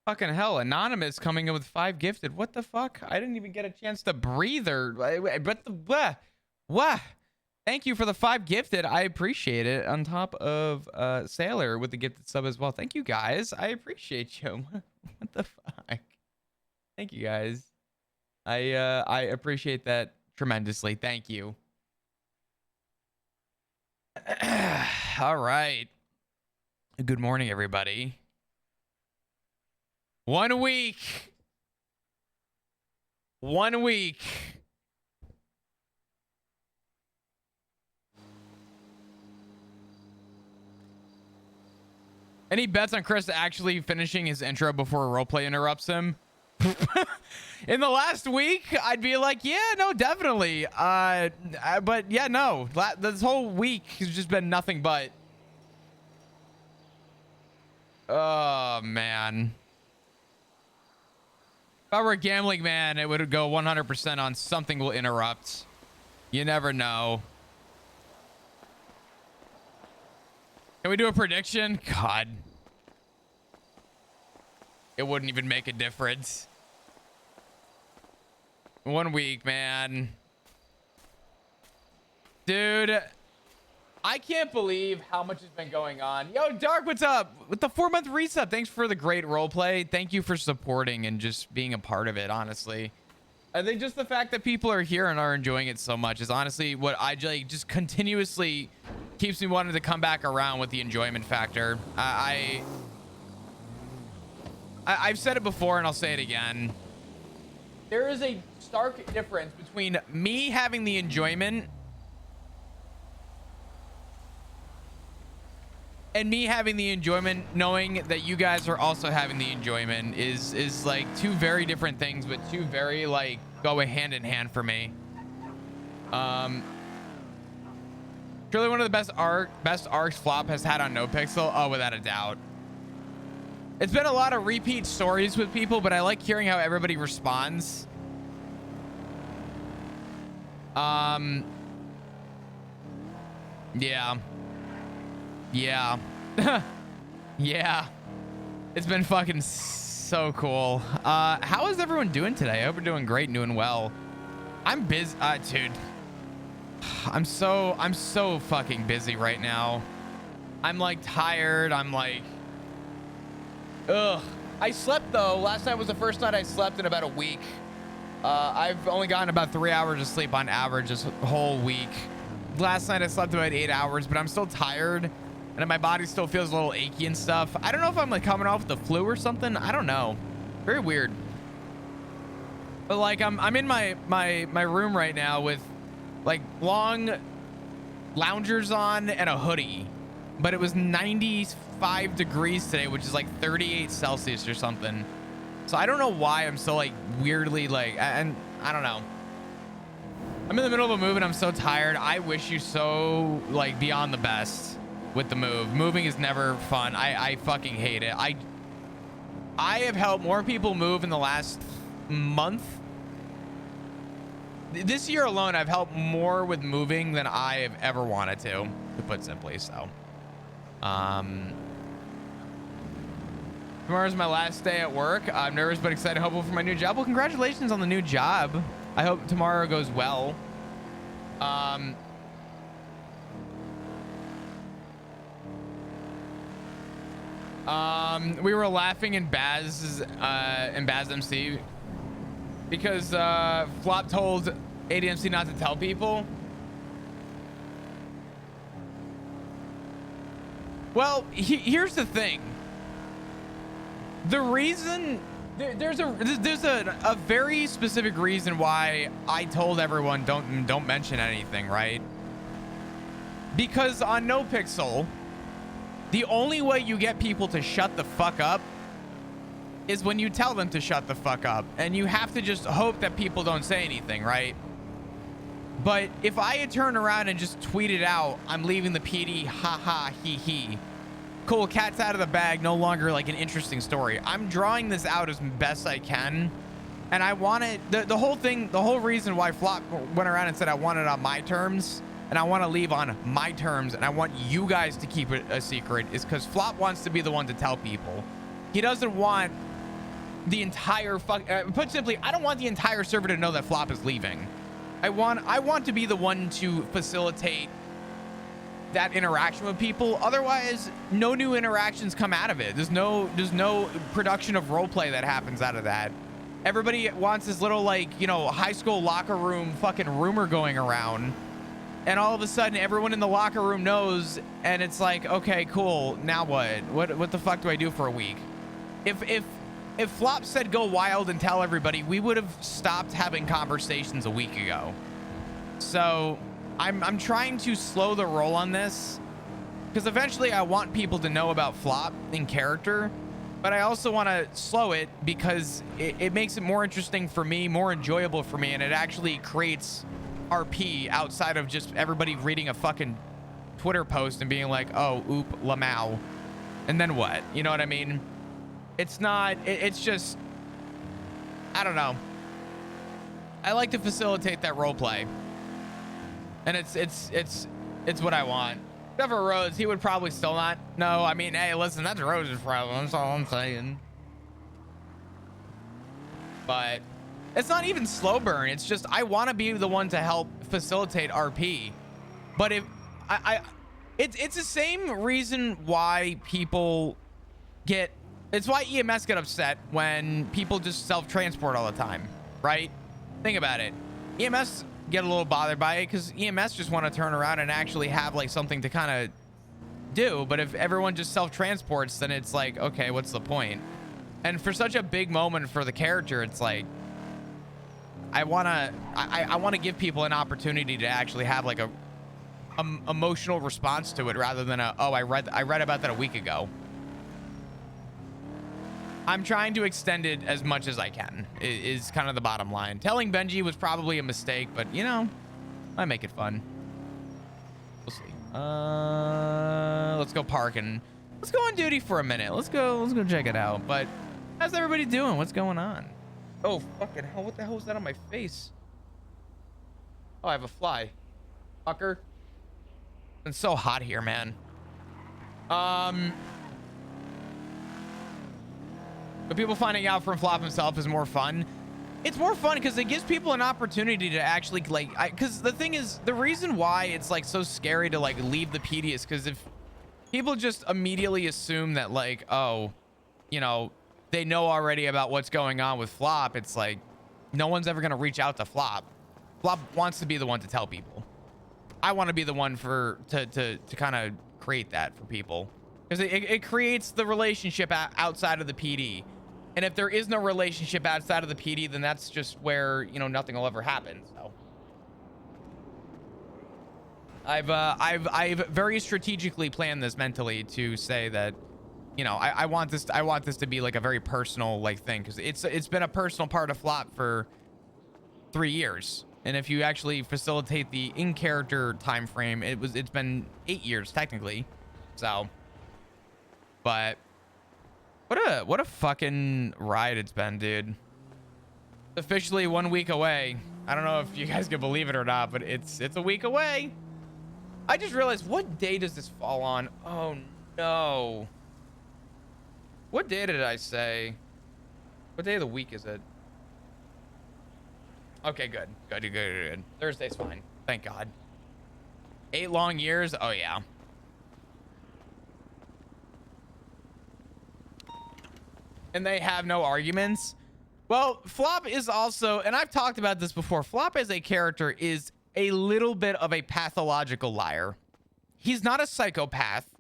Fucking hell, Anonymous coming in with 5 gifted. What the fuck? I didn't even get a chance to breathe or... But the... What? Thank you for the 5 gifted. I appreciate it. On top of Sailor with the gifted sub as well. Thank you, guys. I appreciate you. What the fuck? Thank you, guys. I appreciate that tremendously. Thank you. All right. Good morning, everybody. 1 week. 1 week. Any bets on Chris actually finishing his intro before roleplay interrupts him? In the last week, I'd be like, yeah, no, definitely. But yeah, no. This whole week has just been nothing but. Oh, man. If I were a gambling man, it would go 100% on something will interrupt. You never know. Can we do a prediction? God. It wouldn't even make a difference. 1 week, man. Dude, I can't believe how much has been going on. Yo, Dark, what's up? With the 4-month reset, thanks for the great roleplay. Thank you for supporting and just being a part of it, honestly. I think just the fact that people are here and are enjoying it so much is honestly what I just continuously keeps me wanting to come back around with the enjoyment factor. I've said it before and I'll say it again. There is a stark difference between me having the enjoyment and me having the enjoyment knowing that you guys are also having the enjoyment is like two very different things, but two very like go hand in hand for me. Truly one of the best arcs Flop has had on NoPixel. Oh, without a doubt. It's been a lot of repeat stories with people, but I like hearing how everybody responds. Yeah. Yeah. Yeah. It's been fucking so cool. How is everyone doing today? I hope we're doing great and doing well. I'm busy, dude. I'm so fucking busy right now. I'm like tired. I'm like, ugh. I slept though. Last night was the first night I slept in about a week. I've only gotten about 3 hours of sleep on average this whole week. Last night I slept about 8 hours, but I'm still tired and my body still feels a little achy and stuff. I don't know if I'm like coming off with the flu or something. I don't know. Very weird. But like I'm in my room right now with like long loungers on and a hoodie, but it was 95 degrees today, which is like 38 Celsius or something. So I don't know why I'm so like weirdly like, and I don't know. I'm in the middle of a move and I'm so tired. I wish you so like beyond the best with the move. Moving is never fun. I fucking hate it. I have helped more people move in the last month. This year alone, I've helped more with moving than I have ever wanted to put simply. So, tomorrow's my last day at work. I'm nervous but excited, hopeful for my new job. Well, congratulations on the new job. I hope tomorrow goes well. We were laughing in Baz MC because Flop told ADMC not to tell people. Well, here's the thing. The reason there's a very specific reason why I told everyone don't mention anything, right? Because on NoPixel, the only way you get people to shut the fuck up is when you tell them to shut the fuck up, and you have to just hope that people don't say anything, right? But if I had turned around and just tweeted out, I'm leaving the PD, haha, he he. Cool, cat's out of the bag, no longer like an interesting story. I'm drawing this out as best I can. And I wanted, the whole thing, the whole reason why Flop went around and said I want it on my terms, and I want to leave on my terms, and I want you guys to keep it a secret, is because Flop wants to be the one to tell people. He doesn't want the entire put simply, I don't want the entire server to know that Flop is leaving. I want to be the one to facilitate that interaction with people. Otherwise, no new interactions come out of it. There's no production of roleplay that happens out of that. Everybody wants this little, like, you know, high school locker room fucking rumor going around, and all of a sudden everyone in the locker room knows, and it's like, okay, cool, now what the fuck do I do for a week? If Flop said go wild and tell everybody, we would have stopped having conversations a week ago. So I'm trying to slow the roll on this, because eventually I want people to know about Flop in character, but I also want to slow it because it makes it more interesting for me, more enjoyable for me, and it actually creates RP outside of just everybody reading a fucking Twitter post and being like, oh, oop, Lamau, and then what? You know what I mean? It's not, it's just, I don't know. I like to facilitate that role play. And it's what I want. Except for Rhodes, he would probably still not. No, I mean, hey, listen, that's Rhodes' problem. That's all I'm saying. But it's not even slow burn. It's just, I want to be the one to help facilitate RP. But if it's the same reason why people get, it's why EMS get upset when people just self-transport all the time, right? Think about it. EMS get a little bothered by it because EMS just want to turn around and actually have like something to kind of do. But if everyone just self-transports, then it's like, okay, what's the point? And for such a big moment for the character, it's like, I want to give people an opportunity to actually have like a emotional response to it rather than a, oh, I read about that a week ago. I'm trying to extend it as much as I can, is kind of the bottom line. Telling Benji was probably a mistake, but, you know, I make it fun. We'll see. Let's go park and let's go on duty for a minute. Let's go check it out. But how's everybody doing? What's going on? Oh, fucking hell. What the hell is that on my face? Oh, I have a fly. Fucker. It's so hot here, man. But people finding out from Flop himself is more fun. It's more fun because it gives people an opportunity to actually, like, because the thing is, the reason why it's like so scary to like leave the PD is because if people just immediately assume that like, oh, you know, they know already about what's going on with Flop, it's like no one's ever going to reach out to Flop. Flop wants to be the one to tell people. I want to be the one to kind of create that for people because it creates the relationship outside of the PD. And if there is no relationship outside of the PD, then that's just where, you know, nothing will ever happen. So I've very strategically planned this mentally to say that, you know, I want this to be like a very personal like thing, because it's been a personal part of Flop for 3 years. And if you actually facilitate the in-character time frame, it's been 8 years technically. So, but what a fucking ride it's been, dude. Officially 1 week away. I don't know if you guys can believe it or not, but it's a week away. I just realized, what day does this fall on? Oh no. What day did I say? What day of the week is it? Okay, good. Thursday's fine. Thank God. 8 long years? Oh, yeah. And they have no arguments? Well, Flop is also, and I've talked about this before, Flop as a character is a little bit of a pathological liar. He's not a psychopath.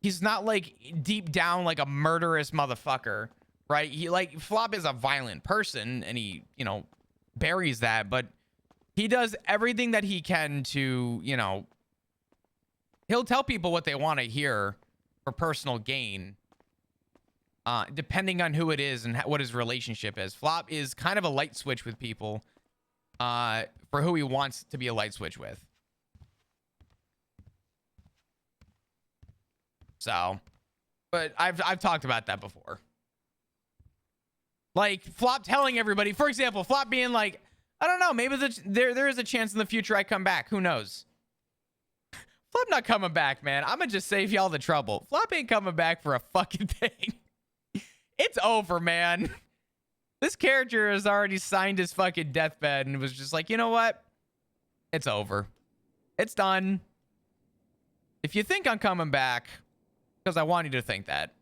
He's not, like, deep down like a murderous motherfucker, right? Flop is a violent person, and he, you know, buries that, but he does everything that he can to, you know, he'll tell people what they want to hear for personal gain, depending on who it is and what his relationship is. Flop is kind of a light switch with people, for who he wants to be a light switch with. So, but I've talked about that before. Like Flop telling everybody, for example, Flop being like, I don't know, maybe there is a chance in the future I come back. Who knows? Flop not coming back, man. I'm gonna just save y'all the trouble. Flop ain't coming back for a fucking thing. It's over, man. This character has already signed his fucking deathbed and was just like, you know what? It's over. It's done. If you think I'm coming back, because I want you to think that.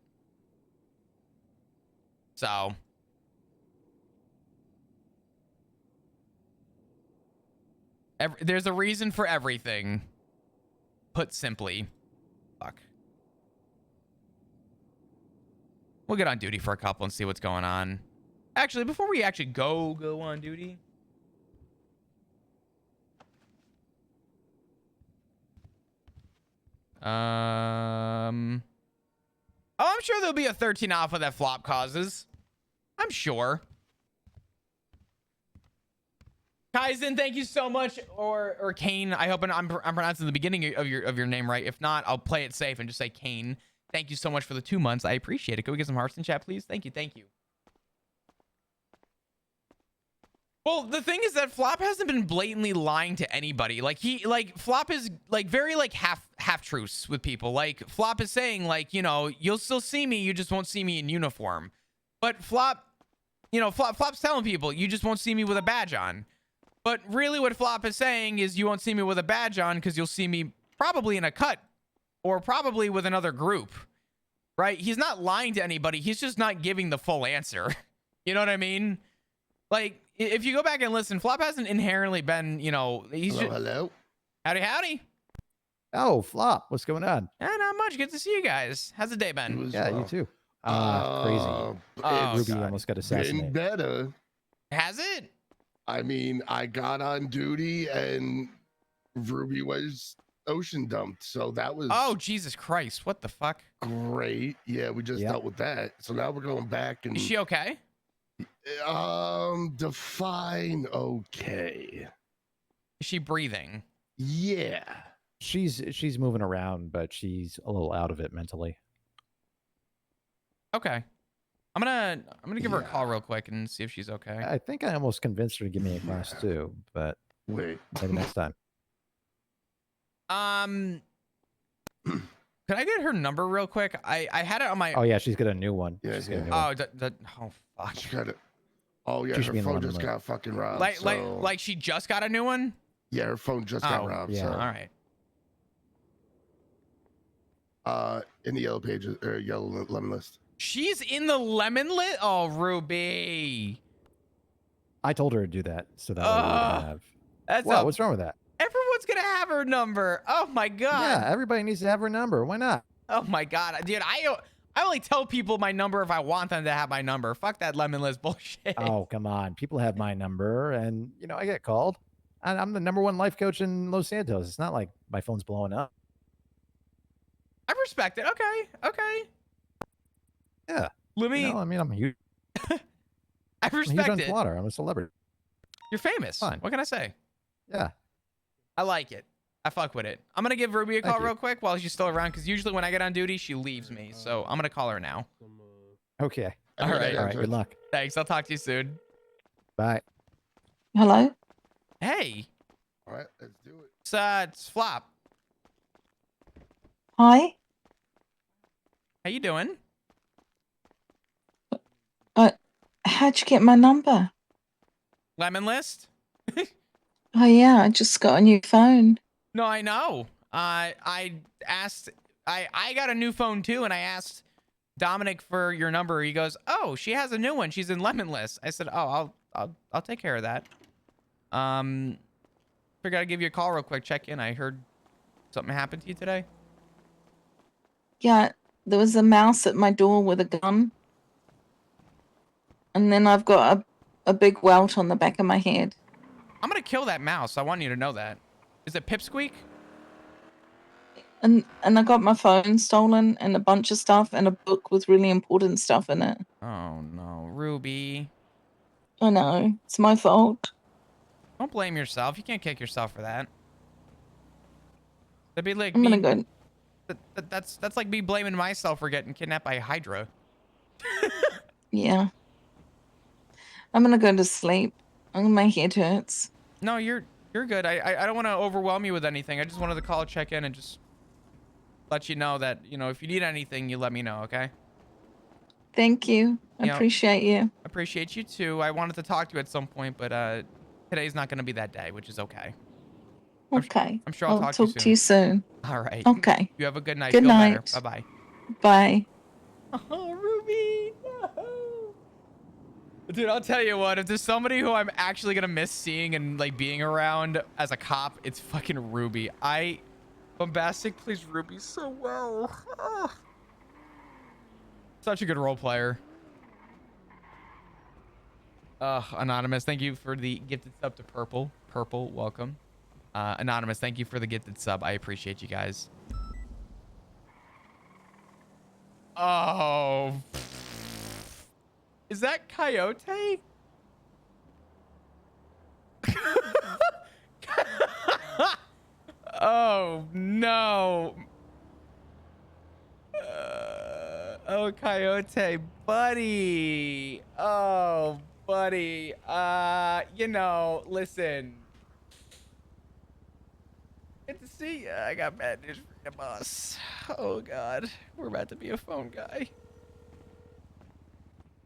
So. There's a reason for everything. Put simply. Fuck. We'll get on duty for a couple and see what's going on. Actually, before we actually go on duty. Oh, I'm sure there'll be a 13 alpha that flop causes. I'm sure. Kaizen, thank you so much. Or Kane. I hope I'm pronouncing the beginning of your name right. If not, I'll play it safe and just say Kane. Thank you so much for the 2 months. I appreciate it. Can we get some hearts in chat, please? Thank you. Thank you. Well, the thing is that Flop hasn't been blatantly lying to anybody. Like Flop is like very like half truths with people. Like Flop is saying like, you know, you'll still see me, you just won't see me in uniform. But Flop, you know, Flop's telling people you just won't see me with a badge on. But really what Flop is saying is you won't see me with a badge on because you'll see me probably in a cut or probably with another group. Right? He's not lying to anybody. He's just not giving the full answer. You know what I mean? Like, if you go back and listen, Flop hasn't inherently been, you know, he's hello. Howdy. Oh, Flop, what's going on? Not much. Good to see you guys. How's the day been? Yeah, you too. Crazy. Ruby almost got assassinated. Been better. Has it? I mean, I got on duty and Ruby was ocean dumped, so that was Jesus Christ, what the fuck? Great. Yeah, we just dealt with that, so now we're going back. And is she okay? Define okay. Is she breathing? Yeah, she's moving around, but she's a little out of it mentally. Okay, I'm gonna give her a call real quick and see if she's okay. I think I almost convinced her to give me a class too, but wait, maybe next time. Could I get her number real quick? I had it on my. Oh yeah, she's got a new one. Yeah, she's got a new one. Oh fuck. She got it. Oh yeah, her phone just got fucking robbed. Like she just got a new one. Yeah, her phone just got robbed. Yeah. So. All right. In the yellow pages or yellow lemon list. She's in the lemon list. Oh, Ruby. I told her to do that so that way we would have. What's wrong with that? Everyone's gonna have her number. Oh my god. Yeah, everybody needs to have her number. Why not? Oh my god, dude. I only tell people my number if I want them to have my number. Fuck that lemon list bullshit. Oh come on, people have my number, and you know I get called. I'm the #1 life coach in Los Santos. It's not like my phone's blowing up. I respect it. Okay. Yeah. Let me. You know, I mean, I'm huge. I respect I'm huge it. on Twitter. I'm a celebrity. You're famous. Fine. What can I say? Yeah. I like it. I fuck with it. I'm gonna give Ruby a call real quick while she's still around, because usually when I get on duty, she leaves me. So I'm gonna call her now. Okay. All right. Good luck. Thanks. I'll talk to you soon. Bye. Hello. Hey. All right, let's do it. It's Flop. Hi. How you doing? How'd you get my number? Lemon list? Oh yeah, I just got a new phone. No, I know. I asked. I got a new phone too, and I asked Dominic for your number. He goes, "Oh, she has a new one. She's in lemon list." I said, "Oh, I'll take care of that." Figured I'd give you a call real quick. Check in. I heard something happened to you today. Yeah, there was a mouse at my door with a gun, and then I've got a big welt on the back of my head. I'm gonna kill that mouse. I want you to know that. Is it Pipsqueak? And I got my phone stolen and a bunch of stuff and a book with really important stuff in it. Oh no, Ruby. I know, it's my fault. Don't blame yourself. You can't kick yourself for that. That'd be like I'm gonna go. That's like me blaming myself for getting kidnapped by Hydra. Yeah. I'm gonna go to sleep. My head hurts. No, you're good. I don't want to overwhelm you with anything. I just wanted to call, check in, and just let you know that, you know, if you need anything, you let me know, okay? Thank you. I You know, appreciate you. Appreciate you too. I wanted to talk to you at some point, but today's not going to be that day, which is okay. Okay. I'm sure I'll talk talk to you soon. All right. Okay. You have a good night. Good Feel night. better. Bye-bye. Bye. Oh, Ruby. Dude, I'll tell you what. If there's somebody who I'm actually going to miss seeing and like being around as a cop, it's fucking Ruby. Bombastic plays Ruby so well. Ugh. Such a good role player. Anonymous, thank you for the gifted sub to Purple. Purple, welcome. Anonymous, thank you for the gifted sub. I appreciate you guys. Oh. Is that Coyote? Oh, no. Oh, Coyote, buddy. Oh, buddy. Listen. Good to see ya. I got bad news for you, boss. Oh, God. We're about to be a phone guy.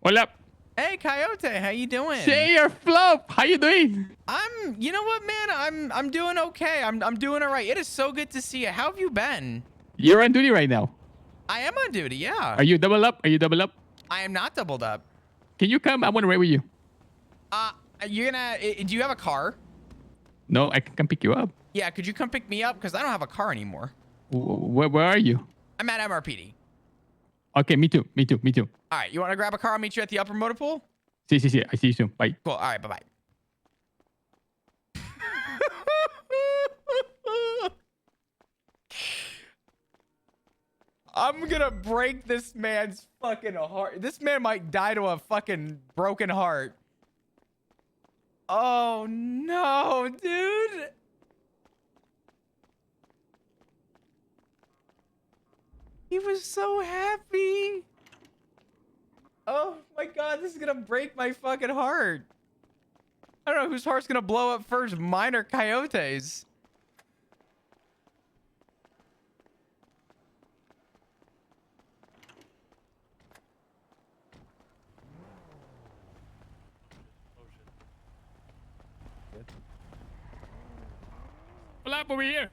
What up? Hey, Coyote, how you doing? Say your flop. How you doing? You know what, man? I'm doing okay. I'm doing all right. It is so good to see you. How have you been? You're on duty right now. I am on duty, yeah. Are you double up? Are you double up? I am not doubled up. Can you come? I want to ride with you. You're gonna... Do you have a car? No, I can come pick you up. Yeah, could you come pick me up? Because I don't have a car anymore. Where are you? I'm at MRPD. Okay, me too. All right, you want to grab a car? I'll meet you at the upper motor pool? See. I see you soon. Bye. Cool. All right, bye-bye. I'm gonna break this man's fucking heart. This man might die to a fucking broken heart. Oh, no, dude. He was so happy. Oh my God, this is gonna break my fucking heart. I don't know whose heart's gonna blow up first, mine or Coyote's. Flop over here.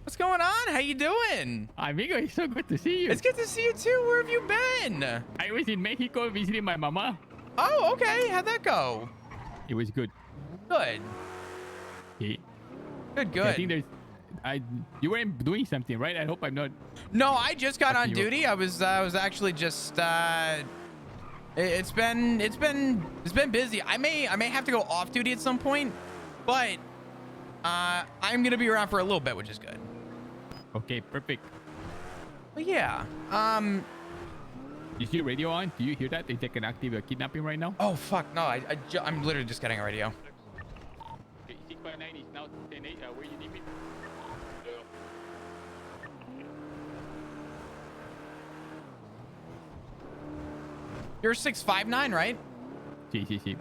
What's going on? How you doing? Amigo, it's so good to see you. It's good to see you too. Where have you been? I was in Mexico visiting my mama. Oh, okay. How'd that go? It was good. Good. Yeah. Good. I think there's... you were doing something, right? I hope I'm not... No, I just got on you. duty. I was actually just it's been busy. I may have to go off duty at some point, but I'm gonna be around for a little bit, which is good. Okay, perfect. But yeah. Is your radio on? Do you hear that? Is that an active kidnapping right now? Oh fuck no! I'm literally just getting a radio. Okay, 659 is now 10-8. Where you need me? You're 659, right? Sí.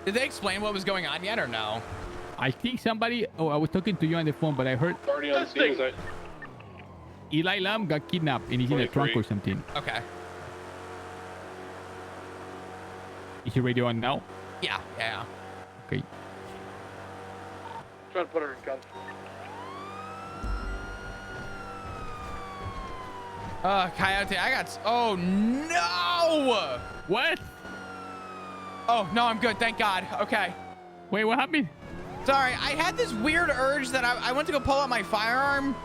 Did they explain what was going on yet or no? I think somebody... Oh, I was talking to you on the phone, but I heard... Already on the scene. Eli Lam got kidnapped and he's in a trunk or something. Okay. Is your radio on now? Yeah. Okay. Trying to put her in gun. Coyote, I got... Oh, no! What? Oh, no, I'm good. Thank God. Okay. Wait, what happened? Sorry, I had this weird urge that I went to go pull out my firearm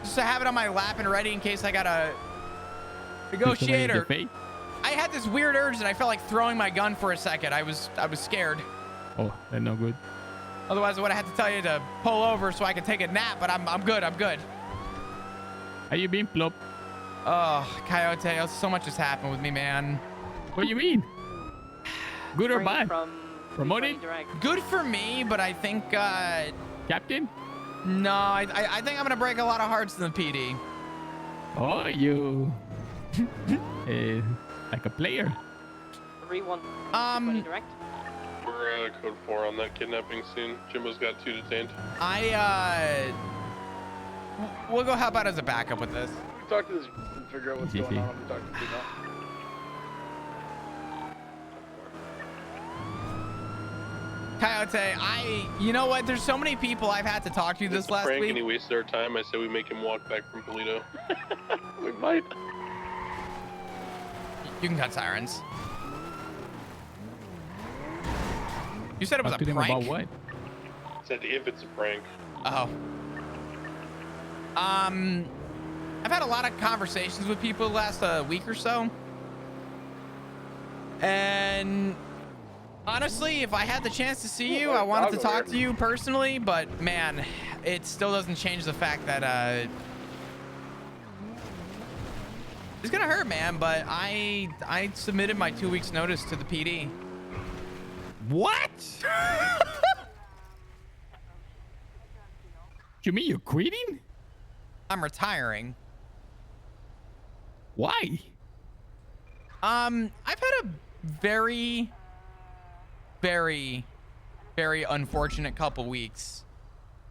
just to have it on my lap and ready in case I got a negotiator. I had this weird urge that I felt like throwing my gun for a second. I was scared. Oh, that's no good. Otherwise, I would have had to tell you to pull over so I could take a nap, but I'm good. How you been, Plop? Oh, Coyote, so much has happened with me, man. What do you mean? Good or bad? Promoted? Good for me, but I think, Captain? no, I think I'm going to break a lot of hearts in the PD. Oh, you... like a player. 3120 direct. We're code 4 on that kidnapping scene. Jimbo's got 2 detained. We'll go help out as a backup with this. Talk to this and figure out what's going on. I'm talking to you now. Coyote, you know what? There's so many people I've had to talk to this last Frank week. and he wasted our time. I said we make him walk back from Polito. We might. You can cut sirens. You said it was a prank? About what? Said if it's a prank. Oh. I've had a lot of conversations with people the last week or so. And honestly, if I had the chance to see you, I wanted to talk to you personally, but man, it still doesn't change the fact that it's gonna hurt, man, but I submitted my 2 weeks notice to the PD. What? You mean you're quitting? I'm retiring. Why? I've had a very, very, very unfortunate couple weeks,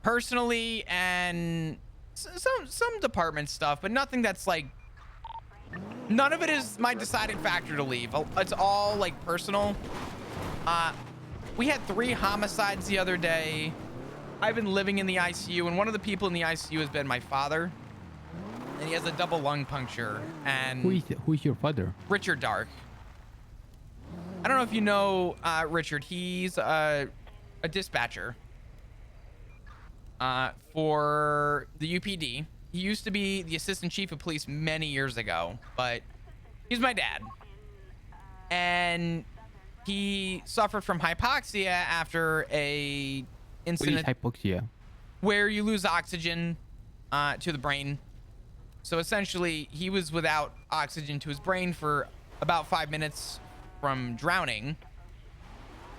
personally, and some department stuff, but nothing that's like, none of it is my deciding factor to leave. It's all like personal. We had 3 homicides the other day. I've been living in the ICU, and one of the people in the ICU has been my father, and he has a double lung puncture. And who is your father? Richard Dark. I don't know if you know Richard. He's a dispatcher for the UPD. He used to be the assistant chief of police many years ago, but he's my dad. And he suffered from hypoxia after a incident. What is hypoxia? Where you lose oxygen to the brain. So essentially, he was without oxygen to his brain for about 5 minutes from drowning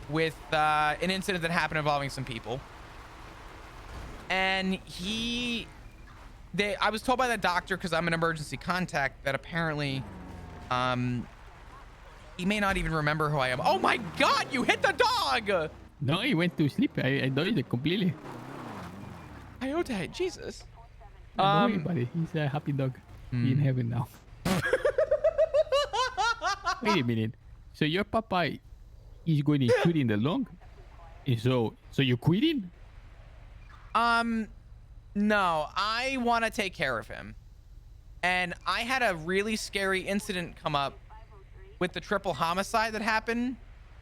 with an incident that happened involving some people. And I was told by the doctor, because I'm an emergency contact, that apparently he may not even remember who I am. Oh my God, you hit the dog! No, he went to sleep. I dodged it completely. Coyote, Jesus. Don't worry about it. He's a happy dog. He's in heaven now. Wait a minute. So your papa is going to quit in the long? So you're quitting? No, I want to take care of him. And I had a really scary incident come up with the triple homicide that happened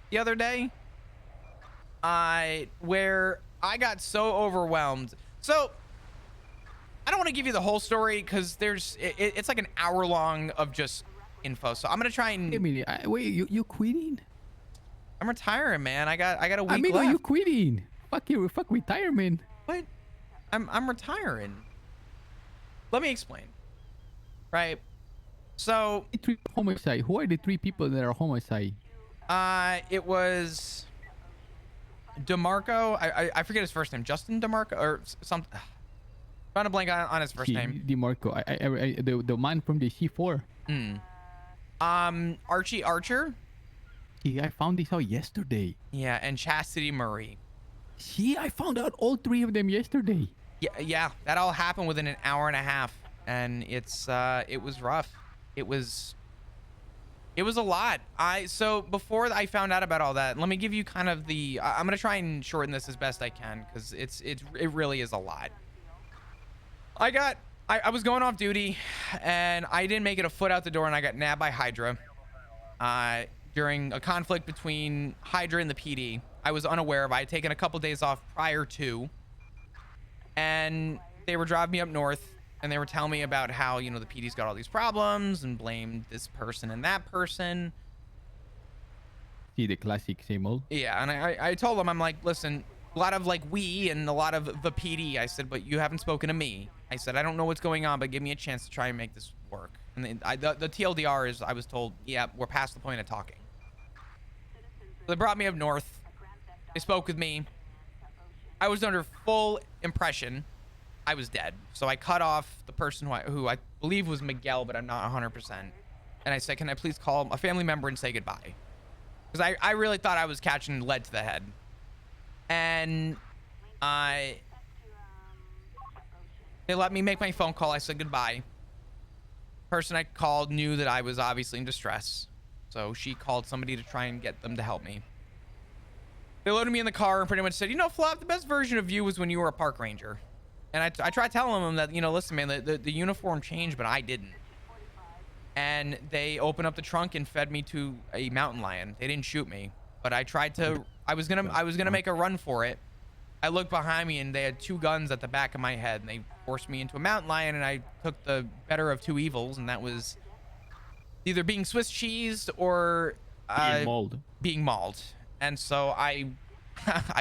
the other day. Where I got so overwhelmed. So I don't want to give you the whole story because it's like an hour long of just info. So I'm gonna try and. Wait a minute. Wait, you quitting? I'm retiring, man. I got a week I mean, left. are you quitting? Fuck retirement. What? I'm retiring. Let me explain. Right. So. 3 homicide. Who are the 3 people that are homicide? It was DeMarco. I forget his first name. Justin DeMarco or something. Trying to blank on his first name. DeMarco. The man from the C4. Archie Archer. See, I found this out yesterday. Yeah, and Chastity Murray. See, I found out all 3 of them yesterday. Yeah, that all happened within an hour and a half, and it was rough. It was a lot. So before I found out about all that, let me give you kind of I'm gonna try and shorten this as best I can because it really is a lot. I was going off duty, and I didn't make it a foot out the door, and I got nabbed by Hydra during a conflict between Hydra and the PD. I was unaware of. I had taken a couple days off prior to, and they were driving me up north, and they were telling me about how, the PD's got all these problems and blamed this person and that person. See, the classic same old. Yeah, and I told them, I'm like, listen, a lot of we and a lot of the PD. I said, but you haven't spoken to me. I said, I don't know what's going on, but give me a chance to try and make this work. And the TLDR is, I was told, yeah, we're past the point of talking. So they brought me up north. They spoke with me. I was under full impression I was dead. So I cut off the person who I believe was Miguel, but I'm not 100%. And I said, can I please call a family member and say goodbye? because I really thought I was catching lead to the head. And they let me make my phone call. I said goodbye. Person I called knew that I was obviously in distress, so she called somebody to try and get them to help me. They loaded me in the car and pretty much said, you know, Flop, the best version of you was when you were a park ranger. And I tried telling them that, you know, listen, man, the uniform changed, but I didn't. And they opened up the trunk and fed me to a mountain lion. They didn't shoot me, but I tried to. I was gonna make a run for it. I looked behind me and they had 2 guns at the back of my head, and they forced me into a mountain lion, and I took the better of 2 evils, and that was either being Swiss cheesed or being mauled. And so I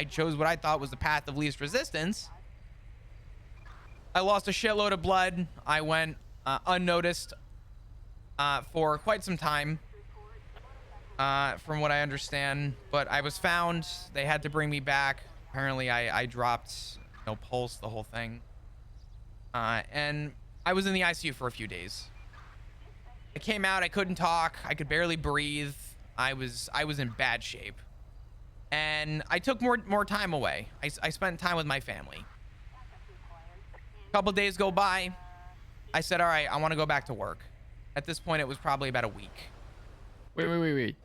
chose what I thought was the path of least resistance. I lost a shitload of blood. I went unnoticed for quite some time, from what I understand, but I was found. They had to bring me back. Apparently I dropped no pulse, the whole thing, and I was in the ICU for a few days. I came out, I couldn't talk, I could barely breathe. I was in bad shape, and I took more time away. I spent time with my family. A couple days go by. I said, all right, I want to go back to work. At this point, it was probably about a week. Wait.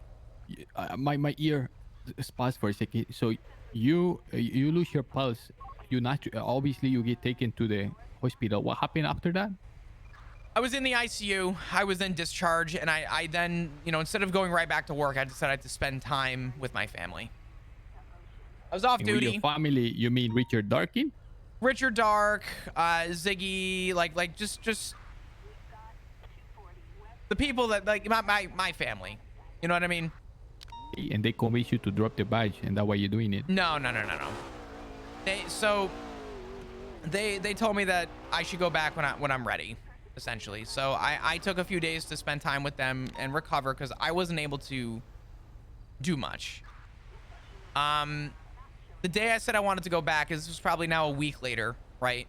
My ear paused for a second. So you lose your pulse. Obviously you get taken to the hospital. What happened after that? I was in the ICU. I was in discharge, and I then, you know, instead of going right back to work, I decided to spend time with my family. I was off And duty. with your family, you mean Richard Darkin? Richard Dark, Ziggy, like just the people that, like, my family. You know what I mean? And they convinced you to drop the badge, and that's why you're doing it. No. They told me that I should go back when I'm ready, essentially. So I took a few days to spend time with them and recover, because I wasn't able to do much. The day I said I wanted to go back, this was probably now a week later, right?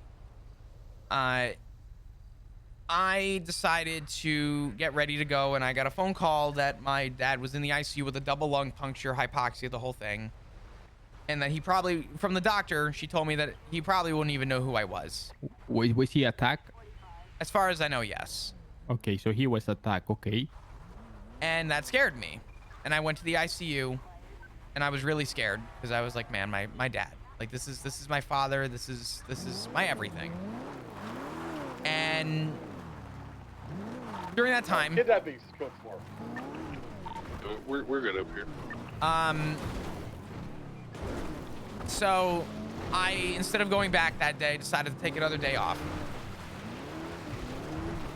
I decided to get ready to go, and I got a phone call that my dad was in the ICU with a double lung puncture, hypoxia, the whole thing. And that he probably, from the doctor, she told me that he probably wouldn't even know who I was. Was he attacked? As far as I know, yes. Okay, so he was attacked. Okay. And that scared me. And I went to the ICU, and I was really scared, because I was like, man, my dad. Like, this is my father. This is my everything. And during that time, Kidnapping is code 4. We're good up here. So I, instead of going back that day, decided to take another day off.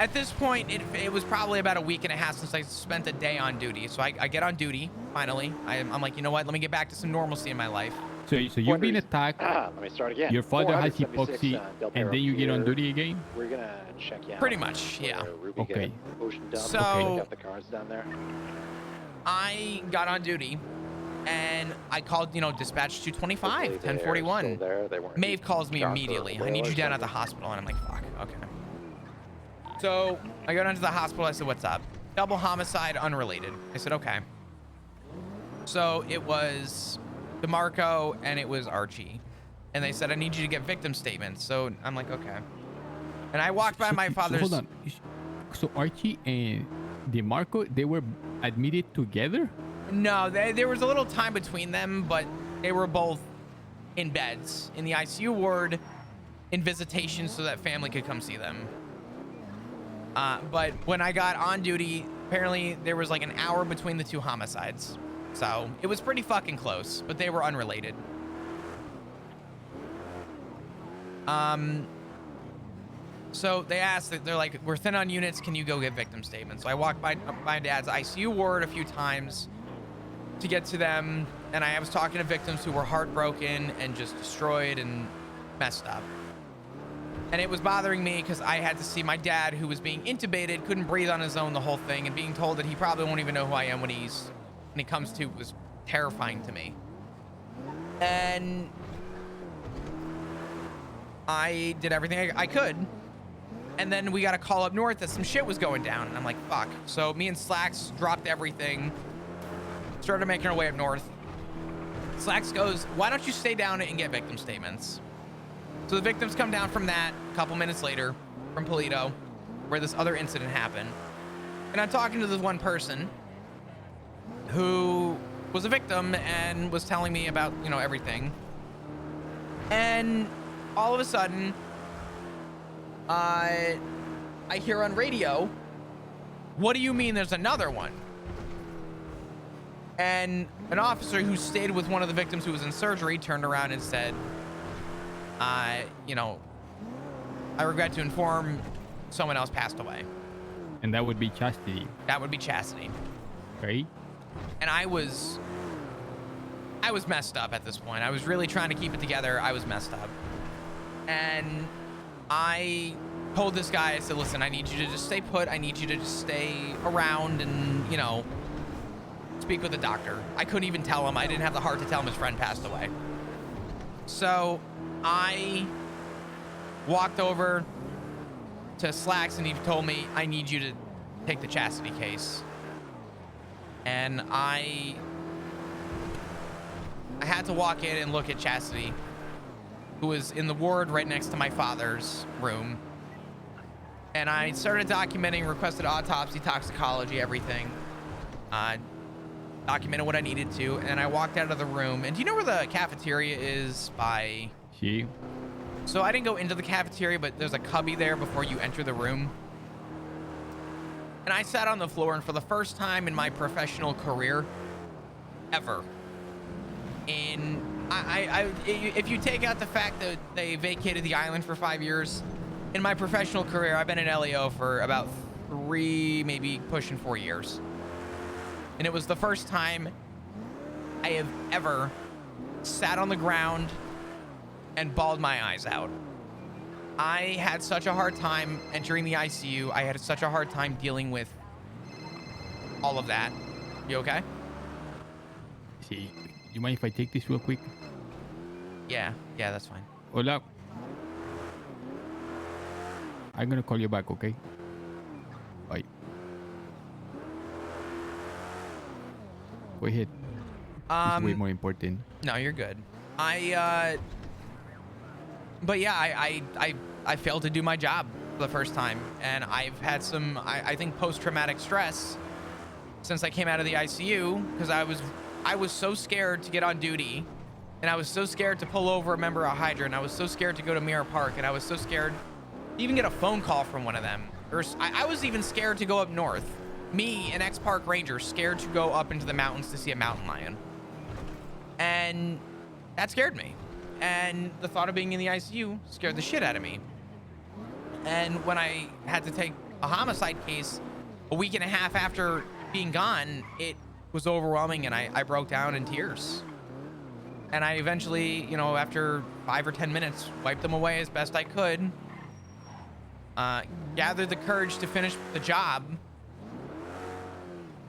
At this point, it was probably about a week and a half since I spent a day on duty. So I get on duty, finally. I'm like, you know what? Let me get back to some normalcy in my life. So you've been attacked. Let me start again. Your father has 476, hypoxia, and then you get on duty again? We're gonna check you out. Pretty much, yeah. Okay. Ocean dump. So- Check out the cars down there. I got on duty, and I called, you know, dispatch 225, Hopefully they are 1041. still there. They weren't Maeve calls me shot or immediately. I whale need or you down at the something. hospital. And I'm like, fuck, okay. So I go down to the hospital. I said, what's up? Double homicide, unrelated. I said, okay. So it was DeMarco and it was Archie. And they said, I need you to get victim statements. So I'm like, okay. And I walked by my father's... Hold on. So Archie and DeMarco, they were admitted together? No, there was a little time between them, but they were both in beds in the ICU ward in visitation so that family could come see them. But when I got on duty, apparently there was like an hour between the 2 homicides. So it was pretty fucking close, but they were unrelated. So they asked, they're like, we're thin on units, can you go get victim statements? So I walked by my dad's ICU ward a few times to get to them, and I was talking to victims who were heartbroken and just destroyed and messed up. And it was bothering me because I had to see my dad, who was being intubated, couldn't breathe on his own, the whole thing, and being told that he probably won't even know who I am when he comes to, was terrifying to me. And I did everything I could. And then we got a call up north that some shit was going down, and I'm like, fuck. So me and Slacks dropped everything, started making our way up north. Slacks goes, why don't you stay down and get victim statements? So the victims come down from that a couple minutes later from Polito, where this other incident happened. And I'm talking to this one person who was a victim and was telling me about, you know, everything. And all of a sudden, I hear on radio, what do you mean there's another one? And an officer who stayed with one of the victims who was in surgery turned around and said, you know, I regret to inform someone else passed away. And that would be Chastity. That would be Chastity. Okay. And I was messed up at this point. I was really trying to keep it together. I was messed up. And I told this guy, I said, listen, I need you to just stay put. I need you to just stay around and, you know, speak with the doctor. I couldn't even tell him. I didn't have the heart to tell him his friend passed away. So I walked over to Slacks and he told me, I need you to take the Chastity case. And I had to walk in and look at Chastity, who was in the ward right next to my father's room. And I started documenting, requested autopsy, toxicology, everything. Documented what I needed to, and I walked out of the room. And do you know where the cafeteria is by? So I didn't go into the cafeteria, but there's a cubby there before you enter the room. And I sat on the floor, and for the first time in my professional career, ever, if you take out the fact that they vacated the island for 5 years, in my professional career, I've been in LEO for about 3, maybe pushing 4 years. And it was the first time I have ever sat on the ground and bawled my eyes out. I had such a hard time entering the ICU. I had such a hard time dealing with all of that. You okay? See, you mind if I take this real quick? Yeah, that's fine. Hola. I'm gonna call you back, okay? Bye. Go ahead. It's way more important. No, you're good. But yeah, I failed to do my job for the first time, and I've had some, I think, post-traumatic stress since I came out of the ICU, because I was so scared to get on duty, and I was so scared to pull over a member of Hydra, and I was so scared to go to Mirror Park, and I was so scared to even get a phone call from one of them. I was even scared to go up north. Me, an ex-park ranger, scared to go up into the mountains to see a mountain lion. And that scared me. And the thought of being in the ICU scared the shit out of me. And when I had to take a homicide case a week and a half after being gone, it was overwhelming, and I broke down in tears. And I eventually, you know, after 5 or 10 minutes, wiped them away as best I could, gathered the courage to finish the job,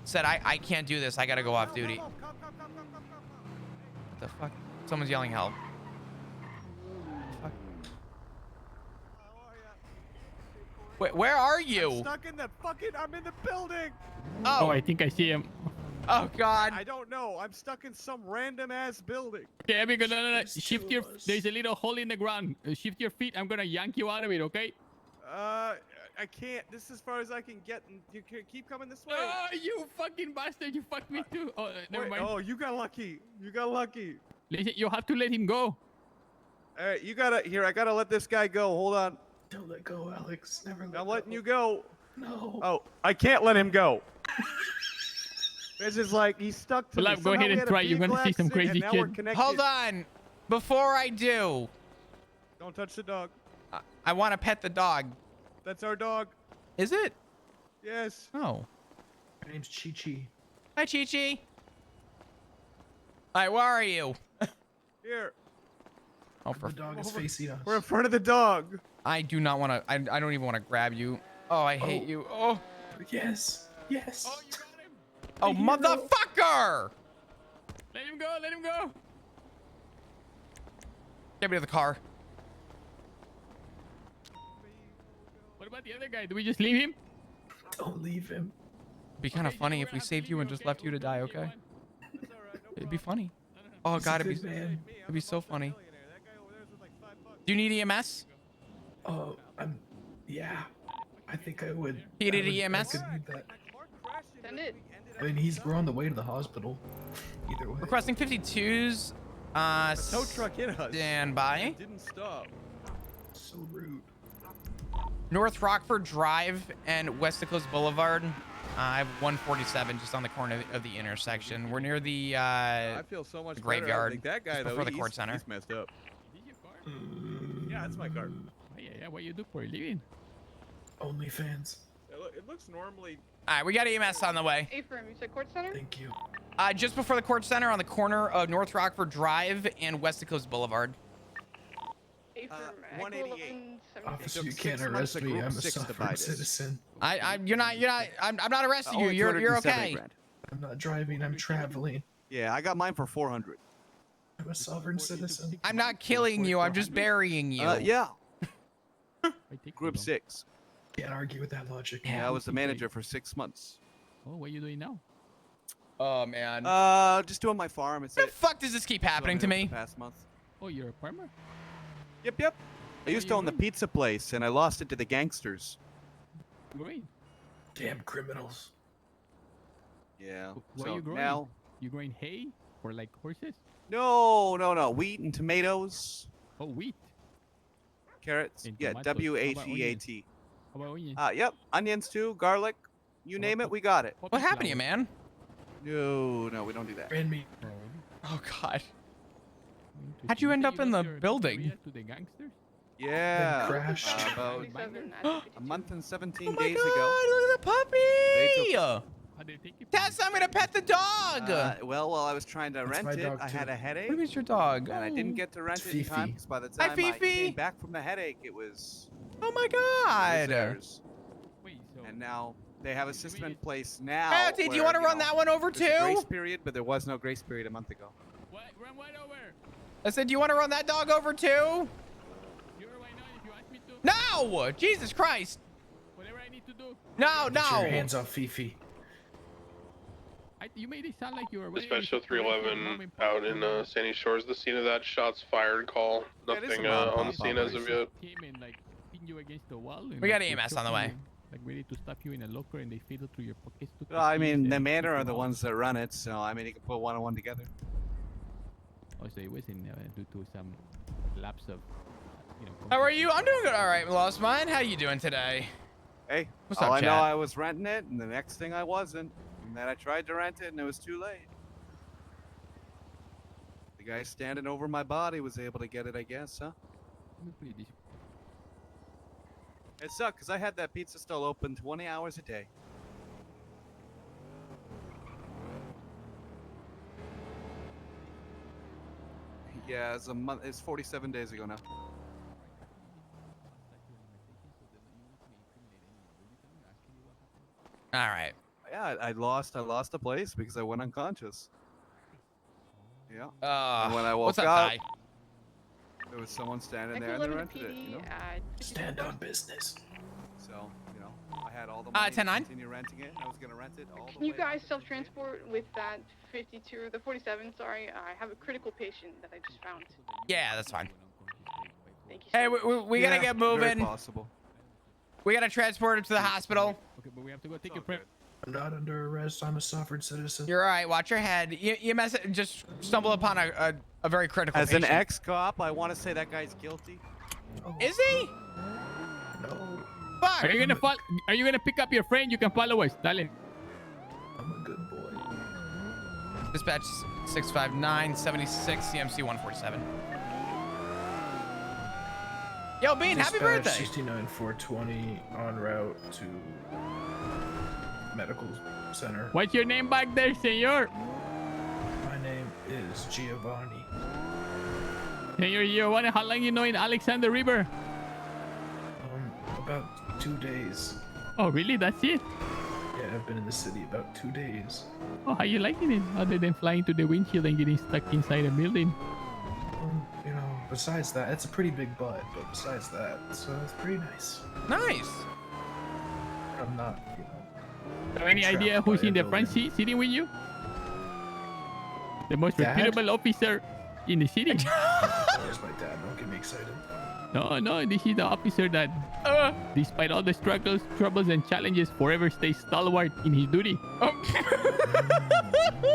said, I can't do this. I gotta go off duty. What the fuck? Someone's yelling help. Fuck. Wait, where are you? I'm stuck in the fucking, I'm in the building. Oh, I think I see him. Oh, God. I don't know. I'm stuck in some random ass building. Okay, amigo, no. Shift your, there's a little hole in the ground. Shift your feet. I'm gonna yank you out of it, okay? I can't. This is as far as I can get. And you can keep coming this way. Oh, you fucking bastard! You fucked me too. Oh, never mind. Oh, you got lucky. You got lucky. Listen, you have to let him go. All right, you gotta. Here, I gotta let this guy go. Hold on. Don't let go, Alex. Never let go. I'm letting you go. No. Oh, I can't let him go. This is like he's stuck to me. Go ahead and try. You're gonna see some crazy shit. Hold on. Before I do. Don't touch the dog. I want to pet the dog. That's our dog. Is it? Yes. Oh. My name's Chi-Chi. Hi, Chi-Chi. All right, where are you? Here. Oh, for the dog is facing us. We're in front of the dog. I do not want to. I don't even want to grab you. Oh, I hate you. Oh. Yes. Yes. Oh, you got him. Oh, motherfucker! Let him go. Let him go. Get me to the car. What about the other guy? Do we just leave him? Don't leave him. It'd be kind of funny if we saved you and just left you to die, okay? It'd be funny. Oh God, it'd be so funny. Do you need EMS? Oh, yeah. I think I would. He did I would- EMS? I could need that. Send it. I mean, we're on the way to the hospital. Either way. Requesting 52s. Tow truck hit us. Stand by. It didn't stop. So rude. North Rockford Drive and West Coast Boulevard. I have 147 just on the corner of the intersection. We're near the I feel so much the better. graveyard. Like that guy just though, before the he's- court center. He's messed up. Yeah, that's my car. Oh, yeah. What you do for a living? OnlyFans. It looks normally. All right, we got EMS on the way. A-firm, you said court center? Thank you. Just before the court center on the corner of North Rockford Drive and West Coast Boulevard. A-firm, 188. Officer, you can't arrest me. I'm a suffrage citizen. You're not. I'm not arresting you. You're okay. I'm not driving. I'm traveling. Yeah, I got mine for 400. I'm a sovereign citizen. I'm not killing you. I'm just burying you. Yeah. I take Group you, 6. Can't argue with that logic. Yeah, I was the manager for 6 months. Oh, what are you doing now? Oh man. Just doing my farm. It's What the fuck does this keep happening to me? Past month. Oh, you're a farmer? Yep. I used to own the pizza place, and I lost it to the gangsters. Great. Damn criminals. Yeah. What so are you growing? now, You growing hay or like horses? no, wheat and tomatoes, Oh, wheat. carrots. And Yeah, tomatoes. How about WHEAT. How about onions? Yep, onions too, garlic. You name it, we got it. What happened to you, man? No, we don't do that. Ran me. Oh God. How'd you end up in the building? To the gangsters? Yeah. crashed. About 47, a month and 17 Oh my days God! ago. Look at the puppy! How they take it? Tess, I'm gonna pet the dog. Well, while I was trying to That's rent my it, dog, I had too. a What headache, do you mean it's your dog? and I didn't get to rent It's it in time Fifi. because by the Hi, time I Fifi. came back from the headache, it was Oh my God! theirs. Wait, so And now they have a system in place now. Hey, do you where, want to run that one over there's a grace too? period, but there was no grace period a month ago. run right over. I said, do you want to run that dog over too? You're right now if you ask me to. No! Jesus Christ! Whatever I need to do. No, Get your no! hands off Fifi. You made it sound like you were. Special 311 out in Sandy Shores. The scene of that shots fired call. Yeah, it is Nothing a mom on the pop scene as of yet. Came and like pin you against the wall. And, We got like, EMS they're on the way. choking you, Like ready to stuff you in a locker, and they fiddle through your pockets. took Well, the I mean, keys the and manor took are the them ones that run it, so I mean, you can put one and one together. out. Oh, so it was in due to some lapse of, How are you? I'm doing good. All right, Lost Mine. How you doing today? Hey, What's all up, I know, chat? I was renting it, and the next thing I wasn't. And then I tried to rent it, and it was too late. The guy standing over my body was able to get it, I guess, huh? Pretty decent. It sucked, because I had that pizza stall open 20 hours a day. Yeah, it's a month. It's 47 days ago now. All right. Yeah, I lost a place because I went unconscious. Yeah. Uh, And when I woke what's up, up, Ty? there was someone standing there Echo and they 11 to rented it, you know? PD, Stand on business. So, you know, I had all the money to 10-9? continue renting it, and I was going to rent it all the Can you way guys up. self-transport with that 52 or the 47? Sorry, I have a critical patient that I just found. Yeah, that's fine. Thank you so Hey, much. we gotta Yeah, get very moving. possible. We gotta transport him to the hospital. Okay, but we have to go take It's your all prep. good. I'm not under arrest. I'm a sovereign citizen. You're all right. Watch your head. You just stumbled upon a very critical As an patient. ex-cop, I want to say that guy's guilty. Oh, Is he? no, Fuck. Are you gonna Are you gonna pick up your friend? You can follow us, Dale. I'm a good boy. Dispatch 65976 CMC 147. Yo, Bean, happy Dispatch birthday. 69420 en route to medical center. What's your name back there, senor? My name is Giovanni. Senor Giovanni, how long you know in Alexander River? About 2 days. Oh, really? That's it? Yeah, I've been in the city about 2 days. Oh, how you liking it? Other than flying to the windshield and getting stuck inside a building. You know, besides that, it's a pretty big butt, but besides that, so it's pretty nice. Nice. I'm not, you know. Have any trapped idea by who's a in the front building. seat sitting with you? The most Dad? reputable officer in the city. There's my dad. Don't get me excited. No, this is the officer that, despite all the struggles, troubles, and challenges, forever stays stalwart in his duty.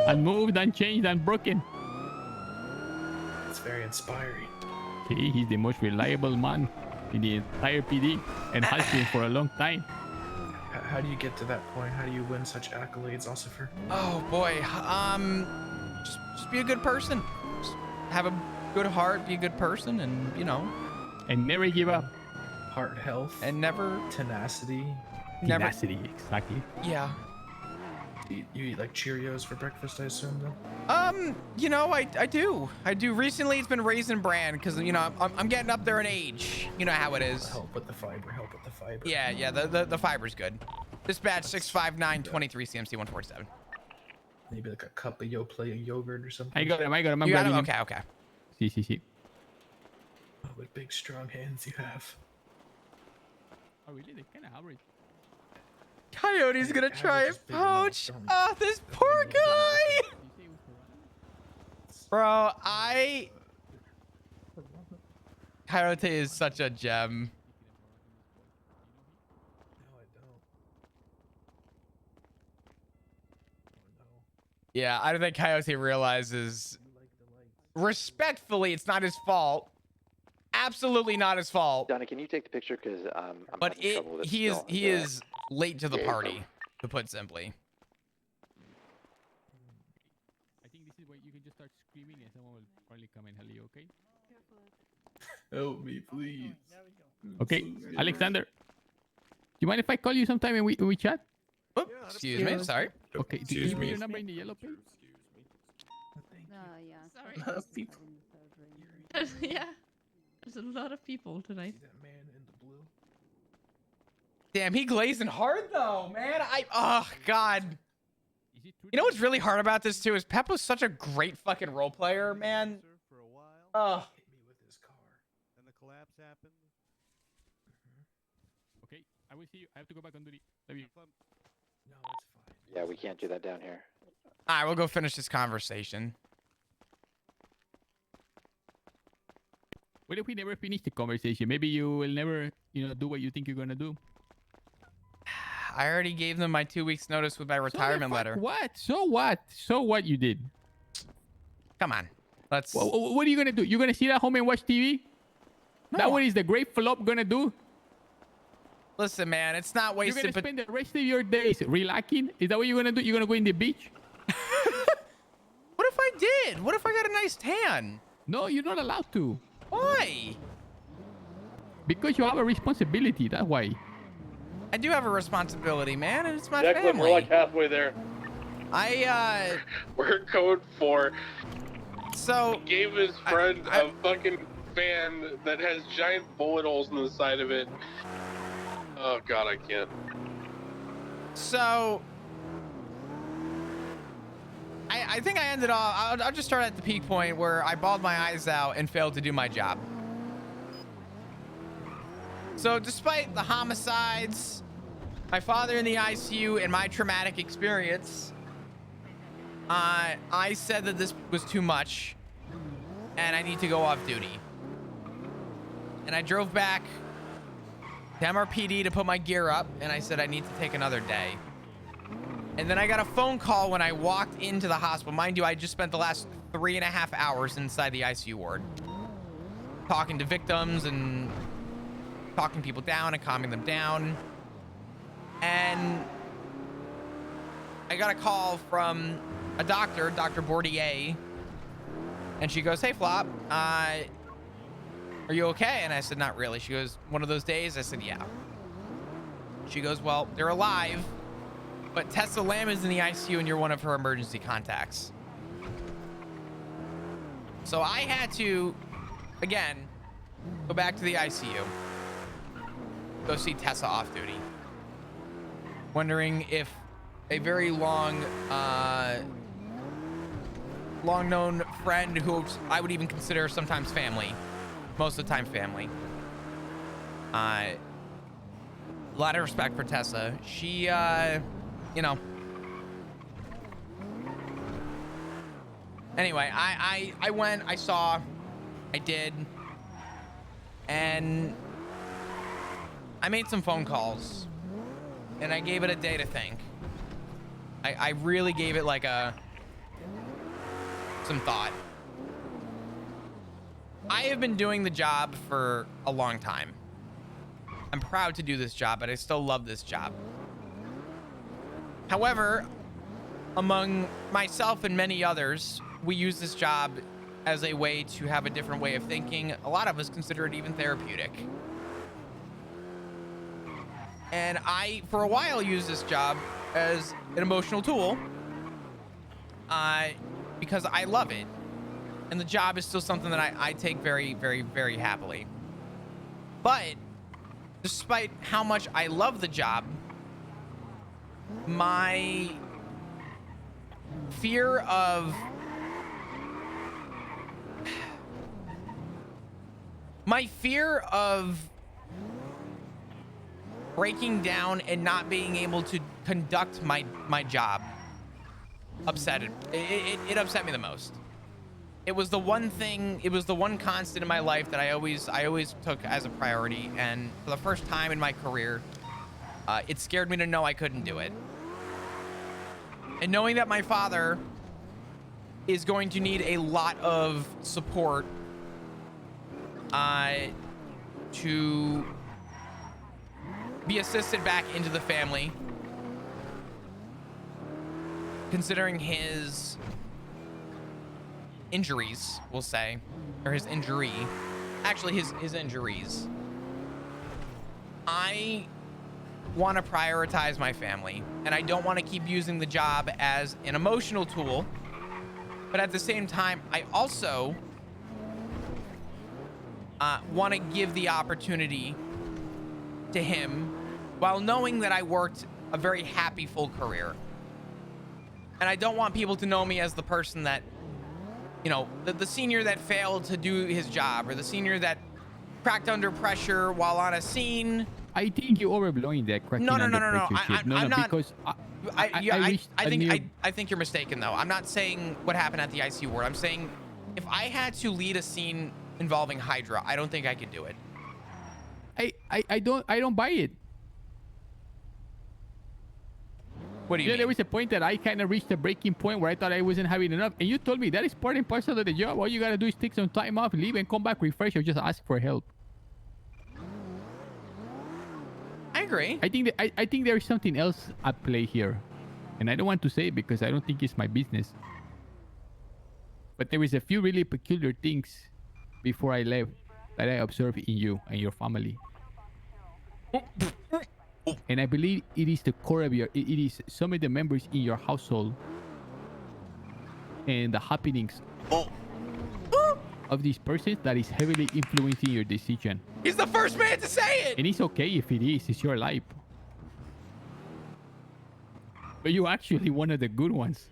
Unmoved, unchanged, unbroken. It's very inspiring. See, he's the most reliable man in the entire PD and has been for a long time. How do you get to that point? How do you win such accolades, Ossifer? Oh boy, just be a good person. Just have a good heart, be a good person, and And never give up. Heart health. and never, Tenacity. never, Tenacity, exactly. yeah. You eat like Cheerios for breakfast, I assume, though? I do. Recently, it's been Raisin Bran because I'm getting up there in age. You know how it is. Help with the fiber. Help with the fiber. Yeah. The fiber's good. Dispatch 65923 CMC 147. Maybe like a cup of Yoplait yogurt or something. I got him. I'm You got grabbing him? him. Okay. See. Oh, what big strong hands you have. Oh, really? They kind of average. Coyote's Hey, gonna try and average is big enough, poach. don't- Oh, this poor guy. Bro, Coyote is such a gem. No, I don't. Oh, no. Yeah, I don't think Coyote realizes. You like the lights. Respectfully, it's not his fault. Absolutely not his fault. Donnie, can you take the picture? Because I'm But having trouble with it he still. is late to the party, to put simply. I think this is where you can just start screaming and someone will probably come and help you, okay? Help me, please. Okay, Alexander. Do you mind if I call you sometime and we chat? Oops, excuse me, sorry. Okay, do you put your number in the yellow page? Yeah. A lot of people. Yeah. There's a lot of people tonight. See that man in the blue? Damn, he glazing hard though, man. Oh god. You know what's really hard about this too is Pep was such a great fucking role player, man. For a while, Oh. Hit me with his car. and the collapse happened. Okay, I will see you. I have to go back on duty. Love you. No, it's fine. Yeah, we can't do that down here. All right, we'll go finish this conversation. What if we never finish the conversation? Maybe you will never, do what you think you're gonna do. I already gave them my 2 weeks notice with my retirement letter. What? So what? So what you did? Come on. Let's What are you gonna do? You're gonna sit at home and watch TV? No. That what is the great flop gonna do? Listen, man, it's not You're wasted gonna but spend the rest of your days relaxing? Is that what you're gonna do? You're gonna go in the beach? what if I did? What if I got a nice tan? No, you're not allowed to. Why? Because you have a responsibility. That's why. I do have a responsibility, man, and it's my Declan, family. we're like halfway there. We're code 4. So He gave his friend a fucking fan that has giant bullet holes in the side of it. Oh god, I can't. So I think I ended off. I'll just start at the peak point where I bawled my eyes out and failed to do my job. So despite the homicides, my father in the ICU, and my traumatic experience, I said that this was too much and I need to go off duty. And I drove back to MRPD to put my gear up, and I said I need to take another day. And then I got a phone call when I walked into the hospital. Mind you, I just spent the last 3.5 hours inside the ICU ward, talking to victims and talking people down and calming them down. And I got a call from a doctor, Dr. Bordier, and she goes, "Hey, Flop, are you okay?" And I said, "Not really." She goes, "One of those days?" I said, "Yeah." She goes, "Well, they're alive, but Tessa Lamb is in the ICU and you're one of her emergency contacts." So I had to, again, go back to the ICU, go see Tessa off duty, wondering if a very long known friend who I would even consider sometimes family, most of the time family. A lot of respect for Tessa. She, Anyway, I went, I saw, I did, and I made some phone calls, and I gave it a day to think. I really gave it like some thought. I have been doing the job for a long time. I'm proud to do this job, but I still love this job. However, among myself and many others, we use this job as a way to have a different way of thinking. A lot of us consider it even therapeutic. And I, for a while, used this job as an emotional tool because I love it. And the job is still something that I take very, very, very happily. But despite how much I love the job, my fear of breaking down and not being able to conduct my job upset it upset me the most. It was the one thing, it was the one constant in my life that I always took as a priority, and for the first time in my career, it scared me to know I couldn't do it. And knowing that my father is going to need a lot of support to be assisted back into the family, considering his injuries, we'll say, or his injury, actually his injuries. I want to prioritize my family, and I don't want to keep using the job as an emotional tool, but at the same time, I also want to give the opportunity to him while knowing that I worked a very happy full career. And I don't want people to know me as the person that, you know, the senior that failed to do his job, or the senior that cracked under pressure while on a scene. I think you're overblowing that. No. I'm not. Because I think you're mistaken, though. I'm not saying what happened at the ICU ward. I'm saying if I had to lead a scene involving Hydra, I don't think I could do it. I don't buy it. What do you mean? There was a point that I kind of reached a breaking point where I thought I wasn't having enough, and you told me that is part and parcel of the job. All you gotta do is take some time off, leave, and come back refresh, or just ask for help. I agree. I think there is something else at play here, and I don't want to say it because I don't think it's my business. But there is a few really peculiar things before I left that I observed in you and your family. And I believe it is the core of it is some of the members in your household and the happenings of this person that is heavily influencing your decision. He's the first man to say it! And it's okay if it is, it's your life. But you're actually one of the good ones.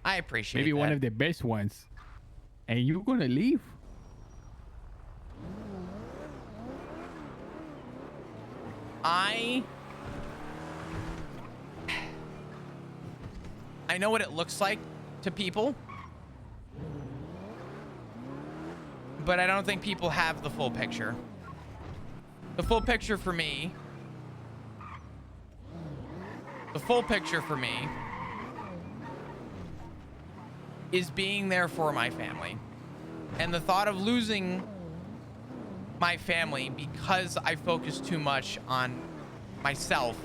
I appreciate Maybe that. one of the best ones. And you're gonna leave. I know what it looks like to people, but I don't think people have the full picture. The full picture for me is being there for my family. And the thought of losing my family because I focus too much on myself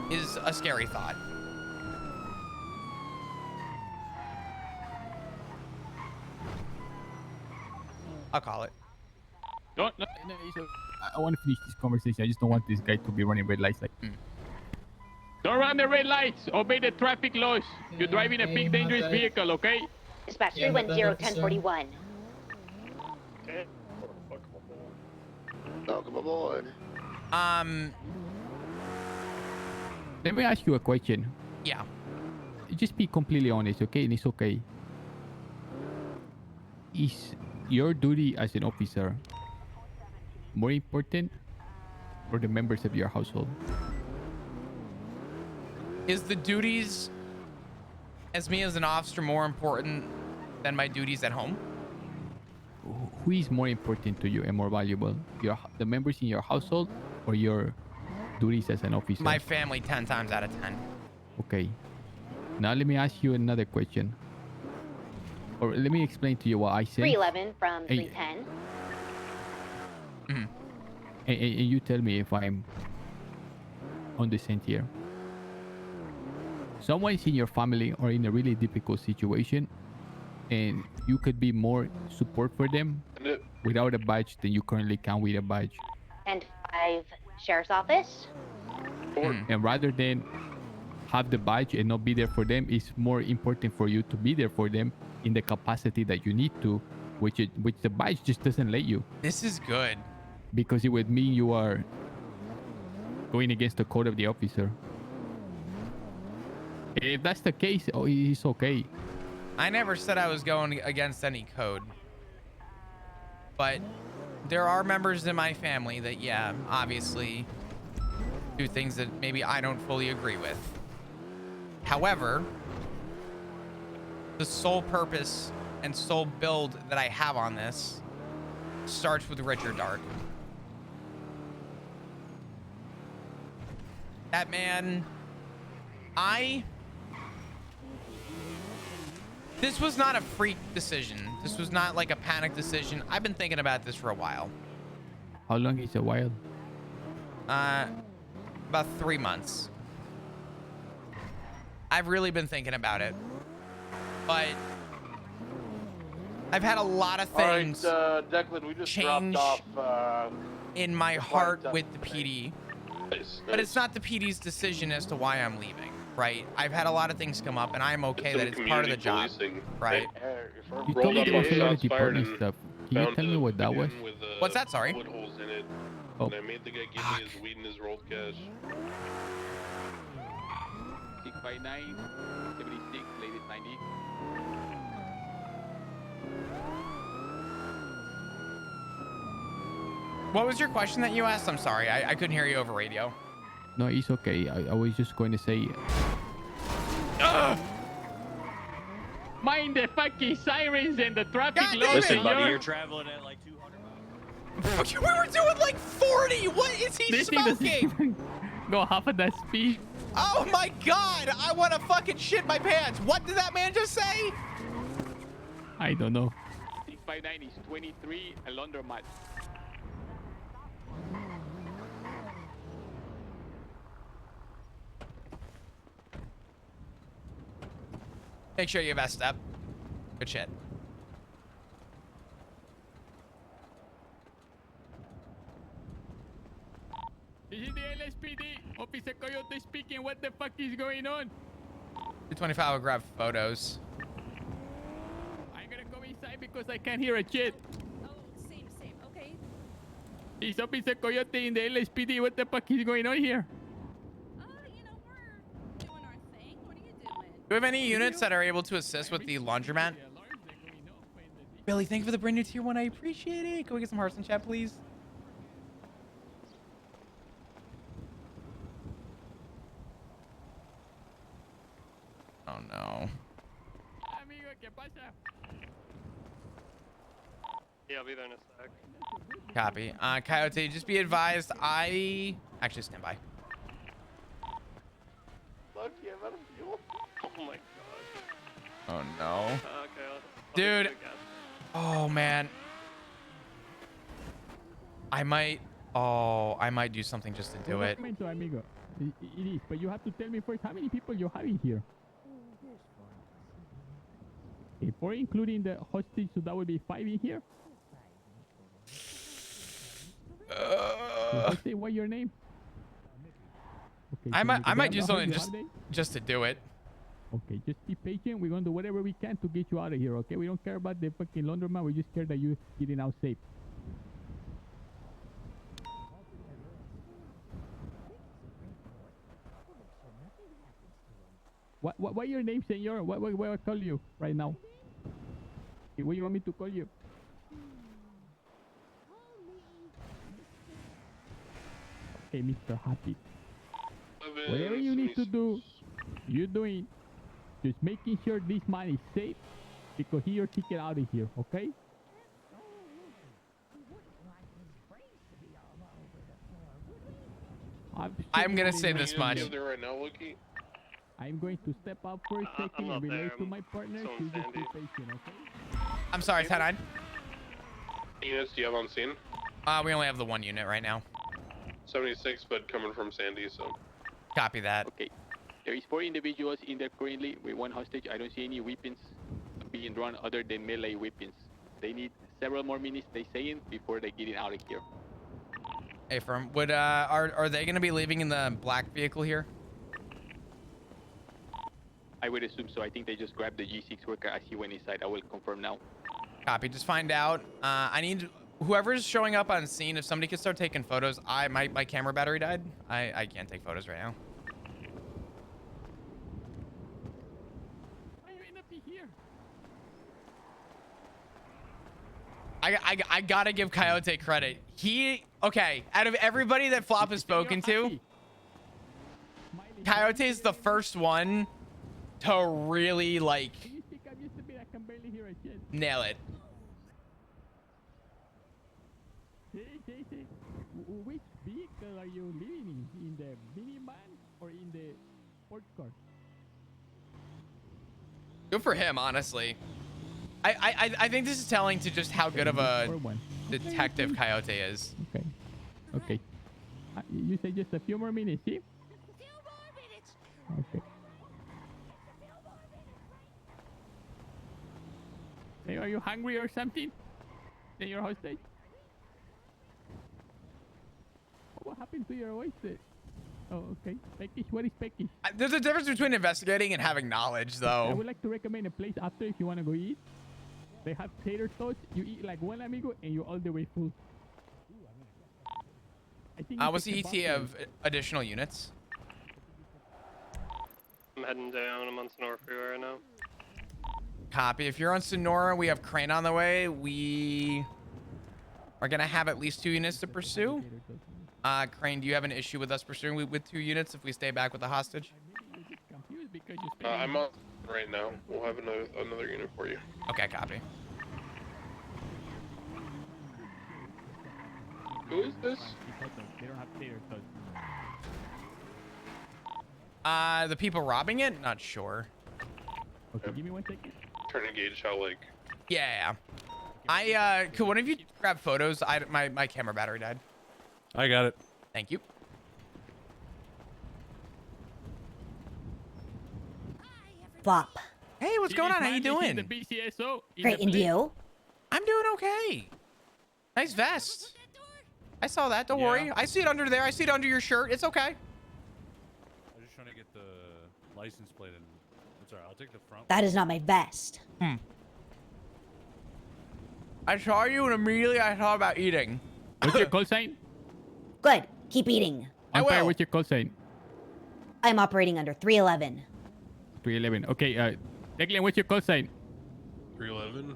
is a scary thought. I'll call it. No, I want to finish this conversation. I just don't want this guy to be running red lights like. Don't run the red lights. Obey the traffic laws. You're driving a big dangerous vehicle, okay? Dispatch 310-1041. Welcome aboard. Let me ask you a question. Yeah. Just be completely honest, okay? And it's okay. Is your duty as an officer more important or the members of your household? Is the duties Is me as an officer more important than my duties at home? Who is more important to you and more valuable? The members in your household or your duties as an officer? My family 10 times out of 10. Okay. Now let me ask you another question. Or let me explain to you what I said. 311 from 310. And you tell me if I'm on the same tier. Someone's in your family or in a really difficult situation, and you could be more support for them without a badge than you currently can with a badge. And 5 sheriff's office. And rather than have the badge and not be there for them, it's more important for you to be there for them in the capacity that you need to, which the badge just doesn't let you. This is good. Because it would mean you are going against the code of the officer. If that's the case, it's okay. I never said I was going against any code. But there are members in my family that, yeah, obviously do things that maybe I don't fully agree with. However, the sole purpose and sole build that I have on this starts with Richard Dark. That man, this was not a freak decision. This was not like a panic decision. I've been thinking about this for a while. How long is a while? About 3 months. I've really been thinking about it. But I've had a lot of things Declan, we just change dropped off, in my heart with the PD. But it's not the PD's decision as to why I'm leaving, right? I've had a lot of things come up, and I'm okay that it's part of the job, right? You told me there was a lot of department stuff. Can you tell me what that was? What's that? Sorry. Wood holes in it. Oh. And I made the guy give me his weed and his rolled cash. 659, 76, ladies 90. What was your question that you asked? I'm sorry. I couldn't hear you over radio. No, it's okay. I was just going to say... Mind the fucking sirens and the traffic laws. Listen, buddy, you're traveling at like 200 miles. We were doing like 40. What is he smoking? Go half of that speed. Oh my God. I want to fucking shit my pants. What did that man just say? I don't know. 659 is 23, a laundromat. Make sure you vest up. Good shit. This is the LSPD. Officer Coyote speaking. What the fuck is going on? 225 will grab photos. I'm gonna go inside because I can't hear a shit. Oh, same, okay. It's Officer Coyote in the LSPD. What the fuck is going on here? You know, we're doing our thing. What are you doing? Do we have any units that are able to assist with the laundromat? Billy, thank you for the brand new tier 1. I appreciate it. Can we get some hearts in chat, please? Oh, no. Amigo, ¿qué pasa? Yeah, I'll be there in a sec. Copy. Coyote, just be advised, actually stand by. Lucky, I'm out of fuel. Oh my god. Oh, no. Okay, Dude. Oh, man. I might do something just to do it. Amigo. It is, but you have to tell me first how many people you have in here. Okay, 4 including the hostage, so that would be 5 in here. Say what your name? Okay, I might do how something you have they? just to do it. Okay, just be patient. We're gonna do whatever we can to get you out of here. Okay, we don't care about the fucking laundromat. We just care that you're getting out safe. What your name, senor? What I call you right now? Okay, what you want me to call you? Okay, Mr. Happy. Whatever you need to do, you're doing. Just making sure this man is safe because he or she get out of here, okay? I'm gonna say this much. There right now, Luki. I'm going to step up for a second and relate to my partner. She's just be patient, okay? I'm sorry, 10-9. Units do you have on scene? We only have the one unit right now. 76, but coming from Sandy, so. Copy that. Okay. There is 4 individuals in there currently with 1 hostage. I don't see any weapons being drawn other than melee weapons. They need several more minutes, they saying, before they getting out of here. Hey, firm. Would are they gonna be leaving in the black vehicle here? I would assume so. I think they just grabbed the G6 worker as he went inside. I will confirm now. Copy. Just find out. I need whoever's showing up on scene. If somebody could start taking photos. My camera battery died. I can't take photos right now. I gotta give Coyote credit. Okay, out of everybody that Flop has spoken to, Coyote is the first one to really like nail it. Which vehicle are you living in the minivan or in the sports car? Good for him, honestly. I think this is telling to just how good of a detective Coyote is. Okay. Okay. You say just a few more minutes, see? Okay. Hey, are you hungry or something? Then your hostage? What happened to your voice? Oh, okay. Peckish, what is peckish? There's a difference between investigating and having knowledge, though. I would like to recommend a place after if you want to go eat. They have tater tots. You eat like one amigo and you're all the way full. I think What's the ETA of additional units? I'm heading down. I'm on Sonora Freeway right now. Copy. If you're on Sonora, we have Crane on the way. We are going to have at least 2 units to pursue. Crane, do you have an issue with us pursuing with 2 units if we stay back with the hostage? I'm on right now. We'll have another unit for you. Okay, copy. Who is this? They don't have tater tots. The people robbing it? Not sure. Okay, give me 1 second. Trying to gauge how, like... Yeah. Could one of you grab photos? My camera battery died. I got it. Thank you. Flop. Hey, what's going on? How you doing? The BCSO Great, and you? I'm doing okay. Nice vest. I saw that. Don't worry. I see it under there. I see it under your shirt. It's okay. I'm just trying to get the license plate and it's alright. I'll take the front. That is not my vest. I saw you and immediately I thought about eating. What's your call sign? Good. Keep eating. Empire, what's your call sign? I'm operating under 311. 311. Okay, Declan, what's your call sign? 311.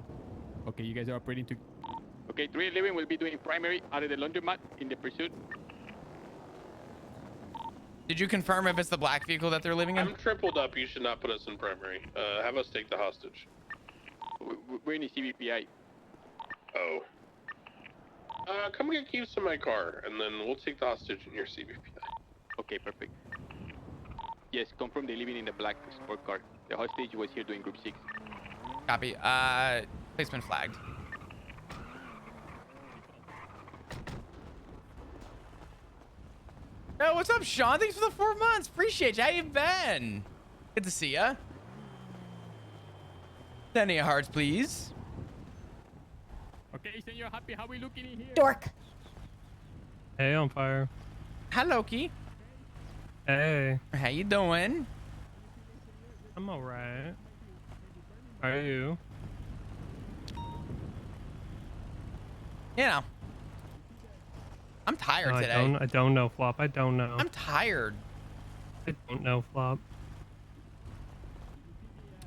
Okay, you guys are operating to... Okay, 311 will be doing primary out of the laundromat in the pursuit. Did you confirm if it's the black vehicle that they're living in? I'm tripled up. You should not put us in primary. Have us take the hostage. We're in the CBPI. Oh. Come get keys to my car, and then we'll take the hostage in your CBPI. Okay, perfect. Yes, confirm they're living in the black sport car. The hostage was here doing group 6. Copy. Placement flagged. Oh, what's up, Sean? Thanks for the 4 months. Appreciate you. How you been? Good to see ya. Send your hearts, please. Okay, Senor Happy, how we looking in here? Dork. Hey, on fire. Hi, Loki. Hey. How you doing? I'm alright. How are you? You know. I'm tired today. I don't know, Flop. I don't know. I'm tired. I don't know, Flop.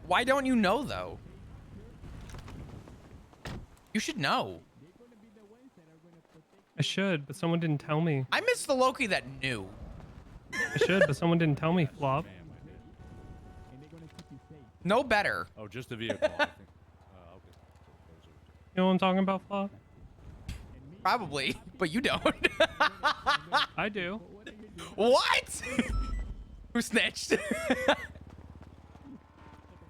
Why don't you know, though? You should know. I should, but someone didn't tell me. I miss the Loki that knew. I should, but someone didn't tell me, Flop. No better. Oh, just the vehicle. I think. Okay. You know what I'm talking about, Flop? Probably, but you don't. I do. What? Who snitched? Take a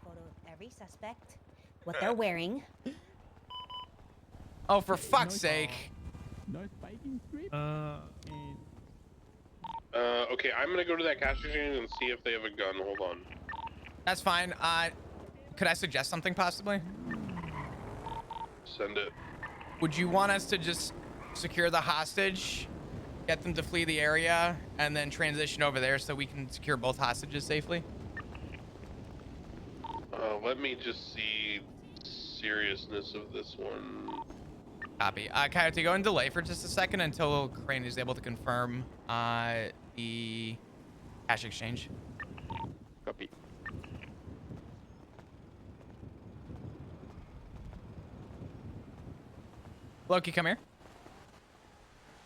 photo of every suspect, what they're wearing. Oh, for fuck's sake. Okay, I'm gonna go to that cash exchange and see if they have a gun. Hold on. That's fine. Could I suggest something possibly? Send it. Would you want us to just secure the hostage, get them to flee the area, and then transition over there so we can secure both hostages safely? Let me just see seriousness of this one. Copy. Coyote, go and delay for just a second until Crane is able to confirm the cash exchange. Copy. Loki, come here.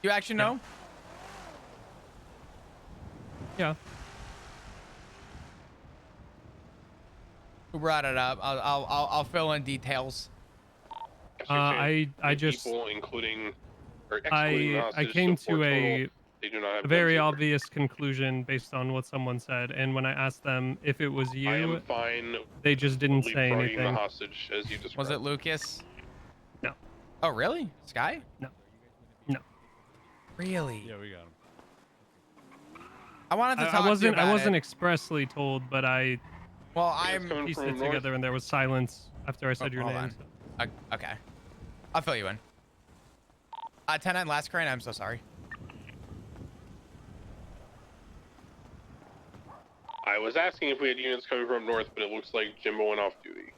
You actually know? Yeah. Who brought it up? I'll fill in details. I just people, including or I excluding hostage, came so for to total, they do not have a very guns either. obvious conclusion based on what someone said, and when I asked them if it was I you, am fine. they just didn't say leapfrogging anything. the hostage as you described. Was it Lucas? No. Oh, really? Sky? No. No. Really? Yeah, we got him. I wanted to talk I wasn't. to you about I wasn't it. expressly told, but I. Well, I'm pieced from it north? together, and there was silence after I said your hold name. on. Okay. I'll fill you in. 10-9 last Crane, I'm so sorry. I was asking if we had units coming from north, but it looks like Jimbo went off duty.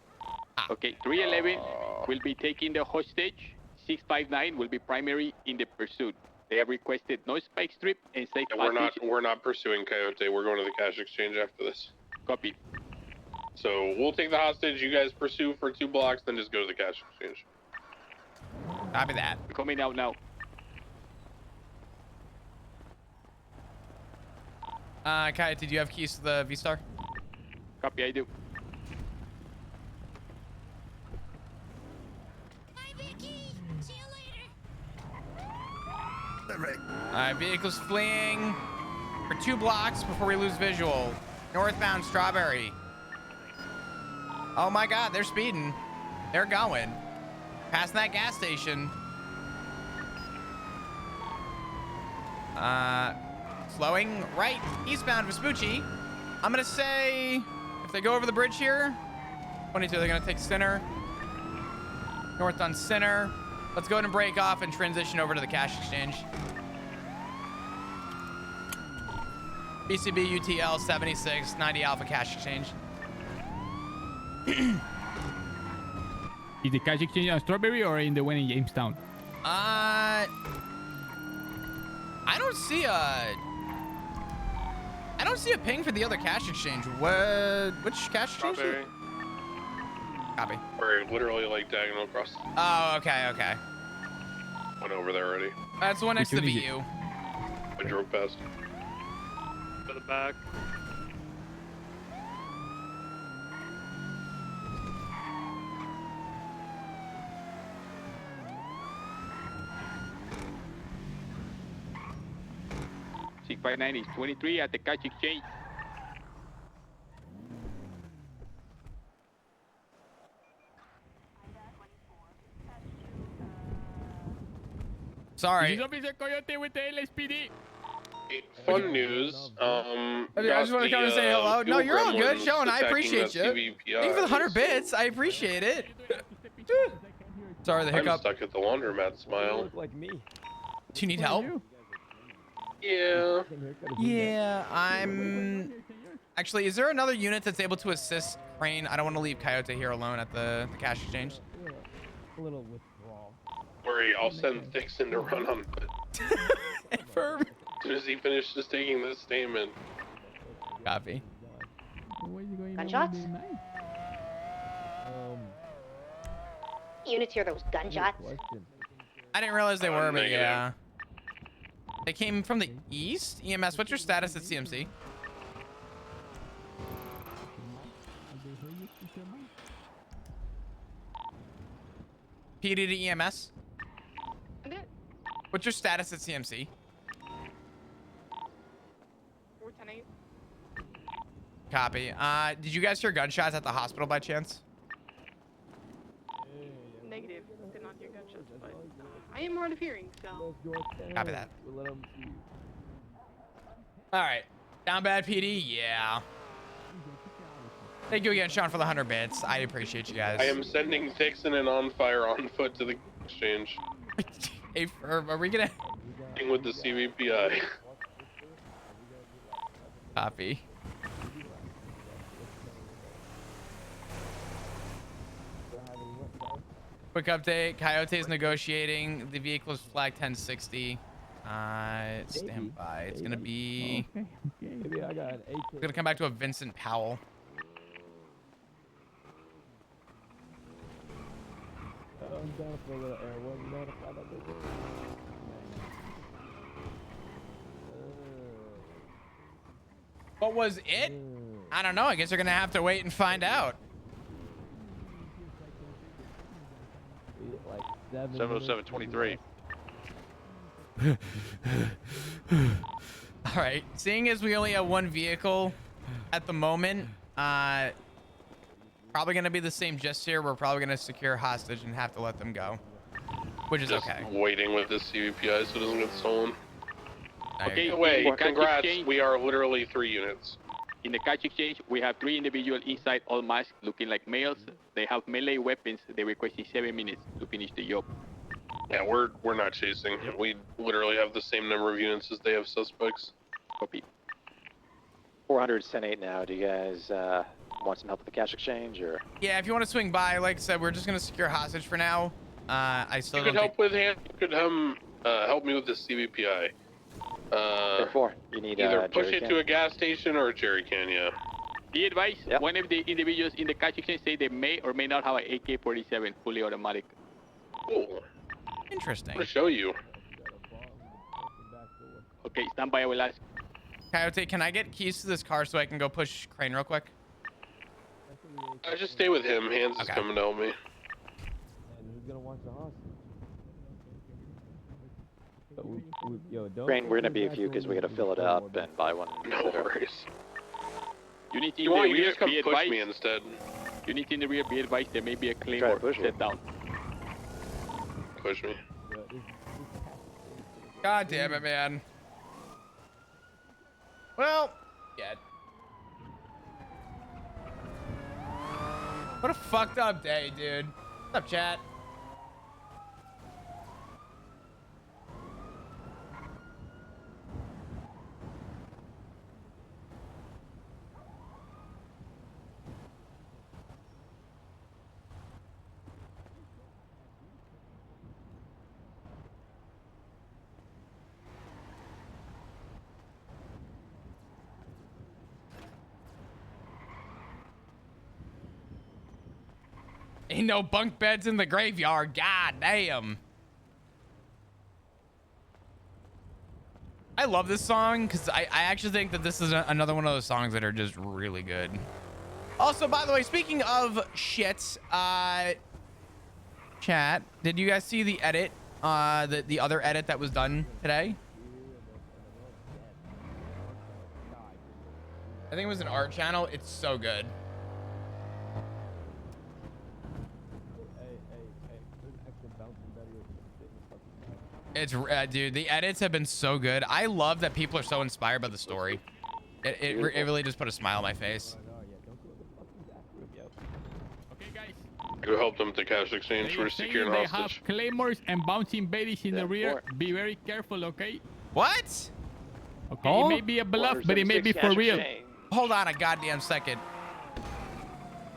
Okay, 311 will be taking the hostage. 659 will be primary in the pursuit. They have requested no spike strip and safe passage. We're not pursuing Coyote. We're going to the cash exchange after this. Copy. So we'll take the hostage. You guys pursue for 2 blocks, then just go to the cash exchange. Copy that. We're coming out now. Coyote, do you have keys to the V-Star? Copy, I do. Alright, vehicles fleeing for 2 blocks before we lose visual. Northbound Strawberry. Oh my god, they're speeding. They're going. Passing that gas station. Slowing right, eastbound Vespucci. I'm gonna say, if they go over the bridge here, 22, they're gonna take center. North on center. Let's go ahead and break off and transition over to the cash exchange. BCB UTL 76, 90 Alpha cash exchange. Is the cash exchange on Strawberry or in the one in Jamestown? I don't see a ping for the other cash exchange. Which cash exchange? Strawberry. Copy. We're literally like diagonal across. Oh, okay. Went over there already. That's the one next to the Which one is VU. I drove past. To the back. .659 is 23 at the cash exchange. Sorry. This is Officer Coyote with the LSPD. Fun news. I just want to come and say hello. No, you're all good, Sean. I appreciate you. Thank you for the 100 bits. I appreciate it. Sorry, the I'm hiccup. stuck at the laundromat. Smile. Like me. Do you need help? Yeah. Yeah, I'm... Actually, is there another unit that's able to assist Crane? I don't want to leave Coyote here alone at the cash exchange. A little withdrawal. Worry, I'll send Dixon to run on foot. Firm. As soon as he finishes taking this statement. Copy. Gunshots? Units hear those gunshots. I didn't realize they were, but negative. yeah. They came from the east? EMS, what's your status at CMC? PD to EMS. And it, What's your status at CMC? 410-8. Copy. Did you guys hear gunshots at the hospital by chance? Negative. Did not hear gunshots, but I am hard of hearing, so. Copy that. All right. Down bad PD? Yeah. Thank you again, Sean, for the 100 bits. I appreciate you guys. I am sending Dixon and On Fire on foot to the exchange. Hey, are we gonna... With the CVPI. Copy. Quick update. Coyote is negotiating. The vehicle is flagged 1060. Stand by. It's gonna be... Maybe I got an AK. It's gonna come back to a Vincent Powell. I'm down for a little air. One notify that bitch. What was it? I don't know. I guess you're gonna have to wait and find out. Like 70723. All right. Seeing as we only have one vehicle at the moment, probably gonna be the same gist here. We're probably gonna secure hostage and have to let them go, which is Just okay. waiting with this CVPI so it doesn't get stolen. Okay, Wait, for catch congrats. exchange- We are literally 3 units. In the catch exchange, we have 3 individuals inside, all masked, looking like males. They have melee weapons. They requesting 7 minutes to finish the job. Yeah, we're not chasing. We literally have the same number of units as they have suspects. Copy. 410-8 now. Do you guys want some help with the cash exchange, or? Yeah, if you want to swing by, like I said, we're just gonna secure hostage for now. I still You don't could help with hand. You could help me with the CVPI. Therefore, you need either push jerry it can. to a gas station or a jerry can. Yeah. Be advised, one of the individuals in the catch exchange say they may or may not have an AK-47 fully automatic. Cool. Interesting. I'm gonna show you. Okay, stand by. I will ask. Coyote, can I get keys to this car so I can go push Crane real quick? I just stay with him. Hands is coming to help me. And who's gonna watch the hostage? Crane, we're gonna be a few because we gotta fill it up and buy one. No worries. You need to You in want the you rear, just come be push advised. me instead. You need in the rear, be advised. There may be a Try to claymore. push you. Step down. Push me. God damn it, man. Well, yeah. What a fucked up day, dude. What's up, chat? Ain't no bunk beds in the graveyard. God damn. I love this song because I actually think that this is another one of those songs that are just really good. Also, by the way, speaking of shit, chat, did you guys see the edit, the other edit that was done today? I think it was an art channel. It's so good. It's dude, the edits have been so good. I love that people are so inspired by the story. It really just put a smile on my face. Okay, guys. Go help them to cash exchange for securing They hostage. have claymores and bouncing babies in the rear. Be very careful, okay? What? Okay, it may be a bluff, but it may be for real. Hold on a goddamn second.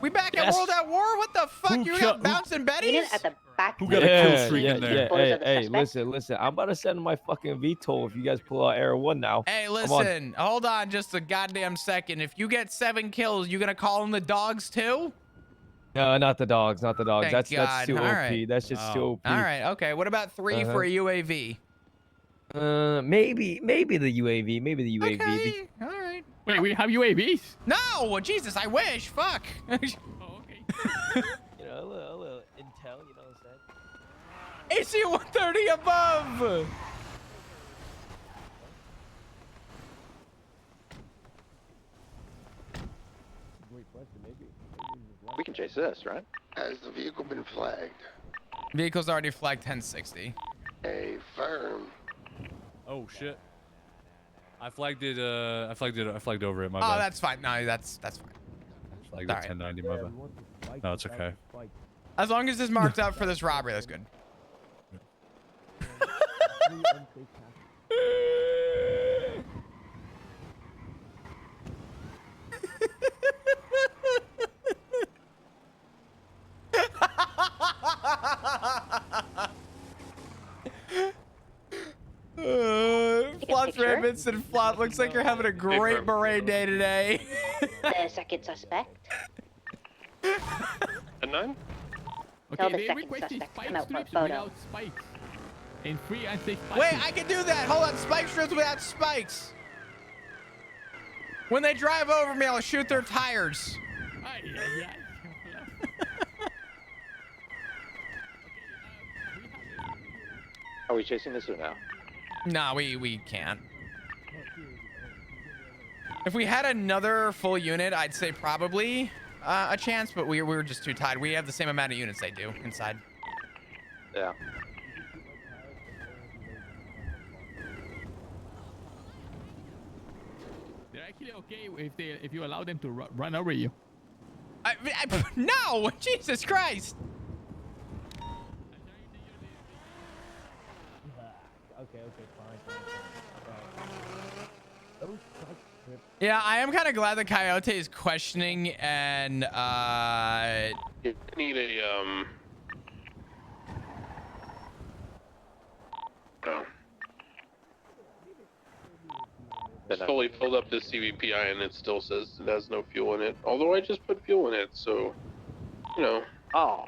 We back at World at War? What the fuck? You got bouncing Betties? At the back. Who got a kill streak in there? Hey, listen. I'm about to send my fucking VTOL if you guys pull out Air 1 now. Hey, Come on. listen. Hold on just a goddamn second. If you get 7 kills, you gonna call them the dogs too? No, not the dogs. Not the dogs. Thank That's too God. OP. All right. That's just too OP. All right. Okay. What about 3 for a UAV? Maybe the UAV. Maybe the UAV. Okay. All right. Wait, we have UAVs? No. Jesus, I wish. Fuck. Oh, okay. You know, a little intel. You know what I'm saying? AC 130 above. We can chase this, right? Has the vehicle been flagged? Vehicle's already flagged 1060. A firm. Oh shit. I flagged it. I flagged over it. My Oh, bad. that's fine. No, that's fine. Flagged it All right. 1090. My bad. No, it's okay. As long as it's marked up for this robbery, that's good. Flop's rabbits and Flop. Looks like you're having a great beret day today. The second suspect. A 9? Tell Okay, the they second requested suspect to spike come out for a strips photo. without spikes. And free anti-spikes. Wait, I can do that. Hold on. Spike strips without spikes. When they drive over me, I'll shoot their tires. Are we chasing this or no? No, we can't. If we had another full unit, I'd say probably a chance, but we were just too tired. We have the same amount of units they do inside. Yeah. They're actually okay if you allow them to run over you. No! Jesus Christ! Okay, fine. Those spike strips. Yeah, I am kind of glad that Coyote is questioning and You need a Oh. It's fully filled up this CVPI and it still says it has no fuel in it. Although I just put fuel in it, so you know. Oh.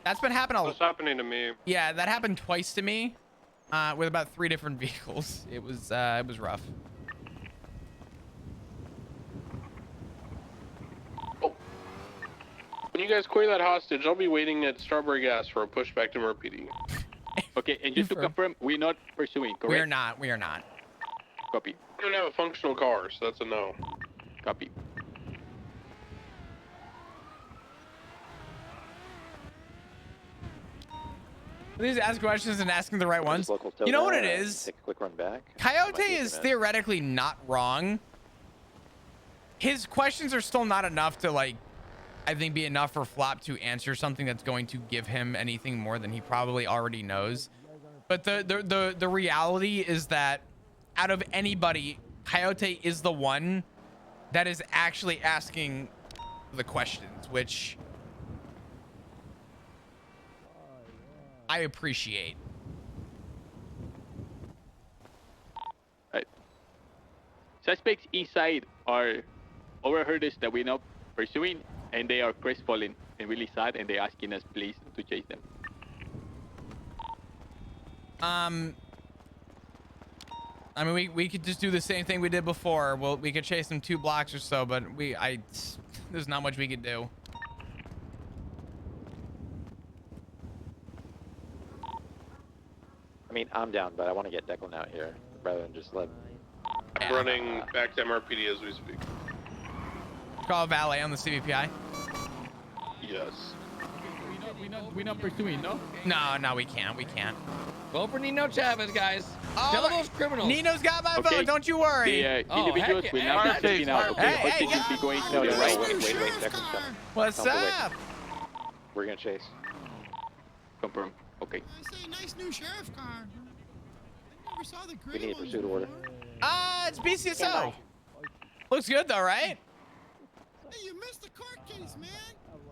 that's been happening. What's happening to me? Yeah, that happened twice to me, with about 3 different vehicles. It was rough. When you guys clear that hostage, I'll be waiting at Strawberry Gas for a pushback to MRPD. Okay, and just to confirm, we're not pursuing, correct? We are not. We are not. Copy. We don't have a functional car, so that's a no. Copy. Please ask questions and asking the right ones. You know what it is? Take a quick run back. Coyote is theoretically not wrong. His questions are still not enough to, like, I think be enough for Flop to answer something that's going to give him anything more than he probably already knows. But the reality is that out of anybody, Coyote is the one that is actually asking the questions, which I appreciate. Right. Suspects inside are overheard us that we're not pursuing, and they are crestfallen and really sad, and they're asking us please to chase them. I mean, we could just do the same thing we did before. Well, we could chase them 2 blocks or so, but there's not much we could do. I mean, I'm down, but I want to get Declan out here rather than just let. I'm running back to MRPD as we speak. Call valet on the CVPI. Yes. We're not pursuing, no? No, we can't. We can't. Vote for Nino Chavez, guys. Oh, Tell those criminals. Nino's got my vote. Don't you worry. The individuals will now be taken out. Okay, hey, hostage will be going to the right. Wait, Declan's coming. What's Don't wait. up? We're gonna chase. Confirm. Okay. I say nice new sheriff car. I never saw the We gray need a ones pursuit order. It's BCSO. Looks good though, right? Hey, you missed the court case, man.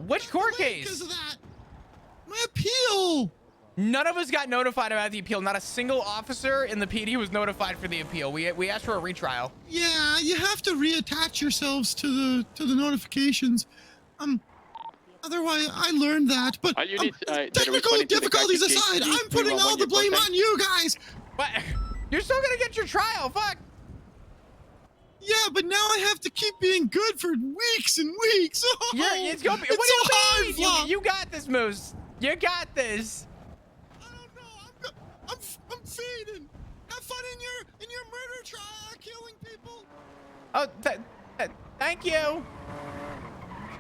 Which court case? Because of that. My appeal. None of us got notified about the appeal. Not a single officer in the PD was notified for the appeal. We asked for a retrial. Yeah, you have to reattach yourselves to the notifications. Otherwise, I learned that. But All units, that are technical responding to the difficulties crash case, aside, please I'm putting all the blame on you guys. What? You're still gonna get your trial. Fuck. Yeah, but now I have to keep being good for weeks and weeks. Oh, It's gonna be. it's What so do you hard, mean? Flop. You got this, Moose. You got this. I don't know. I'm feeding. Have fun in your murder trial, killing people. Oh, thank you.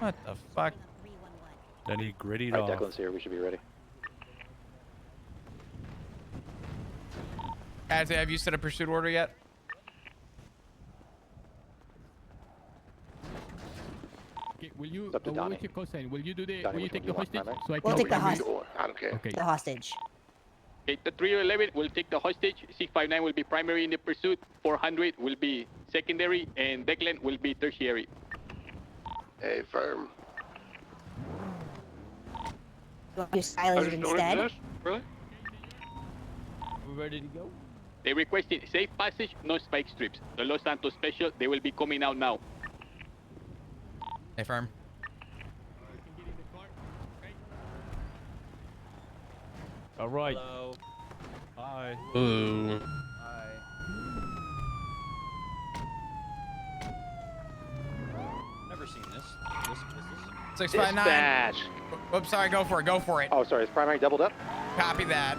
What the fuck? Then he grittied All right, off. Declan's here. We should be ready. Guys, have you set a pursuit order yet? Okay, will you? Up to Donnie. What's your cosine? Will you do the? Donnie, Will you which take the one do you hostage? want, So I We'll can. take the hostage. I don't care. Okay. The hostage. Okay, the 311 will take the hostage. 659 will be primary in the pursuit. 400 will be secondary, and Declan will be tertiary. Hey, firm. You want to do silent instead? Really? We ready to go? They requested safe passage, no spike strips. The Los Santos special, they will be coming out now. Hey, firm. All right. Hello. Hi. Ooh. Never seen this. This 659. Dispatch. Oops, sorry. Go for it. Go for it. Oh, sorry. Is primary doubled up? Copy that.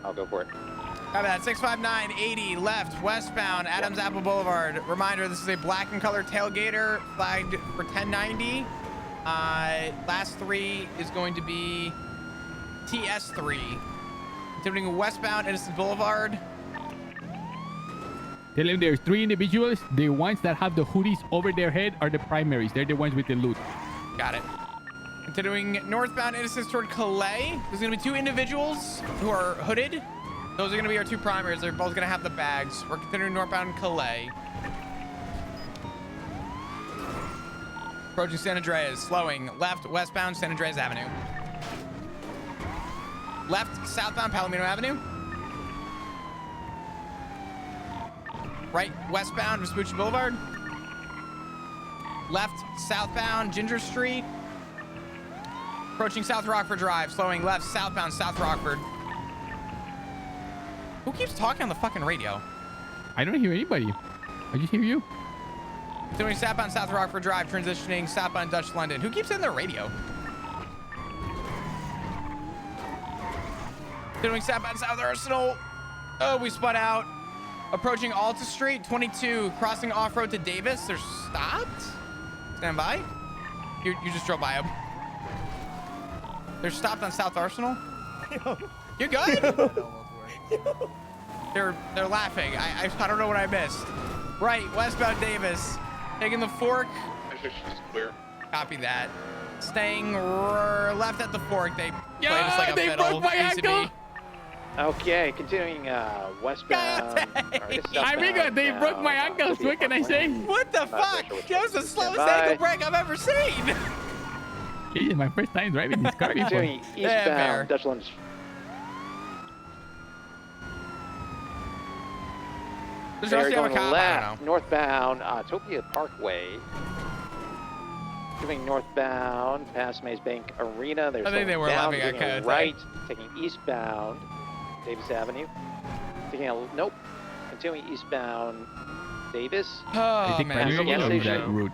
I'll go for it. Copy that. 659 80 left westbound Adams Apple Boulevard. Reminder: this is a black and color tailgater flagged for 1090. Last three is going to be TS3. Continuing westbound Innocence Boulevard. Tell him there's 3 individuals. The ones that have the hoodies over their head are the primaries. They're the ones with the loot. Got it. Continuing northbound Innocence toward Calais. There's going to be 2 individuals who are hooded. Those are going to be our 2 primaries. They're both going to have the bags. We're continuing northbound Calais. Approaching San Andreas. Slowing. Left westbound San Andreas Avenue. Left southbound Palomino Avenue. Right westbound Vespucci Boulevard. Left southbound Ginger Street. Approaching South Rockford Drive. Slowing left southbound South Rockford. Who keeps talking on the fucking radio? I don't hear anybody. I just hear you. Doing southbound South Rockford Drive, transitioning southbound Dutch London. Who keeps in their radio? Doing southbound South Arsenal. Oh, we spun out. Approaching Alta Street, 22, crossing off-road to Davis. They're stopped. Stand by. You just drove by them. They're stopped on South Arsenal. You good? They're laughing. I don't know what I missed. Right, westbound Davis. Taking the fork. Clear. Copy that. Staying left at the fork. They played us like a they fiddle. broke my PCB. ankle. Okay, continuing westbound. Amigo, they broke my ankles. What can I say? What the fuck? That was the slowest Stand by. ankle break I've ever seen. This is my first time driving this car before. Continuing eastbound Dutch London. They're going left, northbound Topia Parkway. Moving northbound past Maze Bank Arena. There's I think they were down, laughing at taking a Coyote. right, taking eastbound Davis Avenue. Taking a nope. Continuing eastbound Davis. Oh, think man. you're gas over that station. route.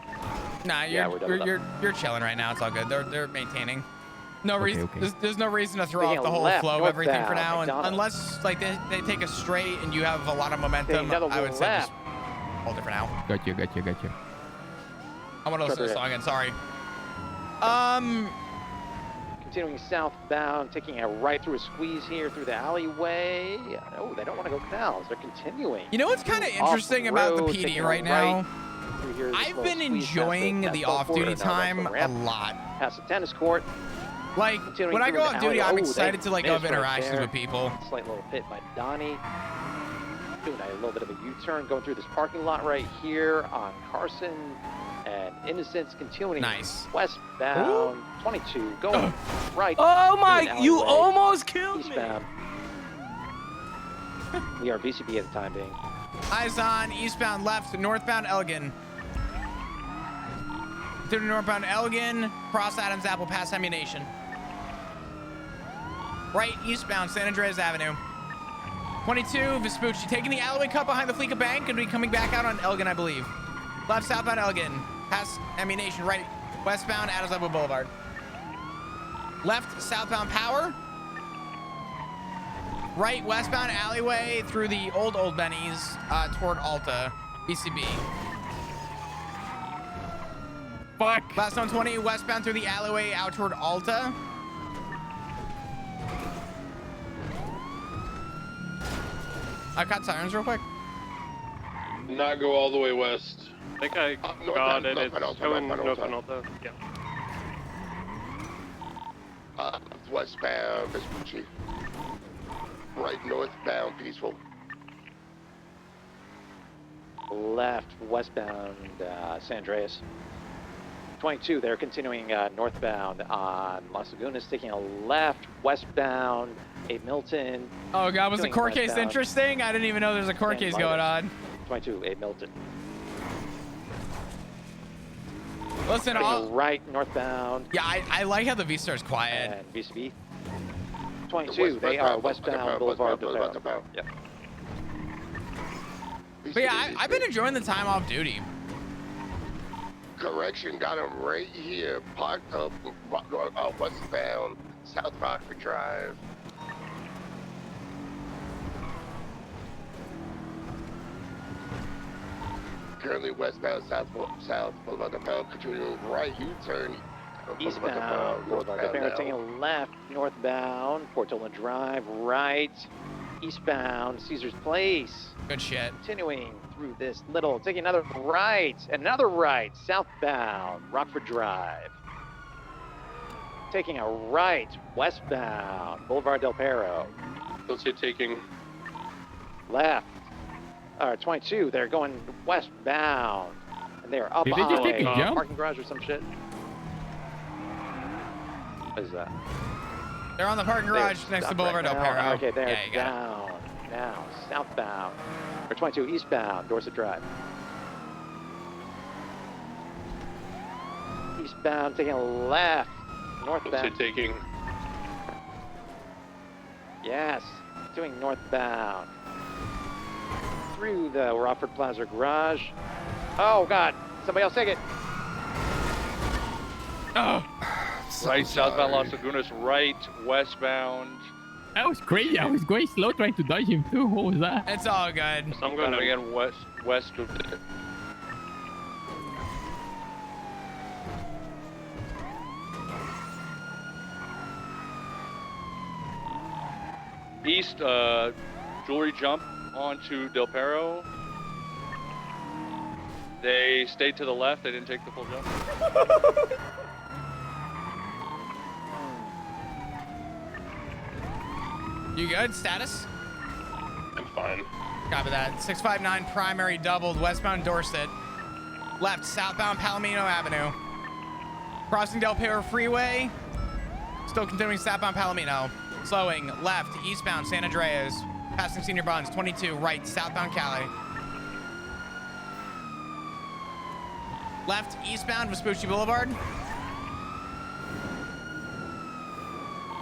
Nah, Yeah, we're doubled up. you're chilling right now. It's all good. They're maintaining. No reason. okay. There's no reason to throw Taking off the a whole left, flow of everything for now, northbound, and McDonald's. unless like they take a straight and you have a lot of momentum. Taking another I would say left. just hold it for now. Gotcha. I want to listen to the song again. Sorry. Continuing southbound, taking a right through a squeeze here through the alleyway. Oh, they don't want to go canals. They're continuing. You know what's kind of interesting about the Off-road, PD taking a right now? through here, this I've little been squeeze past enjoying the basketball court, off-duty and now time that's the a ramp. lot. Past the tennis court. Like Continuing when I through go the off duty, alley. I'm Oh, excited they to like have missed right interactions there. with people. Slight little pit by Donnie. Doing a little bit of a U-turn, going through this parking lot right here on Carson and Innocence. Continuing westbound, 22, going right. Oh through my! an You alleyway, almost killed me. eastbound. We are BCB at the time being. Eyes on eastbound left, northbound Elgin. Through northbound Elgin, cross Adams Apple, past Ammunition. Right eastbound San Andreas Avenue. 22 Vespucci, taking the alleyway cut behind the Fleeca Bank and be coming back out on Elgin, I believe. Left southbound Elgin, past Ammunition. Right westbound Adams Apple Boulevard. Left southbound Power. Right westbound alleyway through the old Benny's toward Alta, BCB. Fuck. Last on 20 westbound through the alleyway out toward Alta. I cut sirens real quick. Not go all the way west. I think I got it. It's showing no penalty. Yeah. Westbound, Vespucci. Right northbound, Peaceful. Left westbound, San Andreas. 22, they're continuing northbound on Las Lagunas, taking a left westbound, 8 Milton. Oh God, was the Doing court case westbound. interesting? I didn't even know there's a court And case Marta. going on. 22, 8 Milton. Listen, Taking I'll... right northbound. Yeah, I like how the V-Star's quiet. And BCB. 22, they are westbound Boulevard. Yep. But yeah, I've been enjoying the time off duty. Correction, got him right here, parked up westbound, South Rockford Drive. Currently westbound, South Boulevard, continuing right U-turn. Eastbound Boulevard. They're taking a left northbound, Portola Drive, right. Eastbound Caesar's Place. Good shit. Continuing through this little, taking another right, southbound, Rockford Drive. Taking a right, westbound, Boulevard Del Perro. Let's say taking Left. 22, they're going westbound. And they're up Did they just take a jump? parking garage or some shit. What is that? They're on the parking garage They're next to stuck Boulevard right Del now. Perro. Okay, they're Yeah, you got down. Now, southbound. Or 22, eastbound, Dorset Drive. Eastbound, taking a left. Northbound. let's say taking Yes, doing northbound. Through the Rockford Plaza garage. Oh, God. Somebody else take it. Oh. Right southbound Las Lagunas, right westbound. That was crazy. I was going slow trying to dodge him too. What was that? It's all good. So I'm going again west of the... East, jewelry jump onto Del Perro. They stayed to the left. They didn't take the full jump. You good? Status? I'm fine. Copy that. 659 primary doubled westbound Dorset. Left southbound Palomino Avenue. Crossing Del Perro Freeway. Still continuing southbound Palomino. Slowing left eastbound San Andreas. Passing Senior Buns. 22 right southbound Cali. Left eastbound Vespucci Boulevard.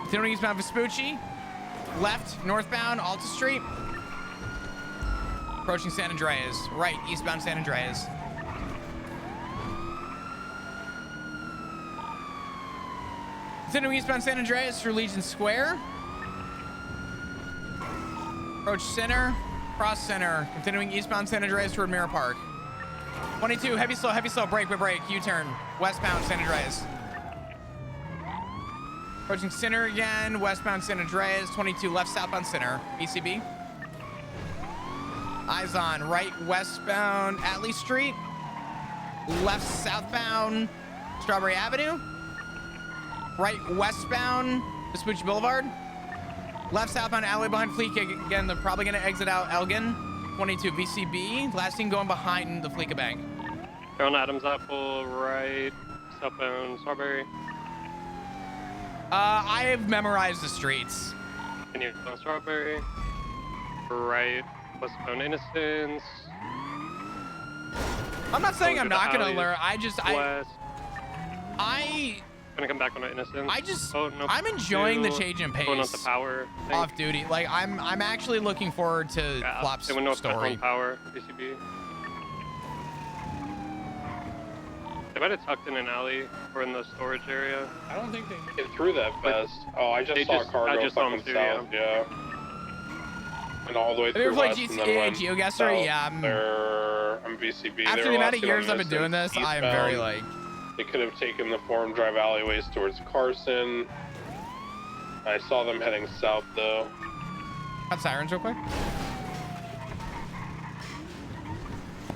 Continuing eastbound Vespucci. Left northbound Alta Street. Approaching San Andreas. Right eastbound San Andreas. Continuing eastbound San Andreas through Legion Square. Approach center. Cross center. Continuing eastbound San Andreas toward Mirror Park. 22 heavy slow, brake, U-turn. Westbound San Andreas. Approaching center again, westbound San Andreas, 22 left southbound center, BCB. Eyes on, right westbound Atlee Street. Left southbound Strawberry Avenue. Right westbound Vespucci Boulevard. Left southbound alley behind Fleeca. Again, they're probably gonna exit out Elgin. 22 VCB, last team going behind the Fleeca Bank. They're on Adams Apple, right, southbound Strawberry. I have memorized the streets. And you're on Strawberry, right, westbound Innocence. I'm not saying I'm not gonna alleys, learn. West. I Gonna come back on Innocence. I'm enjoying the change in pace. Going on the power. Off duty. Like I'm actually looking forward to Flop's They went north story. on power, BCB. They might have tucked in an alley or in the storage area. I don't think they get through that fast. Oh, I just saw a car go fucking south. Yeah. and all the way Have you through ever played west, and then GTA went GeoGuessr? south. Yeah. I'm VCB. After They the were amount last of seen years on I've been doing Innocence this, I am very eastbound. like. They could have taken the forum drive alleyways towards Carson. I saw them heading south though. Got sirens real quick.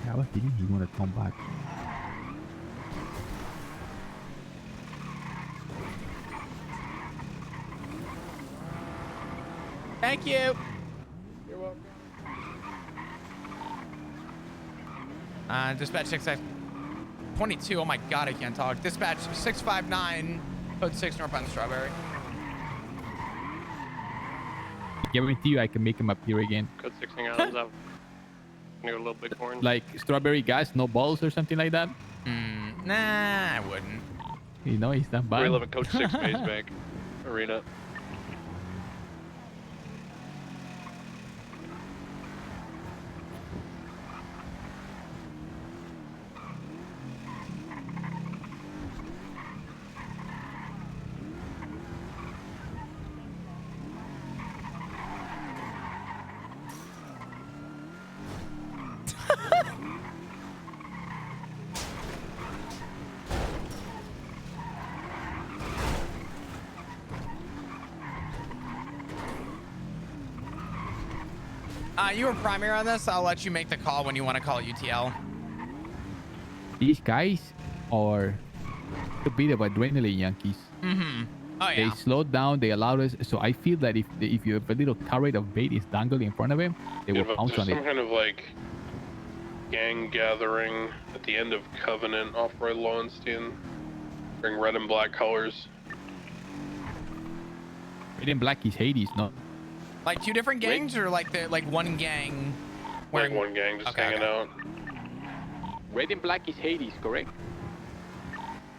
I was thinking he wanted to come back. Thank you. You're welcome. Dispatch 622. Oh my god, I can't talk. Dispatch 659, code 6 northbound Strawberry. Guarantee you I can make him appear again. Code 6 Adams out. Near a little bighorn. Like strawberry gas, no balls or something like that. Nah, I wouldn't. You know, he's not bad. 311 Code 6 Maze Bank Arena. You were primary on this. I'll let you make the call when you want to call UTL. These guys are a bit of adrenaline Yankees. Mm-hmm. Oh, yeah. They slowed down. They allowed us. So I feel that if you have a little carrot of bait is dangled in front of him, they will pounce There's on some it. kind of like gang gathering at the end of Covenant off Roy Lowenstein. Wearing red and black colors. Red and black is Hades, no? Like two different gangs, or like one gang? Like one gang just hanging out. Red and black is Hades, correct?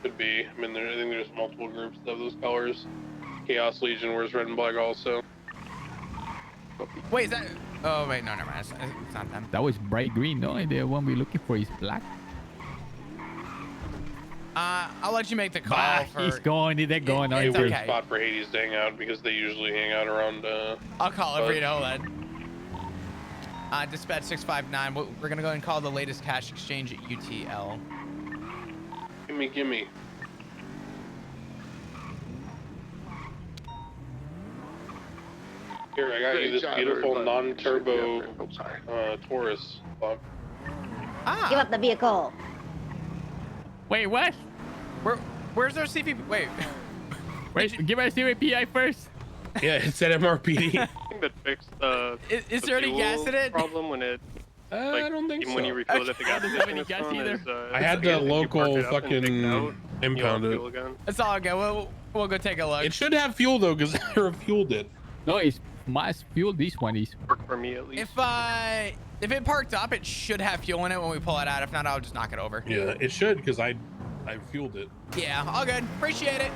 Could be. I mean, I think there's multiple groups of those colors. Chaos Legion wears red and black also. Wait, is that? Oh wait, no, never mind. It's not them. That was bright green, no? And the one we're looking for is black. I'll let you make the call. He's going. They're going. It's We're- okay. Spot for Hades to hang out because they usually hang out around. I'll call it for you, Buzz. hold on. Dispatch 659. We're gonna go and call the latest cash exchange at UTL. Gimme. Here, I got you this beautiful non-turbo Taurus. Give up the vehicle. Wait, what? Where's our CVP? Wait. Wait, give us CVPI first. Yeah, it said MRPD. I think that fixed the. Is there any gas in it? Problem when it. I don't think even so. when you refill it at the gas Doesn't have station, any gas either. I had the local fucking impound it. It's all good. We'll go take a look. It should have fuel though, because I refueled it. No, it's mass fuel. This one is. Work for me at least. If it parked up, it should have fuel in it when we pull it out. If not, I'll just knock it over. Yeah, it should, because I fueled it. Yeah, all good. Appreciate it.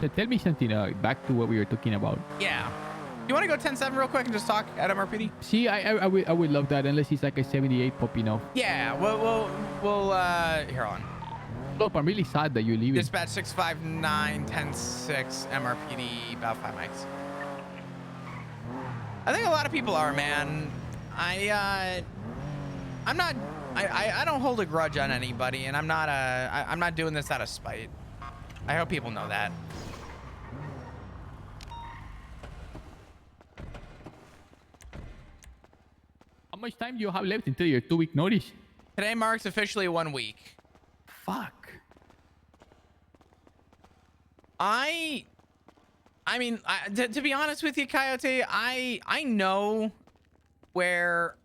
So tell me something. Back to what we were talking about. Yeah. You want to go 10-7 real quick and just talk at MRPD? See, I would love that unless it's like a 78 popping off. Yeah. We'll here on. Look, I'm really sad that you're leaving. Dispatch 659 10-6 MRPD about 5 mics. I think a lot of people are, man. I don't hold a grudge on anybody, and I'm not doing this out of spite. I hope people know that. How much time do you have left until your 2-week notice? Today marks officially 1 week. Fuck. I mean, to be honest with you, Coyote, I know where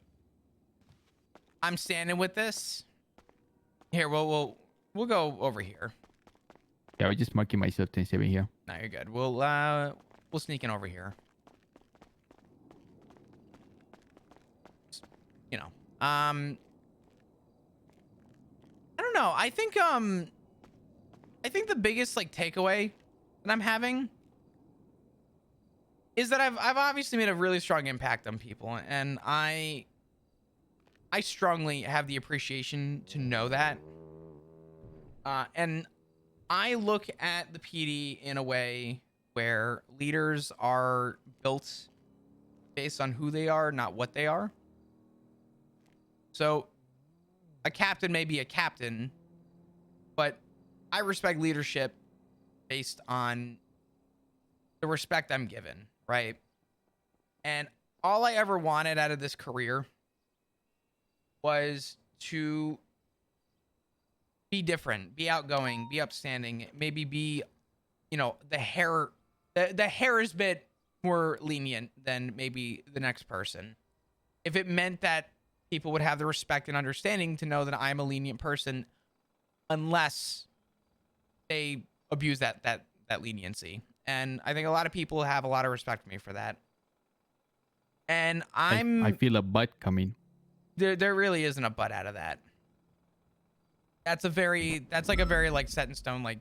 I'm standing with this. Here, we'll go over here. Yeah, I'm just marking myself 10-7 here. No, you're good. We'll sneak in over here. You know, I don't know. I think the biggest like takeaway that I'm having is that I've obviously made a really strong impact on people, and I strongly have the appreciation to know that. And I look at the PD in a way where leaders are built based on who they are, not what they are. So a captain may be a captain, but I respect leadership based on the respect I'm given, right? And all I ever wanted out of this career was to be different, be outgoing, be upstanding, maybe be, you know, the hair is bit more lenient than maybe the next person. If it meant that people would have the respect and understanding to know that I'm a lenient person, unless they abuse that leniency. And I think a lot of people have a lot of respect for me for that. And I feel a butt coming. There really isn't a butt out of that. That's like a very like set in stone, like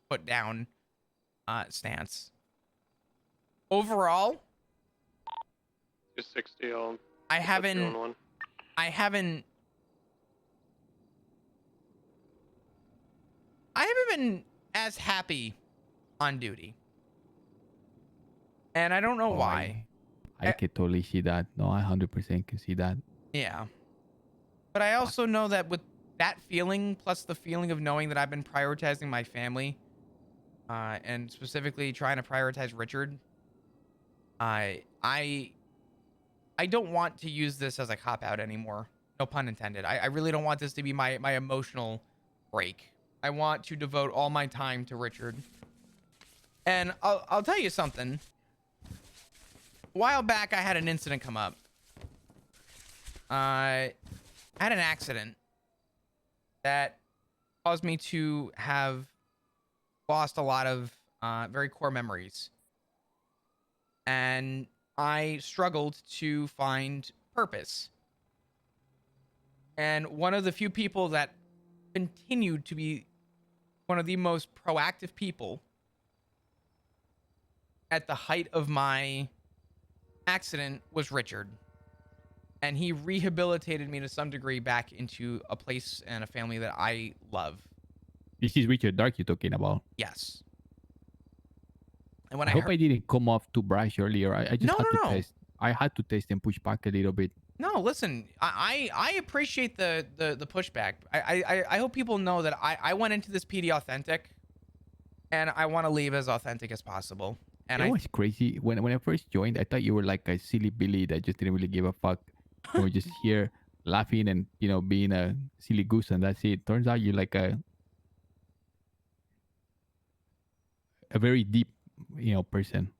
put down stance. Overall, Just 60 on. I haven't been as happy on duty. And I don't know why. I can totally see that. No, I 100% can see that. Yeah. But I also know that with that feeling, plus the feeling of knowing that I've been prioritizing my family, and specifically trying to prioritize Richard, I don't want to use this as a cop-out anymore. No pun intended. I really don't want this to be my emotional break. I want to devote all my time to Richard. And I'll tell you something. A while back, I had an incident come up. I had an accident that caused me to have lost a lot of very core memories. And I struggled to find purpose. And one of the few people that continued to be one of the most proactive people at the height of my accident was Richard. And he rehabilitated me to some degree back into a place and a family that I love. This is Richard Dark you're talking about. Yes. And when I hope I didn't come off too brash earlier. I just had to test. I had to test and push back a little bit. No, listen, I appreciate the pushback. I hope people know that I went into this PD authentic, and I want to leave as authentic as possible. And it was crazy. When I first joined, I thought you were like a silly Billy that just didn't really give a fuck. You were just here laughing and, you know, being a silly goose, and that's it. Turns out you're like a very deep, you know, person.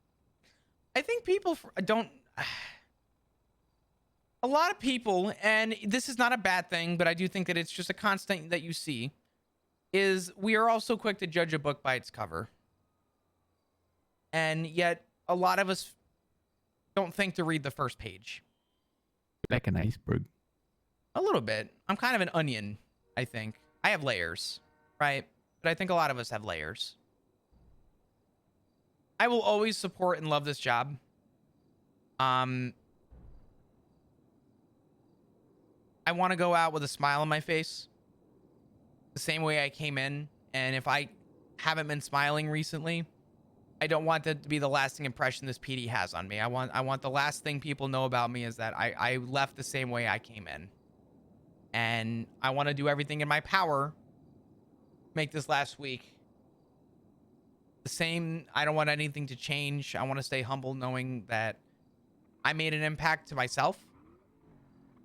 I think people don't. A lot of people, and this is not a bad thing, but I do think that it's just a constant that you see, is we are all so quick to judge a book by its cover. And yet, a lot of us don't think to read the first page. Like an iceberg. A little bit. I'm kind of an onion, I think. I have layers, right? But I think a lot of us have layers. I will always support and love this job. I want to go out with a smile on my face, the same way I came in. And if I haven't been smiling recently, I don't want that to be the lasting impression this PD has on me. I want the last thing people know about me is that I left the same way I came in. And I want to do everything in my power to make this last week the same. I don't want anything to change. I want to stay humble knowing that I made an impact to myself.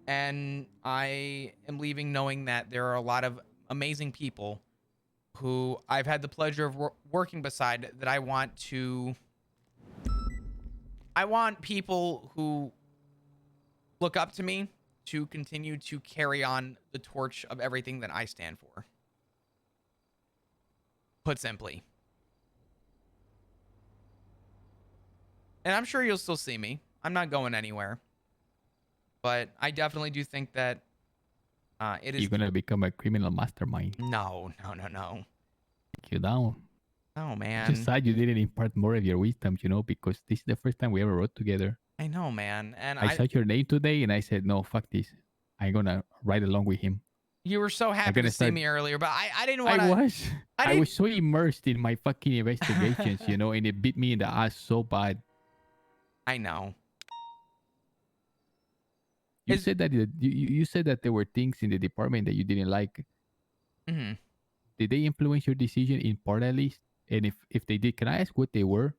And I am leaving knowing that there are a lot of amazing people who I've had the pleasure of working beside that I want people who look up to me to continue to carry on the torch of everything that I stand for. Put simply. And I'm sure you'll still see me. I'm not going anywhere. But I definitely do think that it is... You're going to become a criminal mastermind. No. Take you down. Oh, man. Just sad you didn't impart more of your wisdom, you know, because this is the first time we ever wrote together. I know, man. And I saw your name today and I said, no, fuck this. I'm going to ride along with him. You were so happy to see me earlier, but I didn't want to. I was so immersed in my fucking investigations, you know, and it bit me in the ass so bad. I know. You said that you said that there were things in the department that you didn't like. Mm-hmm. Did they influence your decision in part at least? And if they did, can I ask what they were?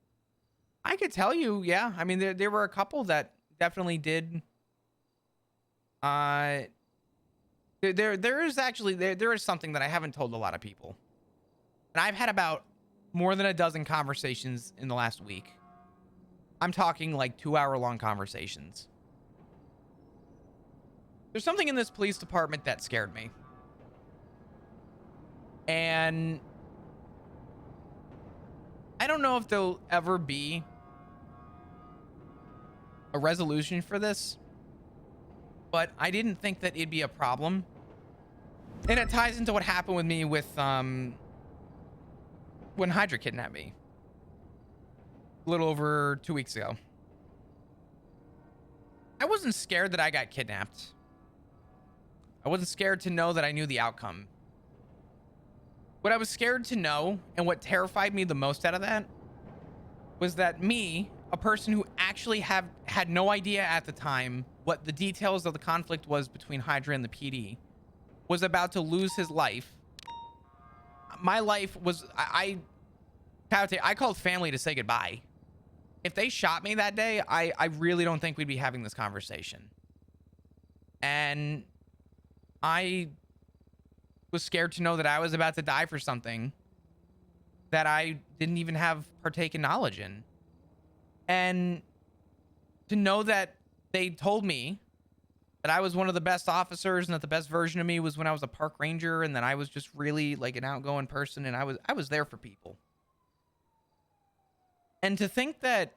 I could tell you, yeah. I mean, there were a couple that definitely did. There is actually there is something that I haven't told a lot of people, and I've had about more than a dozen conversations in the last week. I'm talking like 2-hour-long conversations. There's something in this police department that scared me. And I don't know if there'll ever be a resolution for this, but I didn't think that it'd be a problem. And it ties into what happened with me with when Hydra kidnapped me a little over 2 weeks ago. I wasn't scared that I got kidnapped. I wasn't scared to know that I knew the outcome. What I was scared to know, and what terrified me the most out of that, was that me, a person who actually had no idea at the time what the details of the conflict was between Hydra and the PD, was about to lose his life. My life was, I called family to say goodbye. If they shot me that day, I really don't think we'd be having this conversation. And I was scared to know that I was about to die for something that I didn't even have partaken knowledge in. And to know that they told me that I was one of the best officers and that the best version of me was when I was a park ranger, and that I was just really like an outgoing person, and I was there for people. And to think that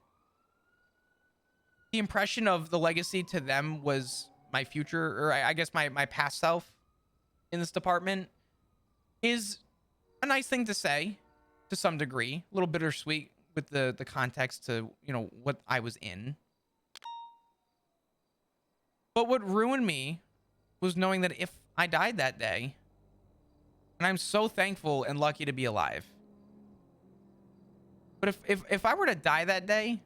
the impression of the legacy to them was my future, or I guess my past self in this department, is a nice thing to say to some degree. A little bittersweet with the context to, you know, what I was in. But what ruined me was knowing that if I died that day, and I'm so thankful and lucky to be alive, but if I were to die that day,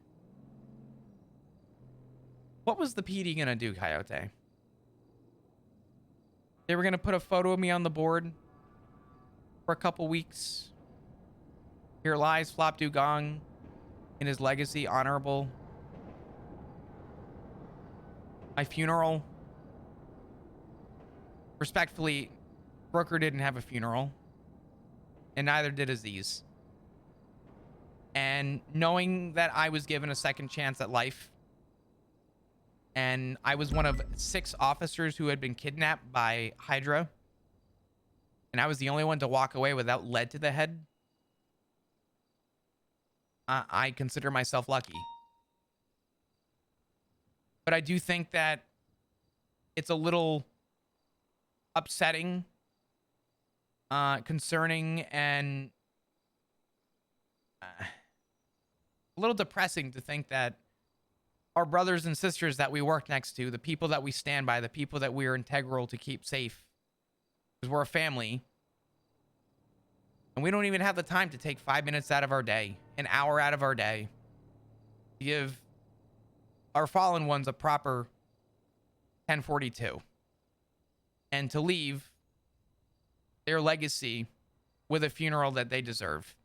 what was the PD gonna do, Coyote? They were gonna put a photo of me on the board for a couple weeks. Here lies Flop Dugong in his legacy, honorable. My funeral. Respectfully, Brooker didn't have a funeral, and neither did Aziz. And knowing that I was given a second chance at life, and I was one of 6 officers who had been kidnapped by Hydra, and I was the only one to walk away without lead to the head, I consider myself lucky. But I do think that it's a little upsetting, concerning, and a little depressing to think that our brothers and sisters that we work next to, the people that we stand by, the people that we are integral to keep safe, because we're a family, and we don't even have the time to take 5 minutes out of our day, an hour out of our day, to give our fallen ones a proper 1042, and to leave their legacy with a funeral that they deserve.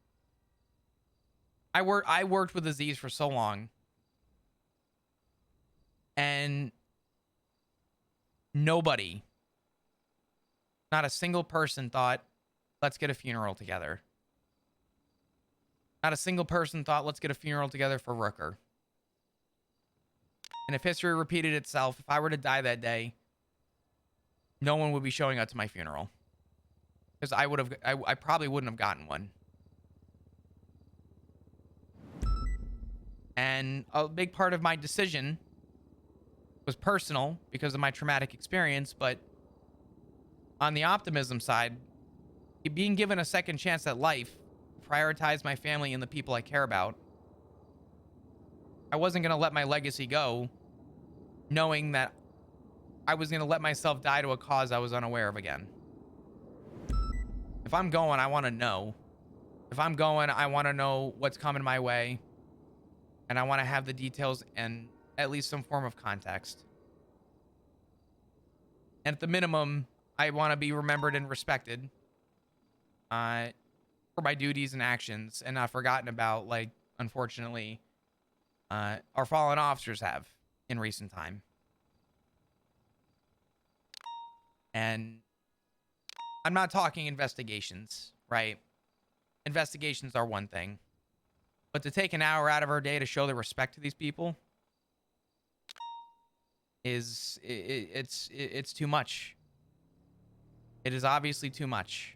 I worked with Aziz for so long, and nobody, not a single person, thought, let's get a funeral together. Not a single person thought, let's get a funeral together for Rooker. And if history repeated itself, if I were to die that day, no one would be showing up to my funeral, because I probably wouldn't have gotten one. And a big part of my decision was personal because of my traumatic experience, but on the optimism side, being given a second chance at life, prioritize my family and the people I care about, I wasn't going to let my legacy go, knowing that I was going to let myself die to a cause I was unaware of again. If I'm going, I want to know. If I'm going, I want to know what's coming my way. And I want to have the details and at least some form of context. And at the minimum, I want to be remembered and respected for my duties and actions and not forgotten about, like, unfortunately, our fallen officers have in recent time. And I'm not talking investigations, right? Investigations are one thing. But to take an hour out of our day to show the respect to these people it's too much. It is obviously too much.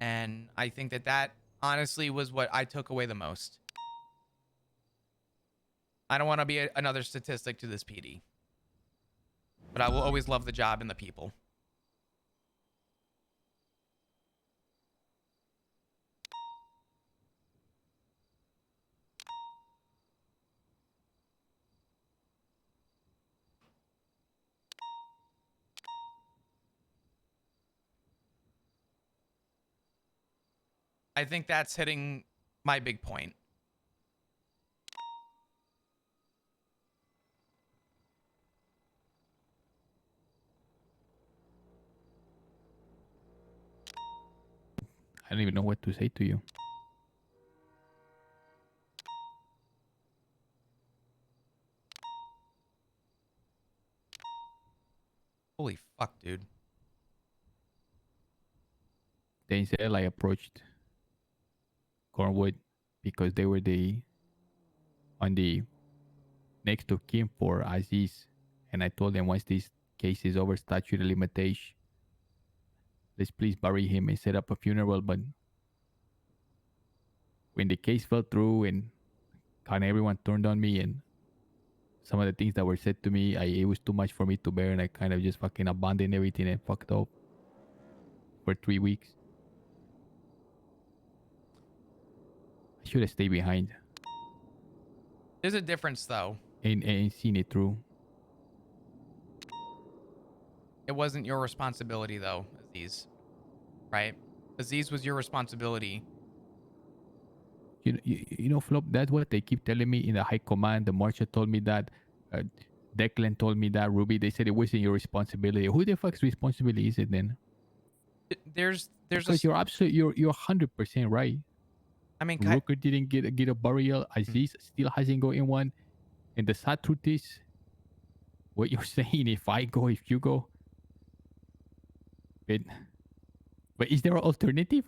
And I think that honestly was what I took away the most. I don't want to be another statistic to this PD. But I will always love the job and the people. I think that's hitting my big point. I don't even know what to say to you. Holy fuck, dude. Denzel, I approached Cornwood because they were on the next of kin for Aziz, and I told them once this case is over, statute of limitation, let's please bury him and set up a funeral. But when the case fell through and kind of everyone turned on me and some of the things that were said to me, it was too much for me to bear, and I kind of just fucking abandoned everything and fucked up for 3 weeks. I should have stayed behind. There's a difference, though. And seen it through. It wasn't your responsibility, though, Aziz. Right? Aziz was your responsibility. You know, Flop, that's what they keep telling me in the high command. The marshal told me that. Declan told me that. Ruby, they said it wasn't your responsibility. Who the fuck's responsibility is it then? There's because you're absolutely you're 100% right. I mean, Rooker didn't get a burial. Aziz still hasn't gotten one. And the sad truth is, what you're saying, if I go, if you go. But is there an alternative?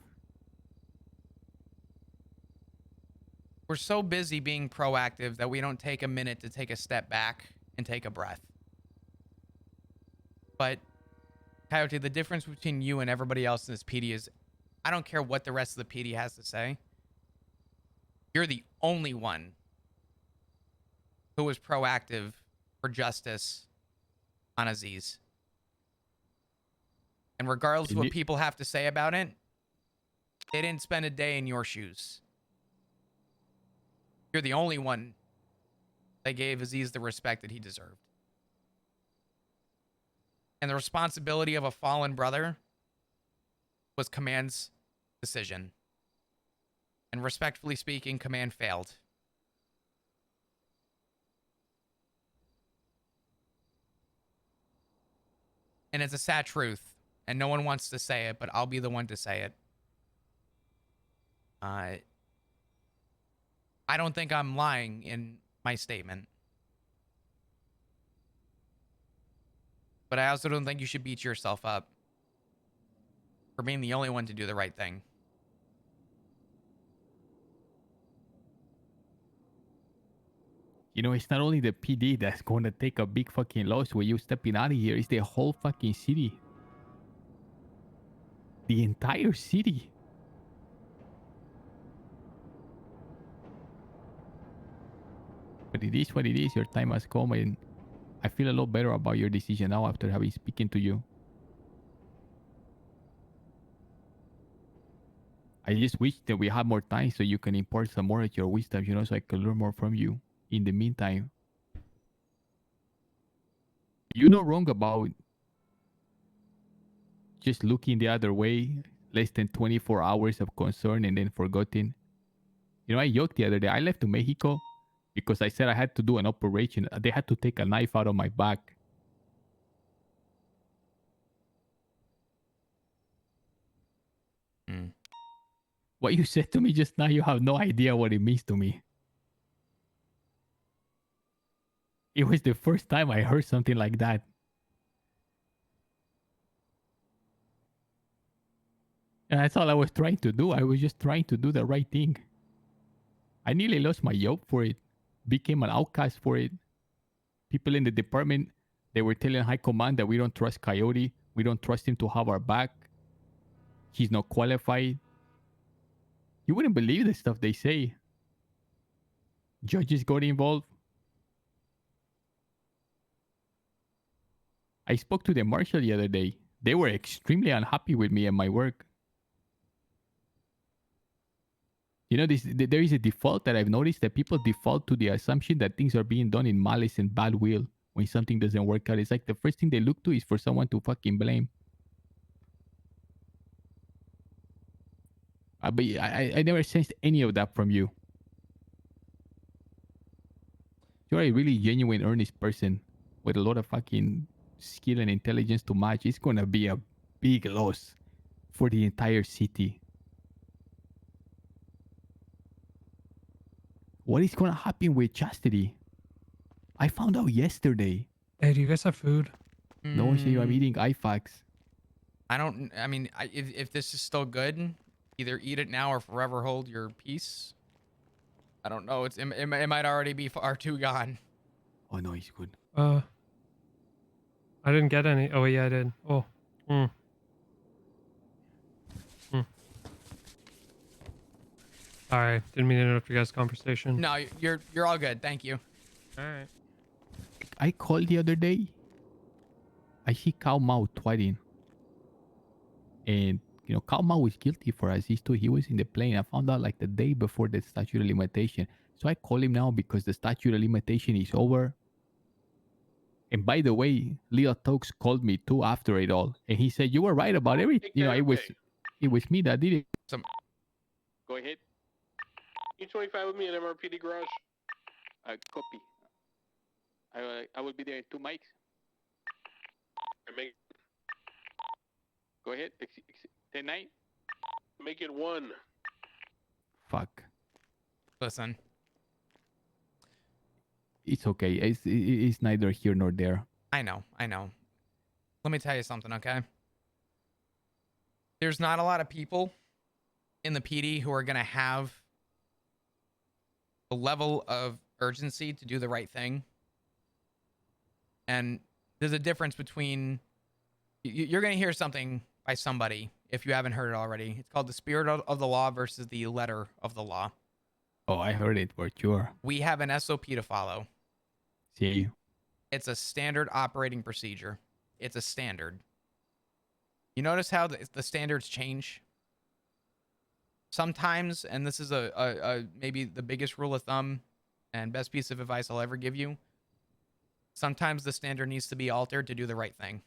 We're so busy being proactive that we don't take a minute to take a step back and take a breath. But, Coyote, the difference between you and everybody else in this PD is, I don't care what the rest of the PD has to say. You're the only one who was proactive for justice on Aziz. And regardless of what people have to say about it, they didn't spend a day in your shoes. You're the only one that gave Aziz the respect that he deserved. And the responsibility of a fallen brother was Command's decision. And respectfully speaking, Command failed. And it's a sad truth. And no one wants to say it, but I'll be the one to say it. I don't think I'm lying in my statement. But I also don't think you should beat yourself up for being the only one to do the right thing. You know, it's not only the PD that's going to take a big fucking loss when you stepping out of here. It's the whole fucking city. The entire city. But it is what it is. Your time has come, and I feel a lot better about your decision now after having spoken to you. I just wish that we had more time so you can impart some more of your wisdom, you know, so I can learn more from you. In the meantime, you're not wrong about just looking the other way, less than 24 hours of concern and then forgotten. You know, I joked the other day. I left to Mexico because I said I had to do an operation. They had to take a knife out of my back. What you said to me just now, you have no idea what it means to me. It was the first time I heard something like that. And that's all I was trying to do. I was just trying to do the right thing. I nearly lost my job for it. Became an outcast for it. People in the department, they were telling high command that we don't trust Coyote. We don't trust him to have our back. He's not qualified. You wouldn't believe the stuff they say. Judges got involved. I spoke to the marshal the other day. They were extremely unhappy with me and my work. You know, there is a default that I've noticed that people default to the assumption that things are being done in malice and bad will when something doesn't work out. It's like the first thing they look to is for someone to fucking blame. But I never sensed any of that from you. You're a really genuine, earnest person with a lot of fucking skill and intelligence to match. It's gonna be a big loss for the entire city. What is gonna happen with Chastity? I found out yesterday. Hey, do you guys have food? No one said I'm eating IFAX. I mean, if this is still good, either eat it now or forever hold your peace. I don't know. It might already be far too gone. Oh no, he's good. I didn't get any. Oh yeah, I did. Oh. Sorry, didn't mean to interrupt your guys' conversation. No, you're all good. Thank you. All right. I called the other day. I see Cao Mao tweeting. And, you know, Cao Mao was guilty for us. He was in the plane. I found out like the day before the statute of limitation. So I call him now because the statute of limitation is over. And by the way, Leo Tox called me too after it all. And he said, you were right about everything. You know, it was me that did it. Go ahead. E25 with me at MRPD garage. Copy. I will be there in 2 mics. Go ahead. 10-9. Make it 1. Fuck. Listen. It's okay. It's neither here nor there. I know. Let me tell you something, okay? There's not a lot of people in the PD who are going to have the level of urgency to do the right thing. And there's a difference between... You're going to hear something by somebody if you haven't heard it already. It's called the spirit of the law versus the letter of the law. Oh, I heard it for sure. We have an SOP to follow. See? It's a standard operating procedure. It's a standard. You notice how the standards change? Sometimes, and this is a maybe the biggest rule of thumb and best piece of advice I'll ever give you, sometimes the standard needs to be altered to do the right thing.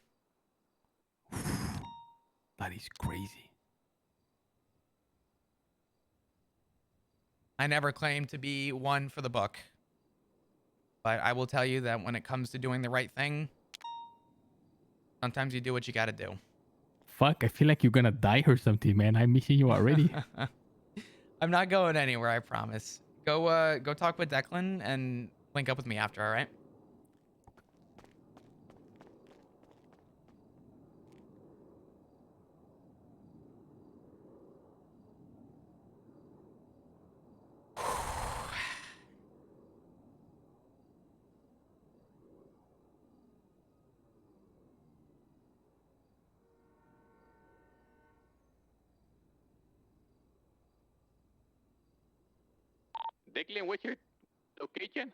That is crazy. I never claimed to be one for the book. But I will tell you that when it comes to doing the right thing, sometimes you do what you gotta do. Fuck, I feel like you're gonna die or something, man. I'm missing you already. I'm not going anywhere, I promise. Go talk with Declan and link up with me after, all right? Declan, what's your location?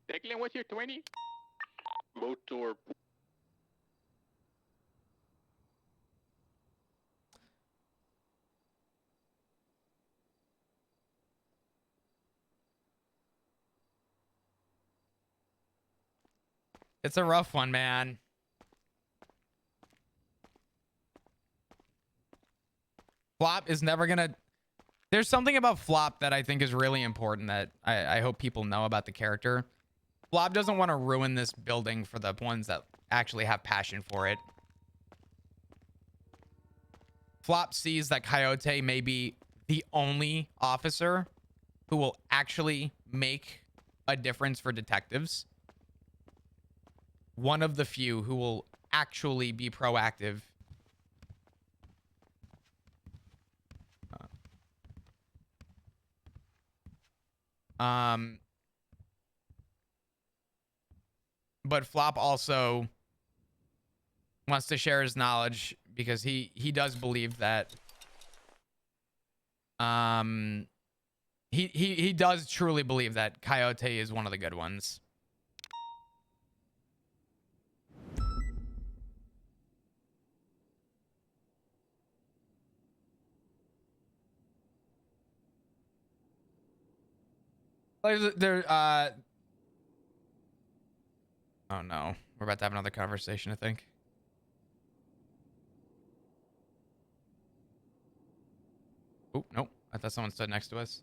Declan, what's your 20? Motor. It's a rough one, man. Flop is never gonna... There's something about Flop that I think is really important that I hope people know about the character. Flop doesn't want to ruin this building for the ones that actually have passion for it. Flop sees that Coyote may be the only officer who will actually make a difference for detectives. One of the few who will actually be proactive. But Flop also wants to share his knowledge because he does believe that he does truly believe that Coyote is one of the good ones. Oh no, we're about to have another conversation, I think. Oh, nope. I thought someone stood next to us.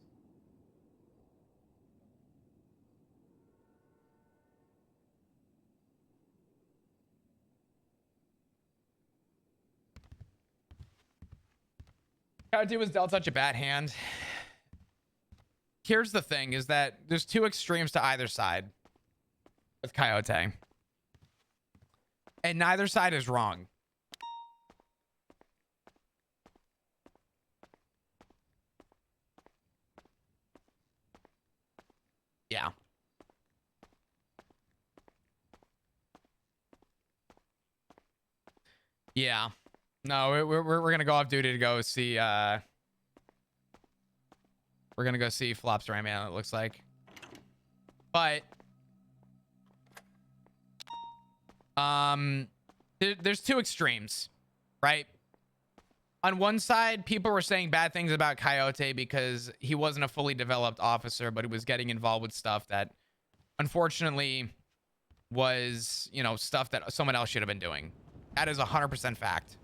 Coyote was dealt such a bad hand. Here's the thing, is that there's two extremes to either side with Coyote. And neither side is wrong. Yeah. Yeah. No, we're gonna go off duty to go see we're gonna go see Flop's right, man, it looks like. But there's two extremes, right? On one side, people were saying bad things about Coyote because he wasn't a fully developed officer, but he was getting involved with stuff that unfortunately was, you know, stuff that someone else should have been doing. That is 100% fact.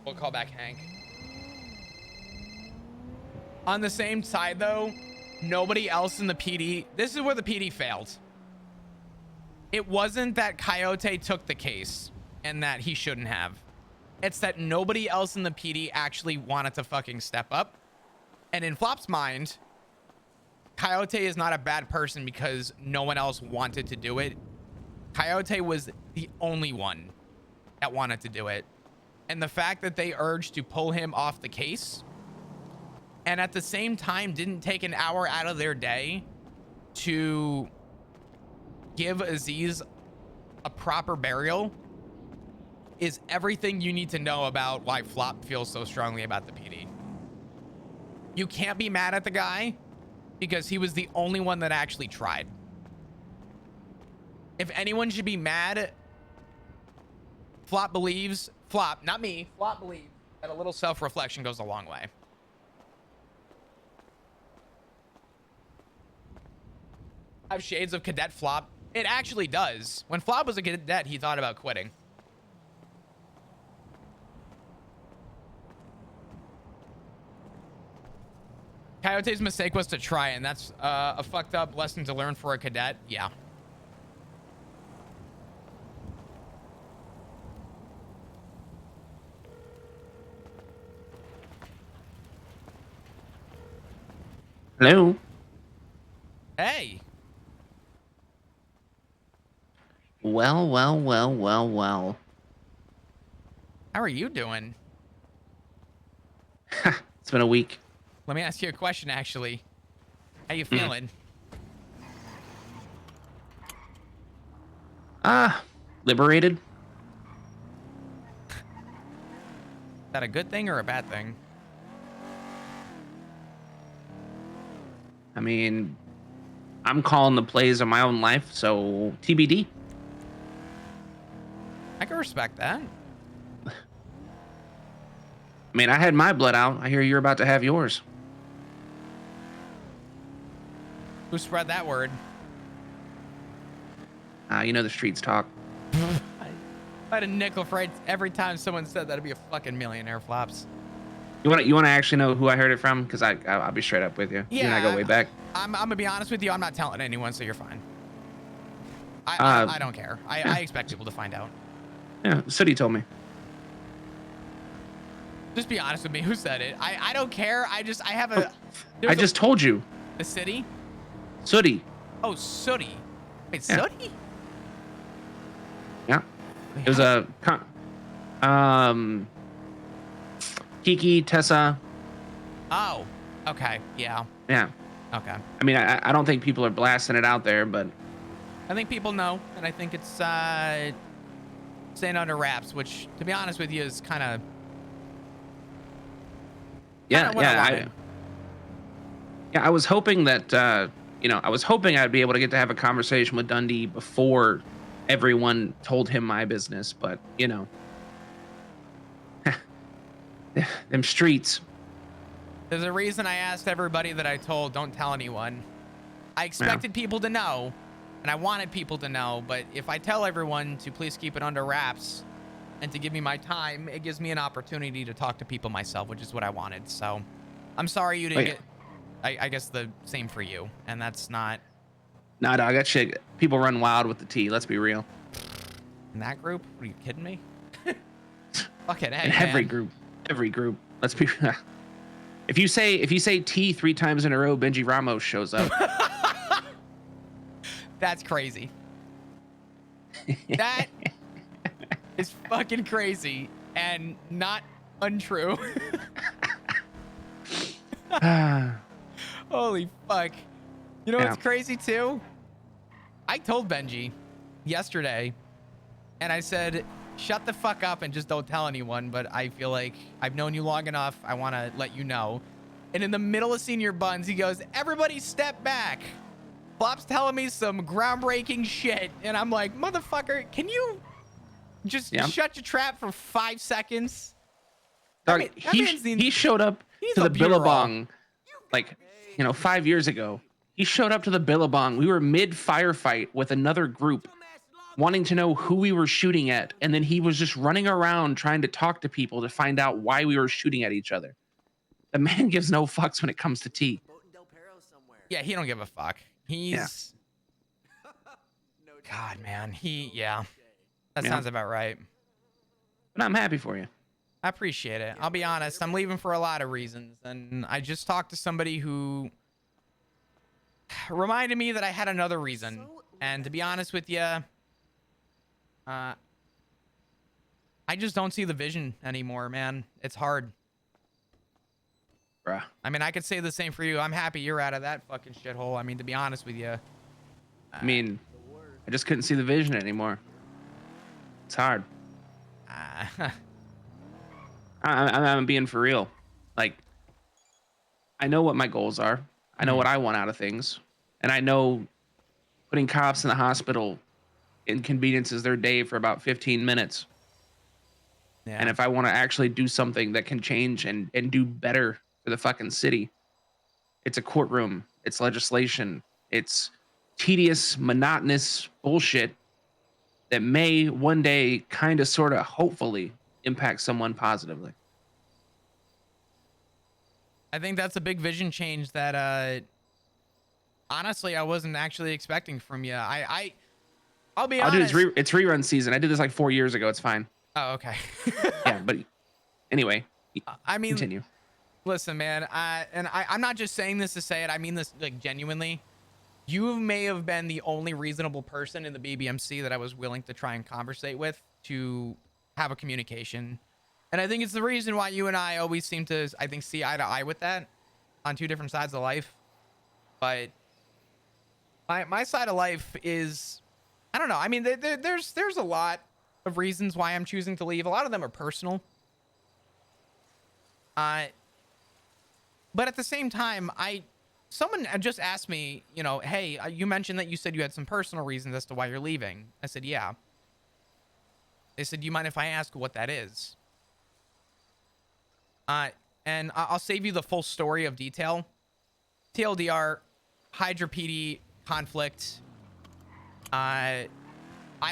We'll call back Hank. On the same side, though, nobody else in the PD... This is where the PD failed. It wasn't that Coyote took the case and that he shouldn't have. It's that nobody else in the PD actually wanted to fucking step up. And in Flop's mind, Coyote is not a bad person because no one else wanted to do it. Coyote was the only one that wanted to do it. And the fact that they urged to pull him off the case and at the same time didn't take an hour out of their day to give Aziz a proper burial is everything you need to know about why Flop feels so strongly about the PD. You can't be mad at the guy because he was the only one that actually tried. If anyone should be mad, Flop believes, Flop, not me, Flop believes that a little self-reflection goes a long way. I have shades of Cadet Flop. It actually does. When Flop was a cadet, he thought about quitting. Coyote's mistake was to try, and that's a fucked up lesson to learn for a cadet. Yeah. Hello. Hey. Well, well, well, well, well. How are you doing? It's been a week. Let me ask you a question, actually. How you feeling? Liberated. Is that a good thing or a bad thing? I mean, I'm calling the plays of my own life, so TBD. I can respect that. I mean, I had my blood out. I hear you're about to have yours. Who spread that word? You know the streets talk. I had a nickel for every time someone said that'd be a fucking millionaire, Flops. You want to actually know who I heard it from? Because I'll be straight up with you. Yeah, you and I go way back. I'm gonna be honest with you. I'm not telling anyone, so you're fine. I don't care. I expect people to find out. Yeah, Sooty told me. Just be honest with me. Who said it? I don't care. I have a. I just told you. The city? Sooty. Oh, Sooty. Wait, Yeah. Sooty? Yeah. It was a Kiki, Tessa. Oh, okay. Yeah. Yeah. Okay. I mean, I don't think people are blasting it out there, but I think people know, and I think it's staying under wraps, which, to be honest with you, is kind of. yeah, I was hoping that I was hoping I'd be able to get to have a conversation with Dundee before everyone told him my business, but them streets. There's a reason I asked everybody that I told, don't tell anyone. I expected people to know, and I wanted people to know, but if I tell everyone to please keep it under wraps and to give me my time, it gives me an opportunity to talk to people myself, which is what I wanted. So I'm sorry you didn't get, I guess the same for you, and that's not. Nah, dog, that shit, people run wild with the tea, let's be real. In that group? Are you kidding me? Fucking hey, In every group. Let's be If you say T 3 times in a row, Benji Ramos shows up. That's crazy. That is fucking crazy and not untrue. Holy fuck. You know what's crazy too? I told Benji yesterday, and I said, shut the fuck up and just don't tell anyone, but I feel like I've known you long enough. I want to let you know. And in the middle of Senior Buns, he goes, everybody step back. Flop's telling me some groundbreaking shit. And I'm like, motherfucker, can you just shut your trap for 5 seconds? Dog, he showed up to the Billabong like, 5 years ago. He showed up to the Billabong. We were mid firefight with another group wanting to know who we were shooting at. And then he was just running around trying to talk to people to find out why we were shooting at each other. The man gives no fucks when it comes to tea. Yeah, he don't give a fuck. He's God, man. That sounds about right. But I'm happy for you. I appreciate it. I'll be honest. I'm leaving for a lot of reasons. And I just talked to somebody who reminded me that I had another reason. And to be honest with you, I just don't see the vision anymore, man. It's hard. Bruh. I mean, I could say the same for you. I'm happy you're out of that fucking shithole. I mean, to be honest with you. I mean, I just couldn't see the vision anymore. It's hard. I'm being for real. Like, I know what my goals are. I know what I want out of things. And I know putting cops in the hospital inconveniences their day for about 15 minutes. Yeah. And if I want to actually do something that can change and do better for the fucking city, it's a courtroom, it's legislation, it's tedious, monotonous bullshit that may one day kind of, sort of, hopefully impact someone positively. I think that's a big vision change that, honestly, I wasn't actually expecting from you. I'll be honest. Dude, it's rerun season. I did this like 4 years ago. It's fine. Oh, okay. Yeah, but anyway, I mean, continue. Listen, man, I'm not just saying this to say it. I mean this like genuinely. You may have been the only reasonable person in the BBMC that I was willing to try and conversate with to have a communication. And I think it's the reason why you and I always seem to, I think, see eye to eye with that on two different sides of life. But my side of life is, I don't know. I mean, there's a lot of reasons why I'm choosing to leave. A lot of them are personal. But at the same time, someone just asked me, hey, you mentioned that you said you had some personal reasons as to why you're leaving. I said, yeah. They said, do you mind if I ask what that is? And I'll save you the full story of detail. TLDR, Hydra PD conflict. I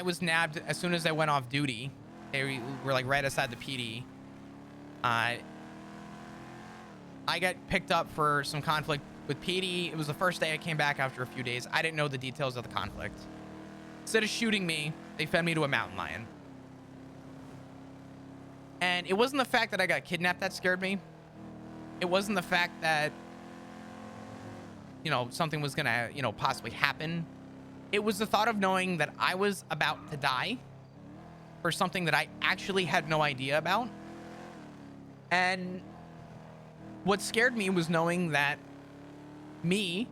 was nabbed as soon as I went off duty. They were like right outside the PD. I got picked up for some conflict with PD. It was the first day I came back after a few days. I didn't know the details of the conflict. Instead of shooting me, they fed me to a mountain lion. And it wasn't the fact that I got kidnapped that scared me. It wasn't the fact that, you know, something was gonna, you know, possibly happen. It was the thought of knowing that I was about to die for something that I actually had no idea about. And what scared me was knowing that me,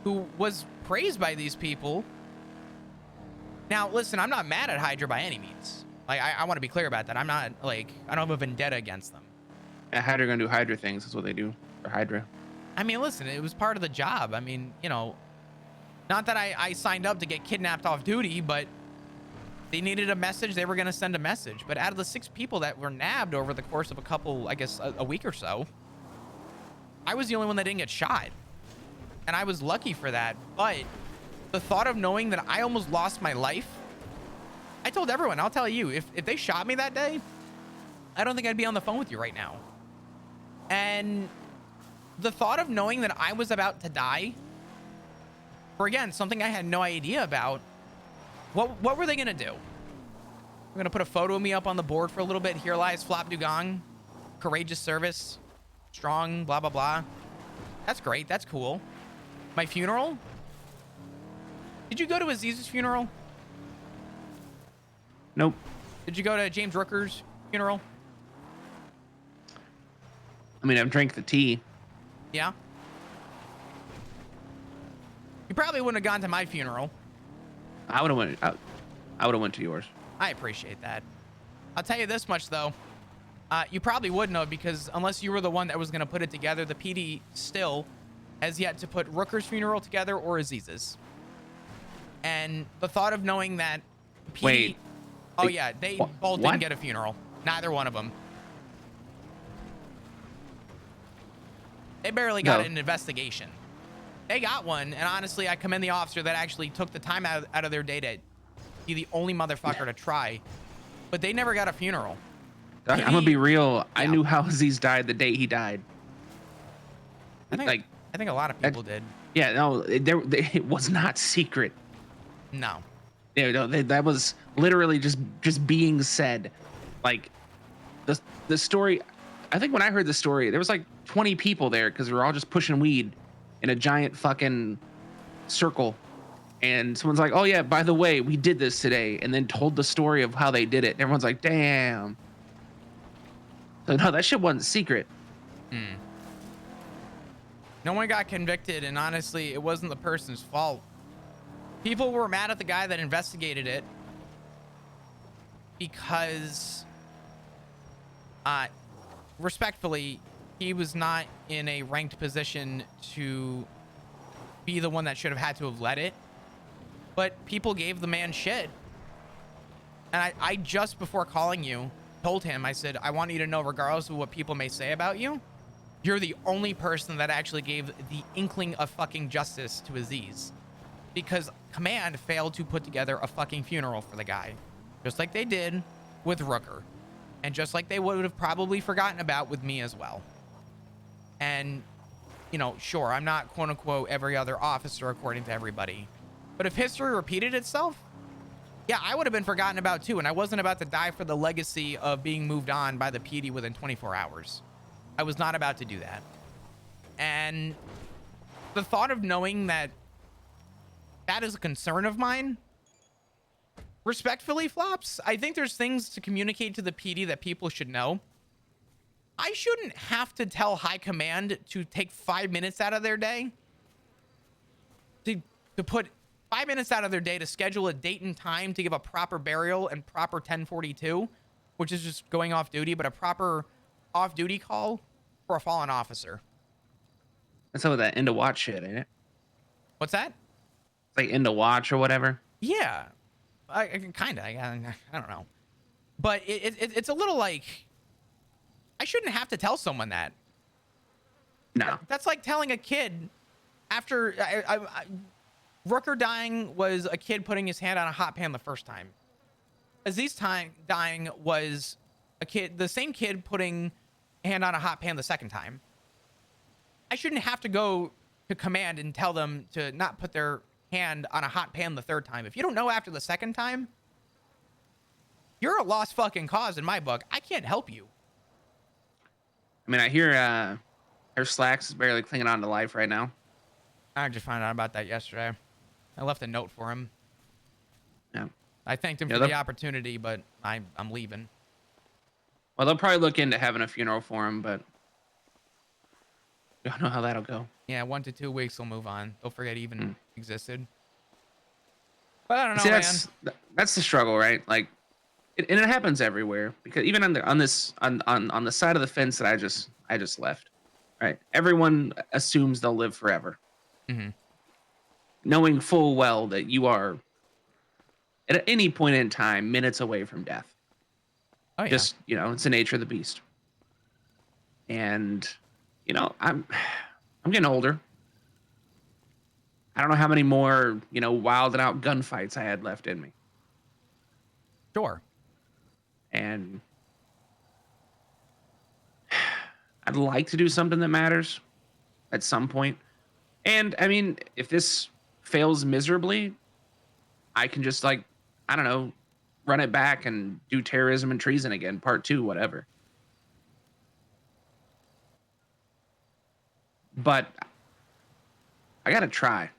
who was praised by these people. Now, listen, I'm not mad at Hydra by any means. Like, I want to be clear about that. I'm not, like, I don't have a vendetta against them. Yeah, Hydra gonna do Hydra things. That's what they do for Hydra. I mean, listen, it was part of the job. I mean, you know, not that I signed up to get kidnapped off duty, but they needed a message. They were going to send a message. But out of the 6 people that were nabbed over the course of a couple, I guess, a week or so, I was the only one that didn't get shot. And I was lucky for that. But the thought of knowing that I almost lost my life, I told everyone, I'll tell you, if they shot me that day, I don't think I'd be on the phone with you right now. And the thought of knowing that I was about to die, for again, something I had no idea about, what were they going to do? We're going to put a photo of me up on the board for a little bit. Here lies Flop Dugong. Courageous service. Strong, blah, blah, blah. That's great. That's cool. My funeral? Did you go to Aziz's funeral? Nope. Did you go to James Rooker's funeral? I mean, I've drank the tea. Yeah. You probably wouldn't have gone to my funeral. I would have went. I would have went to yours. I appreciate that. I'll tell you this much though. You probably wouldn't have, because unless you were the one that was going to put it together, the PD still has yet to put Rooker's funeral together or Aziz's. And the thought of knowing that PD, wait. Oh yeah, they both didn't get a funeral. Neither one of them. They barely got an investigation. They got one, and honestly, I commend the officer that actually took the time out of their day to be the only motherfucker to try. But they never got a funeral. I'm gonna be real. I knew how Aziz died the day he died. I think a lot of people did. Yeah, no, it was not secret. No. Yeah, no, that was literally just being said. Like the story. I think when I heard the story, there was like 20 people there because we were all just pushing weed in a giant fucking circle. And someone's like, "Oh yeah, by the way, we did this today," and then told the story of how they did it. And everyone's like, "Damn." So no, that shit wasn't secret. No one got convicted, and honestly, it wasn't the person's fault. People were mad at the guy that investigated it because, respectfully, he was not in a ranked position to be the one that should have had to have led it. But people gave the man shit. And I just before calling you, told him, I said, I want you to know, regardless of what people may say about you, you're the only person that actually gave the inkling of fucking justice to Aziz. Because Command failed to put together a fucking funeral for the guy. Just like they did with Rooker. And just like they would have probably forgotten about with me as well. And, you know, sure, I'm not quote unquote every other officer according to everybody. But if history repeated itself, yeah, I would have been forgotten about too. And I wasn't about to die for the legacy of being moved on by the PD within 24 hours. I was not about to do that. And the thought of knowing that that is a concern of mine, respectfully, Flops, I think there's things to communicate to the PD that people should know. I shouldn't have to tell High Command to take 5 minutes out of their day to put 5 minutes out of their day to schedule a date and time to give a proper burial and proper 1042, which is just going off duty, but a proper off-duty call for a fallen officer. That's some of that end of watch shit, ain't it? What's that? It's like end of watch or whatever. Yeah, I kind of. I don't know, but it's a little like, I shouldn't have to tell someone that. No. That's like telling a kid after Rooker dying was a kid putting his hand on a hot pan the first time. Aziz dying was the same kid putting a hand on a hot pan the second time. I shouldn't have to go to command and tell them to not put their hand on a hot pan the third time. If you don't know after the second time, you're a lost fucking cause in my book. I can't help you. I mean, I hear her Slacks is barely clinging on to life right now. I just found out about that yesterday. I left a note for him. Yeah. I thanked him for the opportunity, but I'm leaving. Well, they'll probably look into having a funeral for him, but I don't know how that'll go. Yeah, 1 to 2 weeks will move on. They'll forget he even existed. But I don't know, See, man. That's the struggle, right? Like, and it happens everywhere, because even on the side of the fence that I just left, right? Everyone assumes they'll live forever, knowing full well that you are at any point in time minutes away from death. Oh yeah. Just, it's the nature of the beast. And I'm getting older. I don't know how many more wild and out gunfights I had left in me. Sure. And I'd like to do something that matters at some point. And I mean, if this fails miserably, I can just run it back and do terrorism and treason again, part 2, whatever. But I gotta try,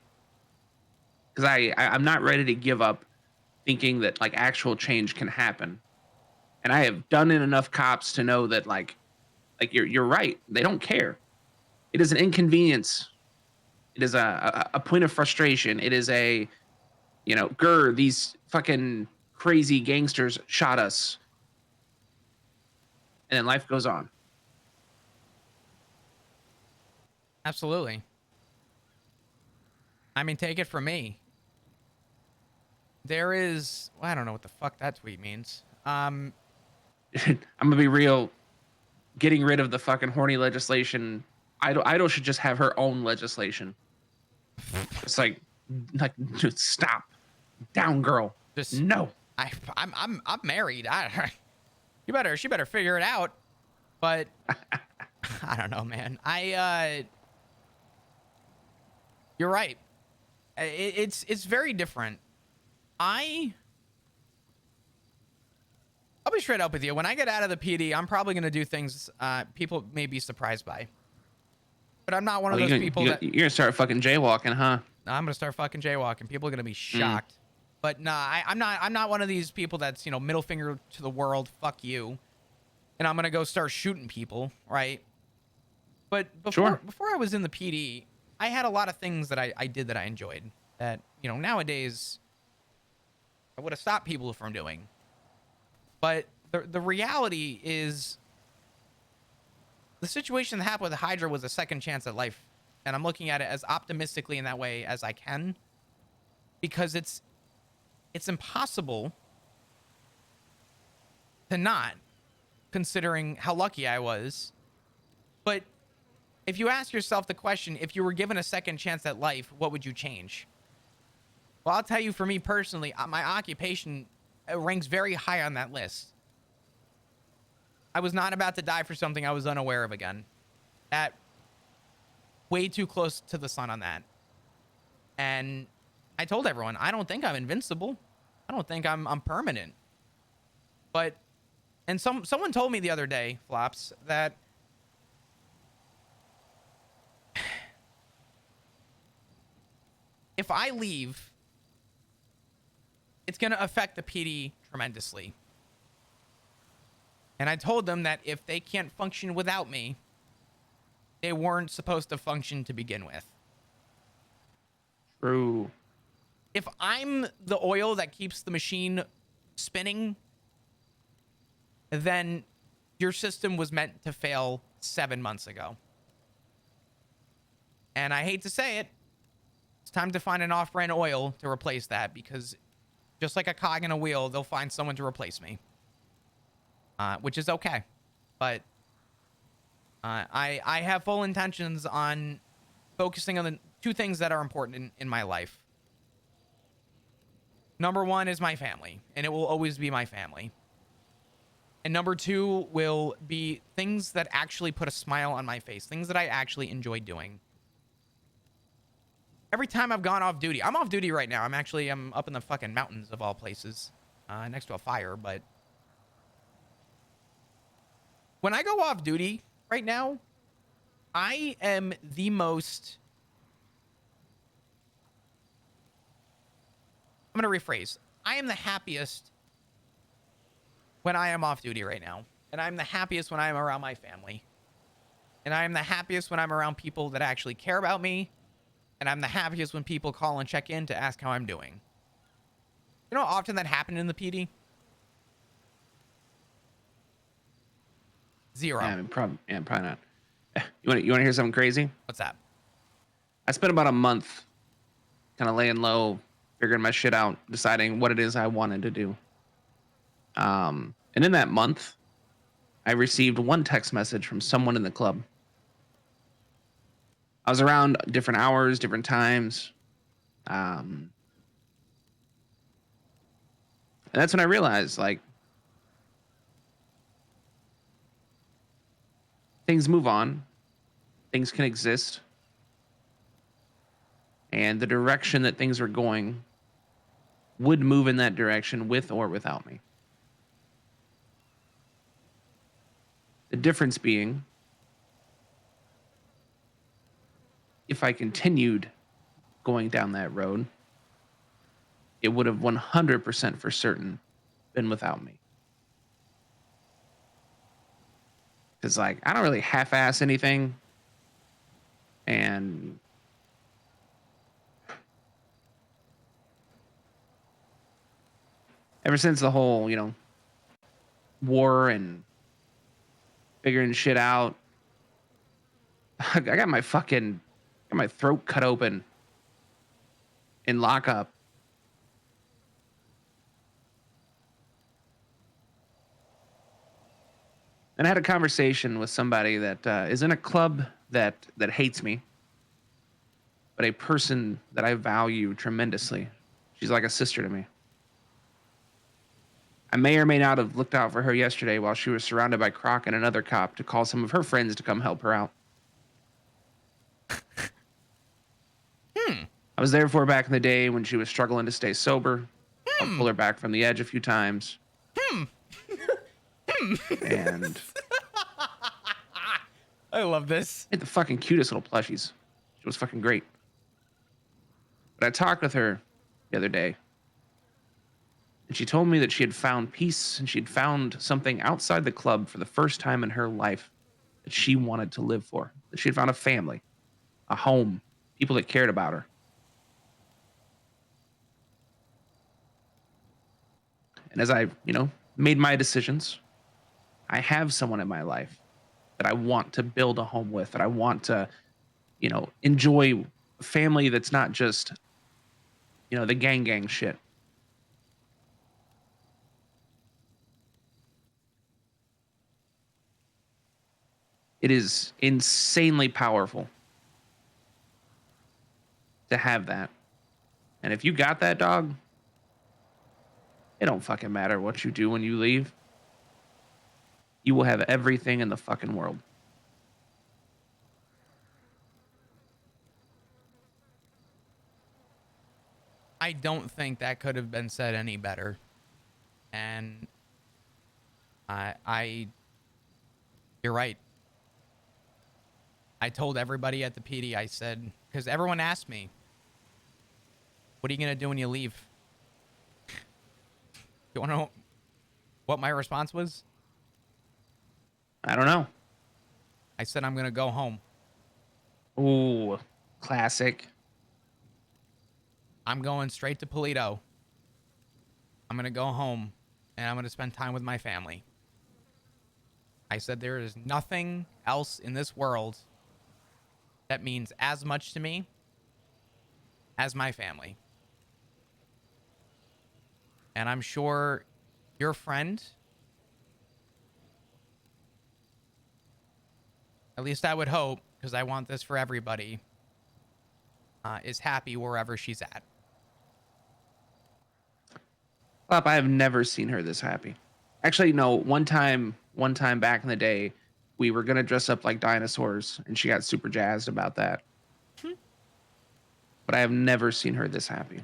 because I'm not ready to give up thinking that actual change can happen. And I have done in enough cops to know that you're right. They don't care. It is an inconvenience. It is a point of frustration. It is these fucking crazy gangsters shot us. And then life goes on. Absolutely. I mean, take it from me. There is, I don't know what the fuck that tweet means. I'm gonna be real. Getting rid of the fucking horny legislation. Idol should just have her own legislation. It's like just stop, down, girl. Just no. I'm married. She better figure it out. But I don't know, man. You're right. It's very different. I'll be straight up with you. When I get out of the PD, I'm probably going to do things people may be surprised by. But I'm not one of those people that... You're going to start fucking jaywalking, huh? I'm going to start fucking jaywalking. People are going to be shocked. But nah, I'm not one of these people that's, middle finger to the world, fuck you. And I'm going to go start shooting people, right? But before I was in the PD, I had a lot of things that I did that I enjoyed. That, nowadays, I would have stopped people from doing. But the reality is, the situation that happened with Hydra was a second chance at life. And I'm looking at it as optimistically in that way as I can. Because it's impossible to not, considering how lucky I was. But if you ask yourself the question, if you were given a second chance at life, what would you change? Well, I'll tell you, for me personally, my occupation ranks very high on that list. I was not about to die for something I was unaware of again. That way too close to the sun on that. And I told everyone, I don't think I'm invincible. I don't think I'm permanent. But, and someone told me the other day, Flops, that if I leave, it's going to affect the PD tremendously. And I told them that if they can't function without me, they weren't supposed to function to begin with. True. If I'm the oil that keeps the machine spinning, then your system was meant to fail 7 months ago. And I hate to say it, it's time to find an off-brand oil to replace that, because just like a cog in a wheel, they'll find someone to replace me. Which is okay. But I have full intentions on focusing on the two things that are important in my life. Number one is my family, and it will always be my family. And number two will be things that actually put a smile on my face, things that I actually enjoy doing. Every time I've gone off duty, I'm off duty right now. I'm up in the fucking mountains of all places, next to a fire. But when I go off duty right now, I am the most, I'm going to rephrase. I am the happiest when I am off duty right now. And I'm the happiest when I am around my family. And I am the happiest when I'm around people that actually care about me. And I'm the happiest when people call and check in to ask how I'm doing. You know how often that happened in the PD? Zero. Yeah, probably not. You want to hear something crazy? What's that? I spent about a month kind of laying low, figuring my shit out, deciding what it is I wanted to do. And in that month, I received one text message from someone in the club. I was around different hours, different times. And that's when I realized, like, things move on. Things can exist. And the direction that things were going would move in that direction with or without me. The difference being, if I continued going down that road, it would have 100% for certain been without me. Because, like, I don't really half-ass anything. And ever since the whole, war and figuring shit out, I got my throat cut open in lockup. And I had a conversation with somebody that is in a club that hates me, but a person that I value tremendously. She's like a sister to me. I may or may not have looked out for her yesterday while she was surrounded by Croc and another cop to call some of her friends to come help her out. I was there for her back in the day when she was struggling to stay sober. I'll pull her back from the edge a few times. And I love this. Had the fucking cutest little plushies. She was fucking great. But I talked with her the other day, and she told me that she had found peace and she'd found something outside the club for the first time in her life that she wanted to live for. That she had found a family, a home, people that cared about her. And as I, made my decisions, I have someone in my life that I want to build a home with, that I want to, enjoy a family that's not just, the gang shit. It is insanely powerful to have that. And if you got that, dog, it don't fucking matter what you do when you leave. You will have everything in the fucking world. I don't think that could have been said any better. And you're right. I told everybody at the PD, I said, because everyone asked me, what are you going to do when you leave? You want to know what my response was? I don't know. I said, I'm going to go home. Ooh, classic. I'm going straight to Polito. I'm going to go home and I'm going to spend time with my family. I said, there is nothing else in this world that means as much to me as my family. And I'm sure your friend At least I would hope, because I want this for everybody, is happy wherever she's at. Up, I have never seen her this happy. Actually, no. One time back in the day, we were gonna dress up like dinosaurs, and she got super jazzed about that. But I have never seen her this happy.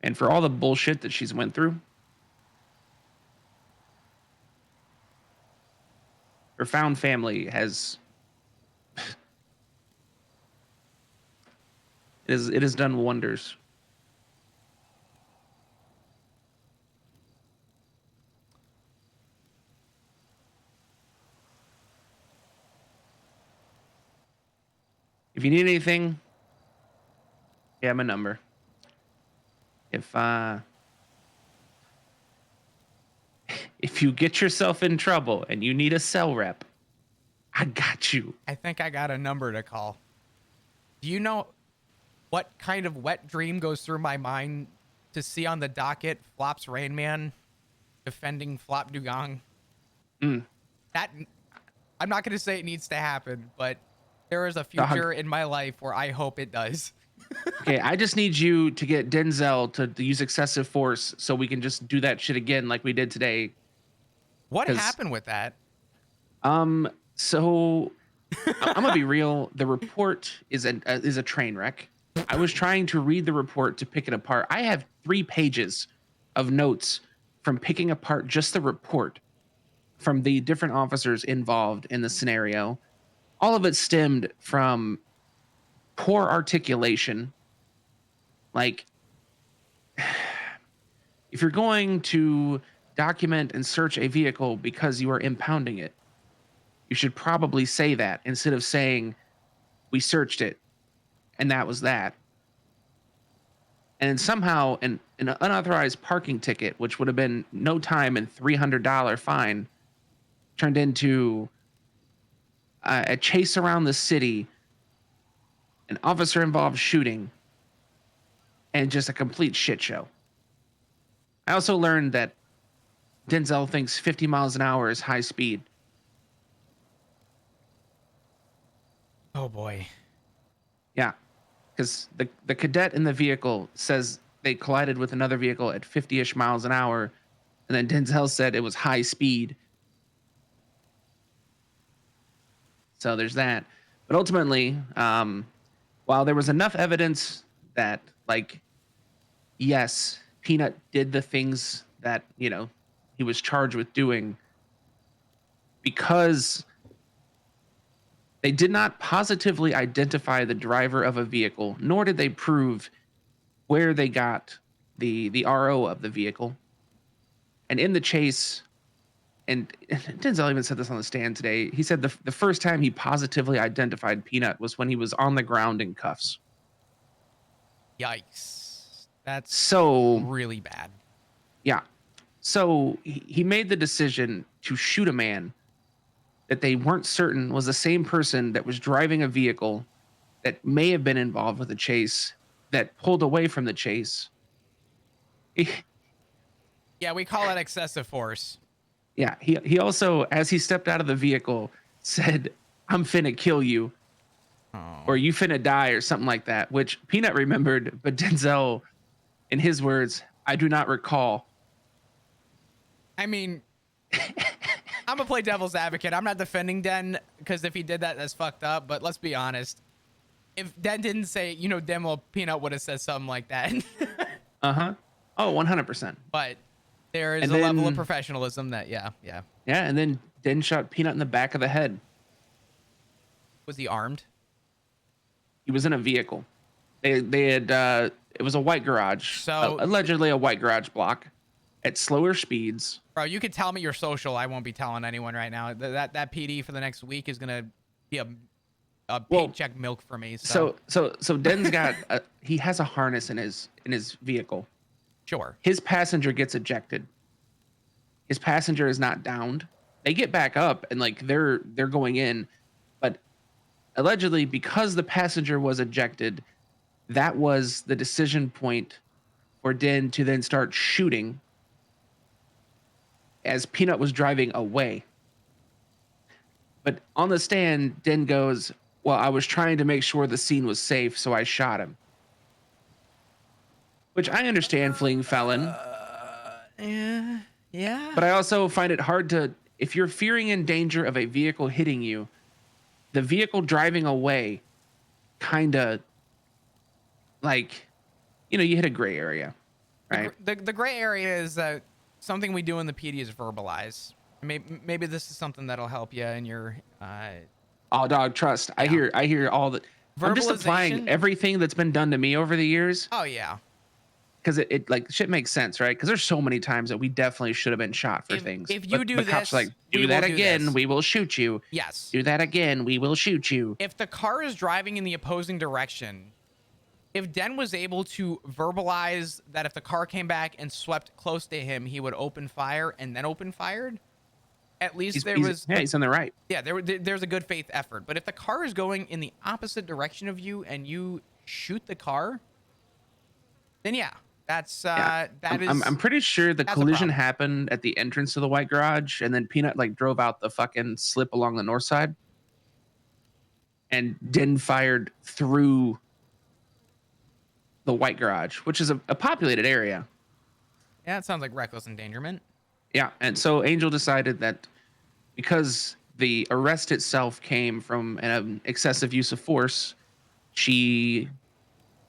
And for all the bullshit that she's went through, her found family has it has done wonders. If you need anything, you have my number. If you get yourself in trouble and you need a cell rep, I got you. I think I got a number to call. Do you know what kind of wet dream goes through my mind to see on the docket Flop's Rain Man defending Flop Dugong? That, I'm not going to say it needs to happen, but there is a future in my life where I hope it does. Okay, I just need you to get Denzel to use excessive force so we can just do that shit again like we did today. What happened with that? So I'm gonna be real. The report is a train wreck. I was trying to read the report to pick it apart. I have 3 pages of notes from picking apart just the report from the different officers involved in the scenario. All of it stemmed from poor articulation. Like, if you're going to document and search a vehicle because you are impounding it, you should probably say that instead of saying we searched it and that was that. And somehow an unauthorized parking ticket, which would have been no time and $300 fine, turned into a chase around the city, an officer involved shooting, and just a complete shit show. I also learned that Denzel thinks 50 miles an hour is high speed. Oh boy. Yeah, because the cadet in the vehicle says they collided with another vehicle at 50-ish miles an hour, and then Denzel said it was high speed. So there's that. But ultimately, while there was enough evidence that, like, yes, Peanut did the things that, you know, he was charged with doing, because they did not positively identify the driver of a vehicle, nor did they prove where they got the RO of the vehicle. And in the chase, and Denzel even said this on the stand today, he said the first time he positively identified Peanut was when he was on the ground in cuffs. Yikes. That's so really bad. Yeah. So he made the decision to shoot a man that they weren't certain was the same person that was driving a vehicle that may have been involved with the chase, that pulled away from the chase. Yeah, we call that excessive force. Yeah, he also, as he stepped out of the vehicle, said, "I'm finna kill you," or "You finna die," or something like that, which Peanut remembered, but Denzel, in his words, "I do not recall." I mean, I'm gonna play devil's advocate. I'm not defending Den, because if he did that, that's fucked up. But let's be honest. If Den didn't say, you know, damn well Peanut would have said something like that. Uh-huh. Oh, 100%. But there is And a then, level of professionalism that, yeah. Yeah, and then Den shot Peanut in the back of the head. Was he armed? He was in a vehicle. They had it was a white garage. So allegedly a white garage block at slower speeds. Bro, you could tell me your social. I won't be telling anyone right now. That PD for the next week is gonna be a paycheck milk for me. So Den's got he has a harness in his vehicle. Sure. His passenger gets ejected. His passenger is not downed. They get back up and like they're going in, but allegedly because the passenger was ejected, that was the decision point for Den to then start shooting as Peanut was driving away. But on the stand, Den goes, well, I was trying to make sure the scene was safe, so I shot him. Which I understand, fleeing felon. Yeah. But I also find it hard to, if you're fearing in danger of a vehicle hitting you, the vehicle driving away kind of like, you hit a gray area, right? The gray area is something we do in the PD is verbalize. Maybe this is something that'll help you in your. Oh, dog, trust. Yeah. I hear all that. I'm just applying everything that's been done to me over the years. Oh yeah. Because it like shit makes sense, right? Because there's so many times that we definitely should have been shot for things. If you do this, cops are like, do that again, we will shoot you. Yes. Do that again, we will shoot you. If the car is driving in the opposing direction, if Den was able to verbalize that if the car came back and swept close to him, he would open fire and then open fired. At least he's on the right. Yeah, there's a good faith effort. But if the car is going in the opposite direction of you and you shoot the car, then yeah. I'm pretty sure the collision happened at the entrance to the white garage, and then Peanut like drove out the fucking slip along the north side, and Den fired through the white garage, which is a populated area. Yeah, it sounds like reckless endangerment. Yeah, and so Angel decided that because the arrest itself came from an excessive use of force, she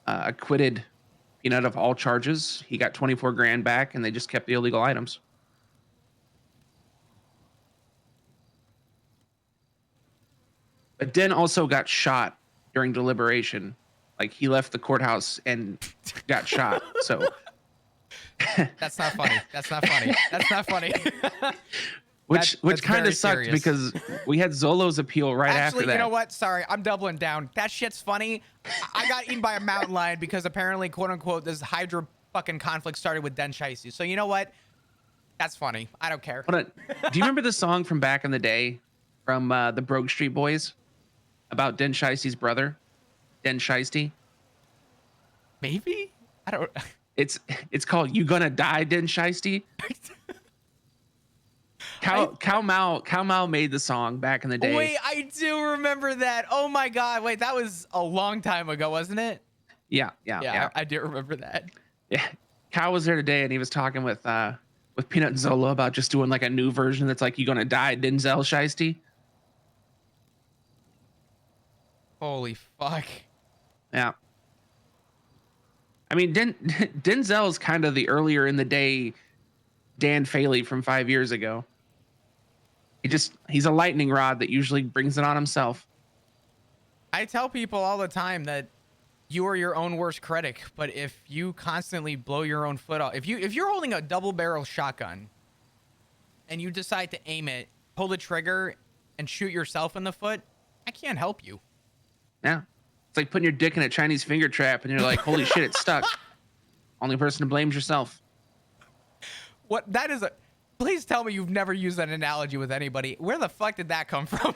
acquitted Peanut of all charges. He got 24 grand back, and they just kept the illegal items. But Den also got shot during deliberation. Like, he left the courthouse and got shot. So that's not funny. That's not funny. That's not funny. Which kind of sucked serious. Because we had Zolo's appeal right after that. Actually, you know what? Sorry, I'm doubling down. That shit's funny. I got eaten by a mountain lion because apparently, quote unquote, this Hydra fucking conflict started with Den Shiesty. So you know what? That's funny. I don't care. Do you remember the song from back in the day from the Brogue Street Boys about Den Shiesty's brother, Den Shiesty? Maybe? I don't. It's called "You Gonna Die, Den Shiesty." Cow Mao made the song back in the day. Wait, I do remember that. Oh my god! Wait, that was a long time ago, wasn't it? Yeah. I do remember that. Yeah, Cow was there today, and he was talking with Peanut and Zola about just doing like a new version that's like "You Gonna Die, Denzel Shiesty." Holy fuck! Yeah. I mean, Denzel's kind of the earlier in the day Dan Faley from 5 years ago. He's a lightning rod that usually brings it on himself. I tell people all the time that you are your own worst critic, but if you constantly blow your own foot off, if you're holding a double barrel shotgun and you decide to aim it, pull the trigger and shoot yourself in the foot, I can't help you. Yeah. It's like putting your dick in a Chinese finger trap and you're like, holy shit, it's stuck. Only person to blame is yourself. What that is please tell me you've never used that analogy with anybody. Where the fuck did that come from?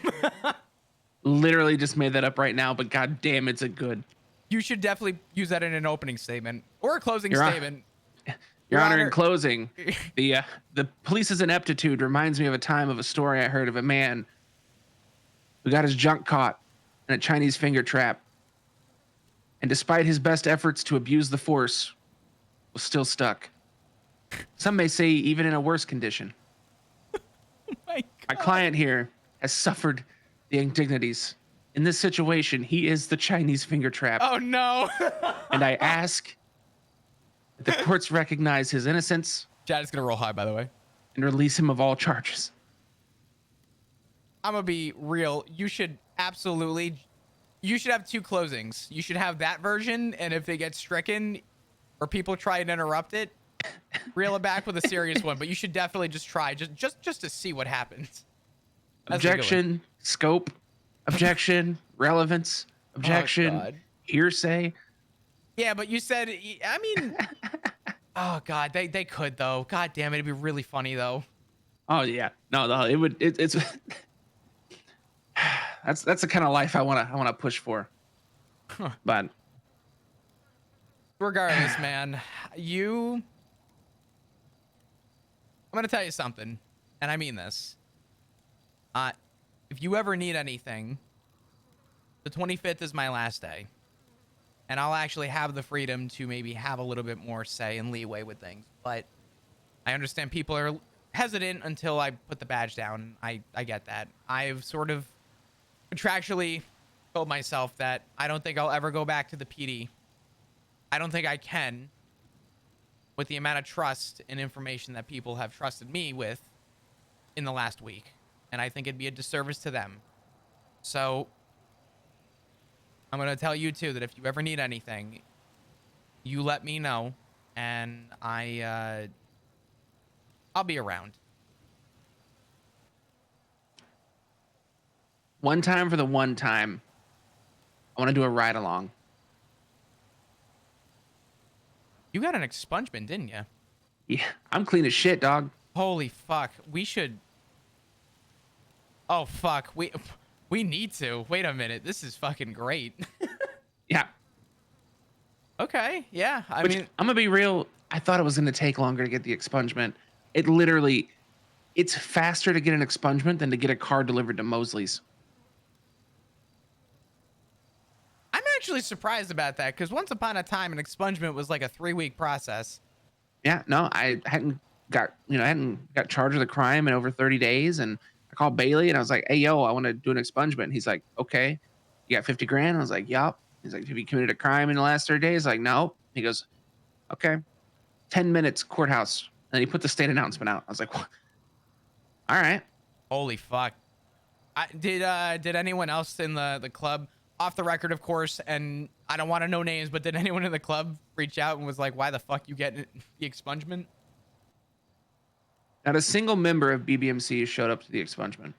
Literally just made that up right now, but god damn, it's a good. You should definitely use that in an opening statement or a closing statement. Your Honor, in closing, the police's ineptitude reminds me of a story I heard of a man who got his junk caught in a Chinese finger trap. And despite his best efforts to abuse the force, was still stuck. Some may say even in a worse condition. My client here has suffered the indignities. In this situation, he is the Chinese finger trap. Oh no. And I ask that the courts recognize his innocence. Chad is gonna roll high, by the way. And release him of all charges. I'm gonna be real. You should have two closings. You should have that version, and if they get stricken or people try and interrupt it, reel it back with a serious one. But you should definitely just try, just to see what happens. Objection, scope, objection, relevance, objection, hearsay. Yeah, but you said, I mean, oh god, they could though. God damn it, it'd be really funny though. Oh yeah, no, it would. It's that's the kind of life I wanna push for. But regardless, man, I'm gonna tell you something. and I mean this, if you ever need anything, the 25th is my last day. And I'll actually have the freedom to maybe have a little bit more say and leeway with things. But I understand people are hesitant until I put the badge down. I get that. I've sort of contractually told myself that I don't think I'll ever go back to the PD. I don't think I can, with the amount of trust and information that people have trusted me with in the last week. And I think it'd be a disservice to them. So I'm going to tell you too that if you ever need anything, you let me know, and I'll be around. One time for the one time, I want to do a ride along. You got an expungement, didn't you? Yeah, I'm clean as shit, dog. Holy fuck. We should. Oh fuck. We need to. Wait a minute. This is fucking great. Yeah. Okay. Yeah. I Which, mean, I'm gonna be real. I thought it was gonna take longer to get the expungement. It literally, it's faster to get an expungement than to get a car delivered to Mosley's. I'm actually surprised about that because once upon a time, an expungement was like a 3-week process. Yeah. No, I hadn't got charged with a crime in over 30 days, and I called Bailey and I was like, "Hey, yo, I want to do an expungement." He's like, "Okay, you got 50 grand?" I was like, "Yup." He's like, "Have you committed a crime in the last 30 days?" Like, "No." He goes, "Okay, 10 minutes courthouse." And he put the state announcement out. I was like, "What?" All right. Holy fuck. Did anyone else in the club, off the record, of course, and I don't want to know names, but did anyone in the club reach out and was like, "Why the fuck you getting the expungement?" Not a single member of BBMC showed up to the expungement.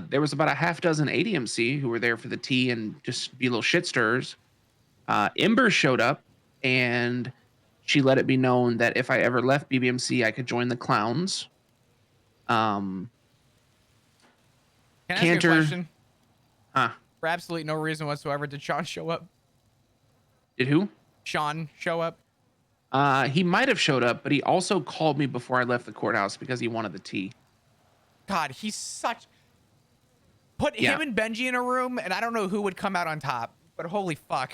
There was about a half dozen ADMC who were there for the tea and just be little shit stirrers. Ember showed up, and she let it be known that if I ever left BBMC, I could join the clowns. Can I ask Cantor, you a question? Huh? For absolutely no reason whatsoever, did Sean show up? Did who? Sean show up? He might have showed up, but he also called me before I left the courthouse because he wanted the tea. God, he's such... Put him and Benji in a room, and I don't know who would come out on top, but holy fuck.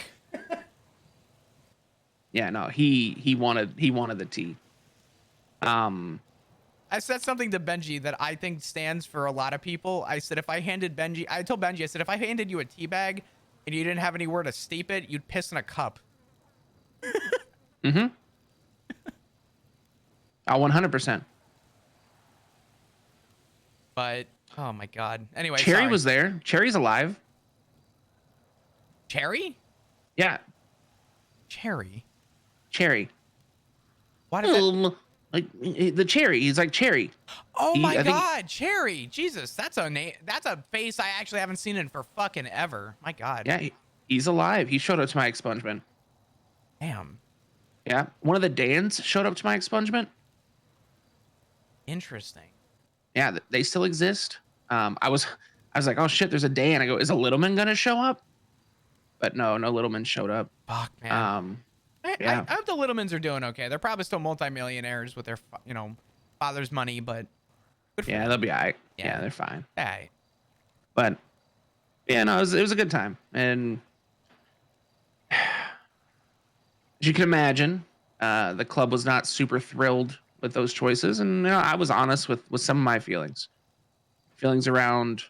Yeah, no, he wanted the tea. I said something to Benji that I think stands for a lot of people. I said, I told Benji, I said, if I handed you a tea bag and you didn't have anywhere to steep it, you'd piss in a cup. Mm-hmm. 100%. But, oh my God. Anyway, Cherry sorry. was there. Cherry's alive. Cherry? Yeah. Cherry? Why does that... Like the Cherry, he's like Cherry. Oh my God, Cherry! Jesus, that's a name. That's a face I actually haven't seen in for fucking ever. My God. Yeah, he's alive. He showed up to my expungement. Damn. Yeah, one of the Dans showed up to my expungement. Interesting. Yeah, they still exist. I was like, oh shit, there's a Dan. I go, is a Littleman gonna show up? But no Littleman showed up. Fuck, man. Yeah. I hope the Littlemans are doing okay. They're probably still multimillionaires with their, father's money, but yeah, they'll be all right. Yeah, they're fine. All right. But yeah, no, it was a good time, and as you can imagine, the club was not super thrilled with those choices, and I was honest with some of my feelings around,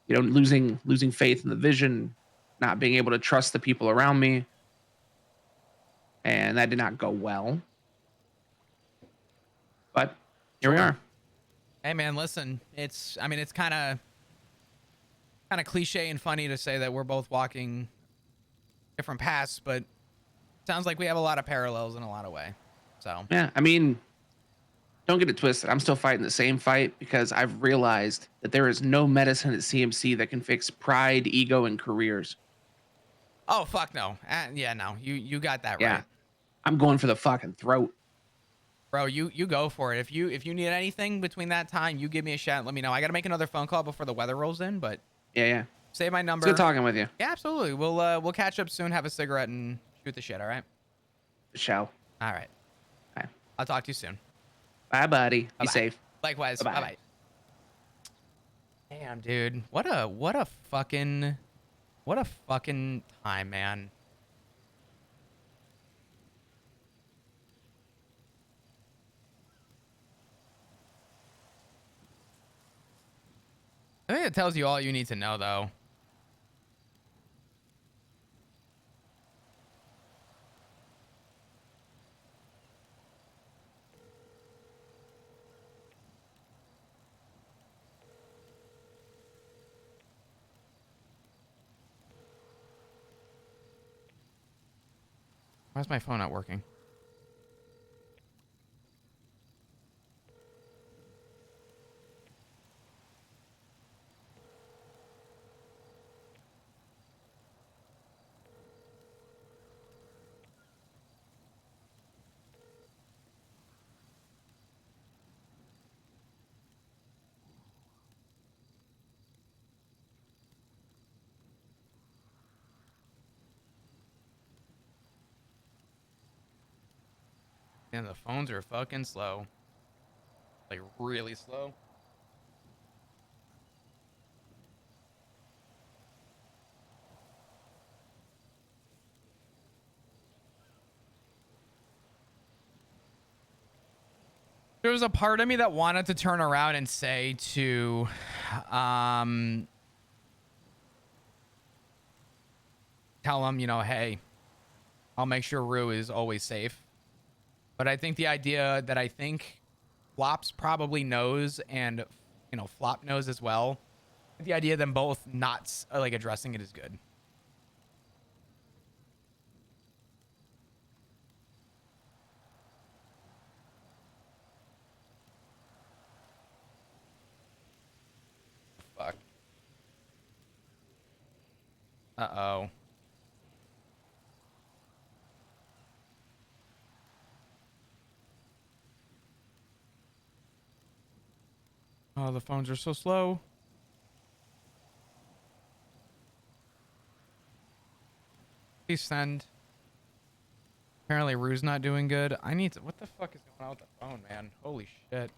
losing faith in the vision, not being able to trust the people around me. And that did not go well. But here we are. Hey man, listen, it's kind of cliche and funny to say that we're both walking different paths, but it sounds like we have a lot of parallels in a lot of ways. So yeah, I mean, don't get it twisted. I'm still fighting the same fight because I've realized that there is no medicine at CMC that can fix pride, ego, and careers. Oh fuck no. Yeah, no. You got that right. I'm going for the fucking throat. Bro, you go for it. If you need anything between that time, you give me a shout and let me know. I got to make another phone call before the weather rolls in, but yeah. Save my number. It's good talking with you. Yeah, absolutely. We'll catch up soon, have a cigarette and shoot the shit, all right? Shall. All right. I'll talk to you soon. Bye, buddy. Be Bye-bye. safe. Likewise. Bye-bye. Bye-bye. Damn, dude. What a fucking time, man. I think it tells you all you need to know, though. Why's my phone not working? And the phones are fucking slow. Like, really slow. There was a part of me that wanted to turn around and say to, tell him, you know, hey, I'll make sure Rue is always safe. But I think the idea that I think Flops probably knows and, you know, Flop knows as well. The idea of them both not like addressing it is good. Fuck. Uh-oh. Oh, the phones are so slow. Please send. Apparently Rue's not doing good. I need to, what the fuck is going on with the phone, man? Holy shit.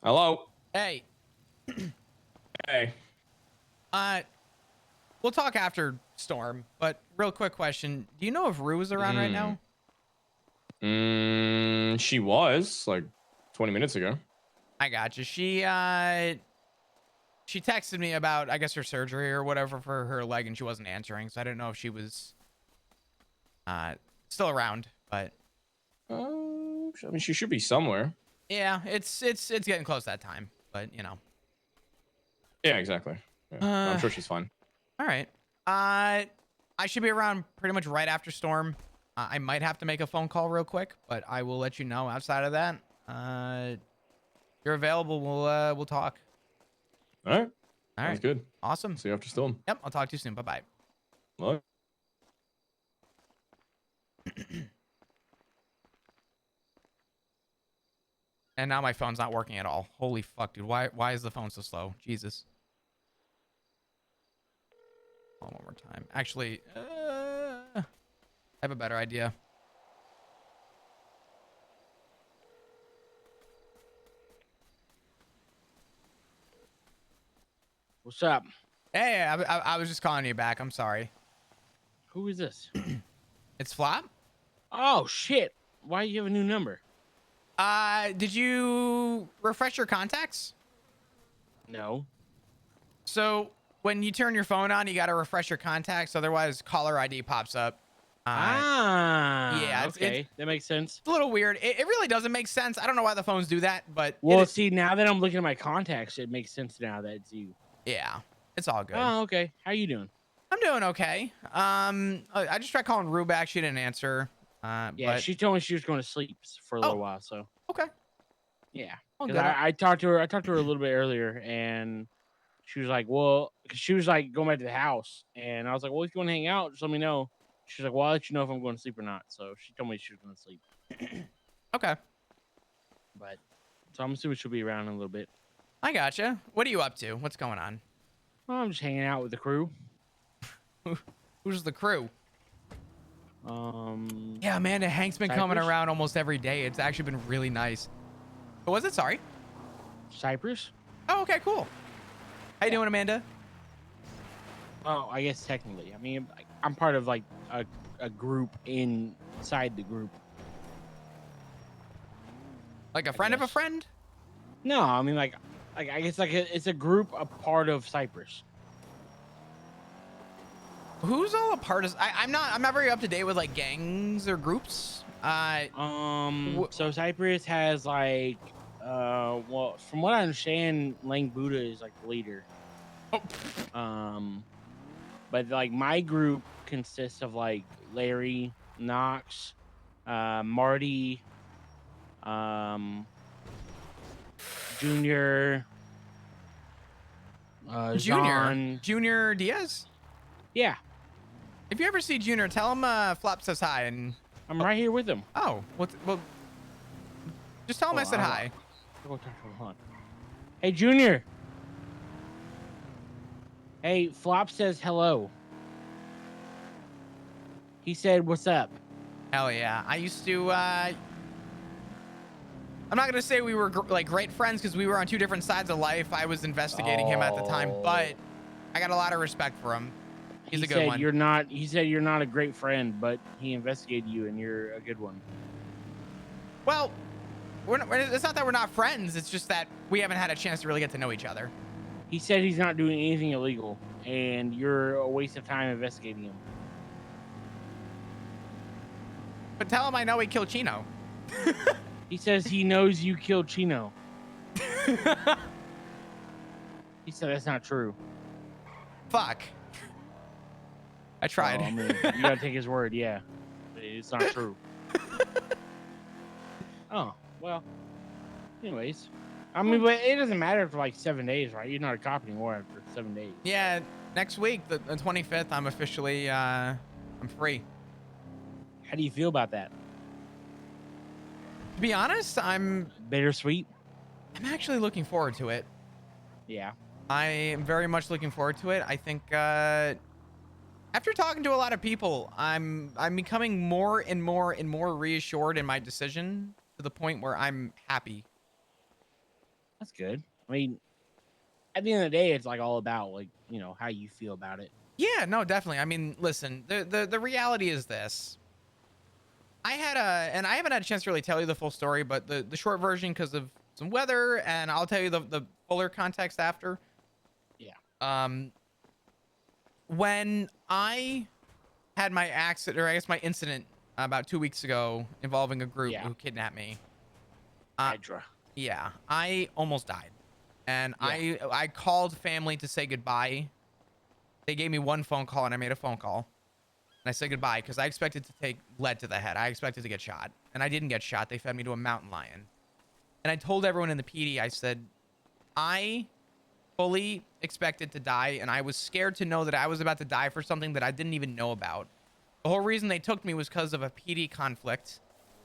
Hello. Hey. Hey. We'll talk after Storm, but real quick question. Do you know if Rue is around right now? She was like 20 minutes ago. I got you. She texted me about, I guess, her surgery or whatever for her leg, and she wasn't answering, so I didn't know if she was still around, but I mean, she should be somewhere. yeah, it's getting close that time, but you know. Yeah, exactly. Yeah, I'm sure she's fine. All right. I should be around pretty much right after Storm. I might have to make a phone call real quick, but I will let you know. Outside of that, you're available. We'll talk. All right. All Sounds right. good. Awesome. See you after Storm. Yep. I'll talk to you soon. Bye-bye. Bye. And now my phone's not working at all. Holy fuck, dude. Why is the phone so slow? Jesus. Hold on one more time. Actually, I have a better idea. What's up? Hey, I was just calling you back. I'm sorry. Who is this? It's Flop. Oh shit! Why do you have a new number? Did you refresh your contacts? No. So when you turn your phone on, you got to refresh your contacts. Otherwise, caller ID pops up. Yeah. Okay, that makes sense. It's a little weird. It really doesn't make sense. I don't know why the phones do that, but Well, see, now that I'm looking at my contacts, it makes sense now that it's you. Yeah, it's all good. Oh, okay. How you doing? I'm doing okay. I just tried calling Rue back. She didn't answer. Yeah, but... she told me she was going to sleep for a little while. So okay. Yeah. Oh, 'Cause good. I talked to her. I talked to her a little bit earlier, and she was like, "Well," 'cause she was like going back to the house, and I was like, "Well, if you want to hang out, just let me know." She's like, "Well, I'll let you know if I'm going to sleep or not." So she told me she was going to sleep. Okay. But so I'm assuming she'll be around in a little bit. I gotcha. What are you up to? What's going on? Well, I'm just hanging out with the crew. Who's the crew? Yeah, Amanda Hank's been coming Cypress? around almost every day. It's actually been really nice. What was it? Sorry. Cypress? Oh, okay, cool. How you doing, Amanda? Oh, I guess technically. I mean, I'm part of like a group inside the group. Like a friend of a friend? No, I mean like I guess like it's a group, a part of Cypress. Who's all a part of? I'm not very up to date with like gangs or groups. So Cypress has like well, from what I understand, Lang Buddha is like the leader. But like my group consists of like Larry, Knox, Marty, Junior, John. Junior Diaz? Yeah. If you ever see Junior, tell him Flop says hi, and I'm right here with him. Oh, well, just tell him I said hi. Hold on. Hey, Junior. Hey, Flop says hello. He said, "What's up?" Hell yeah. I used to, I'm not going to say we were like great friends because we were on two different sides of life. I was investigating him at the time, but I got a lot of respect for him. He's a good one. He said you're not a great friend, but he investigated you and you're a good one. Well, it's not that we're not friends. It's just that we haven't had a chance to really get to know each other. He said he's not doing anything illegal, and you're a waste of time investigating him. But tell him I know he killed Chino. He says he knows you killed Chino. He said that's not true. Fuck. I tried. Oh, I mean, you gotta take his word, yeah. It's not true. Oh, well. Anyways. I mean, but it doesn't matter for like 7 days, right? You're not a cop anymore after 7 days. Yeah, next week, the 25th, I'm officially, I'm free. How do you feel about that? To be honest, I'm... Bittersweet? I'm actually looking forward to it. Yeah. I am very much looking forward to it. I think, after talking to a lot of people, I'm becoming more and more and more reassured in my decision to the point where I'm happy. That's good. I mean, at the end of the day, it's like all about like, you know, how you feel about it. Yeah, no, definitely. I mean, listen, the reality is this. And I haven't had a chance to really tell you the full story, but the short version because of some weather, and I'll tell you the fuller context after. Yeah. When I had my accident, or I guess my incident about 2 weeks ago involving a group who kidnapped me. Hydra. Yeah, I almost died. And I called family to say goodbye. They gave me one phone call, and I made a phone call. And I said goodbye because I expected to take lead to the head. I expected to get shot. And I didn't get shot. They fed me to a mountain lion. And I told everyone in the PD, I said, I fully expected to die, and I was scared to know that I was about to die for something that I didn't even know about. The whole reason they took me was because of a PD conflict,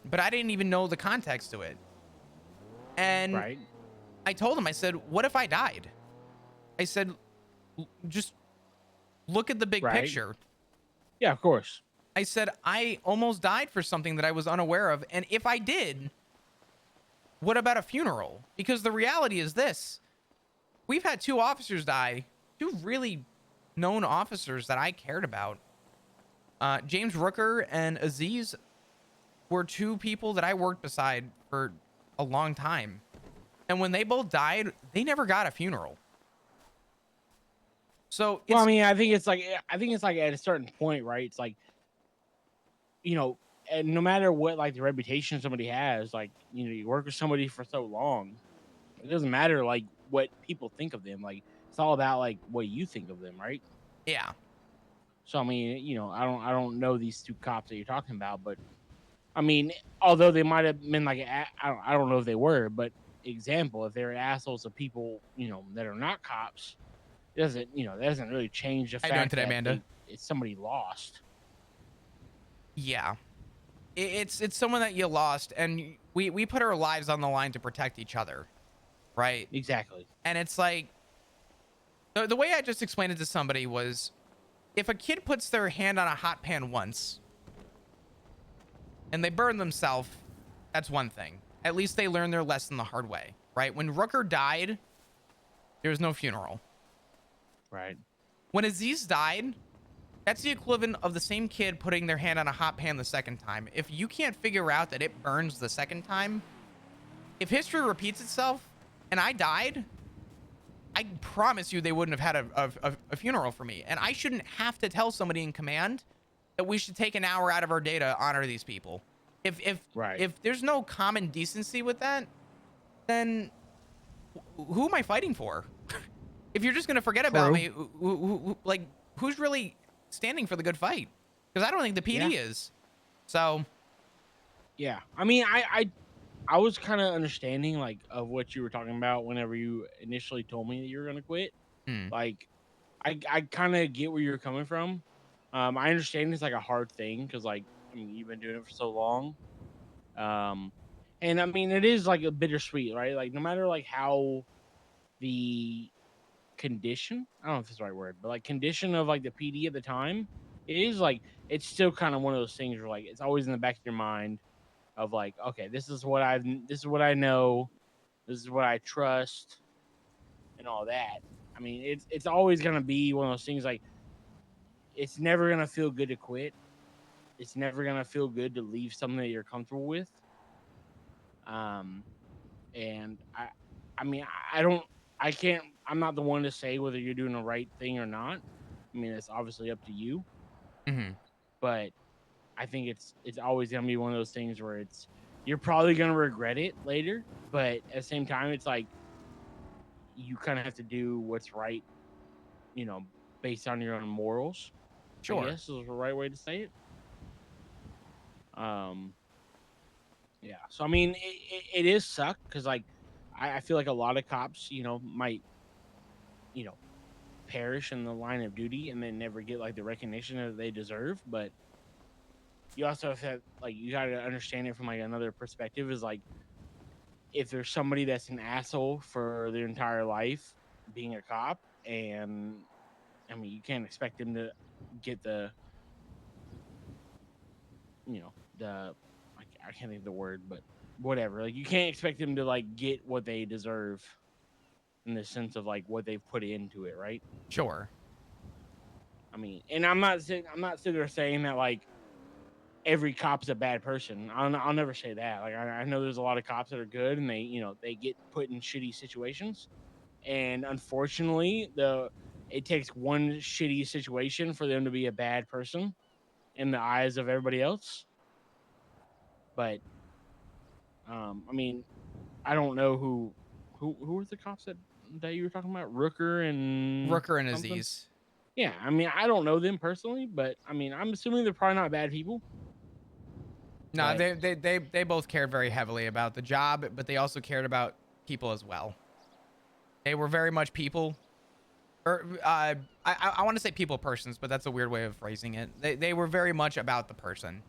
but I didn't even know the context to it. And I told him, I said, what if I died? I said, just look at the big picture. Yeah, of course. I said, I almost died for something that I was unaware of. And if I did, what about a funeral? Because the reality is this. We've had 2 officers die, 2 really known officers that I cared about. James Rooker and Aziz were 2 people that I worked beside for a long time. And when they both died, they never got a funeral. So, well, I mean, I think it's like at a certain point, right? It's like, you know, and no matter what, like the reputation somebody has, like, you know, you work with somebody for so long, it doesn't matter like what people think of them. Like, it's all about like what you think of them, right? Yeah. So I mean, you know, I don't know these 2 cops that you're talking about, but I mean, although they might have been like, I don't know if they were, but example, if they're assholes to people, that are not cops, it doesn't, that doesn't really change the How you doing fact today, that Amanda? it's somebody lost. Yeah. It's someone that you lost, and we put our lives on the line to protect each other, right? Exactly. And it's like, the way I just explained it to somebody was, if a kid puts their hand on a hot pan once and they burn themselves, that's one thing. At least they learn their lesson the hard way, right? When Rooker died, there was no funeral. Right. When Aziz died, that's the equivalent of the same kid putting their hand on a hot pan the second time. If you can't figure out that it burns the second time, if history repeats itself and I died, I promise you they wouldn't have had a funeral for me. And I shouldn't have to tell somebody in command that we should take an hour out of our day to honor these people. If there's no common decency with that, then who am I fighting for? If you're just going to forget about me, who's really standing for the good fight? Because I don't think the PD is. So, yeah. I mean, I was kind of understanding like of what you were talking about whenever you initially told me that you were gonna quit. Like, I kind of get where you're coming from. I understand it's like a hard thing because like you've been doing it for so long. And I mean it is like a bittersweet, right? Like no matter like how the condition, I don't know if it's the right word, but like condition of like the PD at the time, it is like it's still kind of one of those things where like it's always in the back of your mind of like, okay, this is what I know, this is what I trust, and all that. I mean, it's always gonna be one of those things like it's never gonna feel good to quit. It's never gonna feel good to leave something that you're comfortable with. And I mean, I'm not the one to say whether you're doing the right thing or not. I mean, it's obviously up to you. But I think it's always gonna be one of those things where you're probably gonna regret it later. But at the same time, it's like you kind of have to do what's right, based on your own morals. Sure. I guess is the right way to say it. Yeah. So I mean, it is suck because like I feel like a lot of cops, might, perish in the line of duty and then never get like the recognition that they deserve. But you also have to, like, you got to understand it from like another perspective. Is like if there's somebody that's an asshole for their entire life being a cop, and I mean you can't expect them to get the I can't think of the word, but whatever. Like you can't expect them to like get what they deserve in the sense of like what they've put into it, right? Sure. I mean, and I'm not sitting there saying that like every cop's a bad person. I'll never say that. Like I know there's a lot of cops that are good and they get put in shitty situations, and unfortunately it takes one shitty situation for them to be a bad person in the eyes of everybody else. But I mean, I don't know who were the cops that you were talking about? Rooker and Aziz. Yeah, I mean, I don't know them personally, but I mean, I'm assuming they're probably not bad people. No, they both cared very heavily about the job, but they also cared about people as well. They were very much people. Or I want to say people persons, but that's a weird way of phrasing it. They were very much about the person.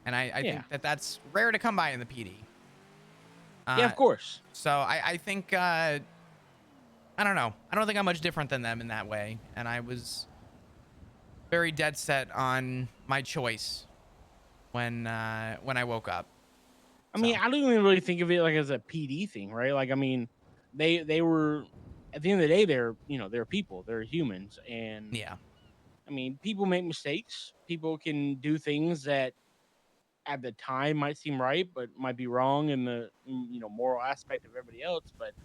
And I think that's rare to come by in the PD. Yeah, of course. So I think, I don't know. I don't think I'm much different than them in that way. And I was very dead set on my choice when I woke up. I mean, I don't even really think of it like as a PD thing, right? Like, I mean, they were, at the end of the day, they're people, they're humans. And yeah, I mean, people make mistakes. People can do things that at the time might seem right, but might be wrong in the moral aspect of everybody else. But at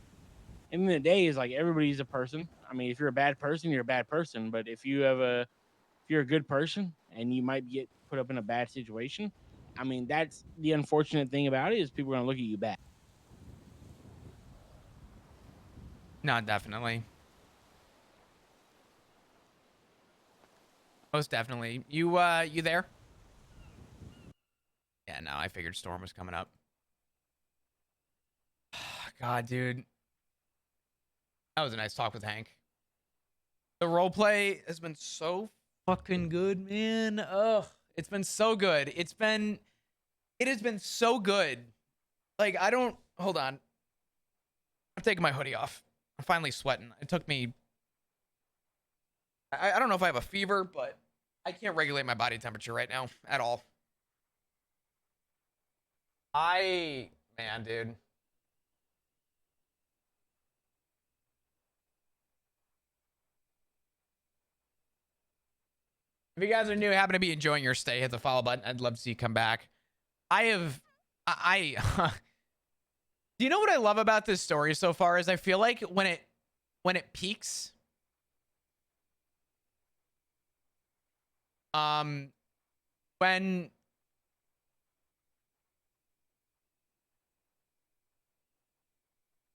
the end of the day, is like everybody's a person. I mean, if you're a bad person, you're a bad person. But if you're a good person and you might get put up in a bad situation, I mean, that's the unfortunate thing about it is people are gonna look at you bad. No, definitely. Most definitely. You there? Yeah, no, I figured storm was coming up. God, dude. That was a nice talk with Hank. The role play has been so fucking good, man. Ugh, it's been so good. It has been so good. Like, hold on. I'm taking my hoodie off. I'm finally sweating. It took me, I don't know if I have a fever, but I can't regulate my body temperature right now at all. Man, dude. If you guys are new, happen to be enjoying your stay, hit the follow button. I'd love to see you come back. Do you know what I love about this story so far is I feel like when it peaks,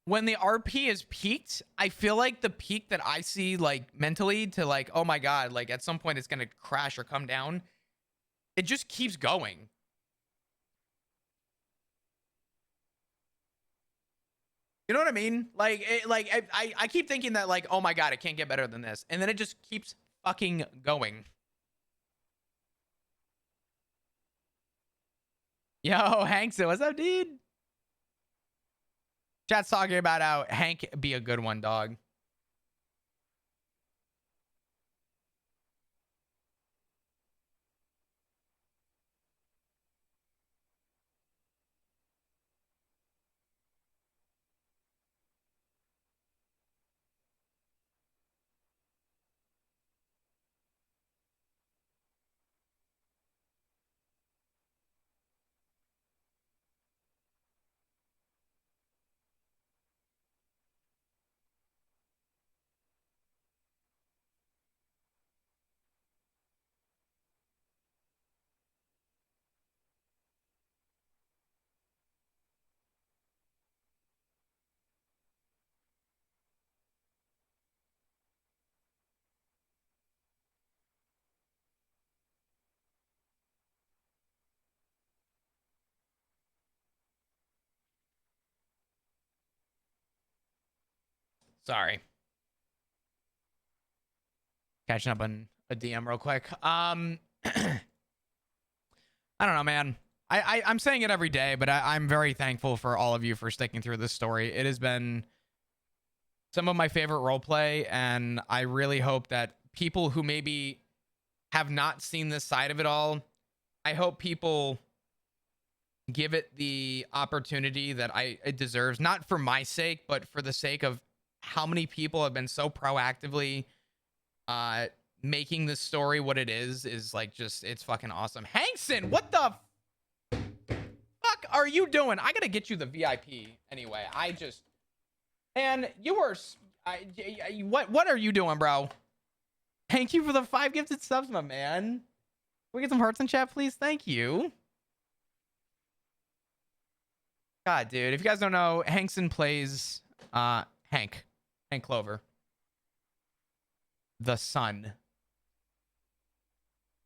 when the RP is peaked, I feel like the peak that I see, like, mentally to, like, oh my God, like, at some point it's going to crash or come down. It just keeps going. You know what I mean? Like, I keep thinking that, like, oh my God, it can't get better than this. And then it just keeps fucking going. Yo, Hankson, what's up, dude? Chat's talking about how Hank be a good one, dog. Sorry. Catching up on a DM real quick. I don't know, man. I'm saying it every day, but I'm very thankful for all of you for sticking through this story. It has been some of my favorite roleplay, and I really hope that people who maybe have not seen this side of it all, I hope people give it the opportunity that it deserves, not for my sake, but for the sake of how many people have been so proactively making this story what it is like, just, it's fucking awesome. Hankson, what the fuck are you doing? I gotta get you the VIP anyway. And you are, what are you doing, bro? Thank you for the 5 gifted subs, my man. Can we get some hearts in chat, please? Thank you. God, dude, if you guys don't know, Hankson plays Hank Clover, the son.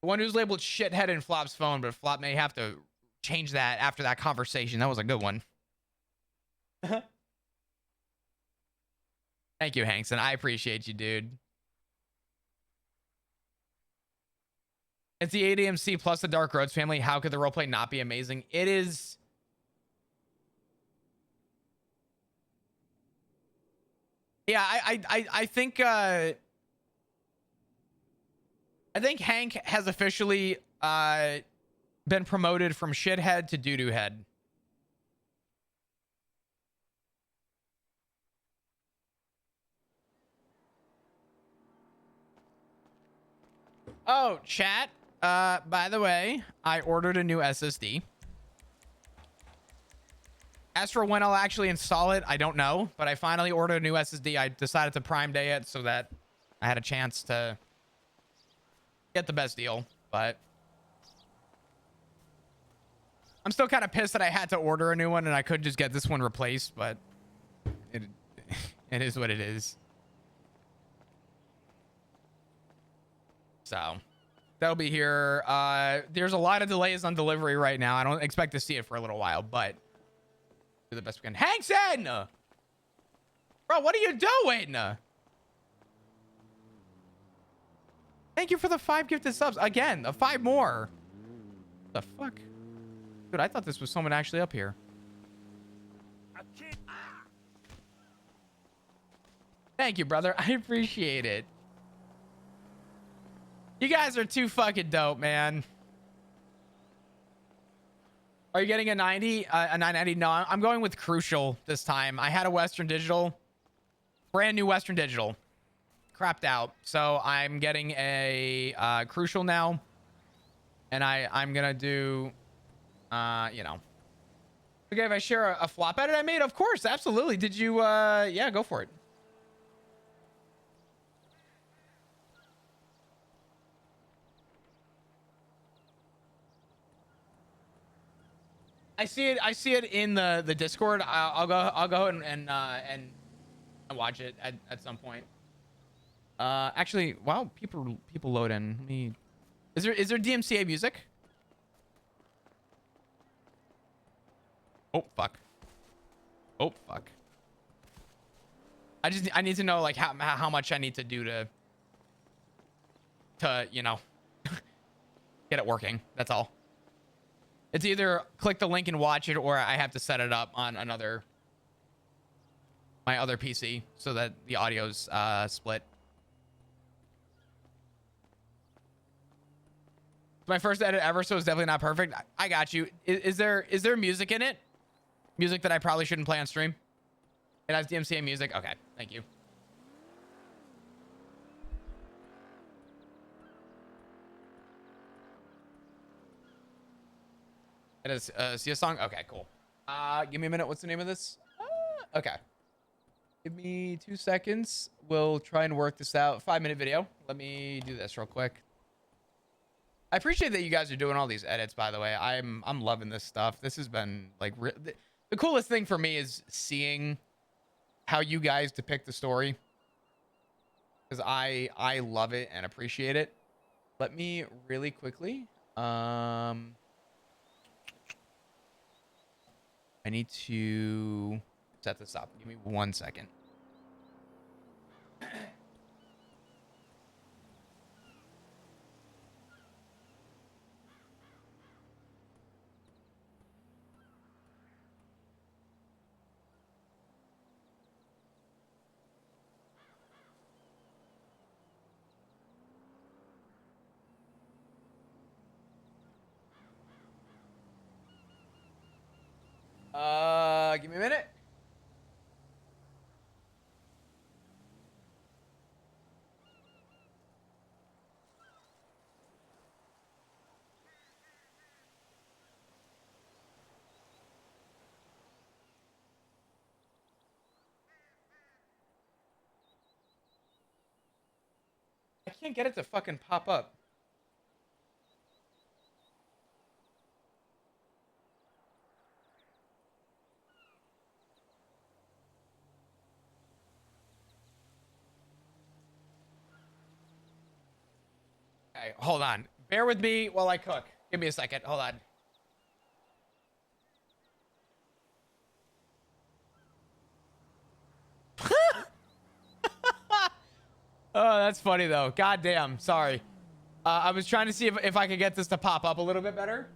The one who's labeled shithead in Flop's phone, but Flop may have to change that after that conversation. That was a good one. Thank you, Hankson. I appreciate you, dude. It's the ADMC plus the Dark Roads family. How could the roleplay not be amazing? It is. Yeah, I think Hank has officially been promoted from shithead to doo-doo head. Oh, chat. By the way, I ordered a new SSD. As for when I'll actually install it, I don't know, but I finally ordered a new SSD. I decided to Prime Day it so that I had a chance to get the best deal, but I'm still kind of pissed that I had to order a new one and I could just get this one replaced, but it is what it is. So that'll be here. There's a lot of delays on delivery right now. I don't expect to see it for a little while, but do the best we can. Hankson! Bro, what are you doing? Thank you for the 5 gifted subs. Again, 5 more. The fuck? Dude, I thought this was someone actually up here. Thank you, brother. I appreciate it. You guys are too fucking dope, man. Are you getting a 90? A 990? No, I'm going with Crucial this time. I had a Western Digital. Brand new Western Digital. Crapped out. So I'm getting a Crucial now. And I'm going to do, you know. Okay, if I share a flop edit I made, of course, absolutely. Did you, yeah, go for it. I see it in the Discord. I'll go and watch it at some point. Actually, wow, people load in. Let me. Is there DMCA music? Oh fuck. Oh fuck. I need to know like how much I need to do to you know get it working. That's all. It's either click the link and watch it, or I have to set it up on my other PC so that the audio's split. It's my first edit ever, so it's definitely not perfect. I got you. Is there music in it? Music that I probably shouldn't play on stream? It has DMCA music. Okay, thank you. It is see a song? Okay, cool. Give me a minute. What's the name of this? Okay. Give me 2 seconds. We'll try and work this out. 5-minute video. Let me do this real quick. I appreciate that you guys are doing all these edits, by the way. I'm loving this stuff. This has been like the coolest thing for me is seeing how you guys depict the story, because I love it and appreciate it. Let me really quickly I need to set this up. Give me 1 second. Give me a minute. I can't get it to fucking pop up. Okay, hold on. Bear with me while I cook. Give me a second. Hold on. Oh, that's funny though. God damn. Sorry. I was trying to see if I could get this to pop up a little bit better.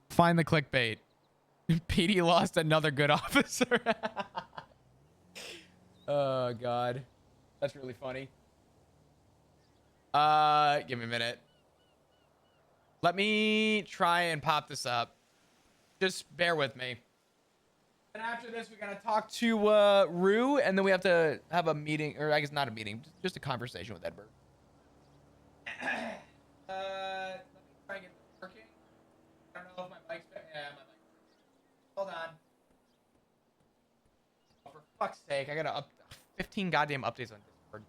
Find the clickbait. PD lost another good officer. Oh, God. That's really funny. Give me a minute. Let me try and pop this up. Just bear with me. And after this, we gotta talk to Rue, and then we have to have a meeting, or I guess not a meeting, just a conversation with Edward. Let me try and get this working. I don't know if my mic's back. Yeah, my mic's working. Hold on. Oh, for fuck's sake, I gotta 15 goddamn updates on Discord.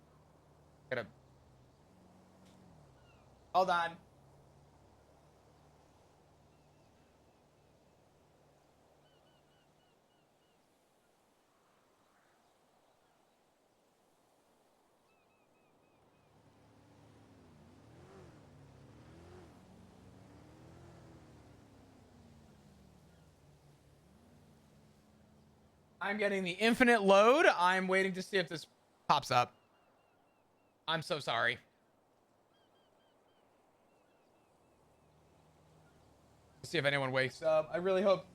Gotta. Hold on. I'm getting the infinite load. I'm waiting to see if this pops up. I'm so sorry. See if anyone wakes up. I really hope.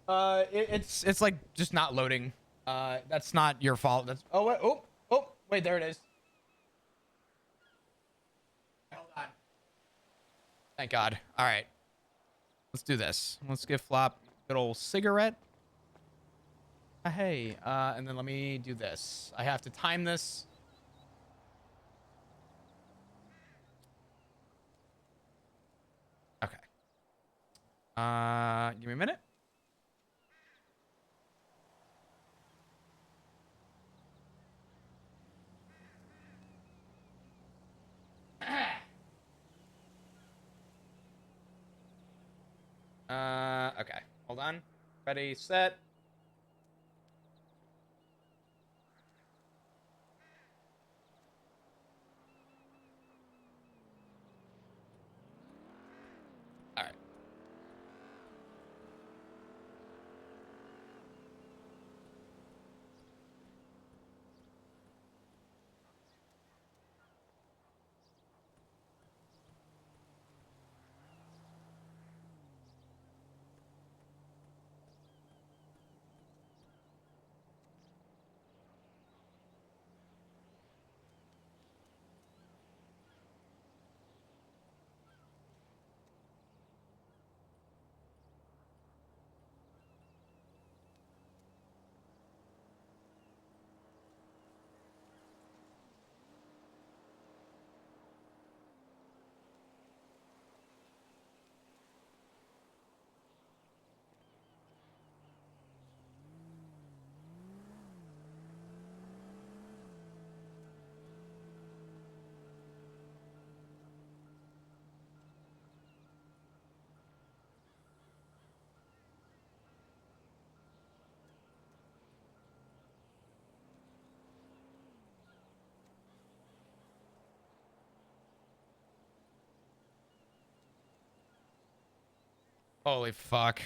It's like just not loading. That's not your fault. That's wait, there it is. Hold on. Thank God. All right, let's do this. Let's give Flop a good old cigarette. Hey, and then let me do this. I have to time this. Okay. Give me a minute. Okay. Hold on. Ready, set. All right. Holy fuck.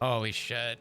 Holy shit.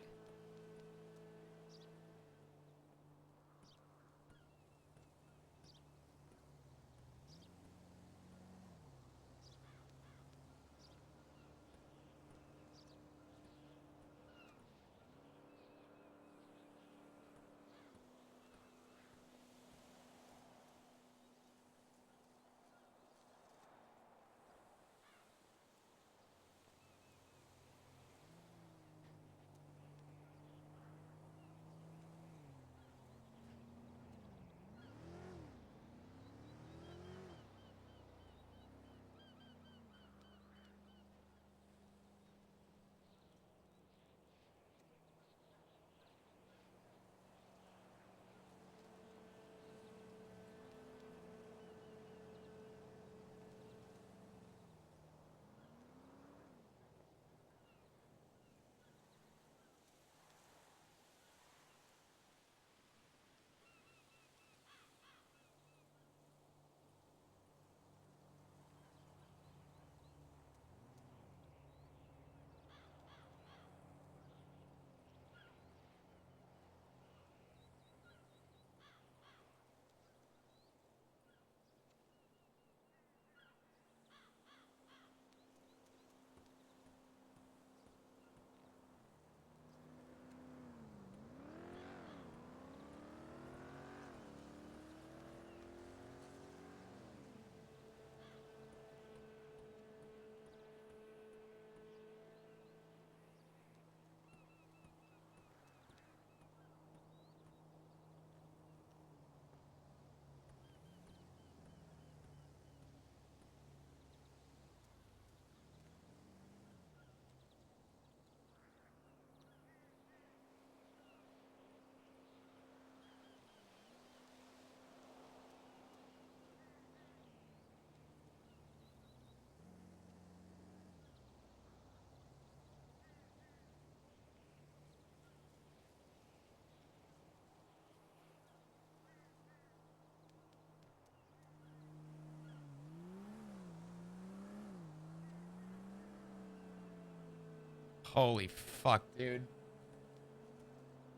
Holy fuck, dude.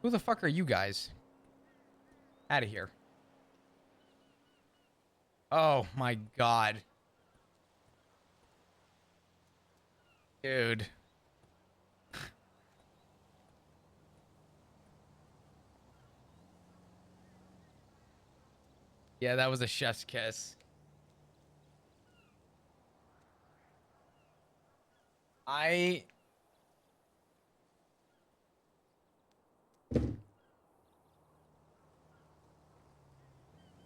Who the fuck are you guys? Out of here. Oh my god. Dude. Yeah, that was a chef's kiss.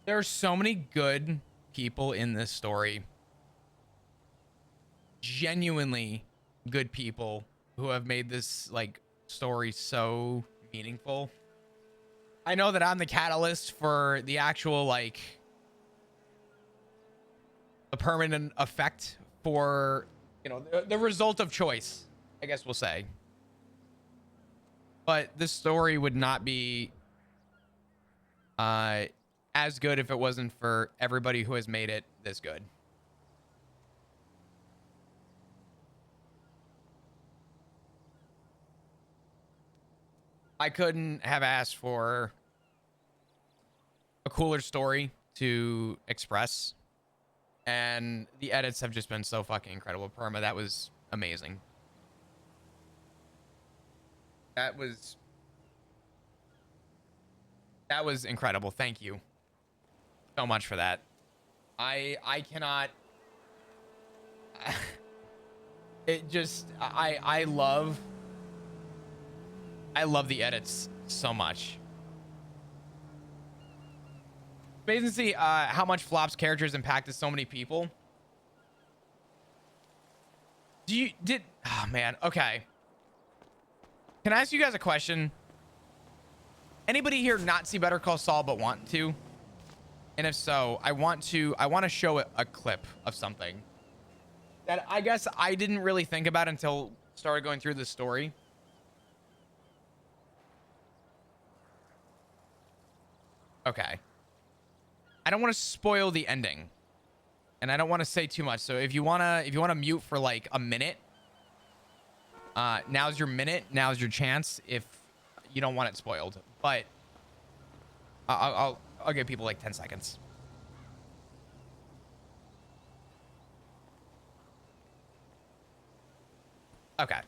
There are so many good people in this story. Genuinely good people who have made this like story so meaningful. I know that I'm the catalyst for the actual like the permanent effect for, you know, the result of choice, I guess we'll say. But this story would not be as good if it wasn't for everybody who has made it this good. I couldn't have asked for a cooler story to express, and the edits have just been so fucking incredible. Perma, that was amazing. That was incredible. Thank you so much for that. I cannot. It just I love the edits so much. Amazing to see how much Flop's characters impacted so many people. Oh man, okay. Can I ask you guys a question? Anybody here not see Better Call Saul but want to? And if so, I want to show a clip of something that I guess I didn't really think about until started going through this story. Okay. I don't want to spoil the ending, and I don't want to say too much. So if you wanna mute for like a minute, now's your minute. Now's your chance. If you don't want it spoiled, but I'll give people like 10 seconds. Okay.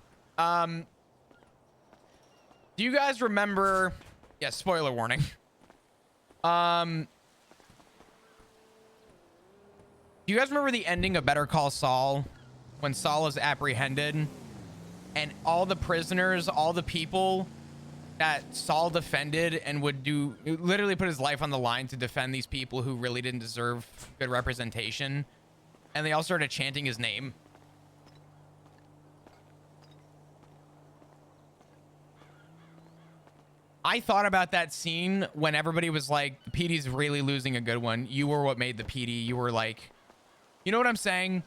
Do you guys remember? Yeah, spoiler warning. Do you guys remember the ending of Better Call Saul when Saul is apprehended and all the prisoners, all the people that Saul defended and would literally put his life on the line to defend these people who really didn't deserve good representation, and they all started chanting his name? I thought about that scene when everybody was like, PD's really losing a good one. You were what made the PD. You were like, you know what I'm saying?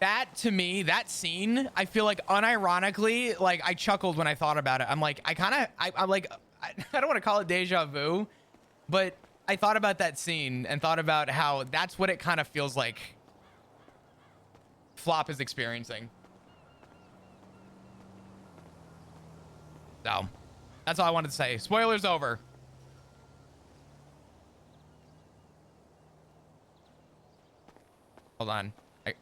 That, to me, that scene, I feel like unironically, like I chuckled when I thought about it. I'm like, I'm like, I don't want to call it deja vu, but I thought about that scene and thought about how that's what it kind of feels like Flop is experiencing. So that's all I wanted to say. Spoilers over. Hold on. Okay.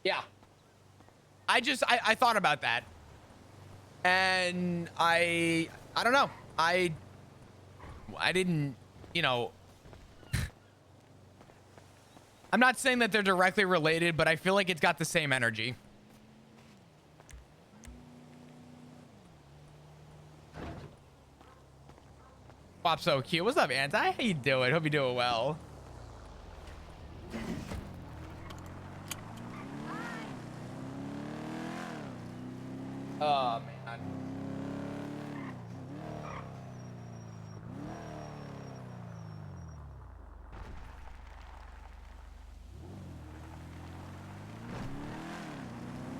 Yeah. I thought about that. And I don't know. I didn't, you know, I'm not saying that they're directly related, but I feel like it's got the same energy. Pop so cute. What's up, Anti? How you doing? Hope you're doing well. Oh, man.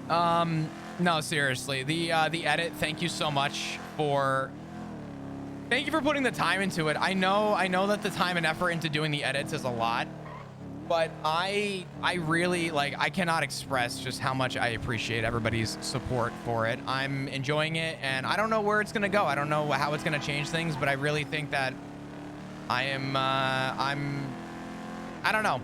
No, seriously. The edit, thank you so much for putting the time into it. I know that the time and effort into doing the edits is a lot, but I really, like, I cannot express just how much I appreciate everybody's support for it. I'm enjoying it, and I don't know where it's gonna go. I don't know how it's gonna change things, but I really think that I don't know.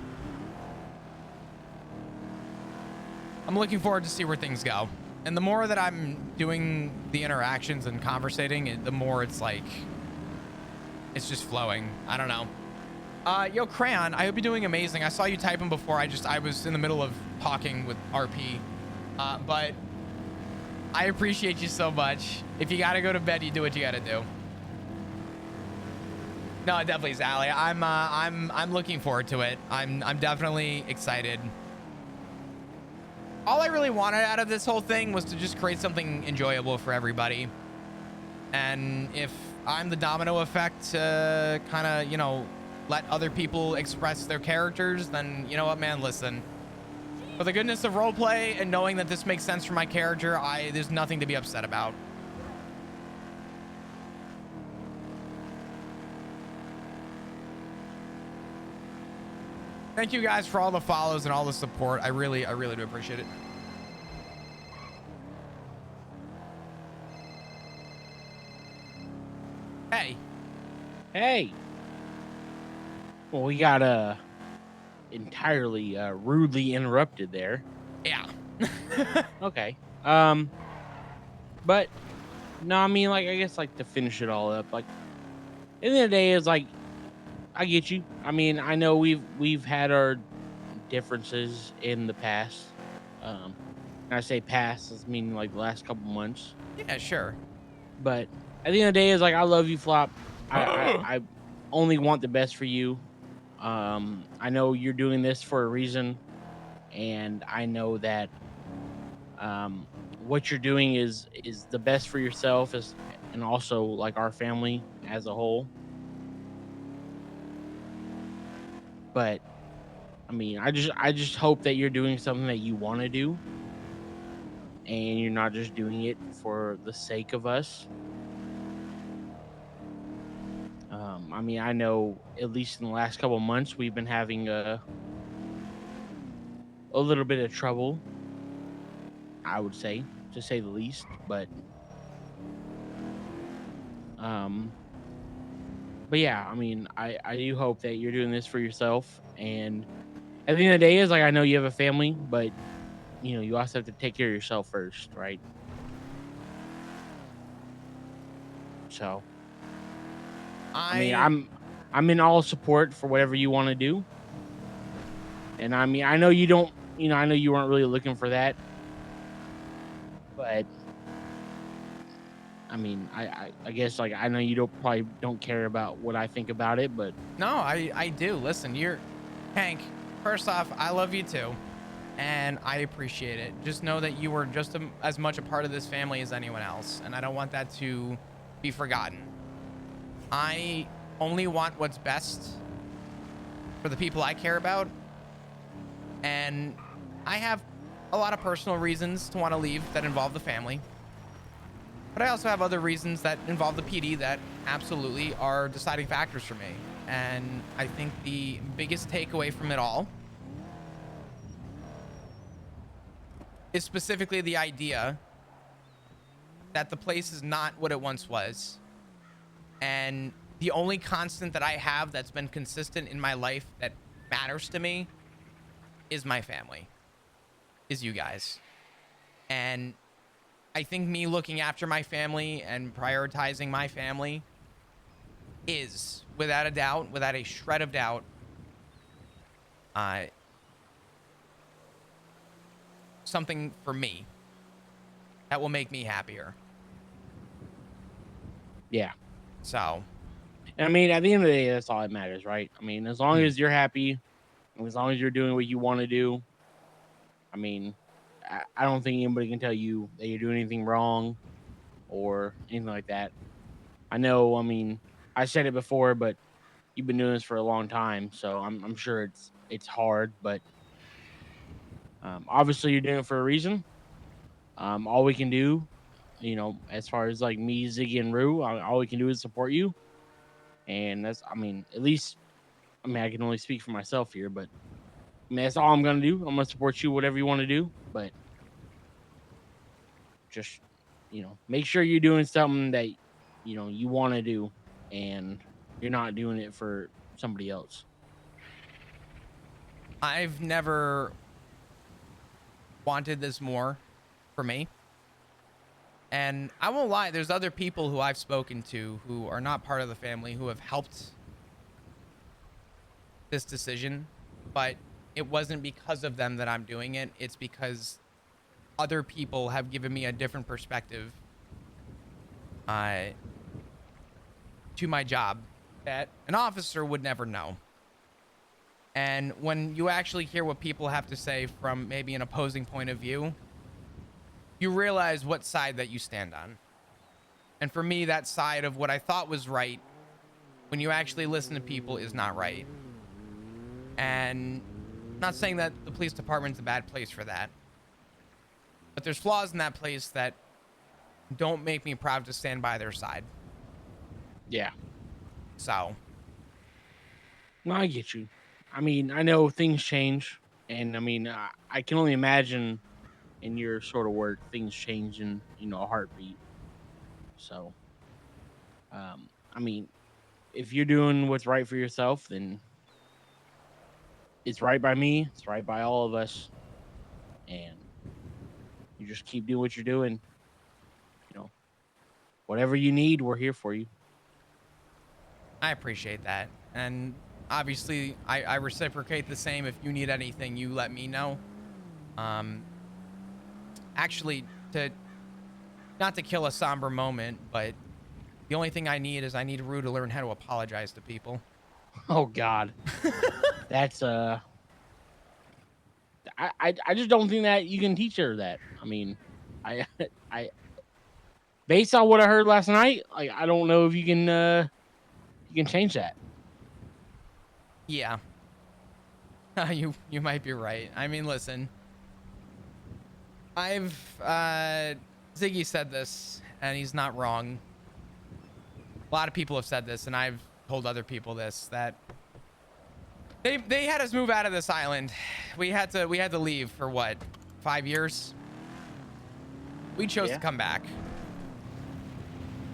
I'm looking forward to see where things go. And the more that I'm doing the interactions and conversating, the more it's like, it's just flowing. I don't know. Yo, Crayon, I hope you're doing amazing. I saw you typing before. I was in the middle of talking with RP. But I appreciate you so much. If you gotta go to bed, you do what you gotta do. No, it definitely is, Allie. I'm looking forward to it. I'm definitely excited. All I really wanted out of this whole thing was to just create something enjoyable for everybody. And if I'm the domino effect to kind of, you know, let other people express their characters, then you know what, man, listen. For the goodness of roleplay and knowing that this makes sense for my character, there's nothing to be upset about. Thank you guys for all the follows and all the support. I really do appreciate it. Hey. Hey. Well, we got entirely rudely interrupted there. Yeah. Okay. But no, I mean, like, I guess, like, to finish it all up, like, at the end of the day, is like, I get you. I mean, I know we've had our differences in the past. And I say past, I mean like the last couple months. Yeah, sure. But at the end of the day, is like, I love you, Flop. I only want the best for you. I know you're doing this for a reason, and I know that what you're doing is the best for yourself, and also like our family as a whole. But I mean, I just hope that you're doing something that you want to do, and you're not just doing it for the sake of us. I mean, I know at least in the last couple of months we've been having a little bit of trouble, I would say, to say the least. But yeah, I mean, I do hope that you're doing this for yourself. And at the end of the day, is like, I know you have a family, but you know, you also have to take care of yourself first, right? So, I mean, I'm in all support for whatever you want to do. And I mean, I know you don't, you know, I know you weren't really looking for that, but I mean, I guess, like, I know you probably don't care about what I think about it, but No, I do. Listen, Hank, first off, I love you too. And I appreciate it. Just know that you were just as much a part of this family as anyone else. And I don't want that to be forgotten. I only want what's best for the people I care about. And I have a lot of personal reasons to want to leave that involve the family. But I also have other reasons that involve the PD that absolutely are deciding factors for me. And I think the biggest takeaway from it all is specifically the idea that the place is not what it once was. And the only constant that I have that's been consistent in my life that matters to me is my family, is you guys. And I think me looking after my family and prioritizing my family is, without a doubt, without a shred of doubt, something for me that will make me happier. yeah. So, and I mean, at the end of the day, that's all that matters, right? I mean, as long as you're happy, and as long as you're doing what you want to do, I mean, I don't think anybody can tell you that you're doing anything wrong or anything like that. I know, I mean, I said it before, but you've been doing this for a long time, so I'm sure it's hard, but obviously you're doing it for a reason, All we can do, as far as like me, Ziggy, and Rue, all we can do is support you. And that's, at least, I can only speak for myself here, but that's all I'm gonna do. I'm gonna support you, whatever you want to do, but just, make sure you're doing something that, you want to do, and you're not doing it for somebody else. I've never wanted this more for me. And I won't lie, there's other people who I've spoken to who are not part of the family who have helped this decision, but it wasn't because of them that I'm doing it. It's because other people have given me a different perspective to my job that an officer would never know. And when you actually hear what people have to say from maybe an opposing point of view, you realize what side that you stand on. And for me, that side of what I thought was right, when you actually listen to people, is not right. And I'm not saying that the police department's a bad place for that, but there's flaws in that place that don't make me proud to stand by their side. Yeah. So. No, I get you. I know things change, and I can only imagine in your sort of work, things change in, a heartbeat. So, if you're doing what's right for yourself, then it's right by me. It's right by all of us. And you just keep doing what you're doing. Whatever you need, we're here for you. I appreciate that. And obviously, I reciprocate the same. If you need anything, you let me know. Actually, not to kill a somber moment, but the only thing I need is Rue to learn how to apologize to people. Oh God. That's I just don't think that you can teach her that. I based on what I heard last night, I don't know if you can change that. Yeah. You might be right. Listen. Ziggy said this, and he's not wrong. A lot of people have said this, and I've told other people this, that they had us move out of this island. We had to leave for what, 5 years? We chose to come back.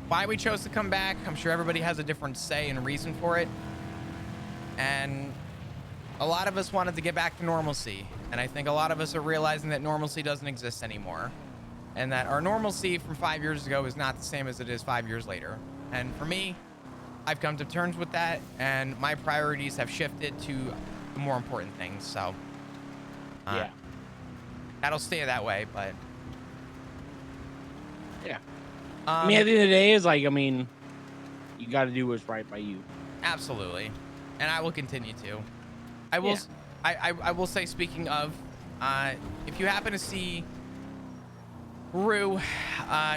Why we chose to come back, I'm sure everybody has a different say and reason for it. And a lot of us wanted to get back to normalcy. And I think a lot of us are realizing that normalcy doesn't exist anymore. And that our normalcy from 5 years ago is not the same as it is 5 years later. And for me, I've come to terms with that, and my priorities have shifted to the more important things. So, yeah, that'll stay that way. But yeah, at the end of the day, is you got to do what's right by you. Absolutely, and I will continue to. I will. Yeah. I will say, speaking of, if you happen to see Rue,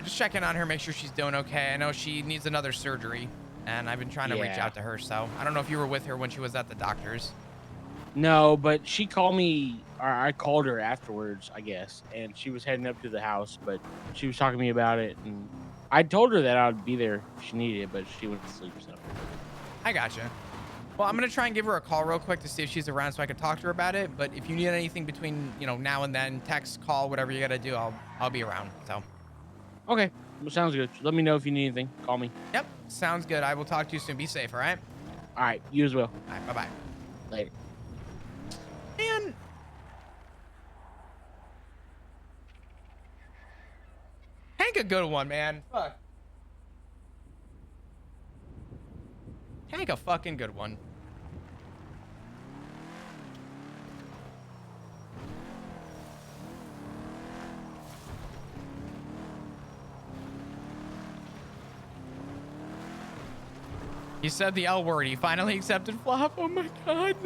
just check in on her, make sure she's doing okay. I know she needs another surgery, and I've been trying to reach out to her. So I don't know if you were with her when she was at the doctor's. No, but she called me, or I called her afterwards, I guess, and she was heading up to the house, but she was talking to me about it, and I told her that I'd be there if she needed it, but she went to sleep. So I gotcha. Well, I'm gonna try and give her a call real quick to see if she's around so I can talk to her about it. But if you need anything between now and then, text, call, whatever you gotta do, I'll be around. So. Okay, well, sounds good. Let me know if you need anything. Call me. Yep, sounds good. I will talk to you soon. Be safe. All right. All right, you as well. All right, bye bye. Later. Man. Hank a good one, man. Fuck. Hank a fucking good one. He said the L word. He finally accepted flop. Oh my god.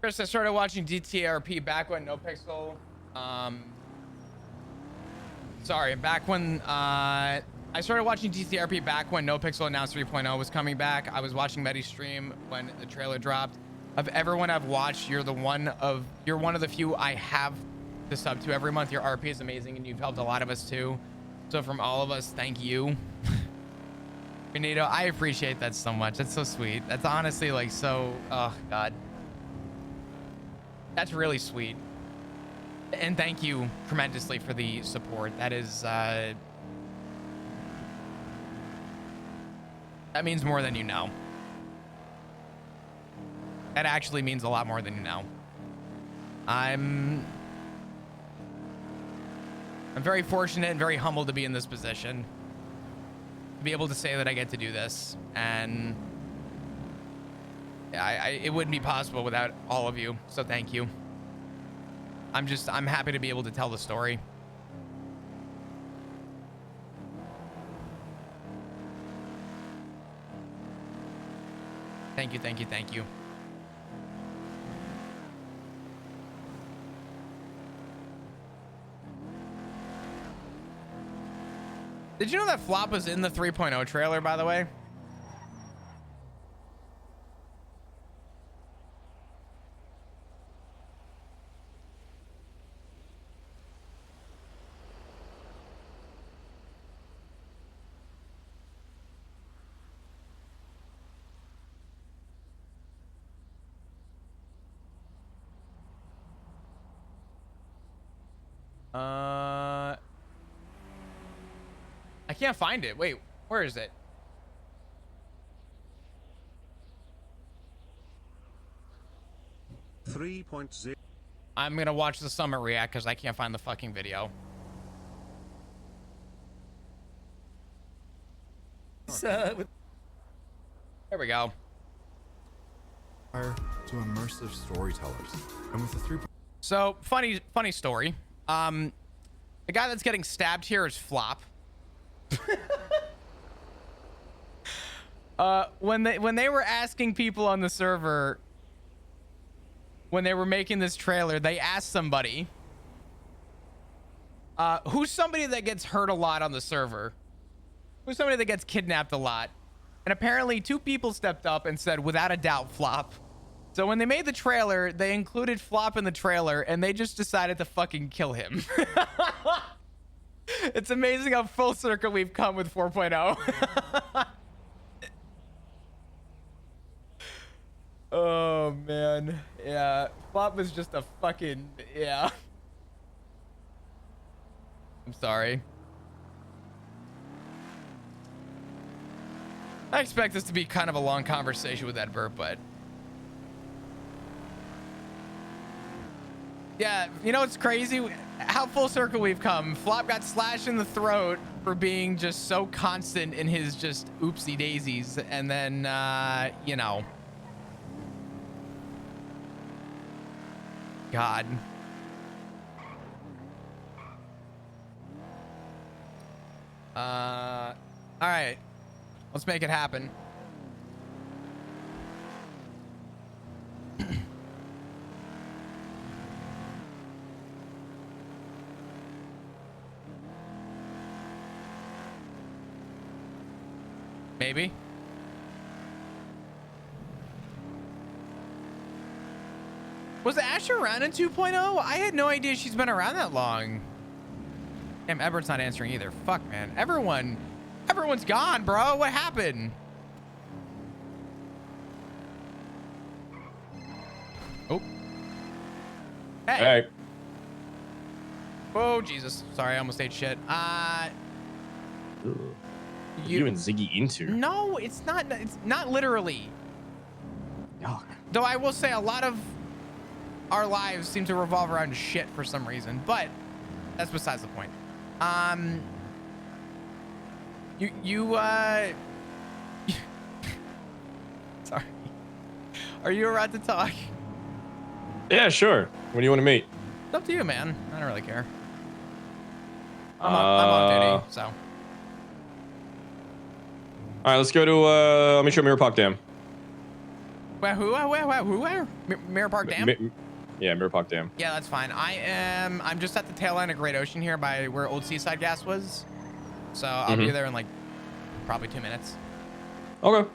Chris, I started watching DTRP back when NoPixel. Back when I started watching DTRP back when NoPixel announced 3.0 was coming back. I was watching Medi's stream when the trailer dropped. Of everyone I've watched, you're one of the few I have to sub to every month. Your RP is amazing, and you've helped a lot of us too. So from all of us, thank you. Benito, I appreciate that so much. That's so sweet. That's honestly like so. Oh God. That's really sweet. And thank you tremendously for the support. That is, that means more than you know. That actually means a lot more than you know. I'm very fortunate and very humbled to be in this position. To be able to say that I get to do this. And it wouldn't be possible without all of you. So thank you. I'm happy to be able to tell the story. Thank you, thank you, thank you. Did you know that Flop was in the 3.0 trailer, by the way? I can't find it. Wait, where is it? I'm gonna watch the Summit react because I can't find the fucking video. There we go. To immersive storytellers, and with the 3. So funny story. The guy that's getting stabbed here is Flop. When they were asking people on the server when they were making this trailer, they asked somebody, who's somebody that gets hurt a lot on the server? Who's somebody that gets kidnapped a lot? And apparently 2 people stepped up and said, without a doubt, Flop. So when they made the trailer, they included Flop in the trailer, and they just decided to fucking kill him. It's amazing how full circle we've come with 4.0. Oh, man. Yeah. Flop was just a fucking... Yeah. I'm sorry. I expect this to be kind of a long conversation with that burp, but... Yeah, you know what's crazy? How full circle we've come. Flop got slashed in the throat for being just so constant in his just oopsie daisies. And then, you know. God. All right. Let's make it happen. Maybe. Was Asher around in 2.0? I had no idea she's been around that long. Damn, Everett's not answering either. Fuck, man. Everyone's gone, bro. What happened? Oh. Hey. Hey. Oh, Jesus. Sorry, I almost ate shit. You and Ziggy into? No, it's not literally. Yuck. Though I will say a lot of our lives seem to revolve around shit for some reason, but that's besides the point. Sorry. Are you around to talk? Yeah, sure. What do you want to meet? It's up to you, man. I don't really care. I'm on duty, so. All right, let's go to. Let me show Mirror Park Dam. Where? Mirror Park Dam? Yeah, Mirror Park Dam. Yeah, that's fine. I'm just at the tail end of Great Ocean here by where Old Seaside Gas was. So I'll be there in like probably 2 minutes. Okay.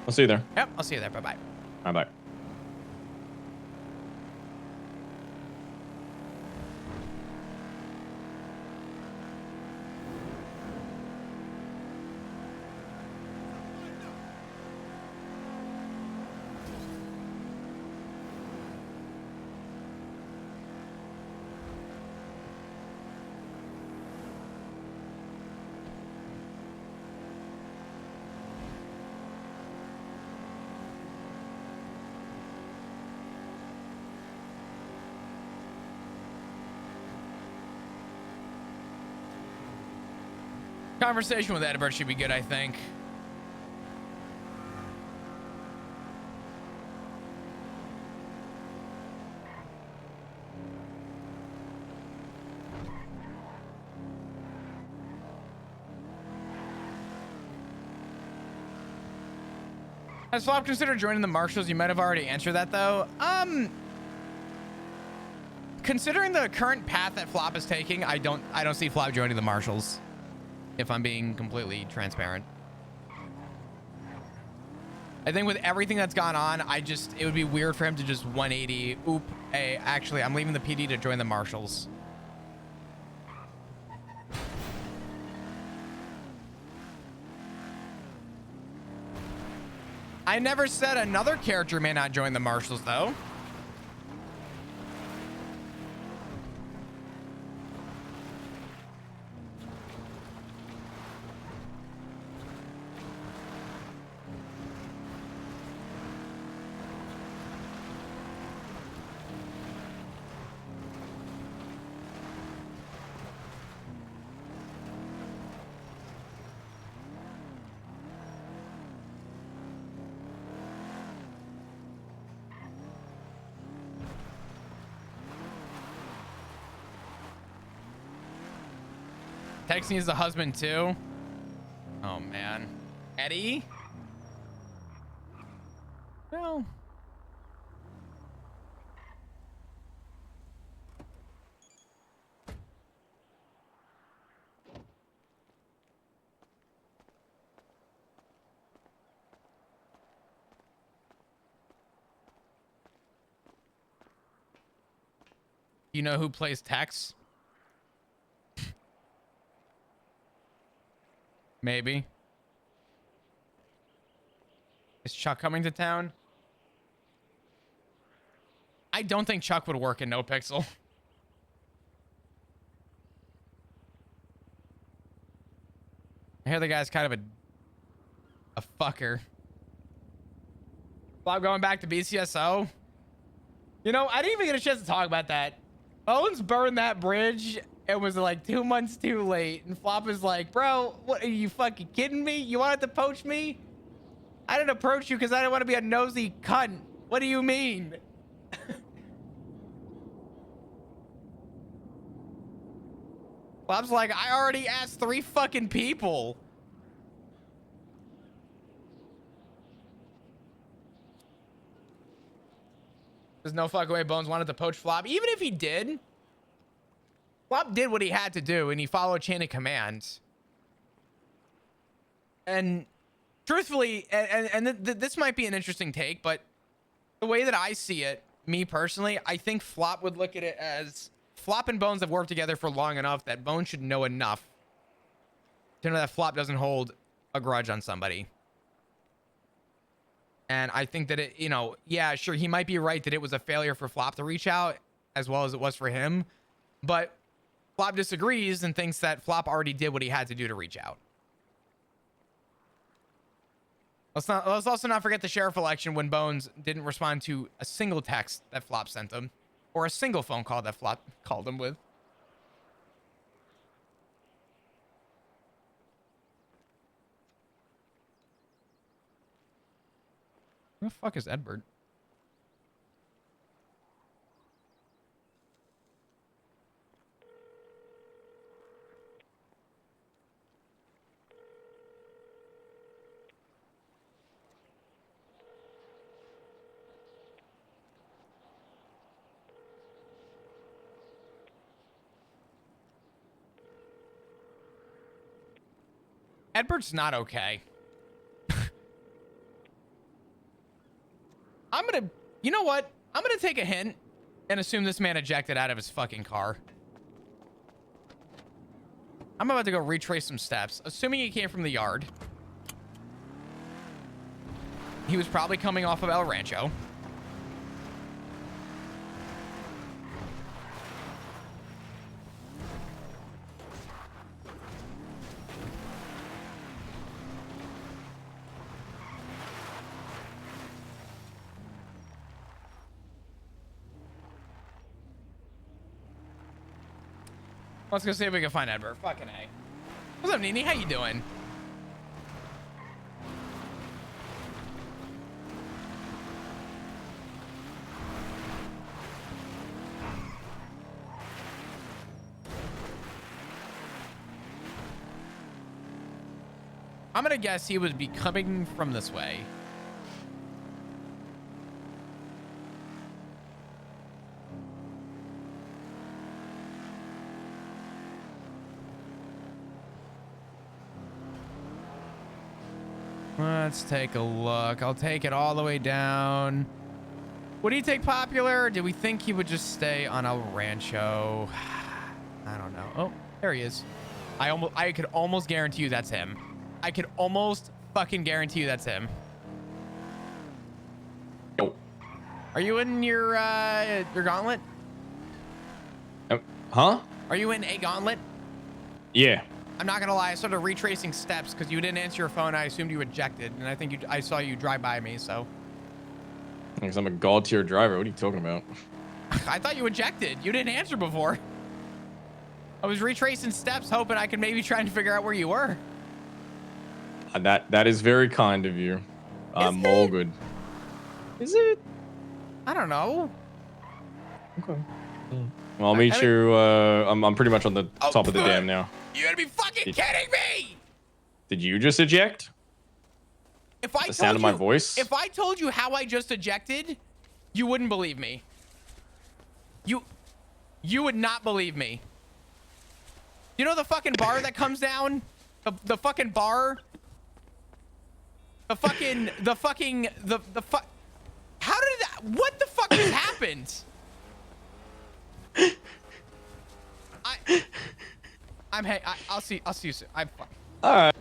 I'll see you there. Yep, I'll see you there. Bye-bye. Bye-bye. Conversation with Edinburgh should be good, I think. Has Flop considered joining the Marshals? You might have already answered that though. Considering the current path that Flop is taking, I don't see Flop joining the Marshals. If I'm being completely transparent. I think with everything that's gone on, it would be weird for him to just 180. Oop, hey, actually, I'm leaving the PD to join the Marshals. I never said another character may not join the Marshals, though. Texting is the husband too. Oh man, Eddie. Well, you know who plays Tex? Maybe. Is Chuck coming to town? I don't think Chuck would work in NoPixel. I hear the guy's kind of a fucker. Well, I'm going back to BCSO. You know, I didn't even get a chance to talk about that. Bones burned that bridge. It was like 2 months too late. And Flop is like, bro, what are you fucking kidding me? You wanted to poach me? I didn't approach you because I didn't want to be a nosy cunt. What do you mean? Flop's like, I already asked 3 fucking people. There's no fucking way Bones wanted to poach Flop. Even if he did, Flop did what he had to do, and he followed chain of command. And truthfully, this might be an interesting take, but the way that I see it, me personally, I think Flop would look at it as Flop and Bones have worked together for long enough that Bones should know enough to know that Flop doesn't hold a grudge on somebody. And I think that it, you know, yeah, sure, he might be right that it was a failure for Flop to reach out as well as it was for him. But Flop disagrees and thinks that Flop already did what he had to do to reach out. Let's also not forget the sheriff election when Bones didn't respond to a single text that Flop sent him or a single phone call that Flop called him with. Who the fuck is Edward? Edward's not okay. You know what? I'm gonna take a hint and assume this man ejected out of his fucking car. I'm about to go retrace some steps, assuming he came from the yard. He was probably coming off of El Rancho. Let's go see if we can find Edward. Fucking A. What's up, Nini? How you doing? I'm gonna guess he would be coming from this way. Let's take a look. I'll take it all the way down. Would he take Popular? Or did we think he would just stay on El Rancho? I don't know. Oh, there he is. I could almost guarantee you that's him. I could almost fucking guarantee you that's him. Yo. Are you in your gauntlet? Huh? Are you in a gauntlet? Yeah. I'm not gonna lie, I started retracing steps because you didn't answer your phone. I assumed you ejected, and I think I saw you drive by me, so. Because I'm a god tier driver. What are you talking about? I thought you ejected. You didn't answer before. I was retracing steps, hoping I could maybe try and figure out where you were. That is very kind of you. I'm all good. Is it? I don't know. Okay. Well, I'll meet you. I'm pretty much on the top of the dam now. You gotta be fucking kidding me! Did you just eject? If I The sound of my voice? If I told you how I just ejected, you wouldn't believe me. You would not believe me. You know the fucking bar that comes down? The fucking bar? How did that, what the fuck just happened? I'll see you soon. I'm fine. All right.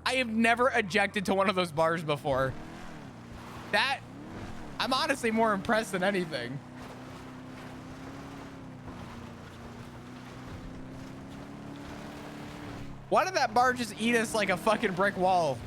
I have never ejected to one of those bars before. I'm honestly more impressed than anything. Why did that bar just eat us like a fucking brick wall?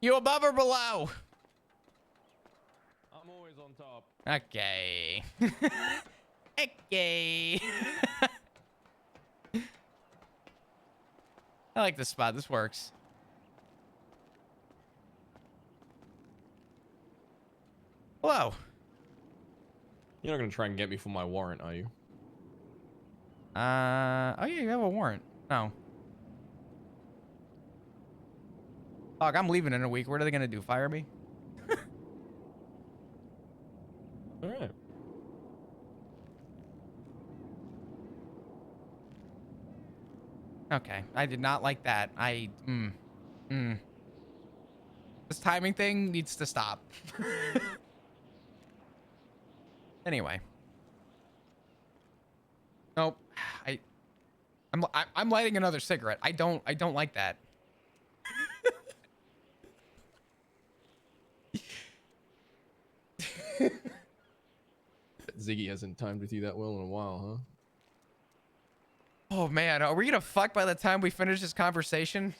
You above or below? I'm always on top. Okay. Okay. I like this spot. This works. Hello. You're not gonna try and get me for my warrant, are you? Oh yeah, you have a warrant. No. Fuck, I'm leaving in a week. What are they gonna do? Fire me? All right. Okay, I did not like that. This timing thing needs to stop. Anyway. Nope. I'm lighting another cigarette. I don't like that. Ziggy hasn't timed with you that well in a while, huh? Oh man, are we gonna fuck by the time we finish this conversation?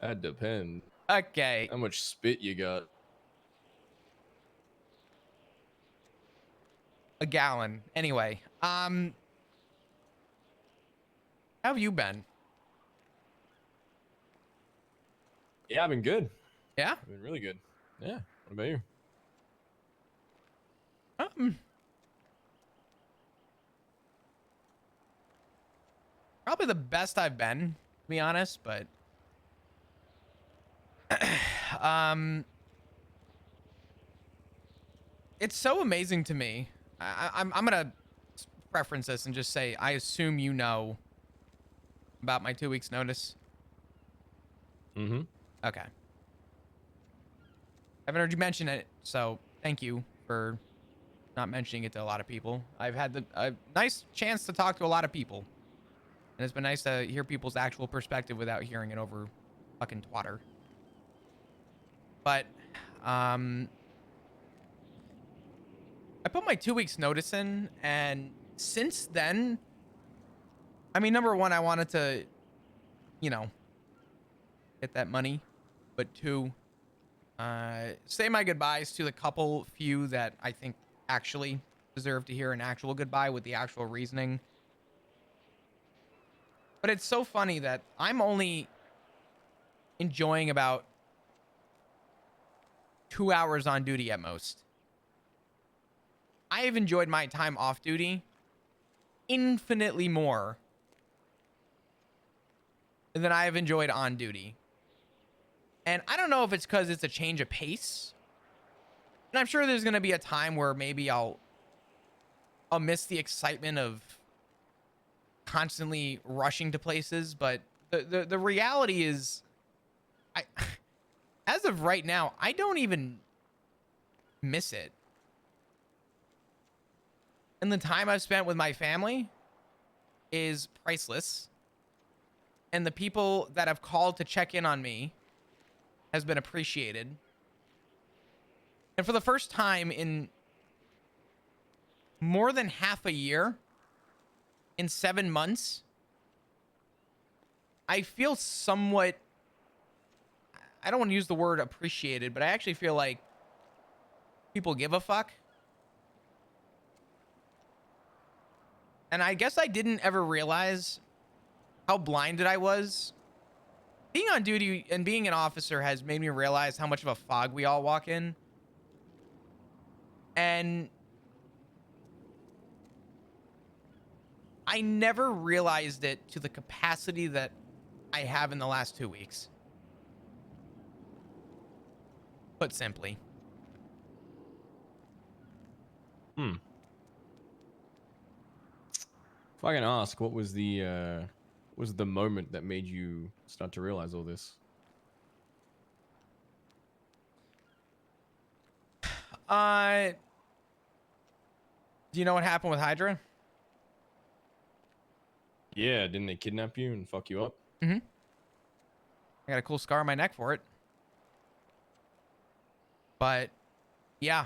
That depends. Okay. How much spit you got? A gallon. Anyway, how have you been? Yeah, I've been good. Yeah? I've been really good. Yeah. What about you? Probably the best I've been, to be honest, but it's so amazing to me. I'm gonna preference this and just say I assume you know about my 2 weeks notice. Mm-hmm. Okay. I haven't heard you mention it, so thank you for not mentioning it to a lot of people. I've had a nice chance to talk to a lot of people, and it's been nice to hear people's actual perspective without hearing it over fucking twatter. But I put my 2 weeks notice in, and since then, I mean, number one, I wanted to, you know, get that money, but two, say my goodbyes to the few that I think actually deserve to hear an actual goodbye with the actual reasoning. But it's so funny that I'm only enjoying about 2 hours on duty at most. I have enjoyed my time off duty infinitely more than I have enjoyed on duty. And I don't know if it's because it's a change of pace. And I'm sure there's going to be a time where maybe I'll miss the excitement of constantly rushing to places. But the reality is, as of right now, I don't even miss it. And the time I've spent with my family is priceless. And the people that have called to check in on me has been appreciated. And for the first time in more than half a year, in 7 months, I feel somewhat, I don't want to use the word appreciated, but I actually feel like people give a fuck. And I guess I didn't ever realize how blinded I was. Being on duty and being an officer has made me realize how much of a fog we all walk in. And I never realized it to the capacity that I have in the last 2 weeks. Put simply. If I can ask, what was the moment that made you start to realize all this? Do you know what happened with Hydra? Yeah, didn't they kidnap you and fuck you up? Mm-hmm. I got a cool scar on my neck for it. But yeah,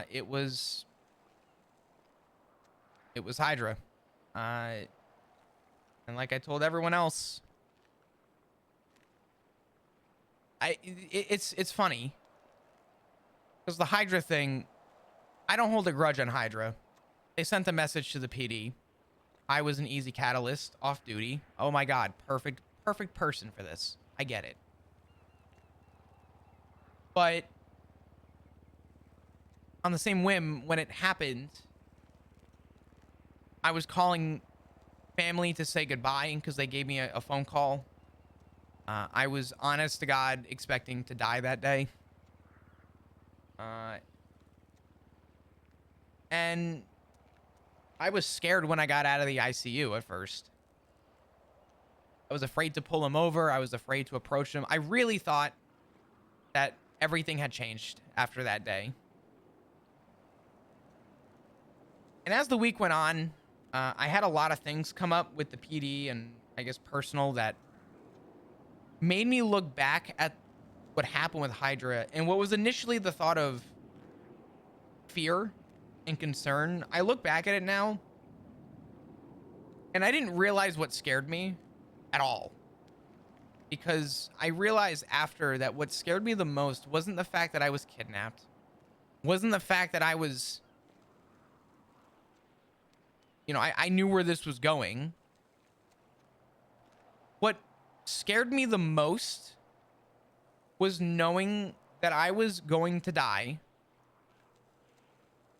it was Hydra. And like I told everyone else, it's funny because the Hydra thing, I don't hold a grudge on Hydra. They sent a message to the PD. I was an easy catalyst off duty. Oh my God, perfect person for this. I get it. But on the same whim, when it happened, I was calling family to say goodbye because they gave me a phone call. I was honest to God expecting to die that day. And I was scared when I got out of the ICU at first. I was afraid to pull him over. I was afraid to approach him. I really thought that everything had changed after that day. And as the week went on, I had a lot of things come up with the PD and I guess personal that made me look back at what happened with Hydra and what was initially the thought of fear and concern. I look back at it now and I didn't realize what scared me at all. Because I realized after that what scared me the most wasn't the fact that I was kidnapped. Wasn't the fact that I was, you know, I knew where this was going. What scared me the most was knowing that I was going to die,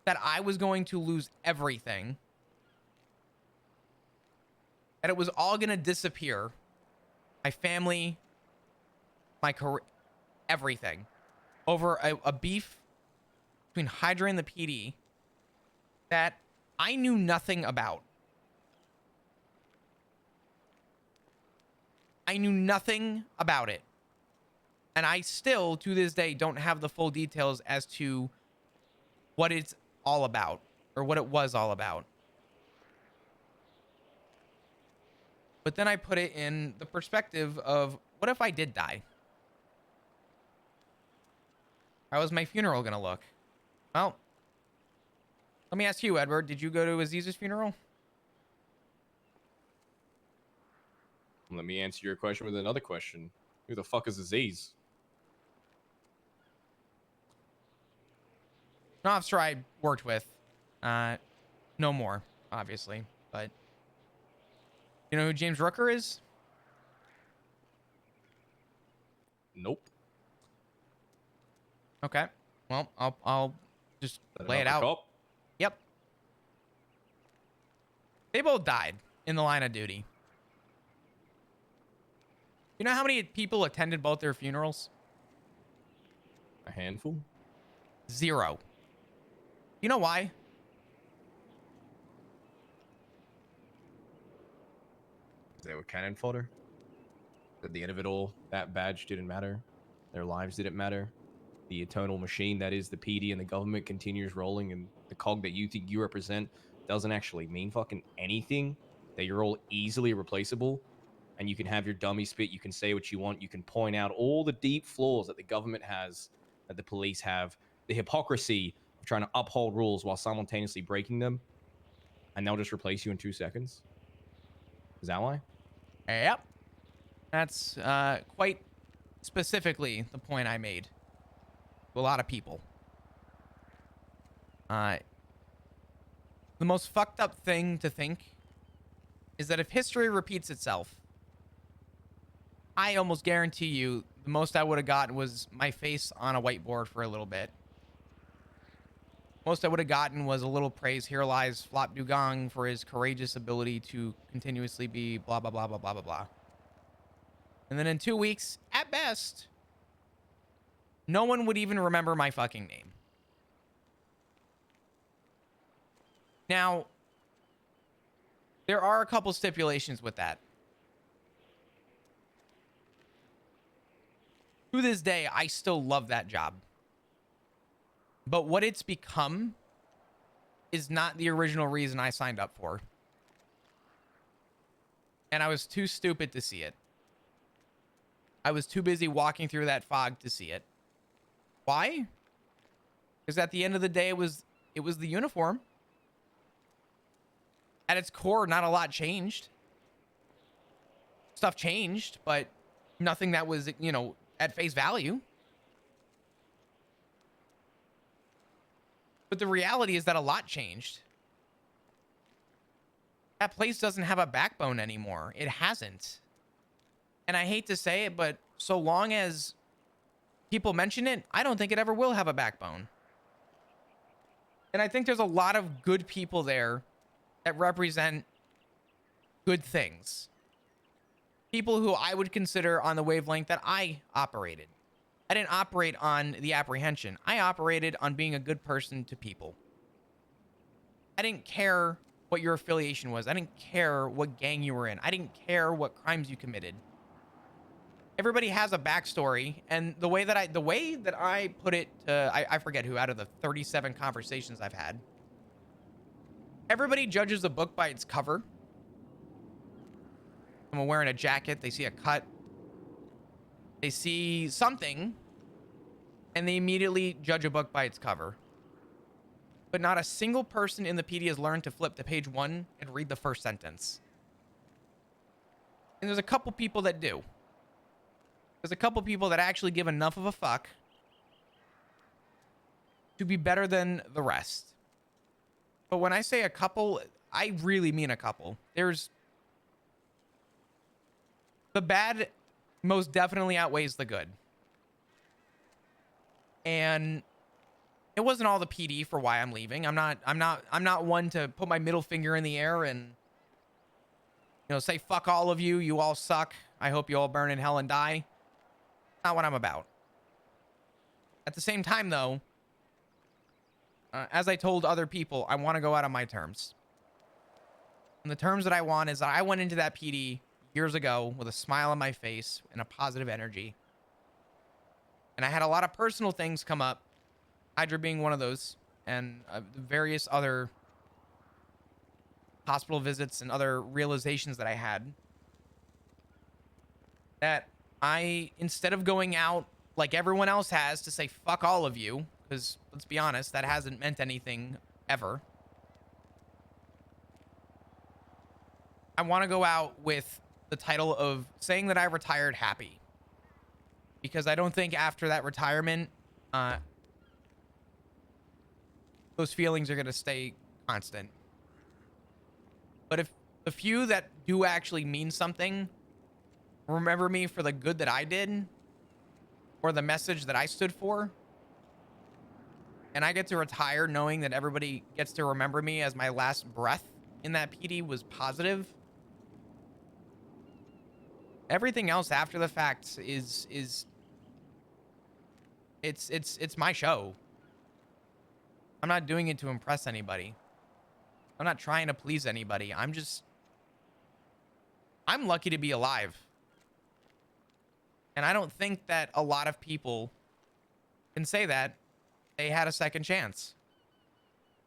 that I was going to lose everything, that it was all going to disappear. My family, my career, everything, over a beef between Hydra and the PD that I knew nothing about. I knew nothing about it. And I still, to this day, don't have the full details as to what it's all about or what it was all about. But then I put it in the perspective of, what if I did die? How is my funeral going to look? Well, let me ask you, Edward, did you go to Aziz's funeral? Let me answer your question with another question. Who the fuck is Aziz? An officer I worked with. No more, obviously. But you know who James Rooker is? Nope. Okay. Well, I'll just lay it out. Cop? Yep. They both died in the line of duty. You know how many people attended both their funerals? A handful? 0. You know why? They were cannon fodder. At the end of it all, that badge didn't matter. Their lives didn't matter. The eternal machine that is the PD and the government continues rolling, and the cog that you think you represent doesn't actually mean fucking anything. That you're all easily replaceable, and you can have your dummy spit, you can say what you want, you can point out all the deep flaws that the government has, that the police have, the hypocrisy of trying to uphold rules while simultaneously breaking them, and they'll just replace you in 2 seconds. Is that why? Yep. That's quite specifically the point I made to a lot of people. The most fucked up thing to think is that if history repeats itself, I almost guarantee you the most I would have gotten was my face on a whiteboard for a little bit. Most I would have gotten was a little praise. Here lies Flop Dugong for his courageous ability to continuously be blah, blah, blah, blah, blah, blah, blah. And then in 2 weeks, at best, no one would even remember my fucking name. Now, there are a couple stipulations with that. To this day, I still love that job. But what it's become is not the original reason I signed up for. And I was too stupid to see it. I was too busy walking through that fog to see it. Why? Because at the end of the day, it was the uniform. At its core, not a lot changed. Stuff changed, but nothing that was, you know, at face value. But the reality is that a lot changed. That place doesn't have a backbone anymore. It hasn't. And I hate to say it, but so long as people mention it, I don't think it ever will have a backbone. And I think there's a lot of good people there that represent good things. People who I would consider on the wavelength that I operated. I didn't operate on the apprehension. I operated on being a good person to people. I didn't care what your affiliation was. I didn't care what gang you were in. I didn't care what crimes you committed. Everybody has a backstory, and the way that I put it to, I forget who out of the 37 conversations I've had. Everybody judges a book by its cover. Someone wearing a jacket, they see a cut, they see something, and they immediately judge a book by its cover. But not a single person in the PD has learned to flip to page 1 and read the first sentence. And there's a couple people that do. There's a couple people that actually give enough of a fuck to be better than the rest. But when I say a couple, I really mean a couple. There's the bad most definitely outweighs the good. And it wasn't all the PD for why I'm leaving. I'm not one to put my middle finger in the air and, say, fuck all of you. You all suck. I hope you all burn in hell and die. Not what I'm about. At the same time, though, as I told other people, I want to go out on my terms. And the terms that I want is that I went into that PD years ago with a smile on my face and a positive energy. And I had a lot of personal things come up, Hydra being one of those, and various other hospital visits and other realizations that I had. That I, instead of going out like everyone else has to say, fuck all of you, because let's be honest, that hasn't meant anything ever. I want to go out with the title of saying that I retired happy. Because I don't think after that retirement, those feelings are going to stay constant. But if the few that do actually mean something remember me for the good that I did, or the message that I stood for, and I get to retire knowing that everybody gets to remember me as my last breath in that PD was positive, everything else after the fact is it's my show. I'm not doing it to impress anybody. I'm not trying to please anybody. I'm lucky to be alive. And I don't think that a lot of people can say that they had a second chance.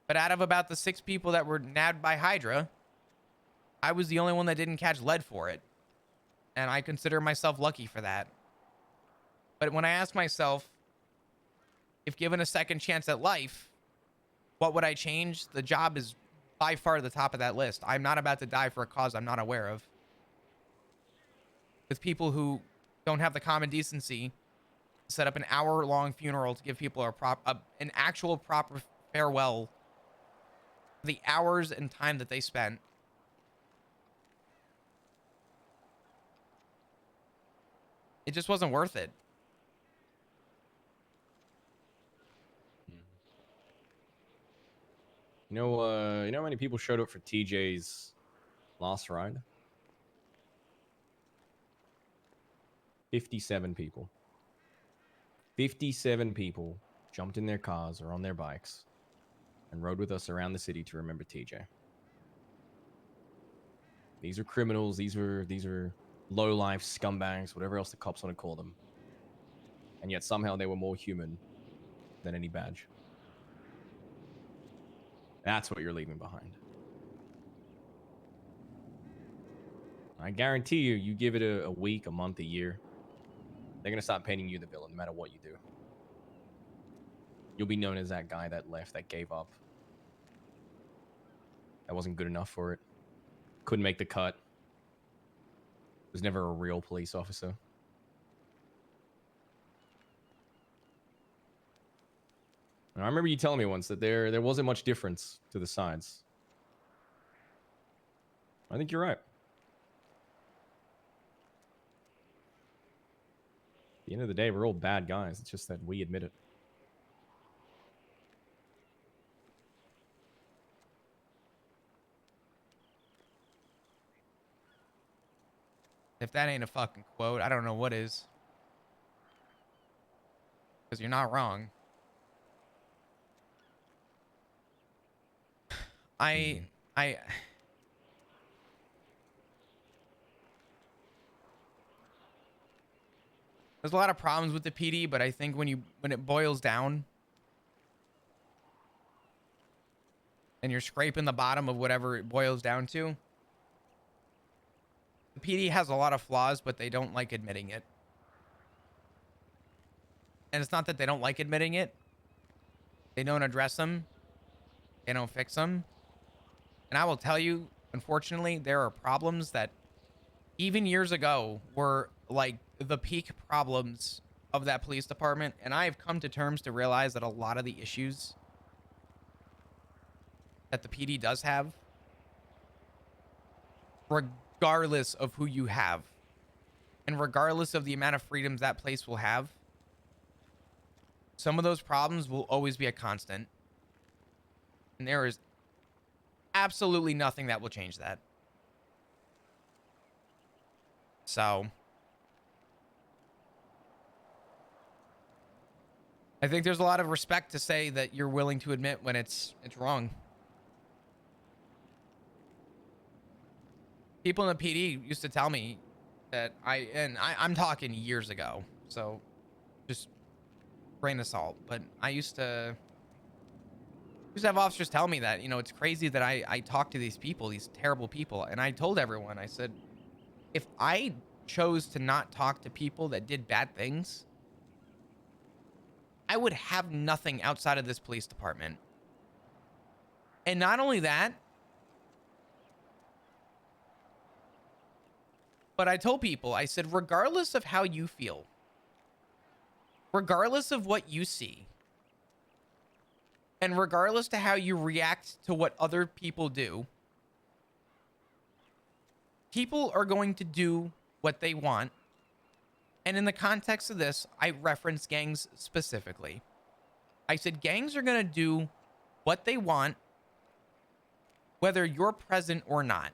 But out of about the 6 people that were nabbed by Hydra, I was the only one that didn't catch lead for it. And I consider myself lucky for that. But when I ask myself, if given a second chance at life, what would I change? The job is by far the top of that list. I'm not about to die for a cause I'm not aware of. With people who don't have the common decency to set up an hour-long funeral to give people an actual proper farewell for the hours and time that they spent. It just wasn't worth it. You know how many people showed up for TJ's last ride? 57 people. 57 people jumped in their cars or on their bikes and rode with us around the city to remember TJ. These are criminals. These are low-life scumbags, whatever else the cops want to call them. And yet somehow they were more human than any badge. That's what you're leaving behind. I guarantee you, you give it a week, a month, a year, they're going to start painting you the villain no matter what you do. You'll be known as that guy that left, that gave up. That wasn't good enough for it. Couldn't make the cut. Was never a real police officer. And I remember you telling me once that there wasn't much difference to the sides. I think you're right. At the end of the day, we're all bad guys. It's just that we admit it. If that ain't a fucking quote, I don't know what is. Because you're not wrong. There's a lot of problems with the PD, but I think when it boils down and you're scraping the bottom of whatever it boils down to, the PD has a lot of flaws, but they don't like admitting it. And it's not that they don't like admitting it. They don't address them. They don't fix them. And I will tell you, unfortunately, there are problems that even years ago were like the peak problems of that police department. And I have come to terms to realize that a lot of the issues that the PD does have, regardless of who you have, and regardless of the amount of freedoms that place will have, some of those problems will always be a constant. And there is absolutely nothing that will change that. So I think there's a lot of respect to say that you're willing to admit when it's wrong. People in the PD used to tell me that I'm talking years ago, so just grain of salt, but I used to have officers tell me that, you know, it's crazy that I talk to these people, these terrible people. And I told everyone, I said, if I chose to not talk to people that did bad things, I would have nothing outside of this police department. And not only that, but I told people, I said, regardless of how you feel, regardless of what you see, and regardless to how you react to what other people do, people are going to do what they want. And in the context of this, I reference gangs specifically. I said gangs are going to do what they want, whether you're present or not.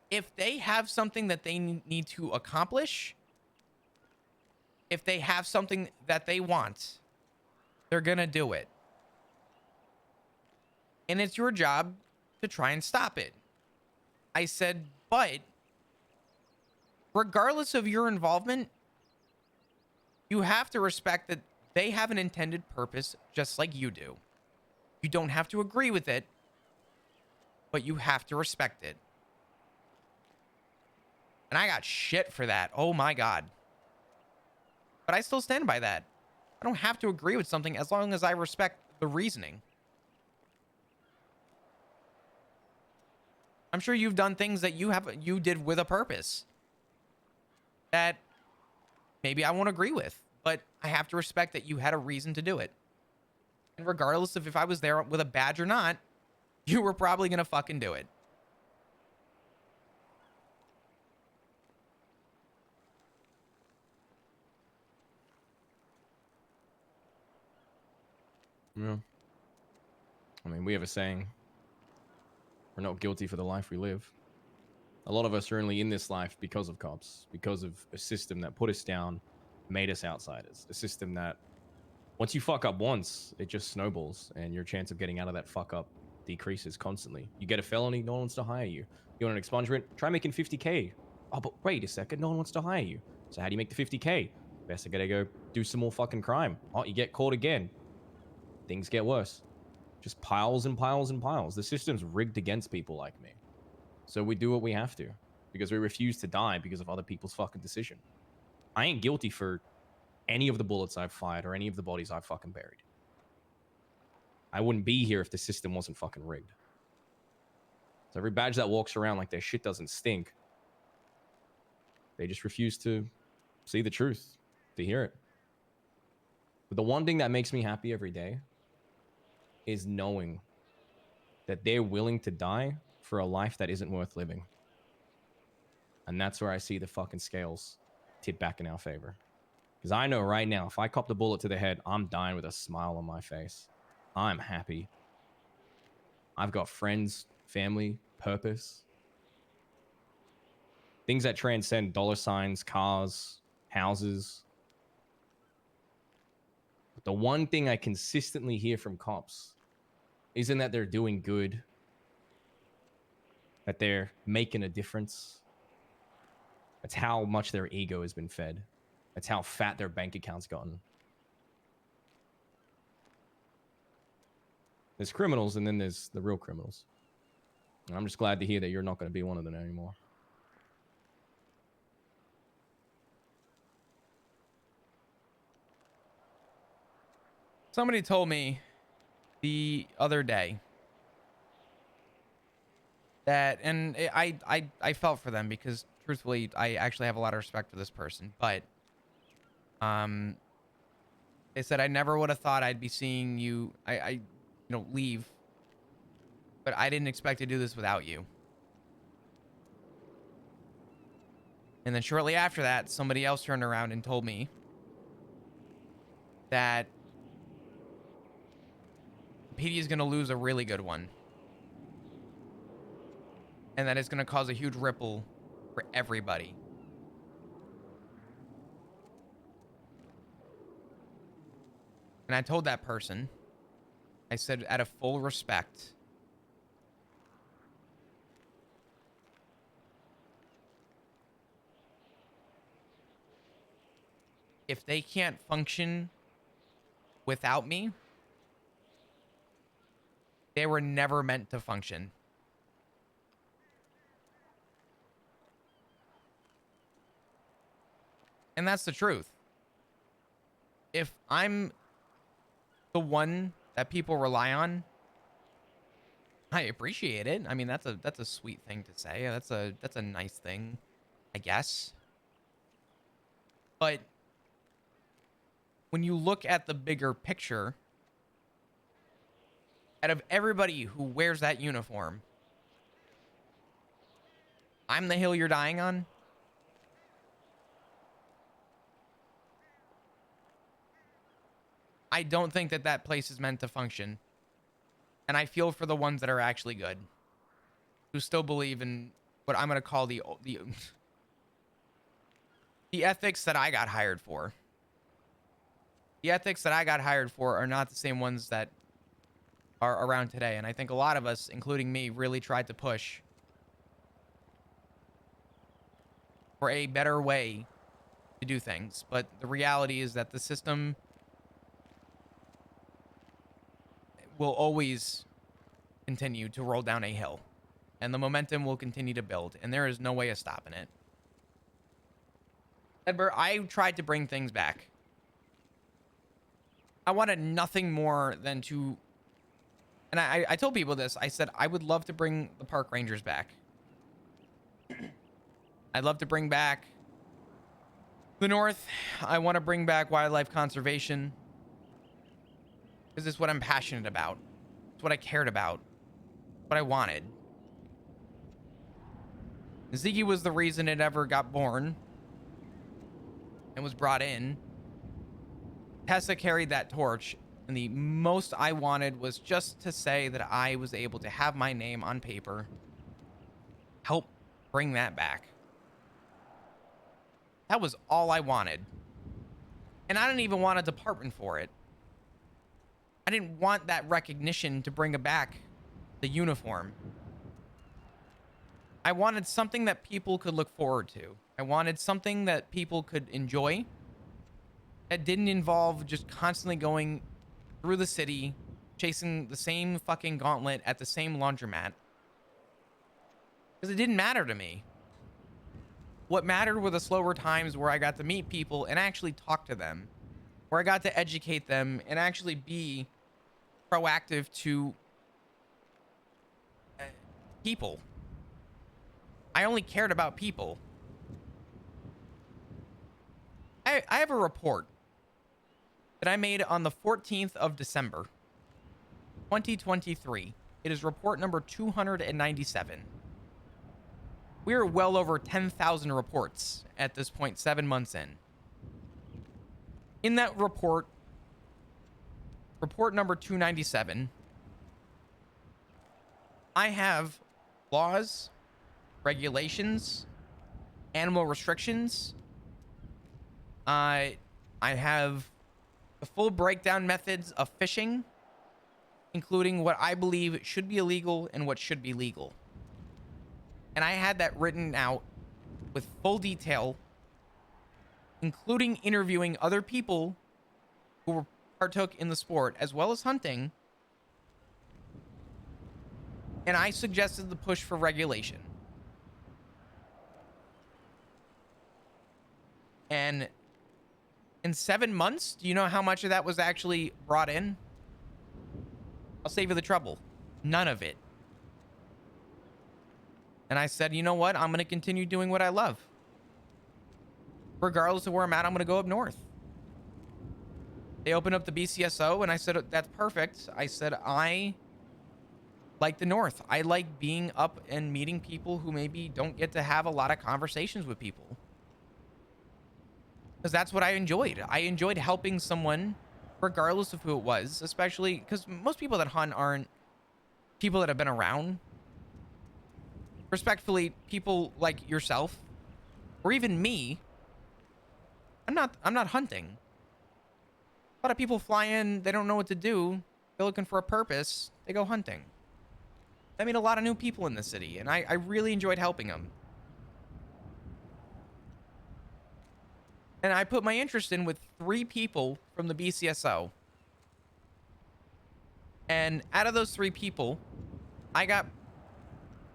If they have something that they need to accomplish, if they have something that they want, they're going to do it. And it's your job to try and stop it. I said, but regardless of your involvement, you have to respect that they have an intended purpose just like you do. You don't have to agree with it, but you have to respect it. And I got shit for that. Oh my God. But I still stand by that. I don't have to agree with something as long as I respect the reasoning. I'm sure you've done things that you did with a purpose that maybe I won't agree with, but I have to respect that you had a reason to do it. And regardless of if I was there with a badge or not, you were probably going to fucking do it. Yeah. I mean, we have a saying, we're not guilty for the life we live. A lot of us are only in this life because of cops, because of a system that put us down, made us outsiders. A system that, once you fuck up once, it just snowballs, and your chance of getting out of that fuck up decreases constantly. You get a felony, no one wants to hire you. You want an expungement? Try making 50K. Oh, but wait a second, no one wants to hire you. So how do you make the 50K? Best I gotta go do some more fucking crime. Oh, you get caught again. Things get worse. Just piles and piles and piles. The system's rigged against people like me. So we do what we have to, because we refuse to die because of other people's fucking decision. I ain't guilty for any of the bullets I've fired or any of the bodies I've fucking buried. I wouldn't be here if the system wasn't fucking rigged. So every badge that walks around like their shit doesn't stink, they just refuse to see the truth, to hear it. But the one thing that makes me happy every day is knowing that they're willing to die for a life that isn't worth living. And that's where I see the fucking scales tip back in our favor. Because I know right now, if I cop the bullet to the head, I'm dying with a smile on my face. I'm happy. I've got friends, family, purpose. Things that transcend dollar signs, cars, houses. But the one thing I consistently hear from cops isn't that they're doing good, that they're making a difference. That's how much their ego has been fed. That's how fat their bank account's gotten. There's criminals, and then there's the real criminals. And I'm just glad to hear that you're not going to be one of them anymore. Somebody told me the other day that, and I felt for them because truthfully, I actually have a lot of respect for this person, but they said, I never would have thought I'd be seeing you, leave, but I didn't expect to do this without you. And then shortly after that, somebody else turned around and told me that PD is going to lose a really good one. And that it's going to cause a huge ripple for everybody. And I told that person, I said, out of full respect, if they can't function without me, they were never meant to function. And that's the truth. If I'm the one that people rely on, I appreciate it. I mean, that's a sweet thing to say. That's a nice thing, I guess. But when you look at the bigger picture, out of everybody who wears that uniform, I'm the hill you're dying on. I don't think that that place is meant to function. And I feel for the ones that are actually good, who still believe in what I'm going to call the ethics that I got hired for. The ethics that I got hired for are not the same ones that are around today. And I think a lot of us, including me, really tried to push for a better way to do things. But the reality is that the system will always continue to roll down a hill, and the momentum will continue to build, and there is no way of stopping it. Edbert, I tried to bring things back. I wanted nothing more than to, and I told people this, I said, I would love to bring the park rangers back. I'd love to bring back the North. I want to bring back wildlife conservation, because it's what I'm passionate about. It's what I cared about. What I wanted. Ziggy was the reason it ever got born and was brought in. Tessa carried that torch, and the most I wanted was just to say that I was able to have my name on paper, help bring that back. That was all I wanted. And I didn't even want a department for it. I didn't want that recognition to bring back the uniform. I wanted something that people could look forward to. I wanted something that people could enjoy, that didn't involve just constantly going through the city, chasing the same fucking gauntlet at the same laundromat. Because it didn't matter to me. What mattered were the slower times where I got to meet people and actually talk to them, where I got to educate them and actually be proactive to people. I only cared about people. I have a report that I made on the 14th of December, 2023. It is report number 297. We are well over 10,000 reports at this point, 7 months in. In that report, report number 297, I have laws, regulations, animal restrictions. I have the full breakdown methods of fishing, including what I believe should be illegal and what should be legal. And I had that written out with full detail, including interviewing other people who partook in the sport as well as hunting. And I suggested the push for regulation. And in 7 months, do you know how much of that was actually brought in? I'll save you the trouble. None of it. And I said, you know what? I'm going to continue doing what I love. Regardless of where I'm at, I'm going to go up north. They opened up the BCSO, and I said, that's perfect. I said, I like the North. I like being up and meeting people who maybe don't get to have a lot of conversations with people. Because that's what I enjoyed. I enjoyed helping someone regardless of who it was, especially because most people that hunt aren't people that have been around. Respectfully, people like yourself or even me, I'm not hunting. A lot of people fly in, they don't know what to do, they're looking for a purpose, they go hunting. I meet a lot of new people in the city, and I really enjoyed helping them. And I put my interest in with 3 people from the BCSO. And out of those 3 people, I got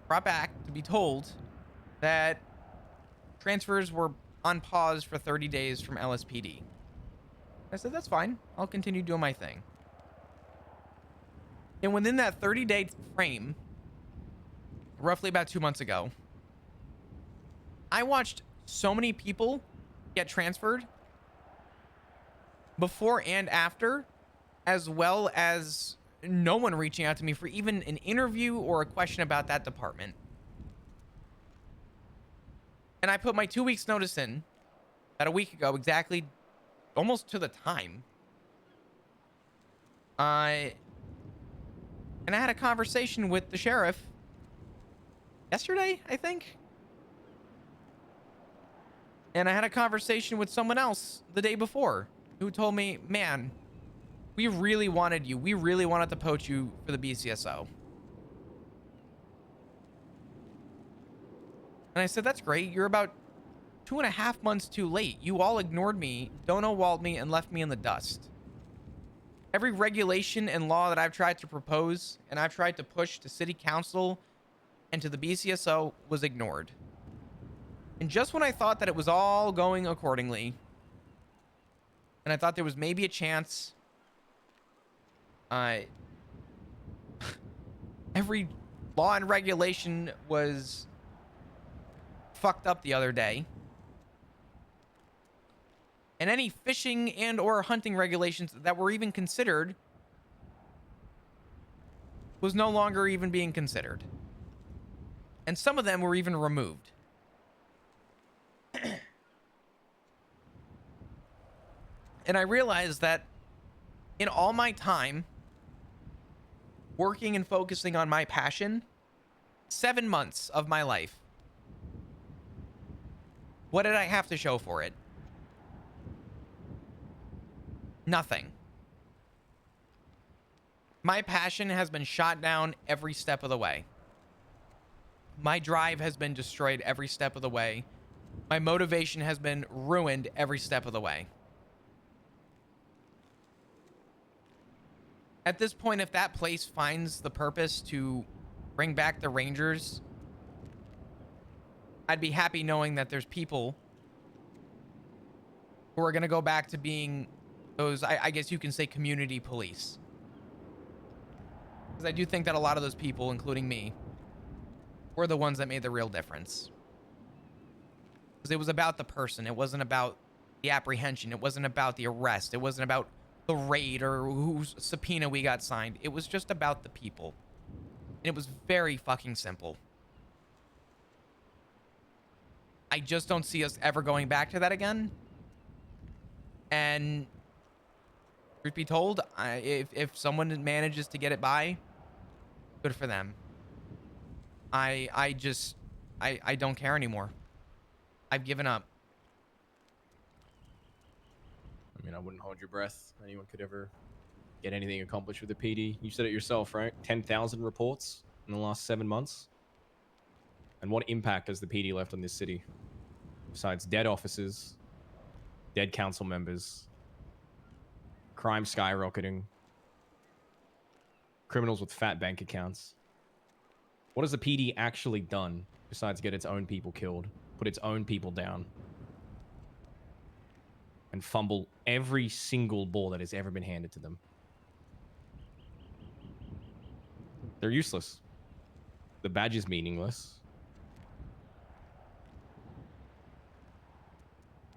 brought back to be told that transfers were on pause for 30 days from LSPD. I said, that's fine. I'll continue doing my thing. And within that 30-day frame, roughly about 2 months ago, I watched so many people get transferred before and after, as well as no one reaching out to me for even an interview or a question about that department. And I put my 2 weeks notice in about a week ago, exactly almost to the time. And I had a conversation with the sheriff yesterday, I think. And I had a conversation with someone else the day before who told me, man, we really wanted you. We really wanted to poach you for the BCSO. And I said, that's great. You're about 2.5 months too late. You all ignored me, Dono-walled me, and left me in the dust. Every regulation and law that I've tried to propose and I've tried to push to city council and to the BCSO was ignored. And just when I thought that it was all going accordingly, and I thought there was maybe a chance, every law and regulation was fucked up the other day. And any fishing and or hunting regulations that were even considered was no longer even being considered. And some of them were even removed. And I realized that in all my time working and focusing on my passion, 7 months of my life, what did I have to show for it? Nothing. My passion has been shot down every step of the way. My drive has been destroyed every step of the way. My motivation has been ruined every step of the way. At this point, if that place finds the purpose to bring back the Rangers, I'd be happy knowing that there's people who are going to go back to being those, I guess you can say, community police. Because I do think that a lot of those people, including me, were the ones that made the real difference. Because it was about the person. It wasn't about the apprehension. It wasn't about the arrest. It wasn't about the raid or whose subpoena we got signed. It was just about the people. And it was very fucking simple. I just don't see us ever going back to that again. And truth be told, if someone manages to get it by, good for them. I don't care anymore. I've given up. I mean, I wouldn't hold your breath. Anyone could ever get anything accomplished with the PD. You said it yourself, right? 10,000 reports in the last 7 months. And what impact has the PD left on this city? Besides dead officers, dead council members, crime skyrocketing, criminals with fat bank accounts. What has the PD actually done besides get its own people killed, put its own people down, and fumble every single ball that has ever been handed to them? They're useless. The badge is meaningless.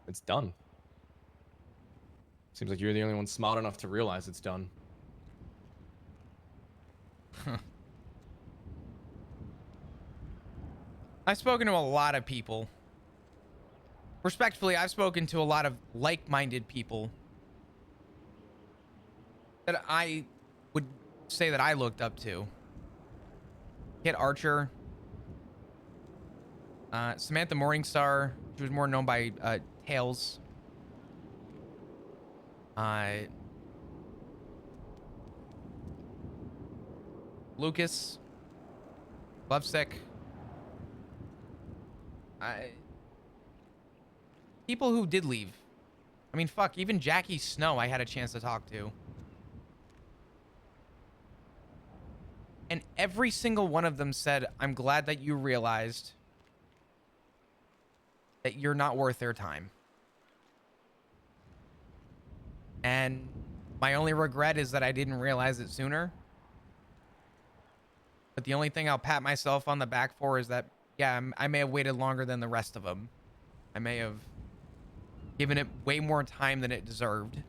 It's done. Seems like you're the only one smart enough to realize it's done. I've spoken to a lot of people. Respectfully, I've spoken to a lot of like-minded people that I would say that I looked up to. Kit Archer. Samantha Morningstar. She was more known by Tails. Lucas. Lovesick. People who did leave. I mean, fuck, even Jackie Snow I had a chance to talk to. And every single one of them said, I'm glad that you realized that you're not worth their time. And my only regret is that I didn't realize it sooner. But the only thing I'll pat myself on the back for is that, yeah, I may have waited longer than the rest of them. I may have given it way more time than it deserved.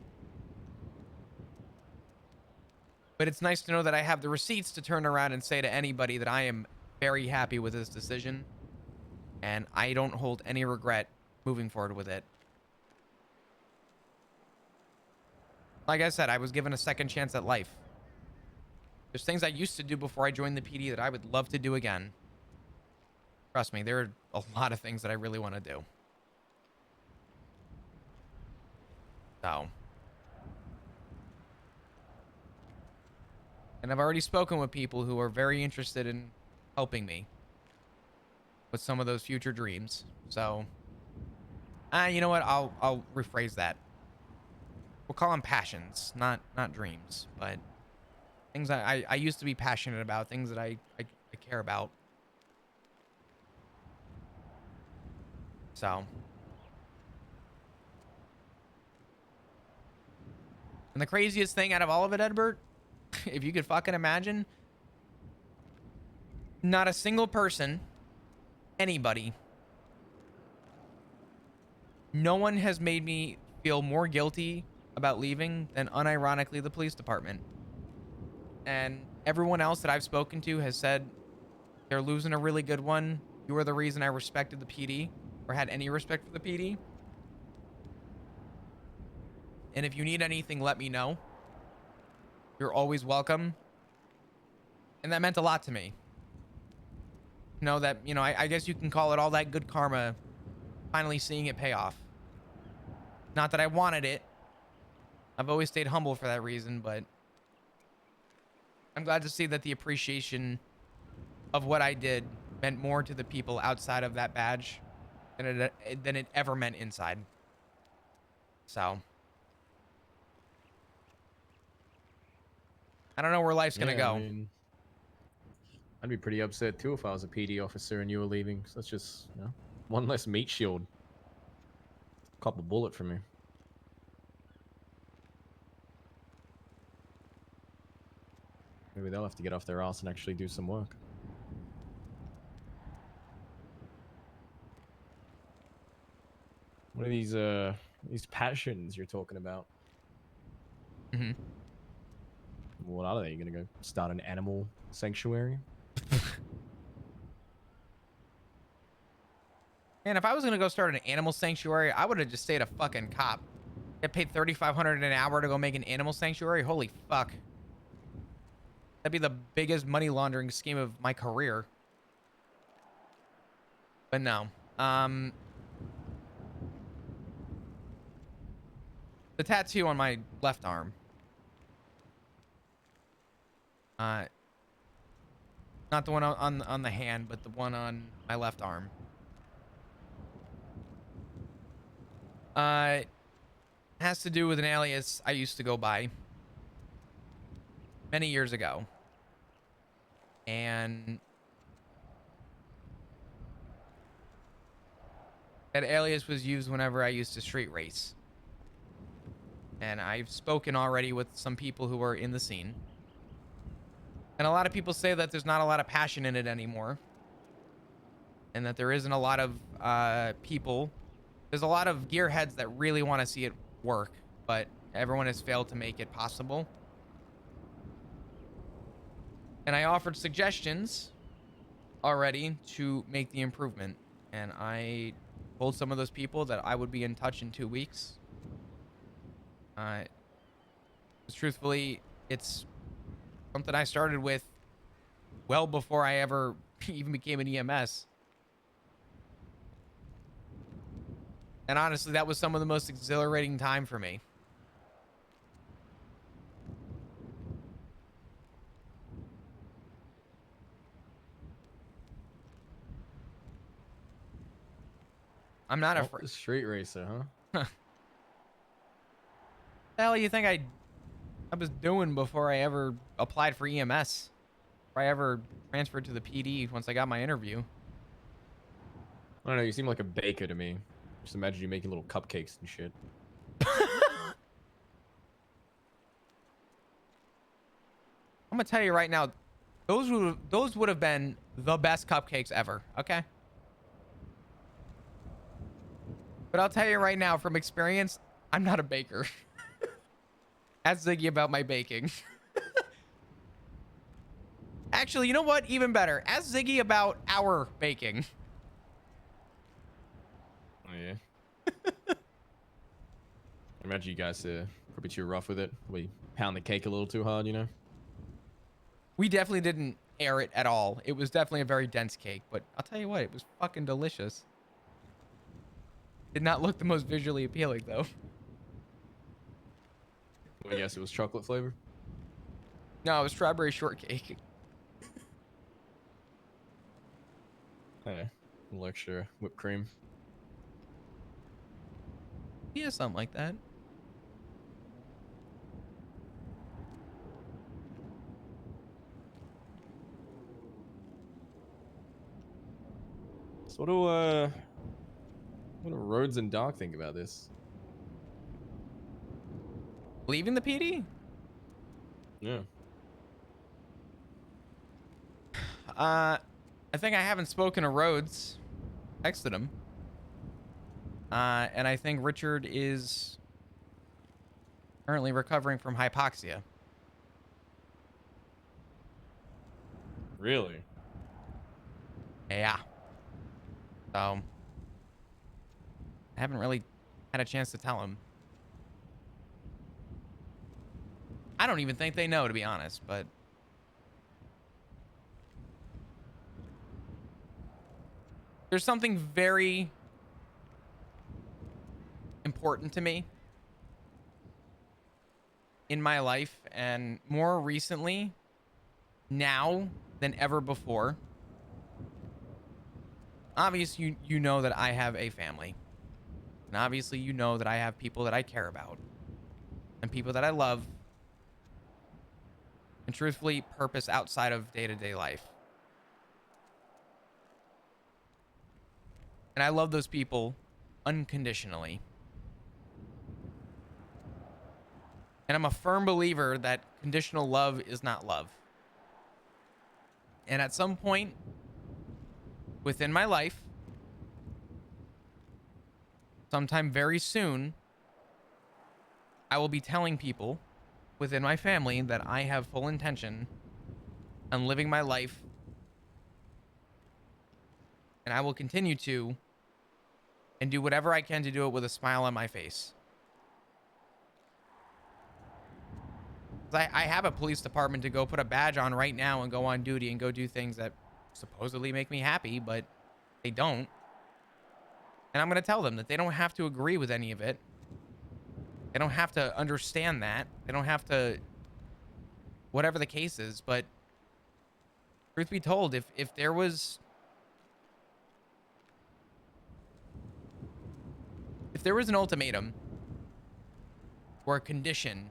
But it's nice to know that I have the receipts to turn around and say to anybody that I am very happy with this decision. And I don't hold any regret moving forward with it. Like I said, I was given a second chance at life. There's things I used to do before I joined the PD that I would love to do again. Trust me, there are a lot of things that I really want to do. So. And I've already spoken with people who are very interested in helping me with some of those future dreams. So, you know what? I'll rephrase that. We'll call them passions, not dreams, but things I used to be passionate about, things that I care about. So. And the craziest thing out of all of it, Edbert, if you could fucking imagine, not a single person, anybody, no one has made me feel more guilty about leaving than unironically the police department. And everyone else that I've spoken to has said they're losing a really good one. You were the reason I respected the PD or had any respect for the PD. And if you need anything, let me know. You're always welcome. And that meant a lot to me. Know that, you know, I guess you can call it all that good karma, finally seeing it pay off. Not that I wanted it. I've always stayed humble for that reason, but I'm glad to see that the appreciation of what I did meant more to the people outside of that badge than it ever meant inside. So. I don't know where life's gonna go. I mean, I'd be pretty upset too if I was a PD officer and you were leaving. So that's just, you know, one less meat shield. Couple bullet for me. Maybe they'll have to get off their ass and actually do some work. What are these passions you're talking about? Mm-hmm. What are they? You gonna go start an animal sanctuary? Man, if I was gonna go start an animal sanctuary, I would have just stayed a fucking cop. Get paid $3,500 an hour to go make an animal sanctuary. Holy fuck. That'd be the biggest money laundering scheme of my career. But no. The tattoo on my left arm. Not the one on the hand, but the one on my left arm. Has to do with an alias I used to go by many years ago. And that alias was used whenever I used to street race. And I've spoken already with some people who are in the scene. And a lot of people say that there's not a lot of passion in it anymore. And that there isn't a lot of people. There's a lot of gearheads that really want to see it work, but everyone has failed to make it possible. And I offered suggestions already to make the improvement. And I told some of those people that I would be in touch in 2 weeks. 'Cause truthfully, it's something I started with well before I ever even became an EMS. And honestly, that was some of the most exhilarating time for me. I'm not afraid. Street racer, huh? The hell you think I was doing before I ever applied for EMS? Before I ever transferred to the PD once I got my interview? I don't know. You seem like a baker to me. Just imagine you making little cupcakes and shit. I'm gonna tell you right now, those would have been the best cupcakes ever. Okay. But I'll tell you right now, from experience, I'm not a baker. Ask Ziggy about my baking. Actually, you know what? Even better. Ask Ziggy about our baking. Oh yeah. I imagine you guys probably too rough with it. We pound the cake a little too hard, you know. We definitely didn't air it at all. It was definitely a very dense cake, but I'll tell you what, it was fucking delicious. Did not look the most visually appealing though. I guess it was chocolate flavor. No, it was strawberry shortcake. Hey, a little extra whipped cream. Yeah, something like that. So what do Rhodes and Doc think about this? Leaving the PD? Yeah. I think I haven't spoken to Rhodes. Texted him. And I think Richard is currently recovering from hypoxia. Really? Yeah. So I haven't really had a chance to tell him. I don't even think they know, to be honest, but there's something very important to me in my life, and more recently, now than ever before. Obviously, you know that I have a family. And obviously, you know that I have people that I care about. And people that I love. And truthfully, purpose outside of day-to-day life. And I love those people unconditionally. And I'm a firm believer that conditional love is not love. And at some point within my life, sometime very soon, I will be telling people within my family that I have full intention on living my life. And I will continue to, and do whatever I can to do it with a smile on my face. I have a police department to go put a badge on right now and go on duty and go do things that supposedly make me happy, but they don't. And I'm going to tell them that they don't have to agree with any of it. They don't have to understand that. They don't have to, whatever the case is. But truth be told, if there was an ultimatum or a condition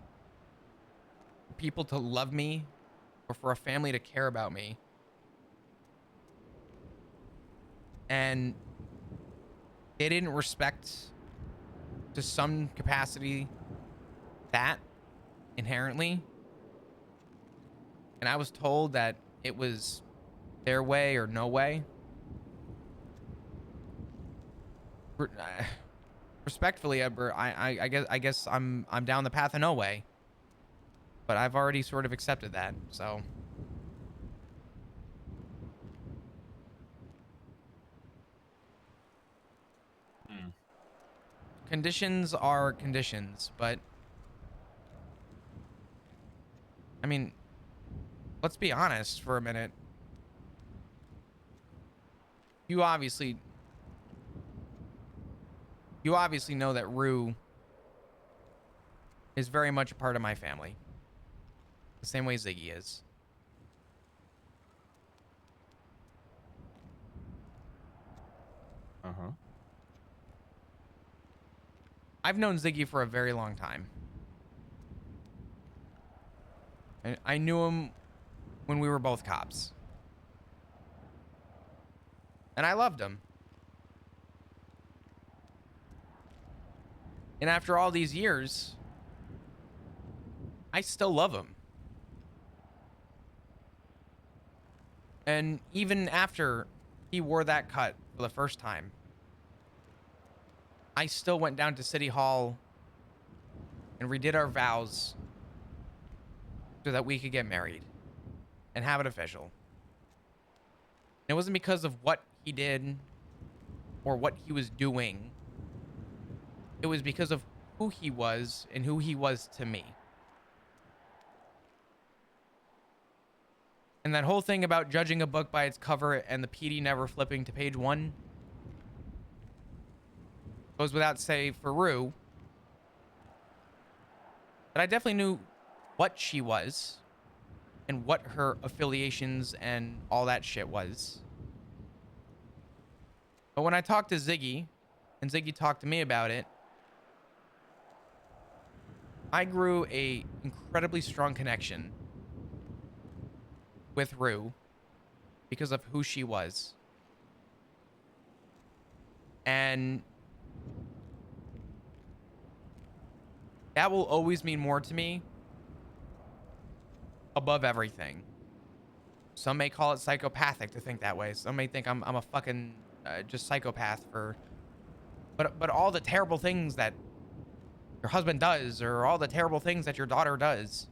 for people to love me or for a family to care about me, and they didn't respect to some capacity that inherently, and I was told that it was their way or no way, respectfully, I guess I'm down the path of no way. But I've already sort of accepted that, so. Conditions are conditions, but I mean, let's be honest for a minute. You obviously know that Rue is very much a part of my family. The same way Ziggy is. Uh-huh. I've known Ziggy for a very long time. And I knew him when we were both cops. And I loved him. And after all these years, I still love him. And even after he wore that cut for the first time, I still went down to City Hall and redid our vows so that we could get married and have it official. It wasn't because of what he did or what he was doing. It was because of who he was and who he was to me. And that whole thing about judging a book by its cover and the PD never flipping to page 1 goes without say for Rue. But I definitely knew what she was and what her affiliations and all that shit was. But when I talked to Ziggy, and Ziggy talked to me about it, I grew a incredibly strong connection with Rue because of who she was. And that will always mean more to me above everything. Some may call it psychopathic to think that way. Some may think I'm a fucking just psychopath for, but all the terrible things that your husband does, or all the terrible things that your daughter does,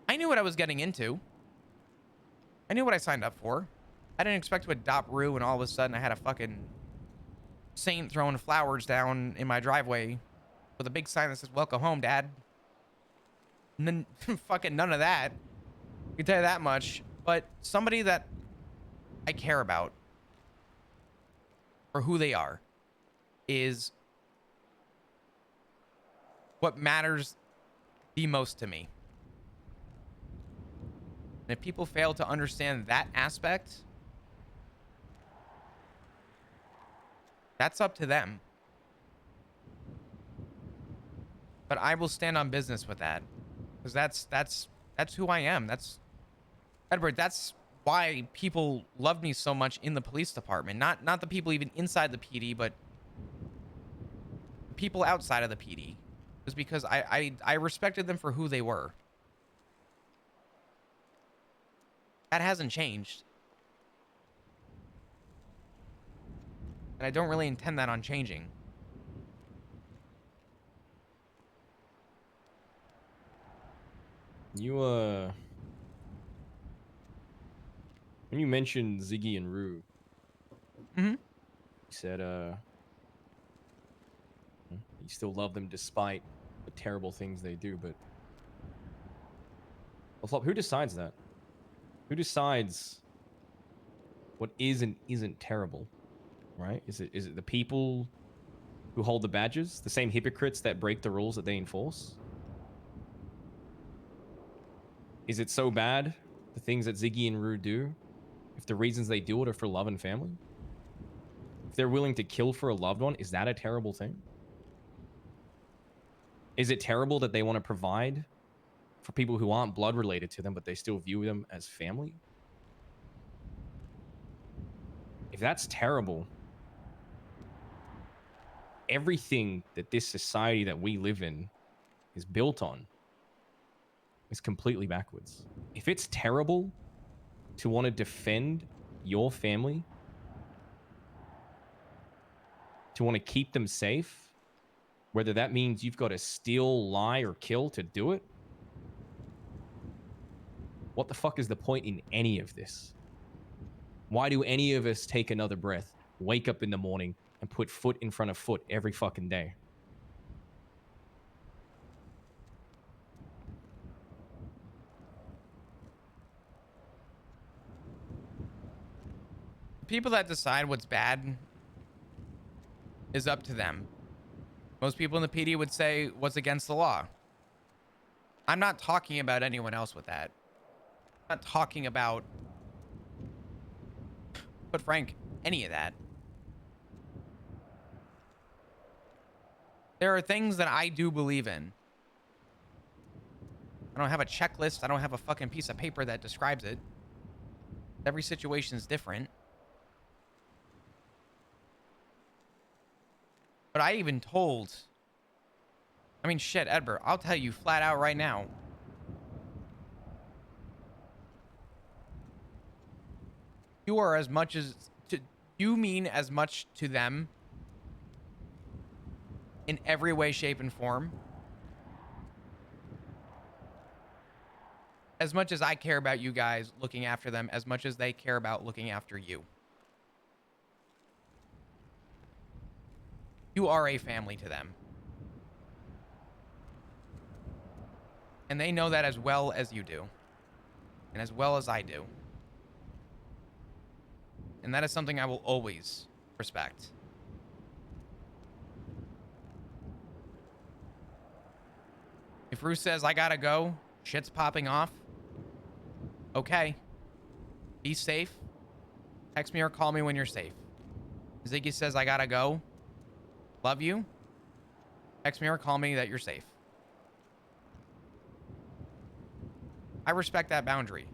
I knew what I was getting into. I knew what I signed up for. I didn't expect to adopt Rue and all of a sudden I had a fucking saint throwing flowers down in my driveway with a big sign that says, "Welcome home, Dad." Fucking none of that. I can tell you that much. But somebody that I care about for who they are is what matters the most to me. And if people fail to understand that aspect, that's up to them. But I will stand on business with that, because that's who I am. That's Edward. That's why people love me so much in the police department. Not the people even inside the PD, but the people outside of the PD. Is because I respected them for who they were. That hasn't changed. And I don't really intend that on changing. You when you mentioned Ziggy and Rue, you said you still love them despite the terrible things they do, but well, Flop, who decides that? Who decides what is and isn't terrible? Right? Is it the people who hold the badges, the same hypocrites that break the rules that they enforce? Is it so bad, the things that Ziggy and Rue do, if the reasons they do it are for love and family? If they're willing to kill for a loved one, is that a terrible thing? Is it terrible that they want to provide for people who aren't blood related to them, but they still view them as family? If that's terrible, everything that this society that we live in is built on is completely backwards. If it's terrible to want to defend your family, to want to keep them safe, whether that means you've got to steal, lie, or kill to do it, what the fuck is the point in any of this? Why do any of us take another breath, wake up in the morning, and put foot in front of foot every fucking day? people that decide what's bad is up to them. Most people in the PD would say what's against the law. I'm not talking about anyone else with that. I'm not talking about, but Frank, any of that. There are things that I do believe in. I don't have a checklist. I don't have a fucking piece of paper that describes it. Every situation is different. But I even told, I mean, shit, Edbert, I'll tell you flat out right now. You are as much as, you mean as much to them in every way, shape, and form as much as I care about you guys looking after them, as much as they care about looking after you. You are a family to them. And they know that as well as you do. And as well as I do. And that is something I will always respect. If Ruth says, I gotta go, shit's popping off, okay. Be safe. Text me or call me when you're safe. Ziggy says, I gotta go. Love you. Text me or call me that you're safe. I respect that boundary.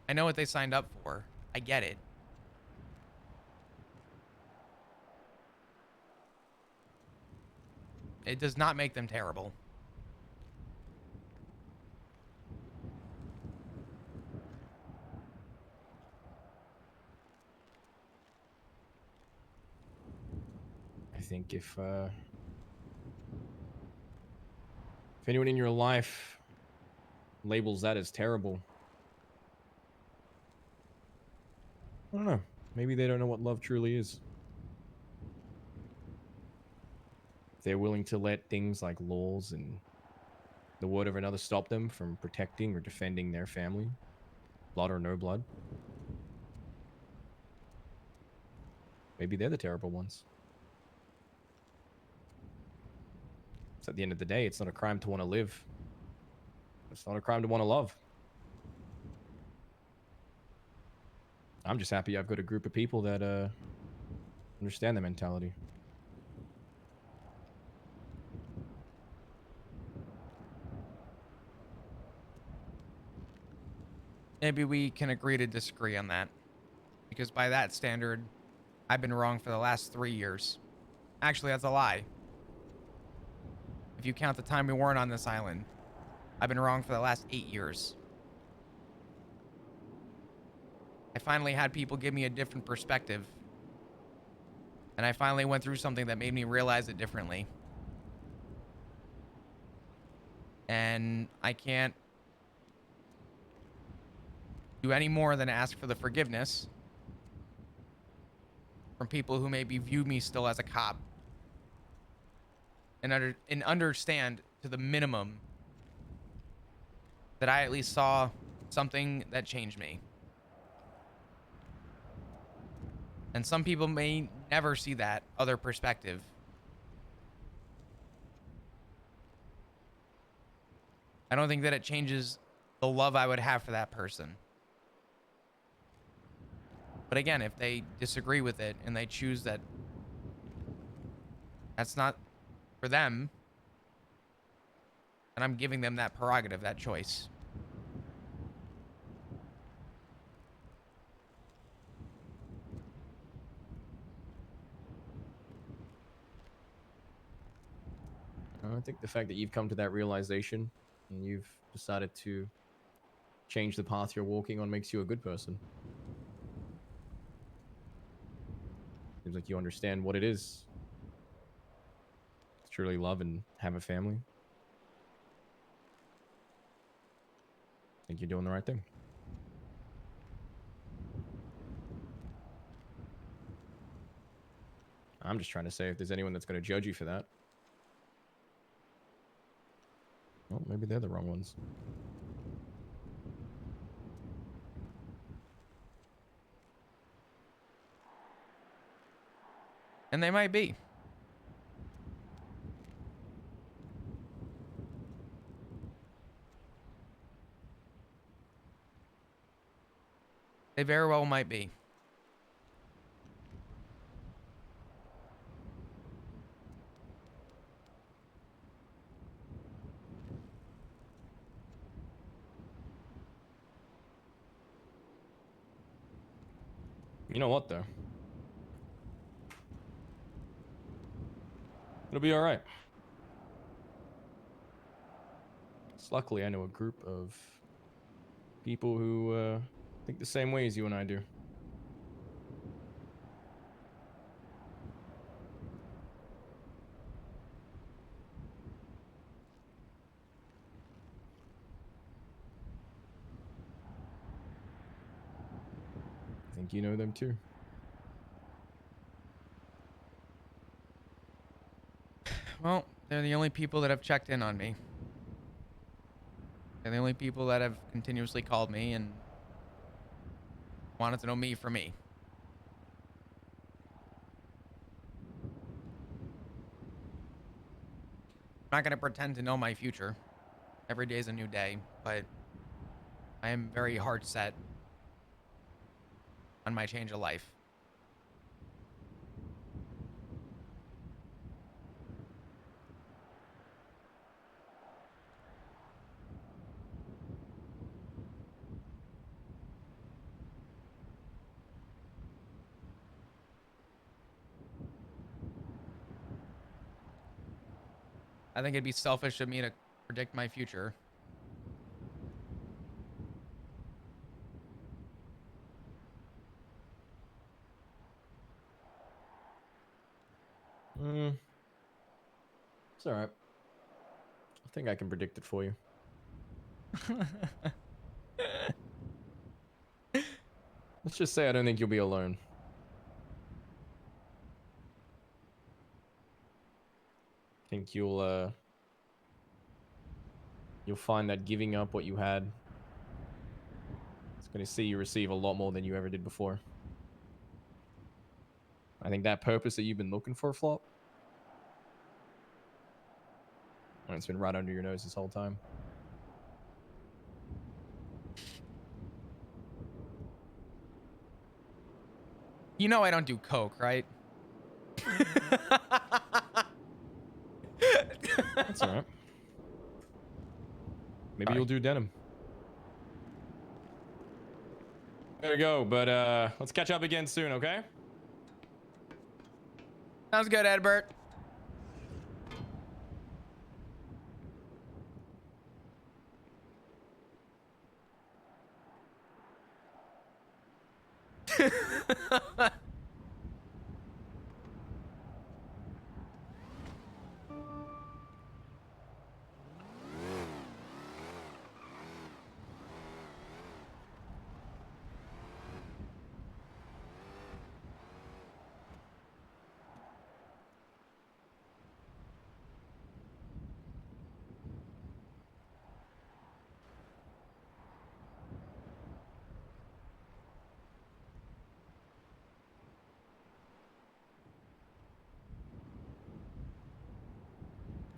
I know what they signed up for. I get it. It does not make them terrible. I think if anyone in your life labels that as terrible, I don't know. Maybe they don't know what love truly is. If they're willing to let things like laws and the word of another stop them from protecting or defending their family, blood or no blood, maybe they're the terrible ones. So at the end of the day, it's not a crime to want to live. It's not a crime to want to love. I'm just happy I've got a group of people that understand the mentality. Maybe we can agree to disagree on that. Because by that standard, I've been wrong for the last 3 years. Actually, that's a lie. If you count the time we weren't on this island, I've been wrong for the last 8 years. I finally had people give me a different perspective. And I finally went through something that made me realize it differently. And I can't do any more than ask for the forgiveness from people who maybe view me still as a cop. And understand to the minimum that I at least saw something that changed me. And some people may never see that other perspective. I don't think that it changes the love I would have for that person. But again, if they disagree with it and they choose that that's not for them, then I'm giving them that prerogative, that choice. I think the fact that you've come to that realization and you've decided to change the path you're walking on makes you a good person. Seems like you understand what it is to truly love and have a family. I think you're doing the right thing. I'm just trying to say if there's anyone that's going to judge you for that, well, maybe they're the wrong ones. And they might be. They very well might be. You know what, though? It'll be all right. So luckily, I know a group of people who think the same way as you and I do. I think you know them too. Well, they're the only people that have checked in on me. They're the only people that have continuously called me and wanted to know me for me. I'm not going to pretend to know my future. Every day is a new day, but I am very hard set on my change of life. I think it'd be selfish of me to predict my future. It's all right. I think I can predict it for you. Let's just say I don't think you'll be alone. I think you'll find that giving up what you had, it's going to see you receive a lot more than you ever did before. I think that purpose that you've been looking for, Flop, well, it's been right under your nose this whole time. You know I don't do coke, right? That's all right. Maybe you'll do denim. There we go, but let's catch up again soon, okay? Sounds good, Edbert.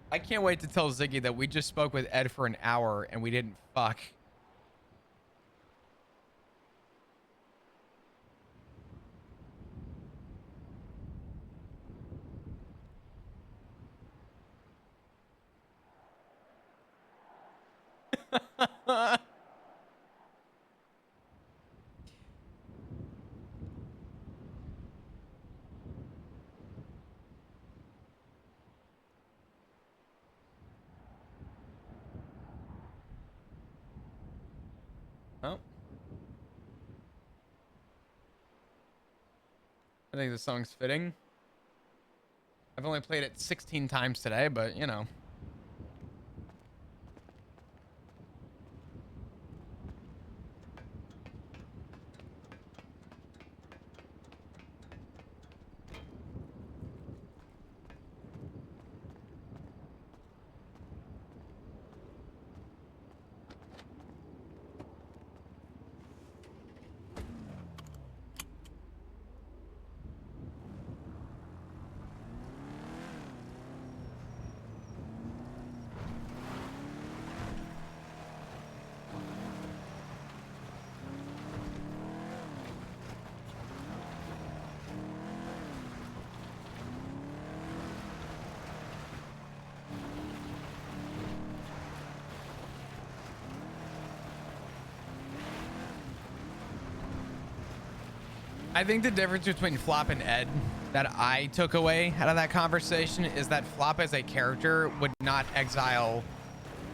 I can't wait to tell Ziggy that we just spoke with Ed for an hour and we didn't fuck. Oh. I think the song's fitting. I've only played it 16 times today, but you know. I think the difference between Flop and Ed that I took away out of that conversation is that Flop as a character would not exile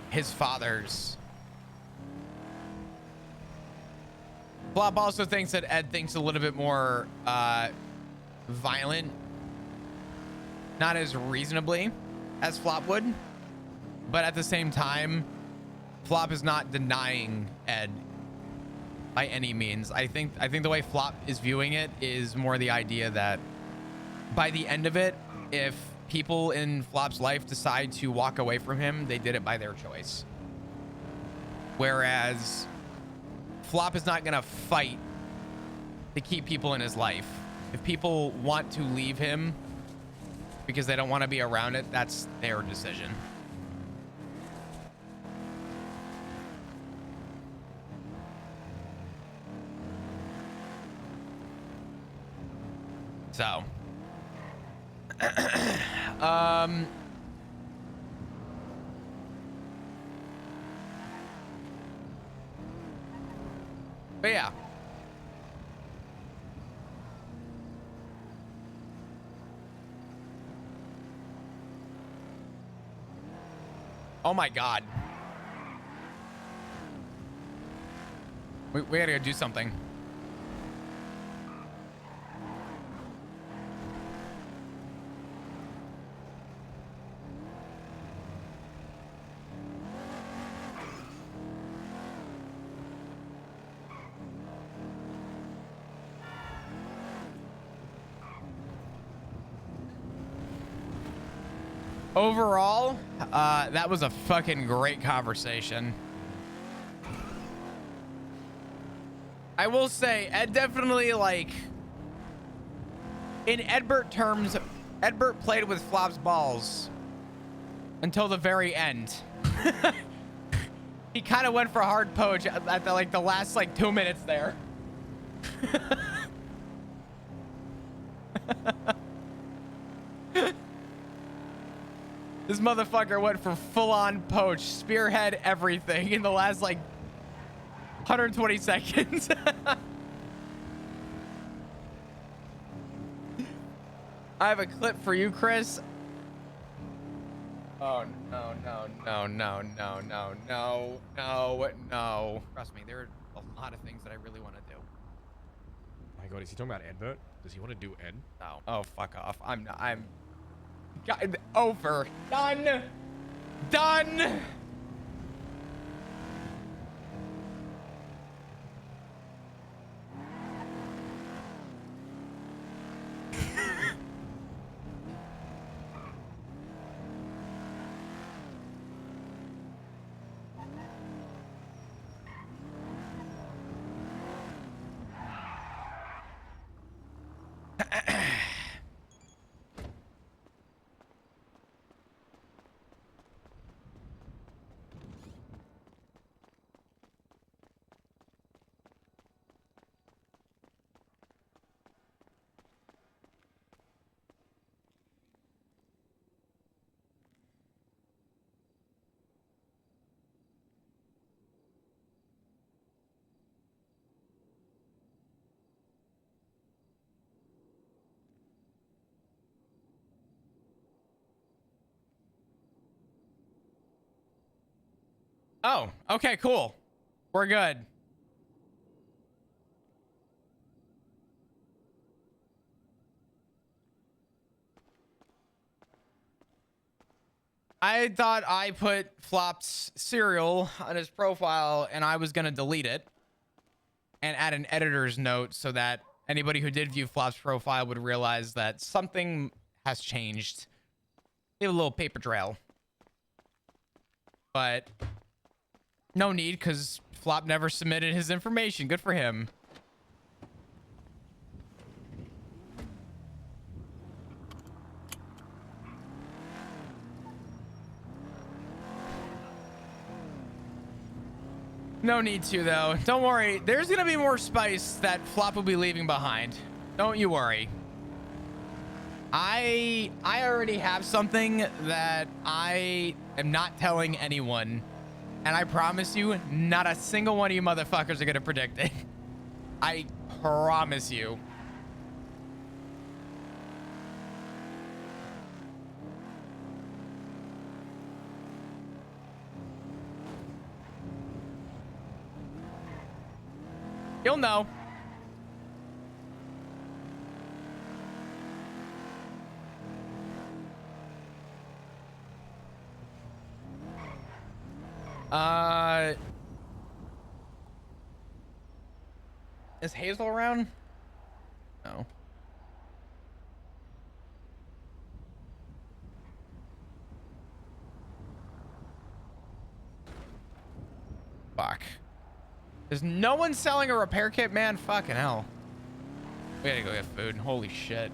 his fathers. Flop also thinks that Ed thinks a little bit more violent, not as reasonably as Flop would, but at the same time, Flop is not denying Ed by any means. I think the way Flop is viewing it is more the idea that by the end of it, if people in Flop's life decide to walk away from him, they did it by their choice. Whereas Flop is not gonna fight to keep people in his life. If people want to leave him because they don't want to be around it, that's their decision. So, but yeah. Oh my God. We gotta go do something. Overall, that was a fucking great conversation. I will say, Ed definitely, like, in Edbert terms, Edbert played with Flop's balls until the very end. He kind of went for a hard poach at the last 2 minutes there. This motherfucker went for full-on poach, spearhead everything in the last 120 seconds. I have a clip for you, Chris. Oh, no. Trust me, there are a lot of things that I really want to do. My God, is he talking about Edbert? Does he want to do Ed? No. Oh, fuck off. I'm over. Done. Oh, okay, cool. We're good. I thought I put Flop's cereal on his profile and I was going to delete it and add an editor's note so that anybody who did view Flop's profile would realize that something has changed. Leave a little paper trail. But no need, because Flop never submitted his information. Good for him. No need to, though. Don't worry. There's going to be more spice that Flop will be leaving behind. Don't you worry. I already have something that I am not telling anyone. And I promise you, not a single one of you motherfuckers are going to predict it. I promise you. You'll know. Is Hazel around? No. Fuck. There's no one selling a repair kit, man. Fucking hell. We gotta go get food. Holy shit.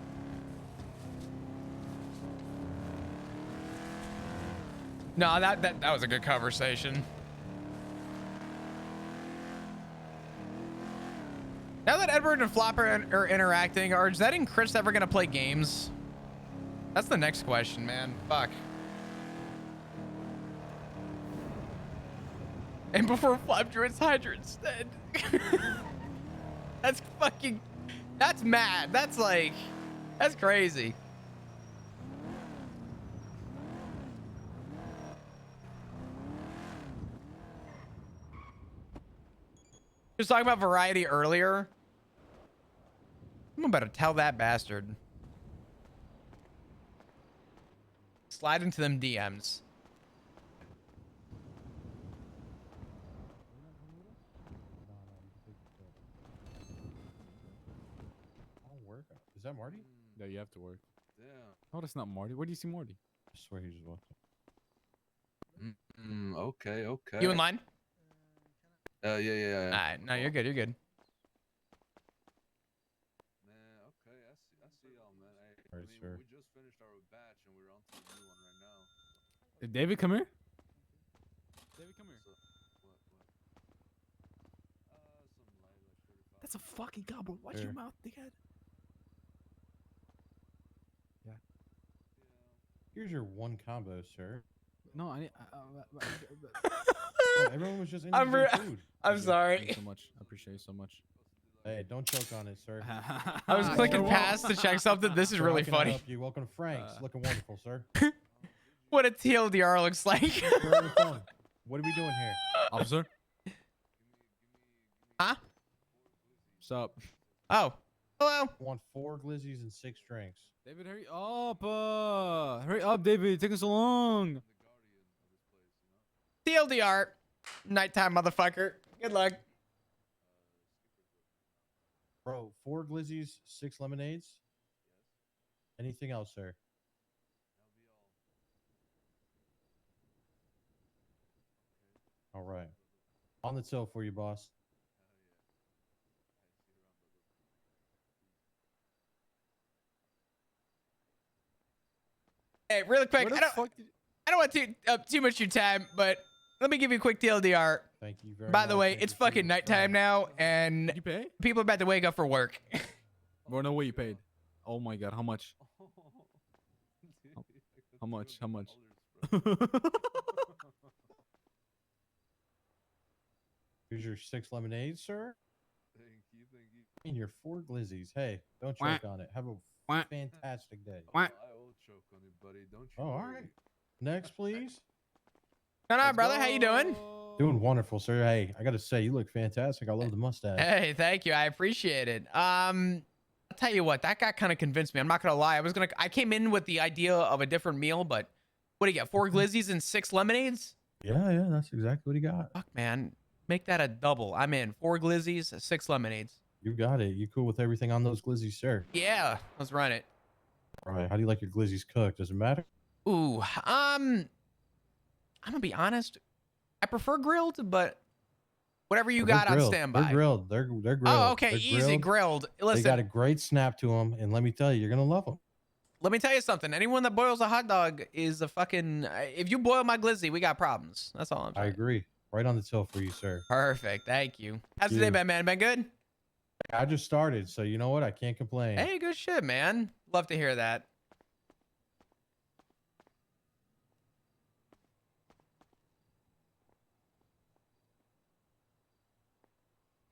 No, that was a good conversation. Now that Edward and Flopper are interacting, are Zed and Chris ever gonna play games? That's the next question, man. Fuck. And before Flop drew its Hydra instead. That's fucking... That's mad. That's like... That's crazy. Just talking about variety earlier. I'm about to tell that bastard. Slide into them DMs. Work? Is that Marty? Yeah, you have to work. Yeah. Oh, that's not Marty. Where do you see Marty? I swear he just walked Okay, okay. You in line? Yeah. All right, no, you're good. You're good. I see y'all, man. Right, sir. We just finished our batch and we're on to the new one right now. Hey, David, come here. David, come here. That's a fucking goblin. Watch your mouth, dickhead. Yeah. Here's your one combo, sir. No, I. Oh, everyone was just in food. I'm sorry. Thank you so much. I appreciate you so much. Hey, don't choke on it, sir. I was clicking past to check something. This is Sir, really how can I funny. help you? Welcome to Frank's. Looking wonderful, sir. What a TLDR looks like. Sir, on the phone. What are we doing here? Officer? Huh? What's up? Oh. Hello. I want 4 glizzies and 6 drinks. David, hurry up. Hurry up, David. It's taking so long. TLDR. Nighttime, motherfucker. Good luck. Bro, 4 glizzies, 6 lemonades. Anything else, sir? All right. On the till for you, boss. Hey, really quick. I don't want too much of your time, but let me give you a quick TLDR. Thank you very much. By the way, it's fucking nighttime now, and you pay? People are about to wake up for work. Bro, no way you paid. Oh my god, how much? How much? How much? Here's your 6 lemonades, sir. Thank you. And your 4 glizzies. Hey, don't Quack. choke on it. Have a Quack. fantastic day. Quack. I will choke on it, buddy. Don't you? Oh, all right. Next, please. Come on, brother. How you doing? Doing wonderful, sir. Hey, I got to say, you look fantastic. I love the mustache. Hey, thank you. I appreciate it. I'll tell you what, that guy kind of convinced me. I'm not gonna lie. I came in with the idea of a different meal, but what do you got? 4 glizzies and 6 lemonades? Yeah, that's exactly what he got. Fuck, man. Make that a double. I'm in. 4 glizzies, 6 lemonades. You got it. You cool with everything on those glizzies, sir? Yeah, let's run it. All right. How do you like your glizzies cooked? Does it matter? Ooh, I'm gonna be honest. I prefer grilled, but whatever you got on standby. They're grilled. They're grilled. Oh, okay, They're easy grilled. Listen, they got a great snap to them, and let me tell you, you're gonna love them. let me tell you something. Anyone that boils a hot dog is a fucking. If you boil my glizzy, we got problems. That's all I'm saying. I agree. Right on the till for you, sir. Perfect. Thank you. How's the day been, man? Been good? I just started, so you know what? I can't complain. Hey, good shit, man. Love to hear that.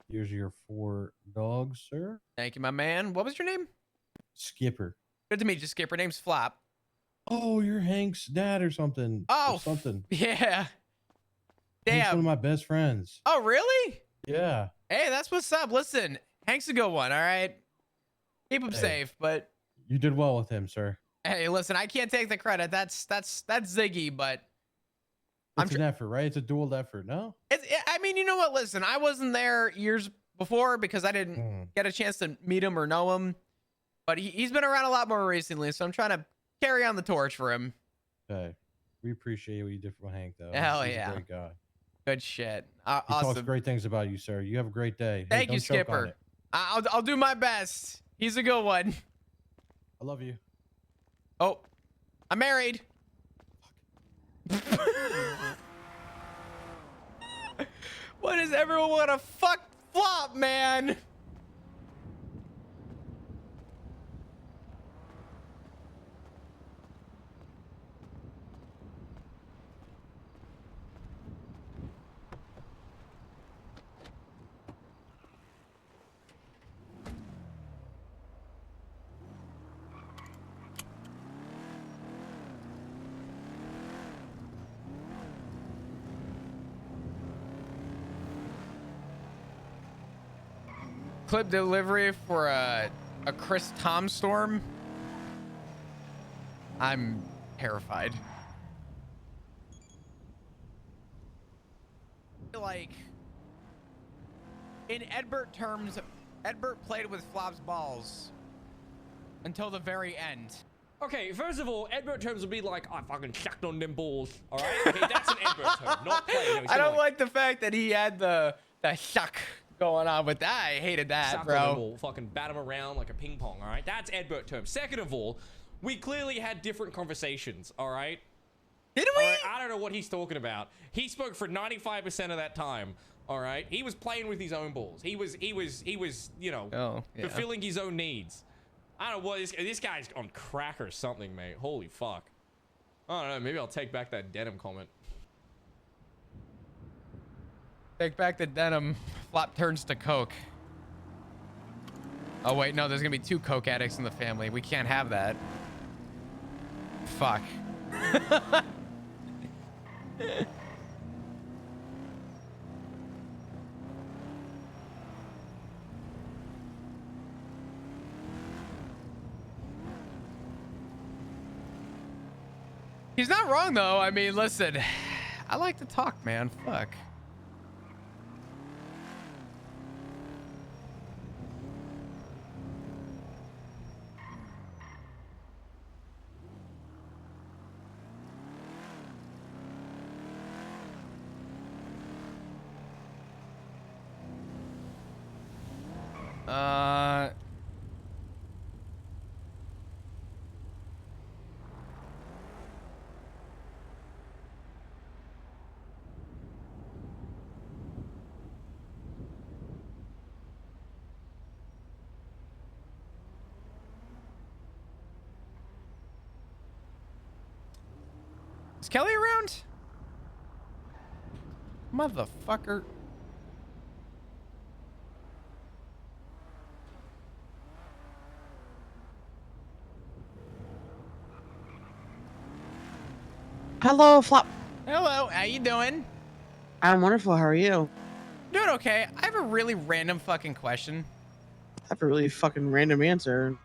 Here's your 4 dogs, sir. Thank you, my man. What was your name? Skipper. Good to meet you, Skipper. Name's Flop. Oh, you're Hank's dad or something. Oh, or something. Yeah. He's Damn. one of my best friends. Oh, really? Yeah. Hey, that's what's up. Listen, Hank's a good one. All right, keep him safe. But You did well with him, sir. hey, listen, I can't take the credit. That's Ziggy, but It's an effort, right? It's a dual effort, no? I mean, you know what? Listen, I wasn't there years before because I didn't get a chance to meet him or know him. But he's been around a lot more recently, so I'm trying to carry on the torch for him. Okay. We appreciate what you did for Hank, though. Hell He's yeah. a great guy. Good shit. He Awesome. talks great things about you, sir. You have a great day. Thank Hey, you, don't choke on Skipper. it. I'll do my best. He's a good one. I love you. Oh, I'm married. What does everyone want to fuck flop, man? Clip delivery for a ChrisTombstone. I'm terrified. Like, in Edbert terms, Edbert played with Flop's balls until the very end. Okay, first of all, Edbert terms would be like, I fucking sucked on them balls. All right, okay, that's an Edbert term, not playing. I don't like the fact that he had the suck going on with that. I hated that, Suck bro. on them all, fucking bat them around like a ping pong. All right, that's Edbert term. Second of all, we clearly had different conversations. All right. Did we? All right, I don't know what he's talking about. He spoke for 95% of that time. All right, he was playing with his own balls. He was, you know, fulfilling his own needs. I don't know what this guy's on crack or something, mate. Holy fuck. I don't know. Maybe I'll take back that denim comment. Take back the denim. Flop turns to coke. Oh wait, no. There's gonna be 2 coke addicts in the family. We can't have that. Fuck. He's not wrong though. I mean, listen, I like to talk, man. Fuck. Is Kelly around? Motherfucker. Hello, Flop. Hello, how you doing? I'm wonderful. How are you? Doing okay. I have a really random fucking question. I have a really fucking random answer.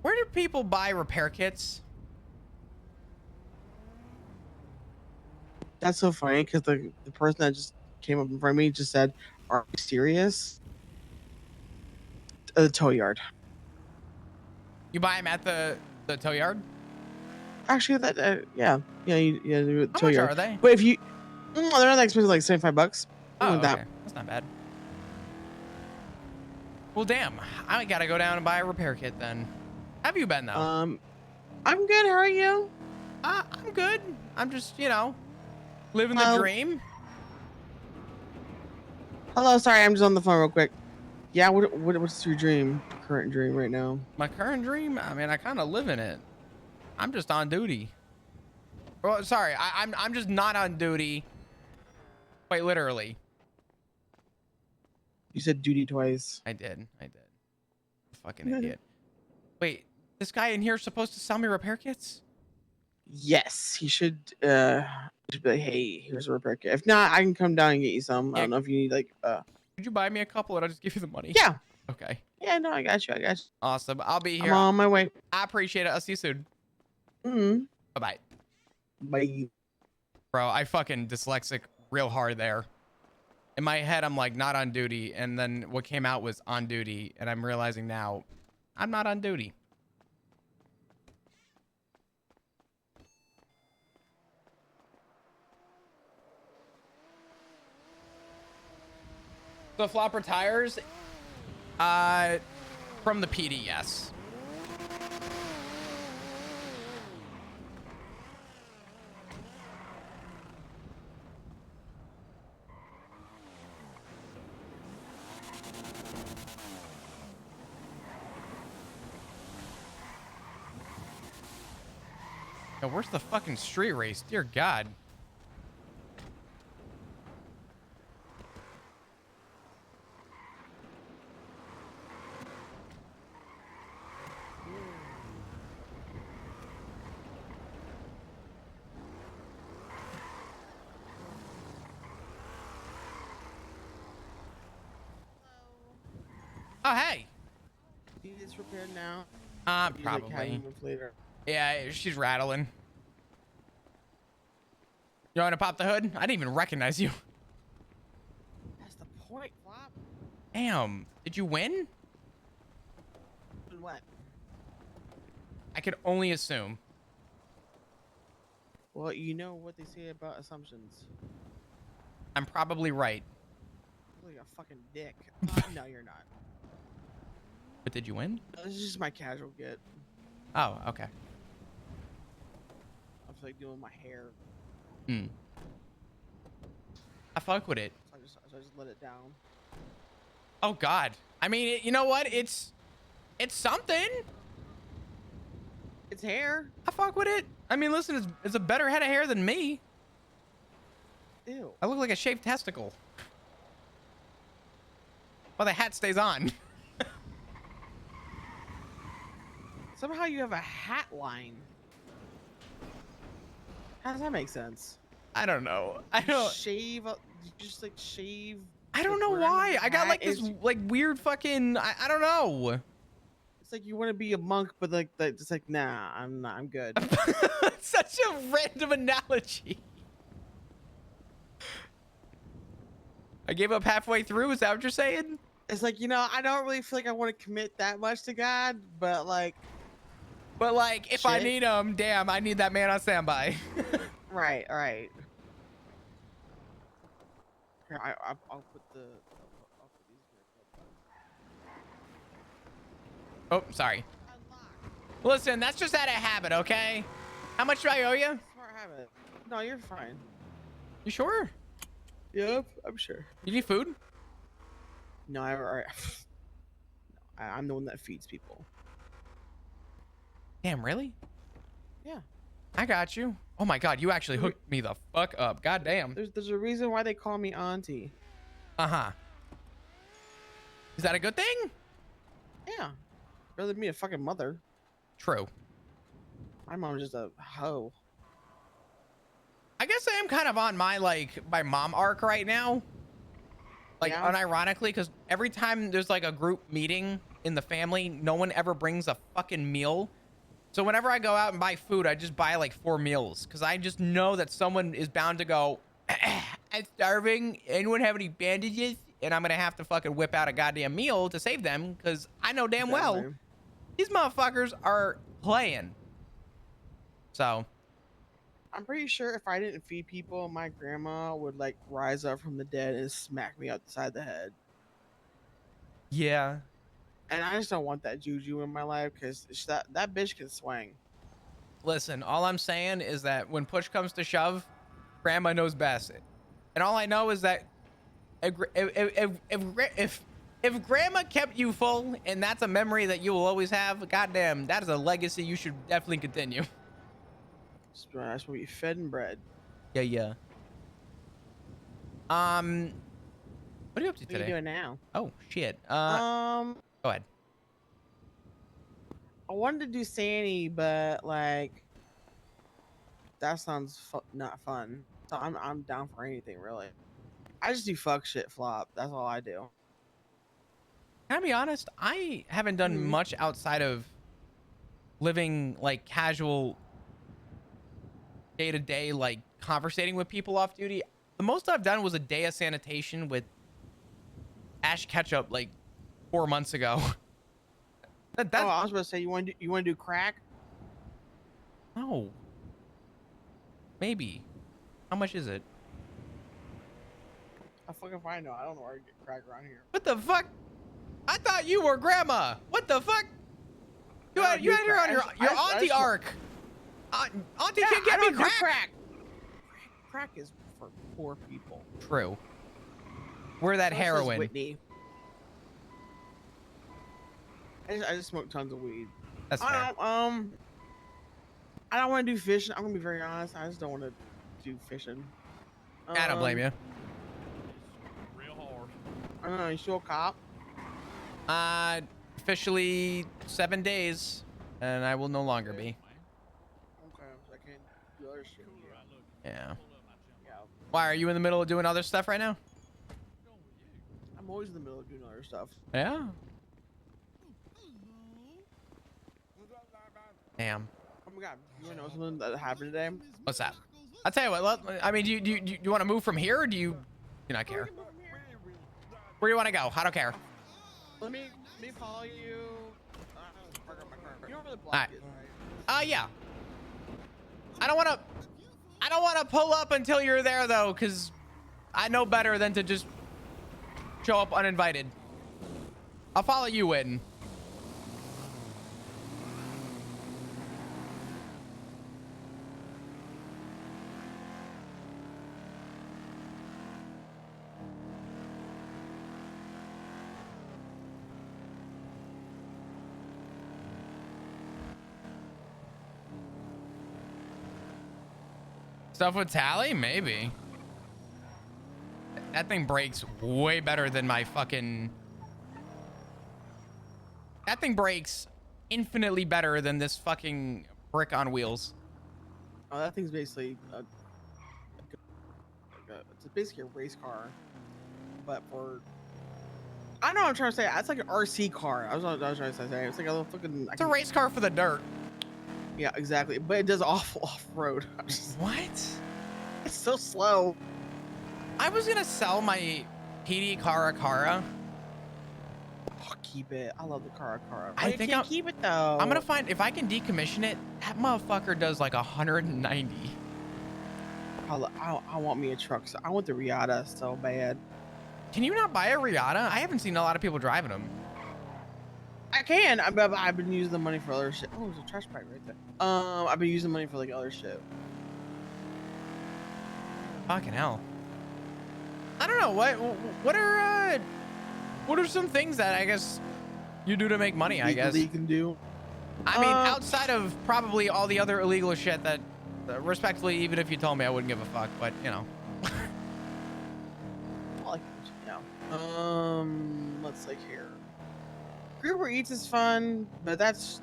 Where do people buy repair kits? That's so funny because the person that just came up in front of me just said, "Are you serious?" The tow yard. You buy them at the tow yard? Actually, that yeah, the How tow much yard. are they? But if you, they're not that expensive, like $75. Oh, Like that. okay. That's not bad. Well, damn. I gotta go down and buy a repair kit then. Have you been though? I'm good. How are you? I'm good. I'm just, you know, living the dream. Hello, sorry, I'm just on the phone real quick. Yeah, what's your dream? Current dream right now? My current dream? I mean, I kind of live in it. I'm just on duty. Well, sorry, I'm just not on duty. Quite literally. You said duty twice. I did. Fucking idiot. Wait, this guy in here is supposed to sell me repair kits? Yes, he should. Just be like, hey, here's a repair kit. If not, I can come down and get you some. I don't know if you need like. Could you buy me a couple and I'll just give you the money? Yeah. Okay. Yeah, no, I got you. Awesome. I'll be I'm here. on my way. I appreciate it. I'll see you soon. Bye-bye. Bye. Bro, I fucking dyslexic real hard there. In my head, I'm like not on duty. And then what came out was on duty. And I'm realizing now I'm not on duty. So flopper tires, from the PD, yes. Now, where's the fucking street race? Dear God. Oh, hey. Do you need this repaired now? Probably. Later. Yeah, she's rattling. You want to pop the hood? I didn't even recognize you. That's the point, Flop. Damn. Did you win? What? I could only assume. Well, you know what they say about assumptions. I'm probably right. Like a fucking dick. No, you're not. But did you win? This is just my casual get. Oh, okay. I'm like doing my hair. I fuck with it. So I just let it down. Oh God. I mean, you know what? It's something. It's hair. I fuck with it. I mean, listen, it's a better head of hair than me. Ew. I look like a shaved testicle. Well, the hat stays on. Somehow you have a hat line. How does that make sense? I don't know. I don't shave. You just like shave. I don't know why. I got like this like weird fucking. I don't know. It's like you want to be a monk, but like it's like nah, I'm not. I'm good. Such a random analogy. I gave up halfway through. Is that what you're saying? It's like, you know, I don't really feel like I want to commit that much to God, but like. But like, if I need him, damn, I need that man on standby. Right. All right. Here, I'll put the. I'll put these here. Oh, sorry. Listen, that's just out of habit, okay? How much do I owe you? Smart habit. No, you're fine. You sure? Yep, I'm sure. You need food? No, I'm the one that feeds people. Damn, really? Yeah. I got you. Oh my God, you actually hooked me the fuck up. God damn. There's a reason why they call me auntie. Uh-huh. Is that a good thing? Yeah. Rather than me a fucking mother. True. My mom's just a hoe. I guess I am kind of on my my mom arc right now. Like unironically, because every time there's like a group meeting in the family, no one ever brings a fucking meal. So whenever I go out and buy food, I just buy like 4 meals because I just know that someone is bound to go, I'm starving. Anyone have any bandages? And I'm going to have to fucking whip out a goddamn meal to save them because I know damn well these motherfuckers are playing. So. I'm pretty sure if I didn't feed people, my grandma would like rise up from the dead and smack me upside the head. Yeah. And I just don't want that juju in my life because that bitch can swing. Listen, all I'm saying is that when push comes to shove, grandma knows best. And all I know is that if grandma kept you full and that's a memory that you will always have, goddamn, that is a legacy you should definitely continue. That's what you fed and bred. Yeah. What are you up to today? What are you doing now? Oh shit. Go ahead. I wanted to do Sandy, but like that sounds not fun. So I'm down for anything really. I just do fuck shit flop. That's all I do. Can I be honest? I haven't done much outside of living like casual day-to-day, like conversating with people off duty. The most I've done was a day of sanitation with Ash Ketchup like 4 months ago. Oh, I was about to say you want to do crack? No. Maybe. How much is it? I fucking find out. I don't know where to get crack around here. What the fuck? I thought you were grandma. What the fuck? You had her on your auntie arc. Auntie can get me crack. Crack is for poor people. True. We're that So heroin. says Whitney. I just smoke tons of weed. That's fair. I don't want to do fishing. I'm gonna be very honest. I just don't want to do fishing. I don't blame you. Real hard. I don't know. You still a cop? Officially 7 days, and I will no longer be. Okay, so I can't do other shit. Yeah. Why are you in the middle of doing other stuff right now? I'm always in the middle of doing other stuff. Yeah. Damn. Oh my god, you wanna know something that happened today? What's that? I'll tell you what. I mean, do you want to move from here, or do you not care? Where do you want to go? I don't care. Let me follow you. You know where the block is, right? Yeah. I don't want to pull up until you're there though, because I know better than to just show up uninvited. I'll follow you in. Stuff with Tally? Maybe. That thing breaks way better than my fucking... That thing breaks infinitely better than this fucking brick on wheels. Oh, that thing's basically it's basically a race car, but for... I know what I'm trying to say. It's like an RC car. I was trying to say. It's like a little fucking... It's a race car for the dirt. Yeah, exactly. But it does awful off-road. What? It's so slow. I was gonna sell my PD Cara. Oh, keep it. I love the Cara. I think I'll keep it though. I'm gonna find if I can decommission it. That motherfucker does like 190. I want me a truck. So I want the Riata so bad. Can you not buy a Riata? I haven't seen a lot of people driving them. I can. I've been using the money for other shit. Oh, there's a trash bag right there. I've been using money for like other shit. Fucking hell. I don't know what are some things that I guess you do to make money. I guess you can do. I mean, outside of probably all the other illegal shit that, respectfully, even if you told me, I wouldn't give a fuck. But you know. Let's see here. Gruber Eats is fun, but that's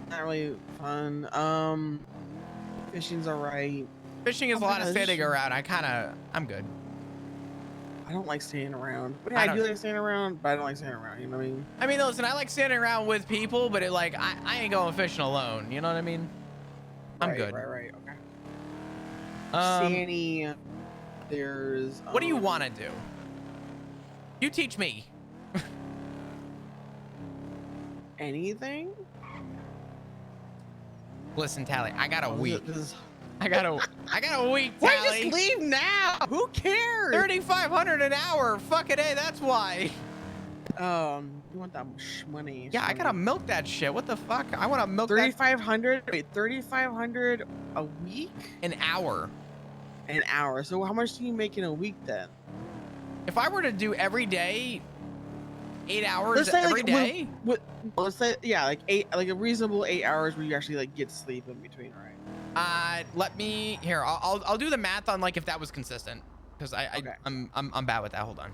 not really fun. Fishing's alright. Fishing is a lot of standing around. I'm good. I don't like standing around. But I do like standing around, but I don't like standing around. You know what I mean? I mean, listen, I like standing around with people, but it like I ain't going fishing alone. You know what I mean? I'm good. Right. Okay. Sandy, there's. What do you want to do? You teach me. Anything? Listen, Tally, I got a week. I got a week, Why Tally. just leave now? Who cares? 3,500 an hour. Fucking A, that's why. You want that money? Yeah, I gotta milk that shit. What the fuck? I want to milk 3,500. Wait, 3,500 a week? An hour. An hour. So how much do you make in a week then? If I were to do every day, 8 hours every day. Let's say like a reasonable 8 hours where you actually like get sleep in between, right? Let me here. I'll do the math on like if that was consistent, because I'm bad with that. Hold on.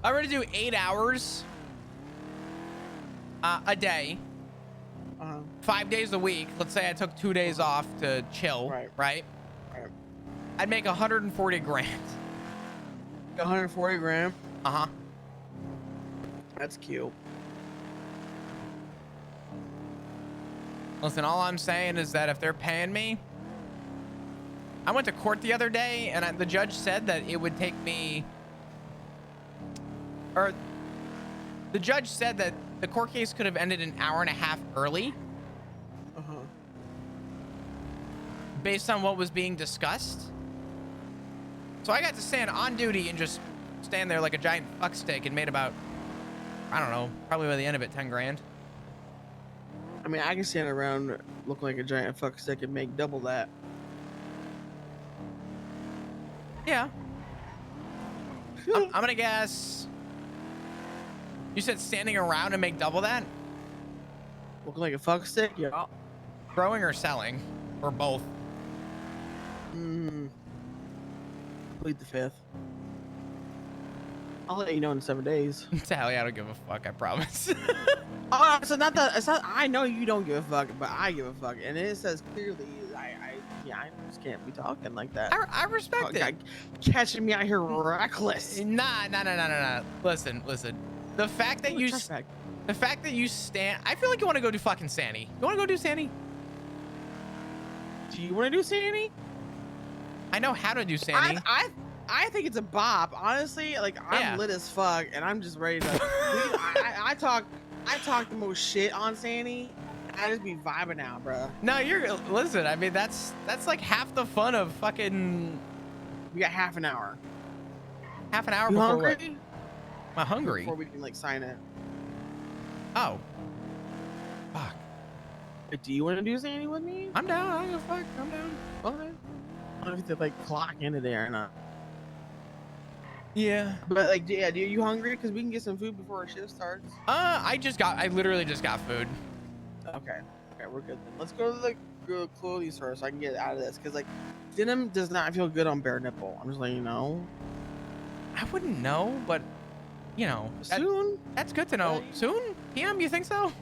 I'm gonna do 8 hours a day, 5 days a week. Let's say I took 2 days off to chill, right? I'd make 140 grand. 140 grand. Uh-huh. That's cute. Listen, all I'm saying is that if they're paying me, I went to court the other day and the judge said that it would take me, or the judge said that the court case could have ended an hour and a half early based on what was being discussed. So I got to stand on duty and just stand there like a giant fuckstick and made about, I don't know, probably by the end of it, 10 grand. I mean, I can stand around looking like a giant fuckstick and make double that. Yeah. I'm gonna guess. You said standing around and make double that? Looking like a fuckstick? Yeah. Growing or selling? Or both? Plead the fifth. I'll let you know in 7 days. Hell yeah, I don't give a fuck, I promise. Oh, so it's not. I know you don't give a fuck, but I give a fuck, and it says clearly, I just can't be talking like that. I respect it. Catching me out here reckless. Nah. Listen. The fact that you stand. I feel like you want to go do fucking Sandy. You want to go do Sandy? Do you want to do Sandy? I know how to do Sandy. I think it's a bop. Honestly, like I'm lit as fuck, and I'm just ready to. I talk the most shit on Sandy. I just be vibing out, bro. No, listen. I mean, that's like half the fun of fucking. We got half an hour. Half an hour You before hungry? what? Am I hungry? Before we can like sign it. Oh. Fuck. Do you want to do Sandy with me? I'm down. I don't give a fuck. I'm down. Okay. I don't know if they like clock into there or not. Yeah. But like, yeah, are you hungry? Because we can get some food before our shift starts. I literally just got food. Okay, we're good then. Let's go to the clothing store so I can get out of this. Because like, denim does not feel good on bare nipple. I'm just letting you know. I wouldn't know, but you know, soon. That's good to know. Soon? PM? You think so?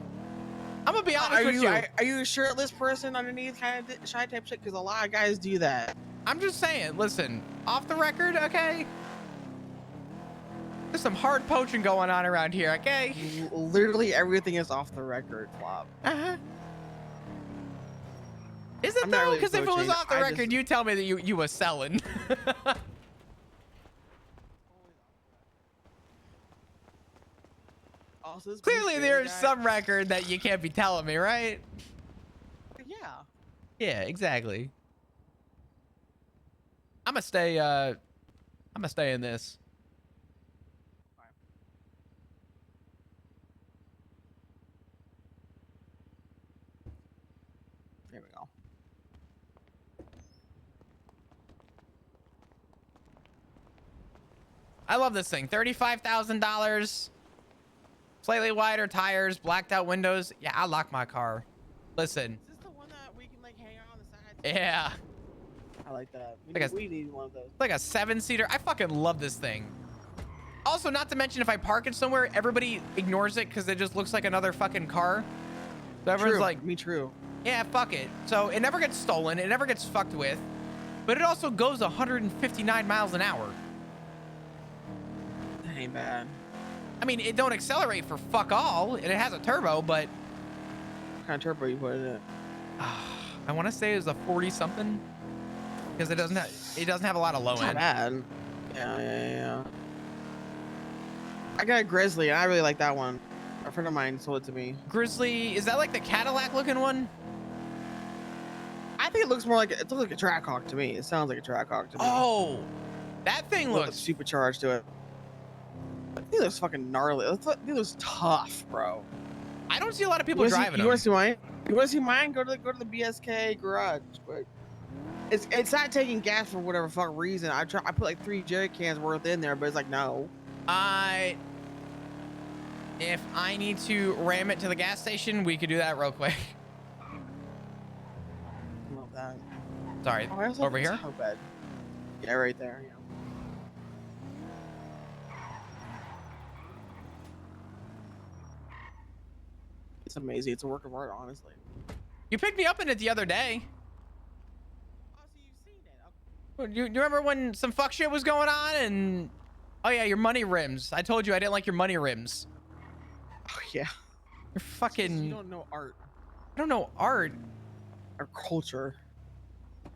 I'm gonna be honest with you. Are you a shirtless person underneath kind of shy type shit? Because a lot of guys do that. I'm just saying. Listen, off the record, okay? There's some hard poaching going on around here, okay? Literally everything is off the record, Flop. Is it though? Because if it was off the record, you tell me that you was selling. Clearly, there's some record that you can't be telling me, right? Yeah. Yeah, exactly. I'm gonna stay in this. There we go. I love this thing. $35,000. Slightly wider tires, blacked out windows. Yeah, I lock my car. Listen. Is this the one that we can like hang out on the side? Yeah. I like that. We need one of those. Like a 7-seater. I fucking love this thing. Also, not to mention if I park it somewhere, everybody ignores it because it just looks like another fucking car. So everyone's like, me true. Yeah, fuck it. So it never gets stolen. It never gets fucked with. But it also goes 159 miles an hour. That ain't bad. I mean, it don't accelerate for fuck all, and it has a turbo, but... What kind of turbo you put in it? I want to say it was a 40-something. Because it doesn't have a lot of low It's end. not bad. Yeah. I got a Grizzly, and I really like that one. A friend of mine sold it to me. Grizzly, is that like the Cadillac looking one? I think it looks more like it looks like a Trackhawk to me. It sounds like a Trackhawk to me. Oh, that thing looks supercharged to it. It looks fucking gnarly. It looks tough, bro. I don't see a lot of people driving them. You want to see mine? You want to see mine? Go to the BSK garage. But it's not taking gas for whatever fuck reason. I put like 3 jerry cans worth in there, but it's like no. If I need to ram it to the gas station, we could do that real quick. Love that. Sorry, over here. So bad. Yeah, right there. Yeah. It's amazing. It's a work of art, honestly. You picked me up in it the other day. You remember when some fuck shit was going on and oh yeah, your money rims. I told you I didn't like your money rims. Oh yeah. You're fucking. You don't know art. I don't know art. Or culture.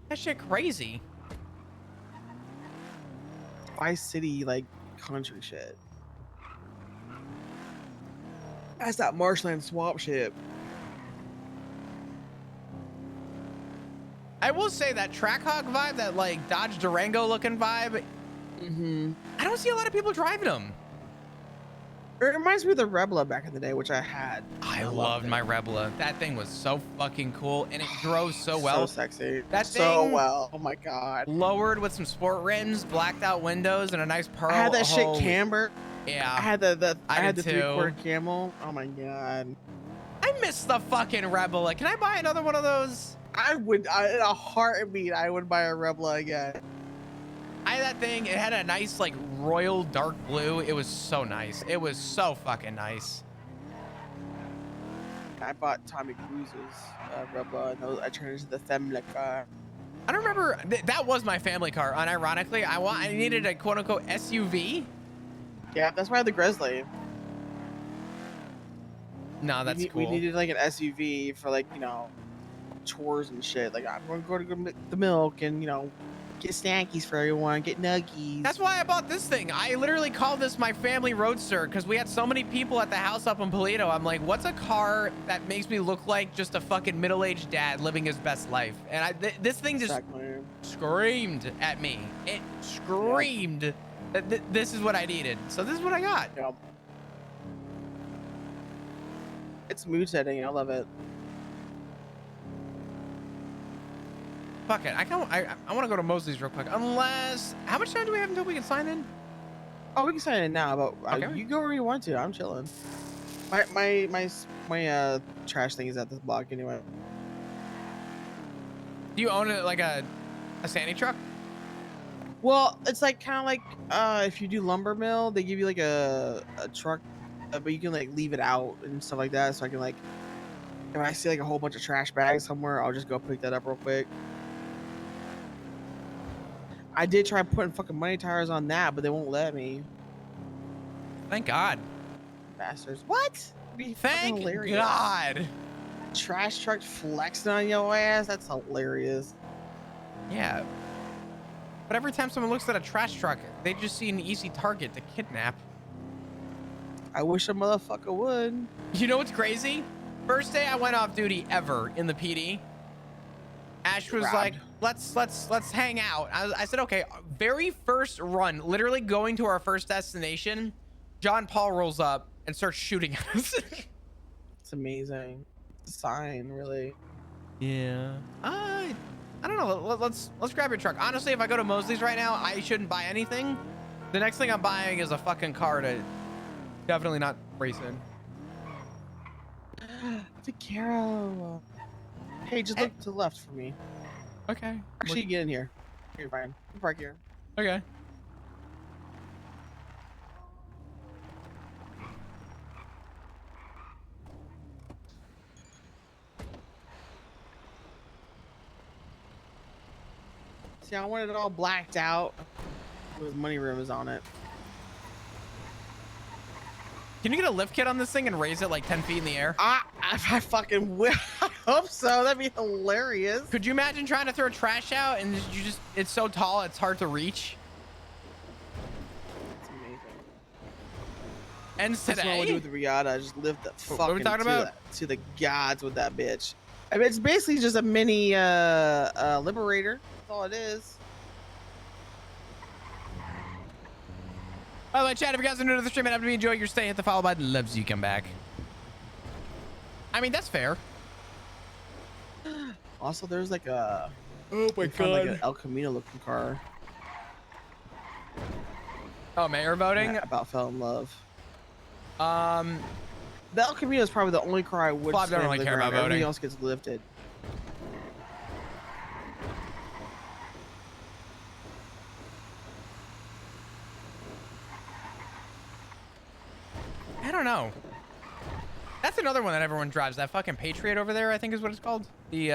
That shit crazy. Vice City, like country shit. That's that marshland swamp shit. I will say that Trackhawk vibe, that like Dodge Durango looking vibe. I don't see a lot of people driving them. It reminds me of the Rebla back in the day, which I had. I loved my Rebla. That thing was so fucking cool, and it drove so well. So sexy. That so thing well. Oh my god. Lowered with some sport rims, blacked out windows, and a nice pearl. I had that shit camber. Yeah. I had the I had did the too. 3/4 camel. Oh my god. I miss the fucking Rebla. Can I buy another one of those? I would, in a heartbeat, I would buy a Rebla again. I had that thing. It had a nice like royal dark blue. It was so nice. It was so fucking nice. I bought Tommy Cruise's Rebla, and I turned it into the family car. I don't remember. That was my family car. Unironically, I needed a quote unquote SUV. Yeah, that's why I had the Grizzly. No, that's cool. We needed like an SUV for like, you know, chores and shit. Like I'm going to go to the milk and, you know, get snackies for everyone, get nuggies. That's why I bought this thing. I literally called this my family roadster because we had so many people at the house up in Paleto. I'm like, what's a car that makes me look like just a fucking middle-aged dad living his best life? And this thing just screamed at me. It screamed that this is what I needed. So this is what I got. Yep. It's mood setting. I love it. Fuck it. I want to go to Mosley's real quick. Unless, how much time do we have until we can sign in? Oh, we can sign in now, but Okay. you go where you want to. I'm chilling. My trash thing is at this block anyway. Do you own it like a Sandy truck? Well, it's like kind of like if you do lumber mill, they give you like a truck, but you can like leave it out and stuff like that. So I can like, if I see like a whole bunch of trash bags somewhere, I'll just go pick that up real quick. I did try putting fucking money tires on that, but they won't let me. Thank God. Bastards. What? Thank God. Trash truck flexing on your ass? That's hilarious. Yeah. But every time someone looks at a trash truck, they just see an easy target to kidnap. I wish a motherfucker would. You know what's crazy? First day I went off duty ever in the PD. Ash was like, let's hang out. I said, okay. Very first run, literally going to our first destination, John Paul rolls up and starts shooting at us. It's amazing. It's a sign, really. Yeah. I don't know. Let's grab your truck. Honestly, if I go to Mosley's right now, I shouldn't buy anything. The next thing I'm buying is a fucking car to definitely not race in. Vaquero. Hey, just look to the left for me. Okay. Actually, get in here. You're fine. You park here. Okay. See, I want it all blacked out with money rims on it. Can you get a lift kit on this thing and raise it like 10 feet in the air? I fucking will. I hope so. That'd be hilarious. Could you imagine trying to throw trash out and it's so tall it's hard to reach? It's amazing. Ends That's today. what I would do with the Riata. Just lift the What are we fucking talking about? to the gods with that bitch. I mean, it's basically just a mini Liberator. That's all it is. By the way, chat, if you guys are new to the stream and happen to be enjoying your stay, hit the follow button. Loves you. Come back. I mean, that's fair. Also, there's like a like an El Camino looking car. Oh, mayor voting? Yeah, about fell in love. The El Camino is probably the only car I would. Bob don't really care about voting. Everything else gets lifted. I don't know. That's another one that everyone drives. That fucking Patriot over there, I think is what it's called. The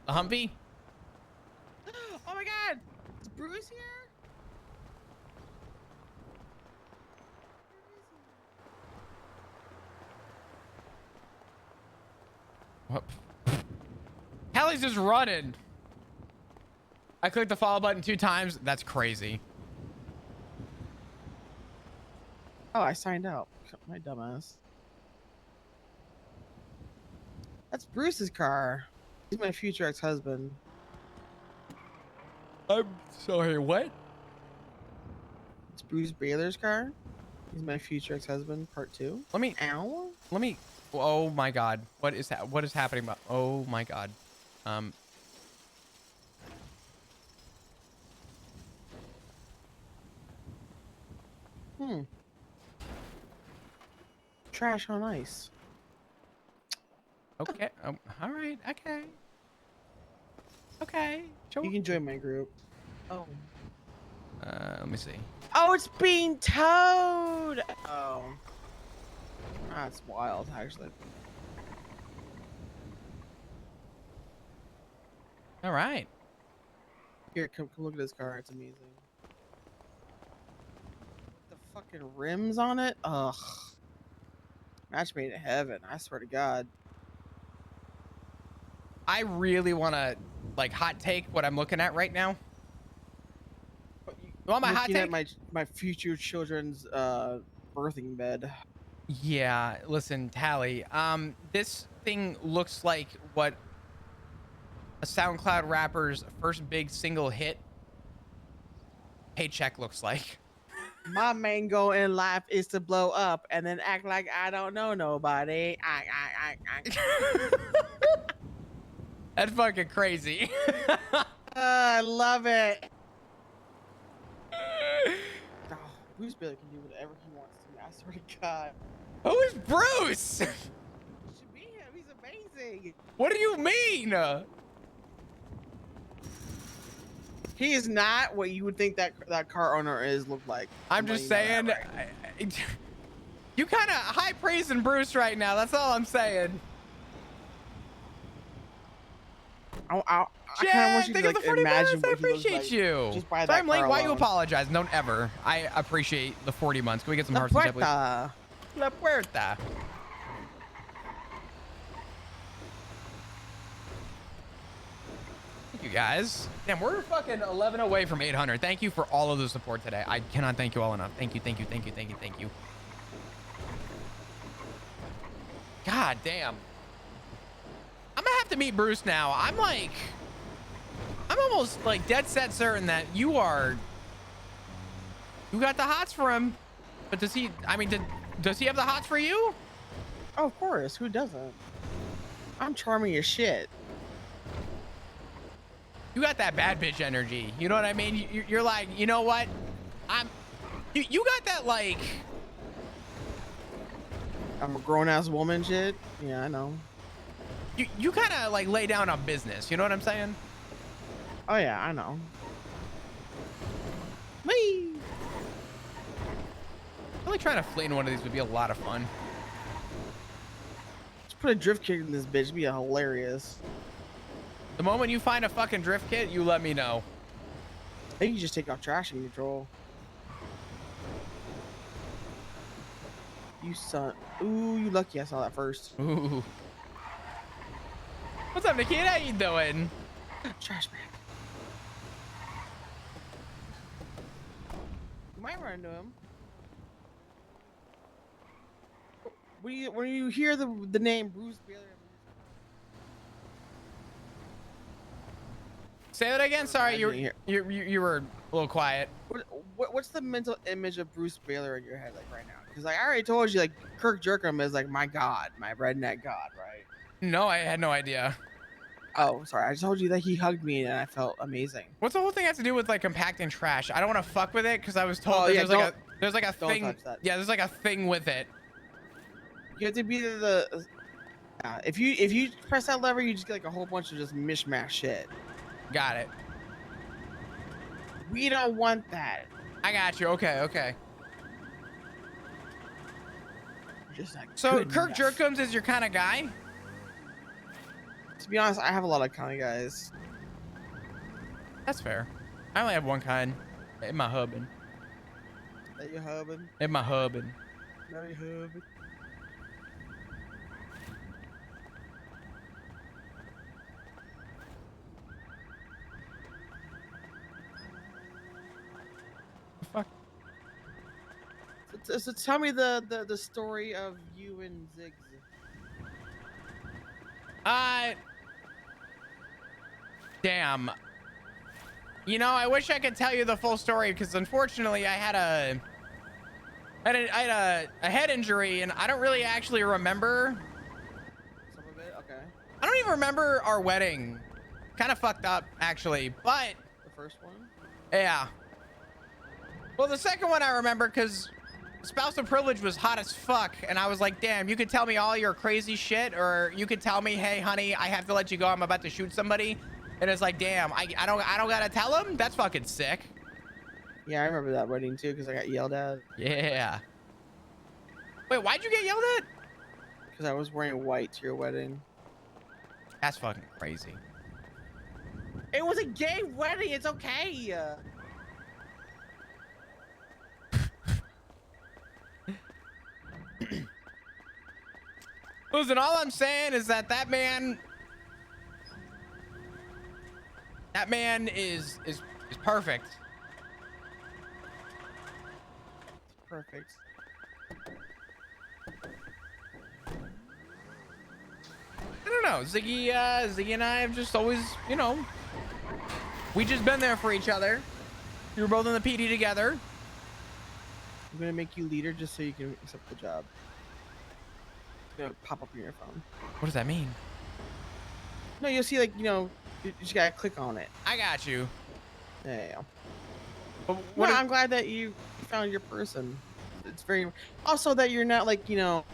Humvee. Oh my God! Is Bruce here? What? Hallie's just running. I clicked the follow button 2 times. That's crazy. Oh, I signed out. My dumbass. That's Bruce's car. He's my future ex-husband. I'm sorry, what? It's Bruce Baylor's car. He's my future ex-husband, part 2. Let me. Ow. Oh my God. What is that? What is happening? Oh my God. Trash on ice. Okay. All right. Okay. Okay. You can join my group. Oh. Let me see. Oh, it's being towed. Oh. That's wild, actually. All right. Here, come look at this car. It's amazing. The fucking rims on it. Ugh. Match made in heaven. I swear to God. I really want to like hot take what I'm looking at right now. You want my hot take? At my future children's birthing bed. Yeah, listen, Tally. This thing looks like what a SoundCloud rapper's first big single hit paycheck looks like. My main goal in life is to blow up and then act like I don't know nobody. That's fucking crazy. I love it. Oh, Bruce Baylor can do whatever he wants to me. I swear to God. Who is Bruce? It should be him. He's amazing. What do you mean? He is not what you would think that car owner look like. I'm just saying. You kind of high praising Bruce right now. That's all I'm saying. I kind of want you to like, imagine what I appreciate like. you. Just buy Sorry, I'm late. Why you alone. apologize? Don't ever. I appreciate the 40 months. Can we get some hearts and please? La puerta. Thank you guys. Damn, we're fucking 11 away from 800. Thank you for all of the support today. I cannot thank you all enough. Thank you, thank you, thank you, thank you, thank you. God damn. I'm gonna have to meet Bruce now. I'm almost like dead set certain that you got the hots for him. But does he, I mean, does he have the hots for you? Oh, of course. Who doesn't? I'm charming as shit. You got that bad bitch energy. You know what I mean? You're like, you know what? You got that like. I'm a grown ass woman shit. Yeah, I know. You kind of like lay down on business. You know what I'm saying? Oh yeah, I know. Whee! I feel like trying to flee in one of these would be a lot of fun. Just put a drift kick in this bitch. It'd be hilarious. The moment you find a fucking drift kit, you let me know. I think you just take off traction control. You son. Ooh, you lucky I saw that first. Ooh. What's up, Nikita? How you doing? Trash man. You might run into him. When you hear the name Bruce Baylor. Say that again. Sorry, you were a little quiet. What's the mental image of Bruce Baylor in your head like right now? Because like, I already told you, like Kirk Jerkham is like my god, my redneck god, right? No, I had no idea. Oh, sorry. I told you that he hugged me and I felt amazing. What's the whole thing have to do with like compacting trash? I don't want to fuck with it because I was told that there's like a thing. Yeah, there's like a thing with it. You have to be the. If you press that lever, you just get like a whole bunch of just mishmash shit. Got it. We don't want that. I got you. Okay. Just like So Kirk Jerkums is your kind of guy? To be honest, I have a lot of kind of guys. That's fair. I only have one kind. In my hubbin. That you hubbing? In my hubbin. That you hubbing? Fuck. So tell me the story of you and Ziggs. Damn. You know, I wish I could tell you the full story because unfortunately I had a head injury and I don't really actually remember. Some of it, okay. I don't even remember our wedding. Kind of fucked up actually, but The first one? yeah. Well, the second one I remember because spousal privilege was hot as fuck, and I was like, damn, you could tell me all your crazy shit, or you could tell me, hey, honey, I have to let you go. I'm about to shoot somebody. And it's like, damn, I don't gotta tell him. That's fucking sick. Yeah, I remember that wedding too because I got yelled at. Yeah. Wait, why'd you get yelled at? Because I was wearing white to your wedding. That's fucking crazy. It was a gay wedding. It's okay. Listen, all I'm saying is that man is perfect. Perfect. I don't know. Ziggy and I have just always, you know, we just been there for each other. We were both in the PD together. I'm gonna make you leader just so you can accept the job. It's gonna pop up on your phone. What does that mean? No, you'll see, like, you know, you just gotta click on it. I got you. Yeah. What I'm glad that you found your person. It's very also that you're not like, you know,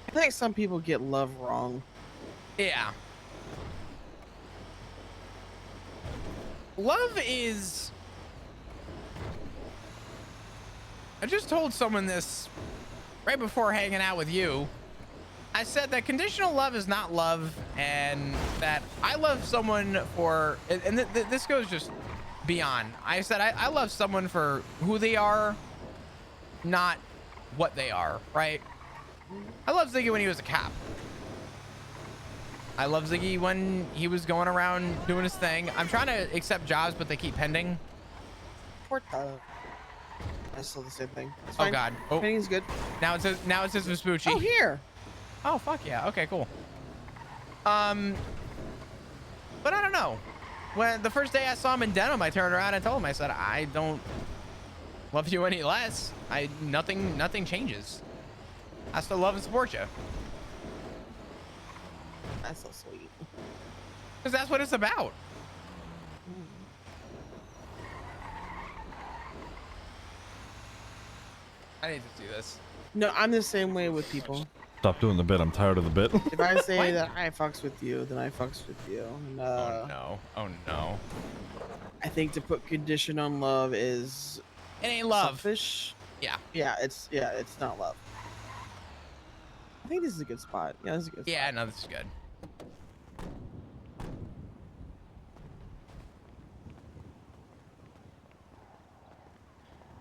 I think some people get love wrong. Yeah. Love is... I just told someone this right before hanging out with you. I said that conditional love is not love, and that I love someone for, and this goes just beyond. I said I love someone for who they are, not what they are, right? I love Ziggy when he was a cop. I love Ziggy when he was going around doing his thing. I'm trying to accept jobs, but they keep pending. That's still the same thing. It's Oh fine. God. Oh, Pending's good. Now it says Vespucci. Oh, here. Oh, fuck yeah. Okay, cool. But I don't know. When the first day I saw him in denim, I turned around and told him, I said, I don't love you any less. Nothing changes. I still love and support you. That's so sweet. Because that's what it's about. I need to do this. No, I'm the same way with people. Stop doing the bit. I'm tired of the bit. If I say that I fucks with you, then I fucks with you. And, oh no. Oh no. I think to put condition on love is... It ain't love. Selfish. Yeah. Yeah, it's not love. I think this is a good spot. Yeah, this is a good spot. Yeah, no, this is good.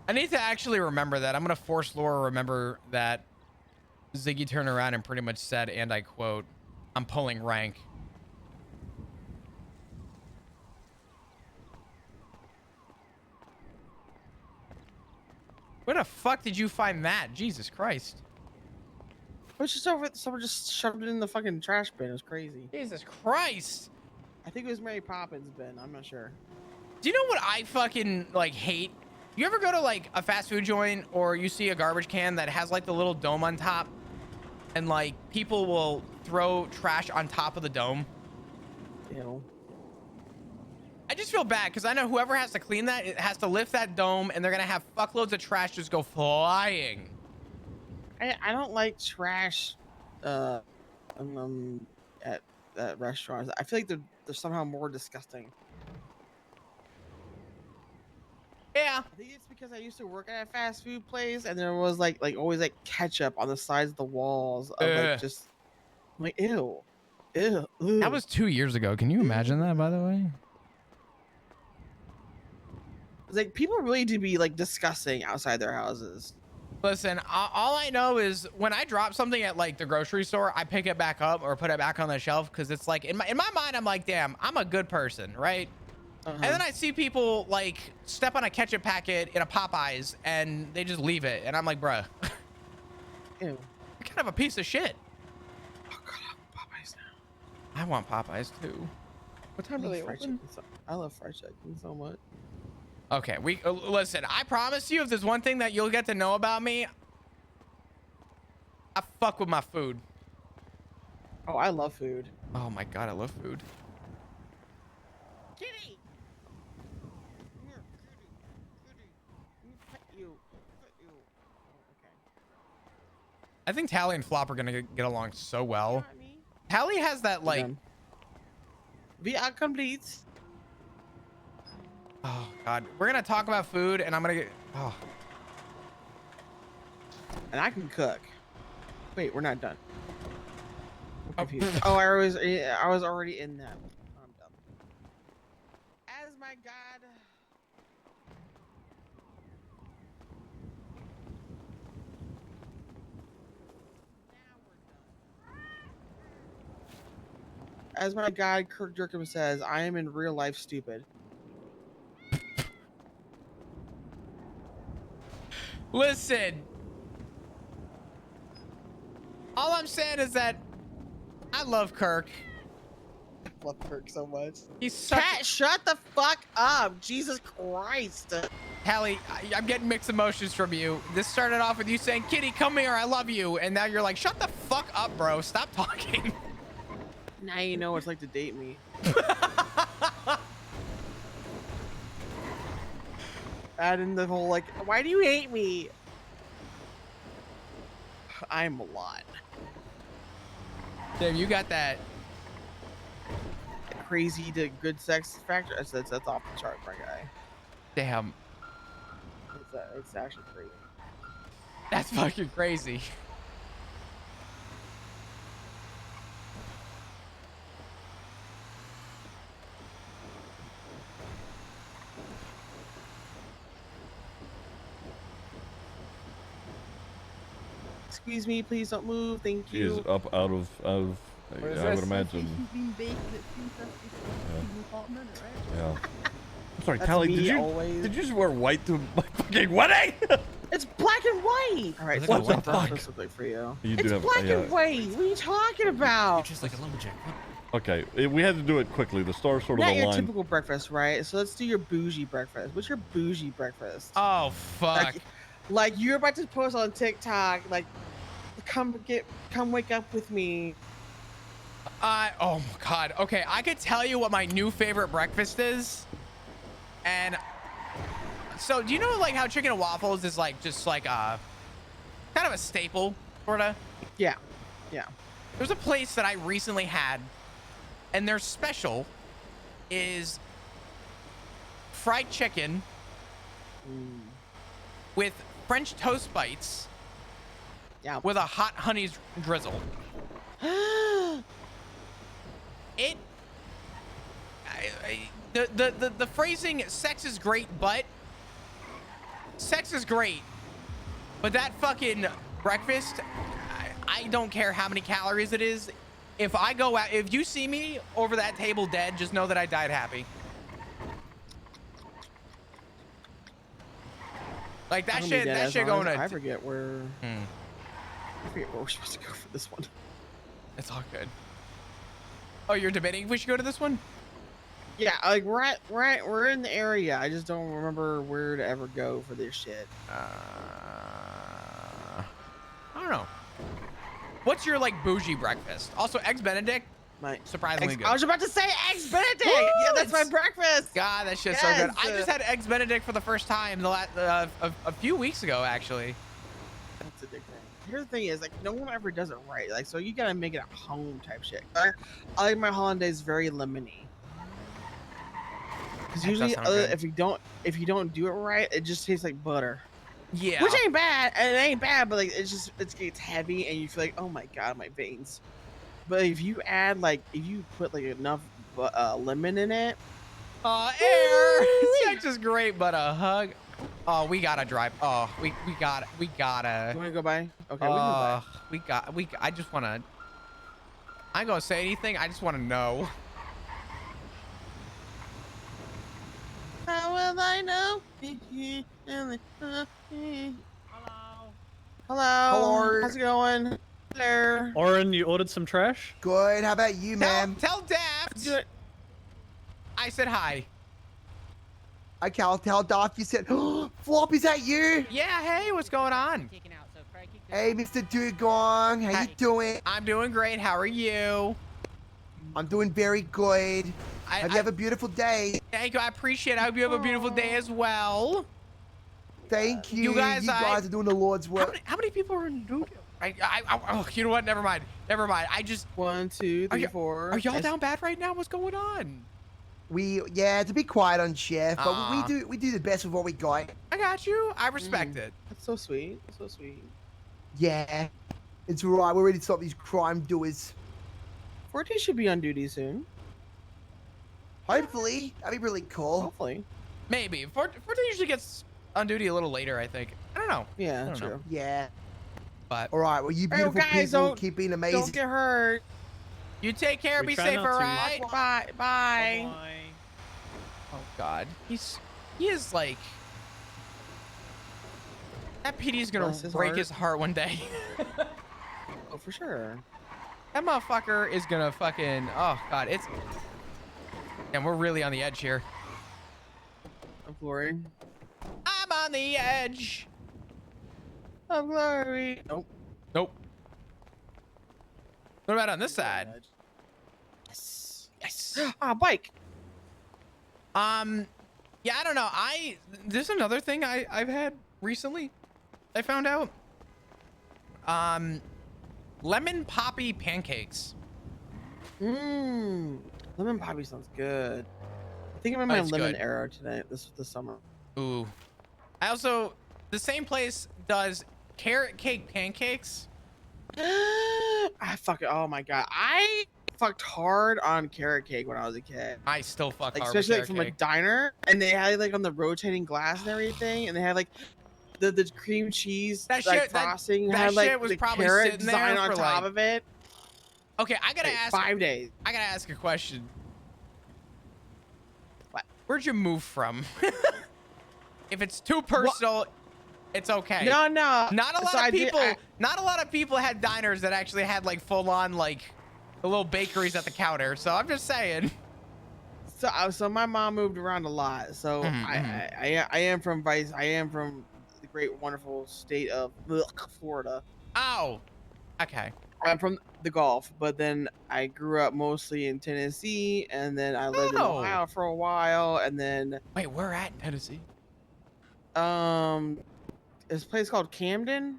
I need to actually remember that. I'm going to force Laura to remember that Ziggy turned around and pretty much said, and I quote, I'm pulling rank. Where the fuck did you find that? Jesus Christ. It was just over. Someone just shoved it in the fucking trash bin. It was crazy. Jesus Christ. I think it was Mary Poppins' bin. I'm not sure. Do you know what I fucking like hate? You ever go to like a fast food joint or you see a garbage can that has like the little dome on top and like people will throw trash on top of the dome? Ew. I just feel bad because I know whoever has to clean that, it has to lift that dome and they're going to have fuckloads of trash just go flying. I don't like trash at restaurants. I feel like they're somehow more disgusting. Yeah. I think it's because I used to work at a fast food place, and there was like always like ketchup on the sides of the walls of like just I'm like ew. Ew. That was 2 years ago. Can you imagine that, by the way? It's like people really do be like disgusting outside their houses. Listen, all I know is when I drop something at like the grocery store, I pick it back up or put it back on the shelf because it's like in my mind, I'm like, damn, I'm a good person, right? And then I see people like step on a ketchup packet in a Popeyes and they just leave it, and I'm like, bruh, ew, you're kind of a piece of shit. Oh god, I want Popeyes now. I want Popeyes too. What time do they open? I love fried chicken so much. Okay, we listen. I promise you, if there's one thing that you'll get to know about me, I fuck with my food. Oh, I love food. Oh my god, I love food. Kitty. Here, kitty. Let me pet you. Pet you. Oh, okay. I think Tally and Flop are gonna get along so well. Tally has that like. We are complete. Oh god, we're gonna talk about food, and I'm gonna get. Oh. And I can cook. Wait, we're not done. I'm confused. Oh, I was already in that. I'm done. As my god. As my guide Kirk Durkin says, I am in real life stupid. Listen. All I'm saying is that I love Kirk. I love Kirk so much. He's such. Cat, shut the fuck up! Jesus Christ! Hallie, I'm getting mixed emotions from you. This started off with you saying, "Kitty, come here, I love you," and now you're like, "Shut the fuck up, bro. Stop talking." Now you know what it's like to date me. Add in the whole like, why do you hate me? I'm a lot. Damn, you got that crazy to good sex factor. That's off the chart, my guy. Damn. It's actually crazy. That's fucking crazy. Excuse me, please don't move. Thank He you. is up out of I would imagine. Yeah. I'm sorry, That's Tally, me did you always. did you just wear white to my fucking wedding? It's black and white. All right, What so the fuck? Look like for you. You do It's have- black yeah. and white. What are you talking about? You're just like a lumberjack. Okay, we had to do it quickly. The star sort of Not your aligned. typical breakfast, right? So let's do your bougie breakfast. What's your bougie breakfast? Oh fuck! Like you're about to post on TikTok, like, come wake up with me. Oh my god. Okay, I could tell you what my new favorite breakfast is, and so do you know like how chicken and waffles is like just like a kind of a staple, sorta? Yeah, yeah. There's a place that I recently had, and their special is fried chicken with French toast bites, with a hot honey drizzle. The phrasing "sex is great," but sex is great, but that fucking breakfast, I don't care how many calories it is. If I go out, if you see me over that table dead, just know that I died happy. Like that shit, that shit going to. I forget where. I forget where we're supposed to go for this one. It's all good. Oh, you're debating if we should go to this one? Yeah, like we're in the area. I just don't remember where to ever go for this shit. I don't know. What's your like bougie breakfast? Also, eggs Benedict. Surprisingly good. I was about to say eggs Benedict. Yeah, that's my breakfast. God, that shit's so good. I just had eggs Benedict for the first time a few weeks ago, actually. That's a big thing. Here's the thing is, like, no one ever does it right. Like, so you gotta make it at home type shit. I like my hollandaise very lemony. Because That does usually, sound good. if you don't do it right, it just tastes like butter. Yeah. Which ain't bad. And it ain't bad, but like it gets heavy, and you feel like, oh my god, my veins. But if you add if you put like enough lemon in it. Air. Sex is great, but a hug. Oh, we gotta drive. Oh, we gotta. You wanna go by? Okay, we can go by. I just wanna. I ain't gonna say anything. I just wanna know. How will I know? Hello. How's it going? Hello. Oren, you ordered some trash? Good. How about you, ma'am? Tell Daft. I said hi. Okay, I'll tell Daft you said, Flop, is that you? Yeah, hey, what's going on? Hey, Mr. Dugong, how you doing? I'm doing great. How are you? I'm doing very good. Hope you have a beautiful day. Thank you. I appreciate it. I hope you have a beautiful day as well. Thank you. You guys are doing the Lord's work. How many people are in Duke? You know what? Never mind. I just 1, 2, 3, 4. Are y'all down bad right now? What's going on? It's a bit quiet on Chef, but we do the best with what we got. I got you. I respect it. That's so sweet. That's so sweet. Yeah, it's right. We're ready to stop these crime doers. Forte should be on duty soon. Hopefully, that'd be really cool. Hopefully, maybe. Forte usually gets on duty a little later, I think. I don't know. Yeah, true. Yeah. But all right, well, you beautiful guys, people keep being amazing. Don't get hurt. You take care. Be safe, all right? Bye. Bye. Oh God, he is like that. PD's gonna break his heart one day. Oh, for sure. That motherfucker is gonna fucking. Oh God, and we're really on the edge here. Of glory. I'm on the edge. Of glory. Nope. What about on this side? Yes. Bike. Yeah, I don't know. There's another thing I've had recently. I found out. Lemon poppy pancakes. Lemon poppy sounds good. I think I'm in my lemon era tonight. This summer. Ooh. The same place does carrot cake pancakes. Oh my god. I fucked hard on carrot cake when I was a kid. I still fuck hard especially with from carrot a cake. diner, and they had on the rotating glass and everything, and they had the cream cheese frosting, that had shit was the probably carrot sitting there design on for, top of it. Okay, I gotta ask. 5 days. I gotta ask a question. What? Where'd you move from? If it's too personal, it's okay. No. Not a lot of people. Not a lot of people had diners that actually had full on the little bakeries at the counter. So I'm just saying. So my mom moved around a lot. So I am from the great wonderful state of Florida. Oh, okay. I'm from the Gulf, but then I grew up mostly in Tennessee, and then I lived in Ohio for a while, and then wait, where at in Tennessee? This place called Camden.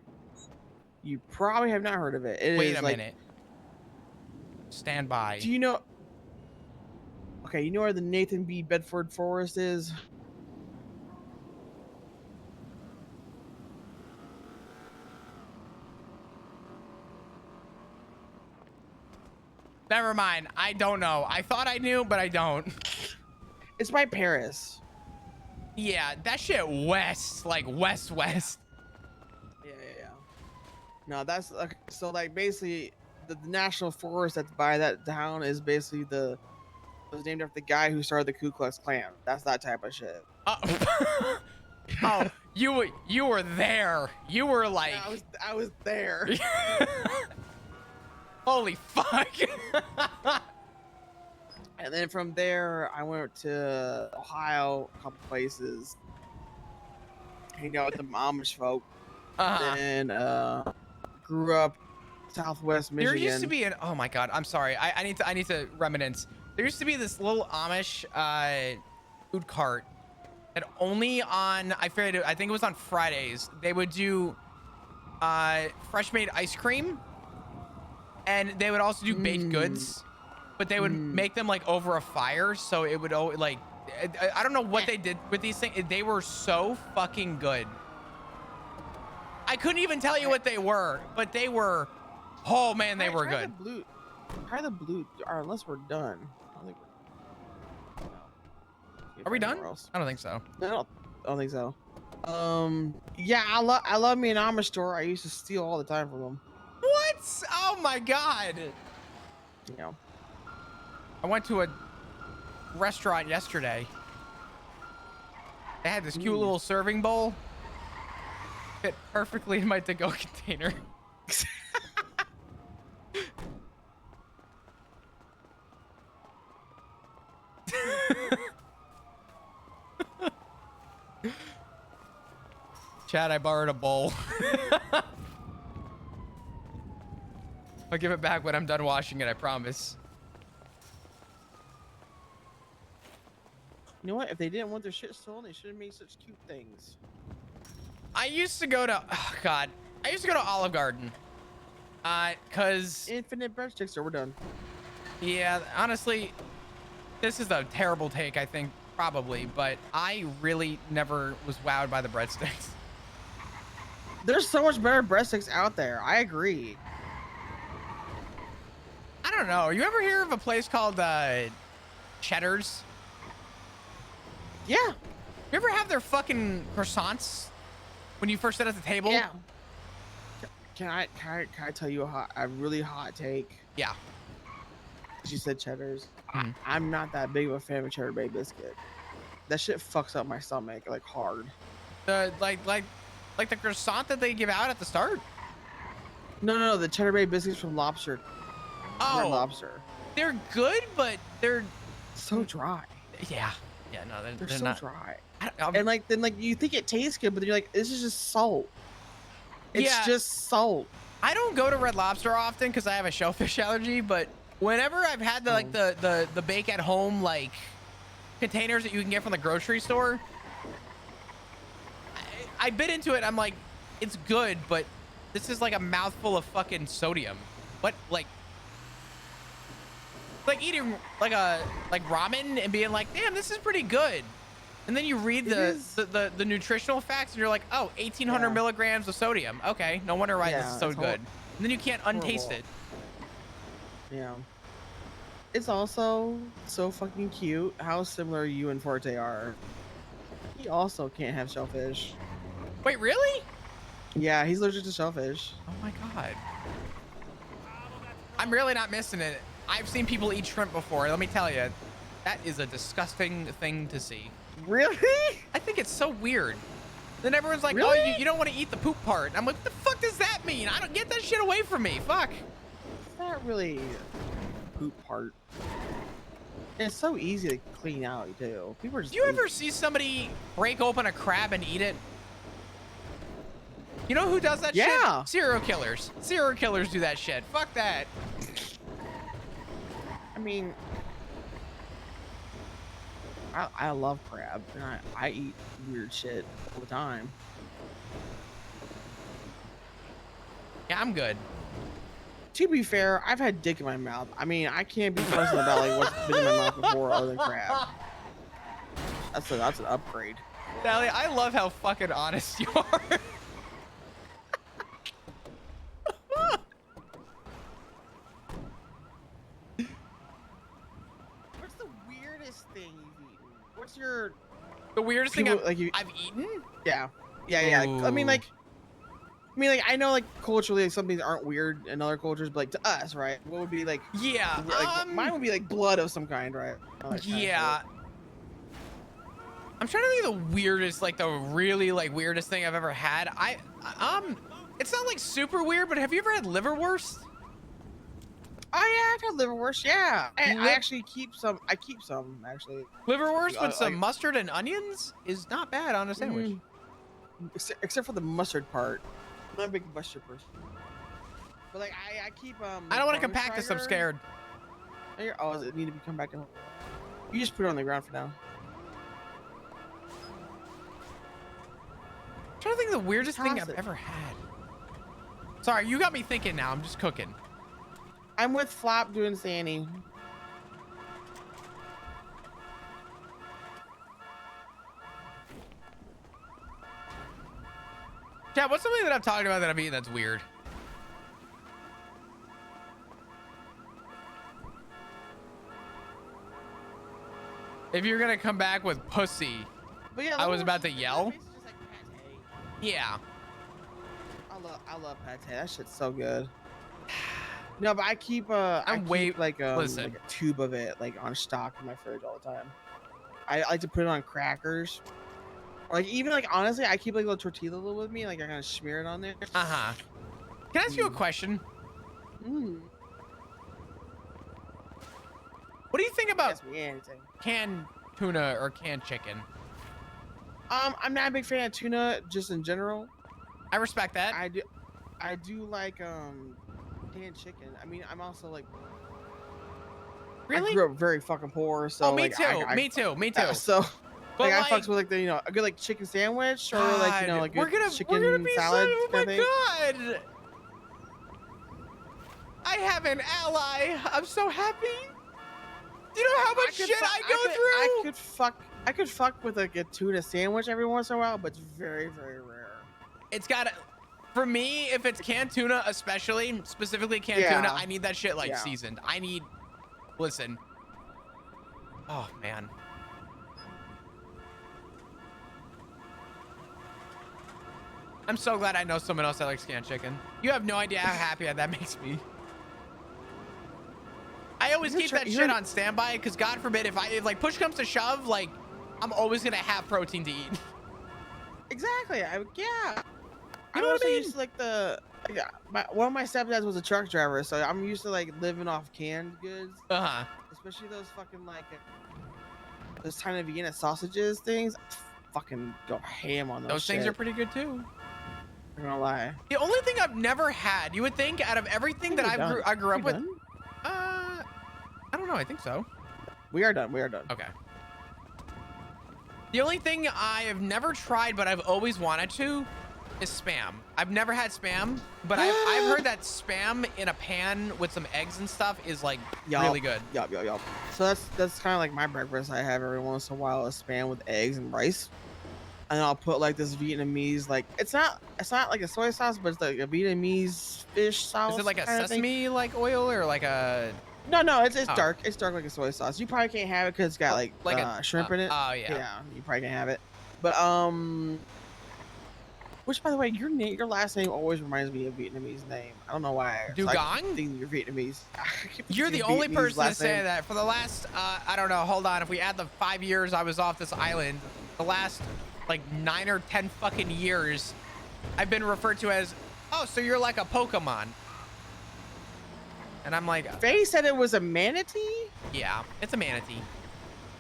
You probably have not heard of it. Wait a minute. Stand by. Do you know? Okay, you know where the Nathan B. Bedford Forest is? Never mind. I don't know. I thought I knew, but I don't. It's by Paris. Yeah, that shit west, west. Yeah. No, that's so basically the national forest that's by that town is basically it was named after the guy who started the Ku Klux Klan. That's that type of shit. Oh, you were there. You were like. I was there. Holy fuck. And then from there, I went to Ohio, a couple places. Hanged out with the Amish folk. Then grew up Southwest Michigan. There used to be oh my god, I'm sorry. I need to reminisce. There used to be this little Amish food cart that only on I think it was on Fridays. They would do fresh made ice cream, and they would also do baked goods, but they would make them over a fire, so it would I don't know what they did with these things. They were so fucking good. I couldn't even tell you what they were, but they were, oh man, they were good. Try the blue, or unless we're done. I don't think Are we done? I don't think so. No, I don't think so. Yeah, I love me an Amish store. I used to steal all the time from them. What? Oh my God. Yeah. I went to a restaurant yesterday. They had this cute little serving bowl. Fit perfectly in my to-go container. Chad, I borrowed a bowl. I'll give it back when I'm done washing it, I promise. You know what? If they didn't want their shit stolen, they should have made such cute things. I used to go to, oh God. I used to go to Olive Garden. Cause Infinite breadsticks, or we're done. Yeah, honestly, this is a terrible take, I think, probably, but I really never was wowed by the breadsticks. There's so much better breadsticks out there. I agree. I don't know. You ever hear of a place called Cheddar's? Yeah. You ever have their fucking croissants when you first sit at the table? Yeah. Can I tell you a really hot take? Yeah. She said Cheddar's. I'm not that big of a fan of Cheddar Bay biscuit. That shit fucks up my stomach like hard. The like the croissant that they give out at the start? No, the Cheddar Bay biscuits from Lobster. Oh, Red Lobster. They're good, but they're so dry. Yeah, no, they're so not dry. And then you think it tastes good, but then you're like, this is just salt. It's just salt. I don't go to Red Lobster often because I have a shellfish allergy, but whenever I've had the bake at home like containers that you can get from the grocery store, I bit into it. I'm like, it's good, but this is like a mouthful of fucking sodium. What, like eating like ramen and being like, damn, this is pretty good. And then you read the nutritional facts and you're like, oh, 1,800 milligrams of sodium. Okay, no wonder why this is so good. And then you can't untaste it. Yeah. It's also so fucking cute how similar you and Forte are. He also can't have shellfish. Wait, really? Yeah, he's allergic to shellfish. Oh my God. I'm really not missing it. I've seen people eat shrimp before. Let me tell you, that is a disgusting thing to see. Really? I think it's so weird. Then everyone's like, really? oh, you don't want to eat the poop part. I'm like, what the fuck does that mean? I don't get that shit away from me. Fuck. It's not really poop part. It's so easy to clean out too. People are just Do you ever see somebody break open a crab and eat it? You know who does that shit? Yeah. Serial killers. Serial killers do that shit. Fuck that. I mean, I love crab, and I eat weird shit all the time. Yeah, I'm good. To be fair, I've had dick in my mouth. I mean, I can't be personal about like what's been in my mouth before other than crab. That's an upgrade. Sally, I love how fucking honest you are. What's the weirdest thing you've eaten? What's your the weirdest thing I've eaten? Yeah. I mean, I know like culturally like, some things aren't weird in other cultures, but like to us, right? What would be like? Yeah. Like, mine would be like blood of some kind, right? Yeah. I'm trying to think of the weirdest, like the really like weirdest thing I've ever had. It's not like super weird, but have you ever had liverwurst? Oh yeah, I've had liverwurst. Yeah, I actually keep some. I keep some actually. Liverwurst with some mustard and onions is not bad on a sandwich. Except for the mustard part. I'm not a big mustard person. But like I keep I don't want to compact this. I'm scared. Oh, does it need to be come back to? You just put it on the ground for now. I'm trying to think of the weirdest thing I've ever had. Sorry, you got me thinking now. I'm just cooking. I'm with Flop doing Sandy. Chat, what's something that I'm talking about that I'm eating that's weird? If you're gonna come back with pussy, But yeah, I was about to yell. Yeah. I love pate. That shit's so good. No, but I keep like a tube of it like on stock in my fridge all the time. I like to put it on crackers. Or, like even like honestly, I keep like a little tortilla with me. Like I kind of smear it on there. Uh-huh. Can I ask you a question? What do you think about canned tuna or canned chicken? I'm not a big fan of tuna just in general. I respect that. I do like canned chicken. I mean, I'm also like really I grew up very fucking poor, so me like, too. Me too. So but like, I fucks with like the a good like chicken sandwich or like like we're gonna be salad. oh my god! I have an ally. I'm so happy. Do you know how much shit I go through? I could fuck with like a tuna sandwich every once in a while, but it's very, very rare. It's gotta, for me, if it's canned tuna, specifically canned tuna, I need that shit like seasoned. Listen. Oh man. I'm so glad I know someone else that likes canned chicken. You have no idea how happy that makes me. I always keep that shit on standby because God forbid if like push comes to shove, like I'm always gonna have protein to eat. Exactly. You I know what I mean? used to like one of my stepdads was a truck driver, so I'm used to like living off canned goods. Especially those fucking like those tiny Vienna sausages things. I fucking go ham on those. Those things are pretty good too. I'm gonna lie. The only thing I've never had, you would think, out of everything that I grew up with. I don't know. I think so. We are done. Okay. The only thing I have never tried, but I've always wanted to, is Spam. I've never had Spam, but I've heard that Spam in a pan with some eggs and stuff is like really good. Yup. So that's kind of like my breakfast. I have every once in a while is Spam with eggs and rice, and I'll put like this Vietnamese it's not like a soy sauce, but it's like a Vietnamese fish sauce. Is it like a sesame like oil or like a? No, it's dark. It's dark like a soy sauce. You probably can't have it because it's got like a shrimp in it. Oh yeah. Yeah, you probably can't have it. But which by the way, your last name always reminds me of a Vietnamese name. I don't know why. Dugong? I think you're Vietnamese. You're the only person to say that for the last I don't know. Hold on. If we add the 5 years I was off this island, the last like 9 or 10 fucking years, I've been referred to as, oh, so you're like a Pokemon. And I'm like, Faye said it was a manatee? Yeah, it's a manatee.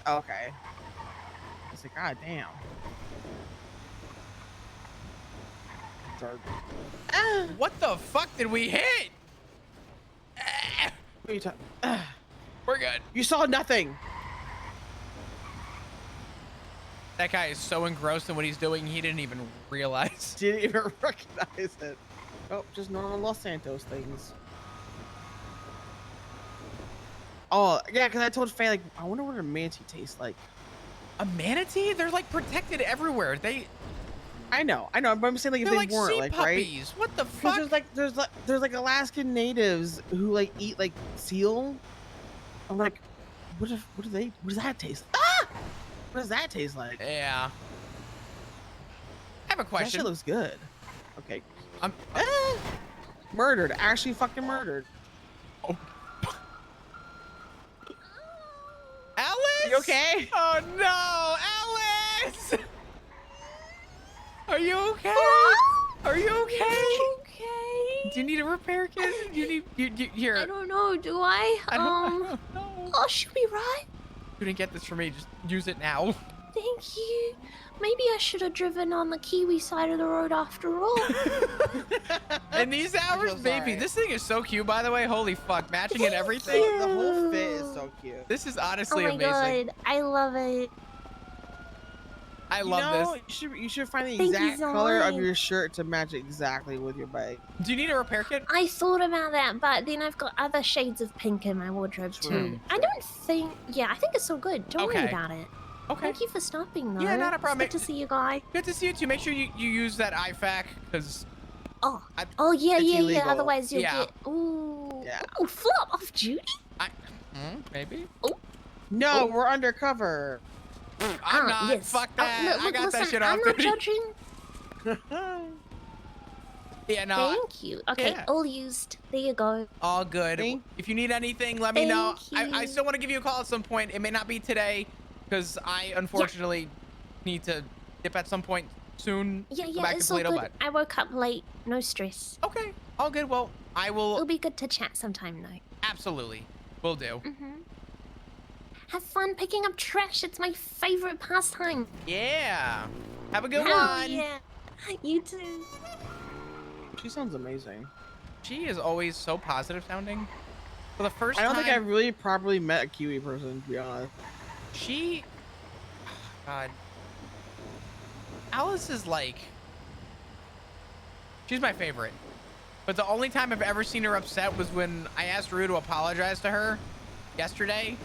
Okay. I was like, God damn. What the fuck did we hit? What are you talking? We're good. You saw nothing. That guy is so engrossed in what he's doing, he didn't even realize. Didn't even recognize it. Oh, just normal Los Santos things. Oh, yeah, because I told Faye, like, I wonder what a manatee tastes like. A manatee? They're like protected everywhere. I know, but I'm saying like if they're they weren't sea like puppies. Right? What the fuck? There's like Alaskan natives who like eat like seal. I'm like, what does that taste? What does that taste like? Yeah. I have a question. That shit looks good. Okay. Murdered. Actually fucking murdered. Oh. Alice? You okay? Oh no, Alice! Are you okay? Are you okay? Okay. Do you need a repair kit? Do you need here? I don't know. Do I? I don't know. Oh, should we ride? You didn't get this for me. Just use it now. Thank you. Maybe I should have driven on the Kiwi side of the road after all. And these hours, baby, this thing is so cute, by the way. Holy fuck, matching and everything. The whole fit is so cute. This is honestly oh my amazing. God, I love it. I love this. You should find the Thank you exact so color of much. your shirt to match exactly with your bike. Do you need a repair kit? I thought about that, but then I've got other shades of pink in my wardrobe too. I don't think. Yeah, I think it's so good. Don't worry about it. Okay. Thank you for stopping, though. Yeah, not a problem. It's good to see you guys. Good to see you too. Make sure you use that IFAC because. Oh, yeah. illegal. Otherwise, you'll Yeah. get. Ooh. Yeah. Oh, flop off duty? Maybe. Oh. No, we're undercover. I'm not. Yes. Fuck that. Look, I got listen, that shit off I'm not duty. judging. Yeah, no. Thank you. Okay, yeah. all used. There you go. All good. If you need anything, let me know. Thank I you. still want to give you a call at some point. It may not be today because I unfortunately need to dip at some point soon. Yeah, Go back it's to all Toledo, good. I woke up late. No stress. Okay, all good. Well, I will. It'll be good to chat sometime, though. Absolutely. Will do. Have fun picking up trash. It's my favorite pastime. Yeah. Have a good Hell one. Yeah. You too. She sounds amazing. She is always so positive sounding. For the first I don't time. think I really properly met a Kiwi person, to be honest. She. God. Alice is like. She's my favorite. But the only time I've ever seen her upset was when I asked Rue to apologize to her yesterday.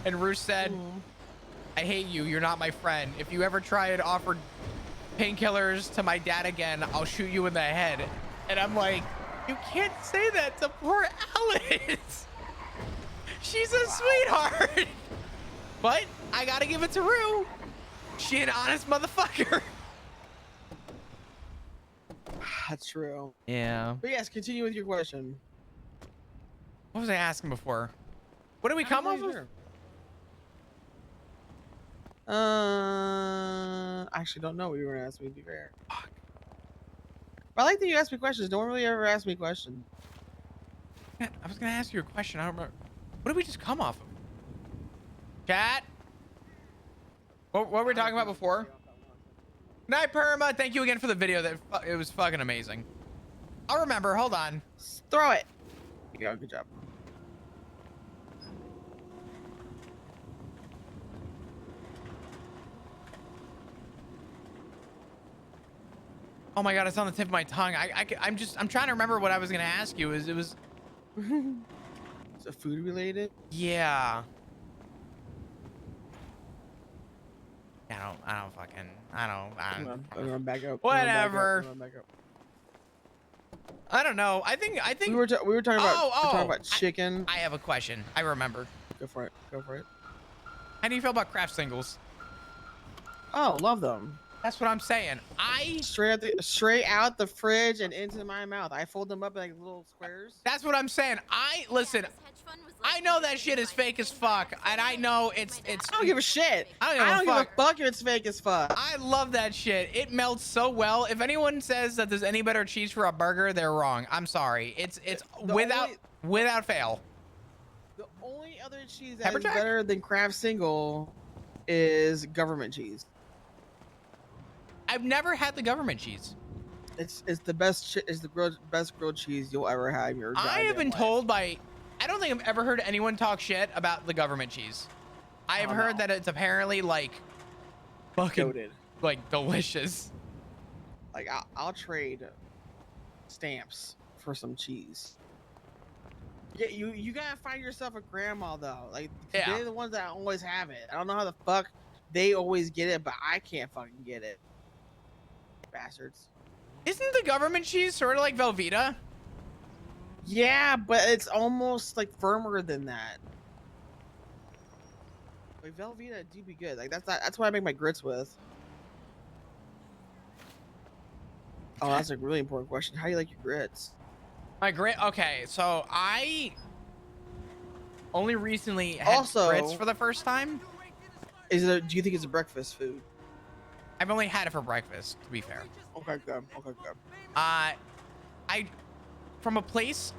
And Rue said, I hate you. You're not my friend. If you ever try and offer painkillers to my dad again, I'll shoot you in the head. And I'm like, you can't say that to poor Alice. She's a sweetheart. But I gotta give it to Rue. She an honest motherfucker. That's true. Yeah. But yes, continue with your question. What was I asking before? What did we come off of? I actually don't know what you were gonna ask me, to be fair. Fuck. But I like that you ask me questions. No one really ever asked me questions. Man, I was gonna ask you a question. I don't remember. What did we just come off of? Chat? What were we talking about before? Night Perma, thank you again for the video. It was fucking amazing. I'll remember. Hold on. Throw it. Yeah, good job. Oh my god, it's on the tip of my tongue. I'm trying to remember what I was gonna ask you. It was. Is it food related? Yeah. I don't. I'm gonna back up. Whatever. I don't know. I think. We were talking about. Oh, we were talking about chicken. I have a question. I remember. Go for it. Go for it. How do you feel about craft singles? Oh, love them. That's what I'm saying. Straight out the fridge and into my mouth. I fold them up in like little squares. That's what I'm saying. Listen. I know that shit is fake as fuck, and I know it's. I don't give a shit. I don't give a fuck if it's fake as fuck. I love that shit. It melts so well. If anyone says that there's any better cheese for a burger, they're wrong. I'm sorry. It's without fail. The only other cheese that is better than Kraft Single is government cheese. I've never had the government cheese. It's the best. It's the best grilled cheese you'll ever have in your goddamn I have been life. told by. I don't think I've ever heard anyone talk shit about the government cheese. I have heard that it's apparently like fucking Goated. like delicious. Like I'll trade stamps for some cheese. Yeah, you gotta find yourself a grandma though. Like they're the ones that always have it. I don't know how the fuck they always get it, but I can't fucking get it. Bastards. Isn't the government cheese sort of like Velveeta? Yeah, but it's almost like firmer than that. Like Velveeta do be good. Like that's what I make my grits with. Oh, that's a really important question. How do you like your grits? My grit. Okay, so I only recently had grits for the first time. Do you think it's a breakfast food? I've only had it for breakfast, to be fair. Okay, good. Okay, good. From a place,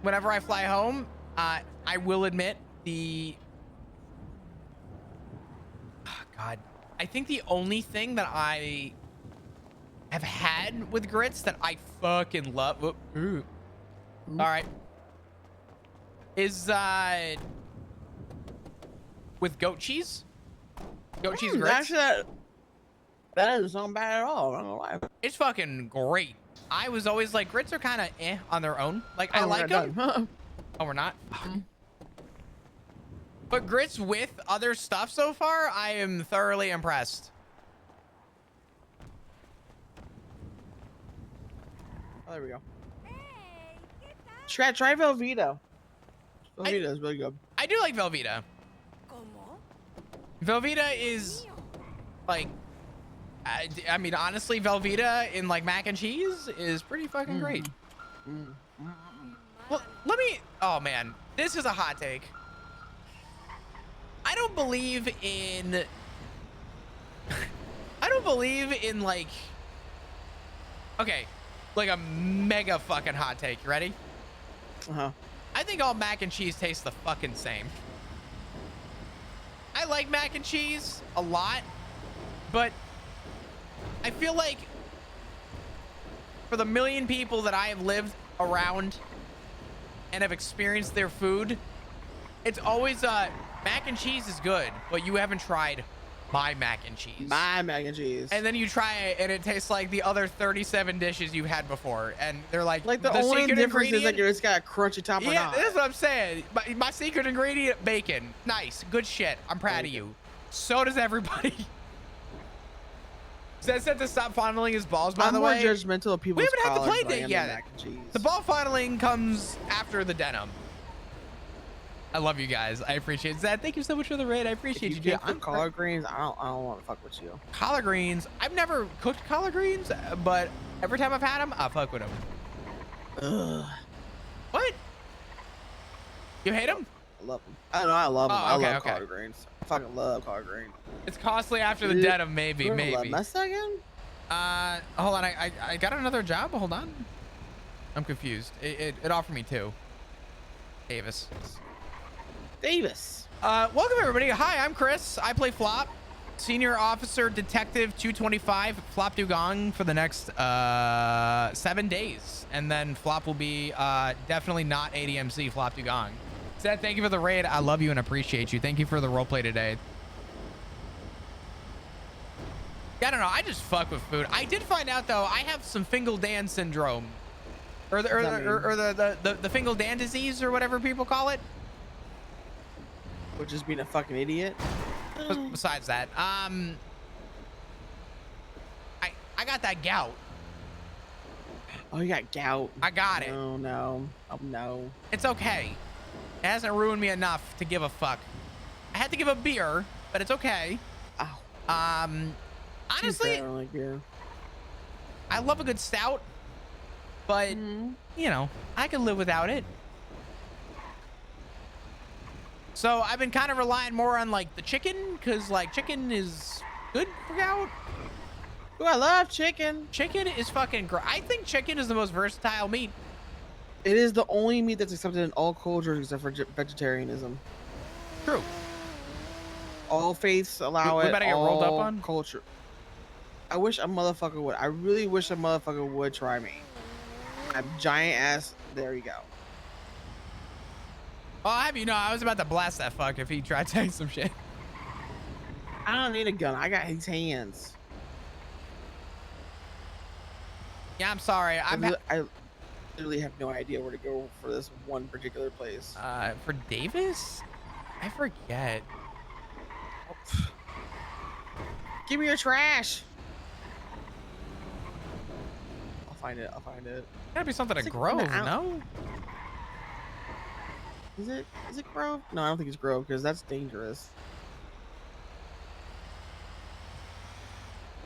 whenever I fly home, I will admit God, I think the only thing that I have had with grits that I fucking love, all right, is with goat cheese. Goat cheese grits. Actually, that doesn't sound bad at all. I'm not gonna lie. It's fucking great. I was always like, grits are kind of on their own. Like, I like them. Oh, we're not? But But grits with other stuff so far, I am thoroughly impressed. Oh, there we go. Try Velveeta. Velveeta is really good. I do like Velveeta. Velveeta is like, I mean, honestly, Velveeta in like mac and cheese is pretty fucking great. Well, let me, oh man, this is a hot take. I don't believe in like, okay, like a mega fucking hot take. You ready? Uh-huh. I think all mac and cheese tastes the fucking same. I like mac and cheese a lot, but I feel like for the million people that I have lived around and have experienced their food, it's always mac and cheese is good, but you haven't tried my mac and cheese. My mac and cheese. And then you try it and it tastes like the other 37 dishes you had before, and they're like the only secret difference is like ingredient- it's got a crunchy top or yeah, not. that's what I'm saying. My secret ingredient, bacon. Nice, good shit. I'm proud of you. So does everybody. Says to stop fondling his balls, by I'm the more way. judgmental of people's We haven't had the collars play than date I am yet. mac and cheese. The ball fondling comes after the denim. I love you guys. I appreciate that. Thank you so much for the raid. I appreciate If you. you can't cook collard greens, I don't want to fuck with you. Collard greens. I've never cooked collard greens, but every time I've had them, I fuck with them. Ugh. What? You hate them? I love them. I know. I love them. Oh, I okay, love okay. collard greens. I fucking love collard greens. It's costly after the denim, maybe. Mess again? Hold on. I got another job. Hold on. I'm confused. It offered me 2. Davis. Welcome everybody. Hi, I'm Chris. I play Flop, Senior Officer Detective 225, Flop Dugong for the next 7 days, and then Flop will be definitely not ADMC Flop Dugong. Seth, thank you for the raid. I love you and appreciate you. Thank you for the roleplay today. I don't know. I just fuck with food. I did find out though I have some Fingal-Dan syndrome, or the Fingal-Dan disease, or whatever people call it. Which is being a fucking idiot. Besides that, I got that gout. Oh, you got gout. I got it. Oh no. Oh no. It's okay. It hasn't ruined me enough to give a fuck. I had to give a beer, but it's okay. Ow. Honestly, I don't like beer. I love a good stout, but you know, I can live without it. So I've been kind of relying more on like the chicken, because like chicken is good for gout. Ooh, I love chicken. Chicken is fucking great. I think chicken is the most versatile meat. It is the only meat that's accepted in all cultures except for vegetarianism. True. All faiths allow it. We better get rolled up on culture. I wish a motherfucker would. I really wish a motherfucker would try me. I'm giant ass. There you go. Oh, I have you know, I was about to blast that fuck if he tried saying some shit. I don't need a gun. I got his hands. Yeah, I'm sorry. I literally have no idea where to go for this one particular place. For Davis? I forget. Give me your trash. I'll find it. Gotta be something at Grove, no? Is it Grove? No, I don't think it's Grove because that's dangerous.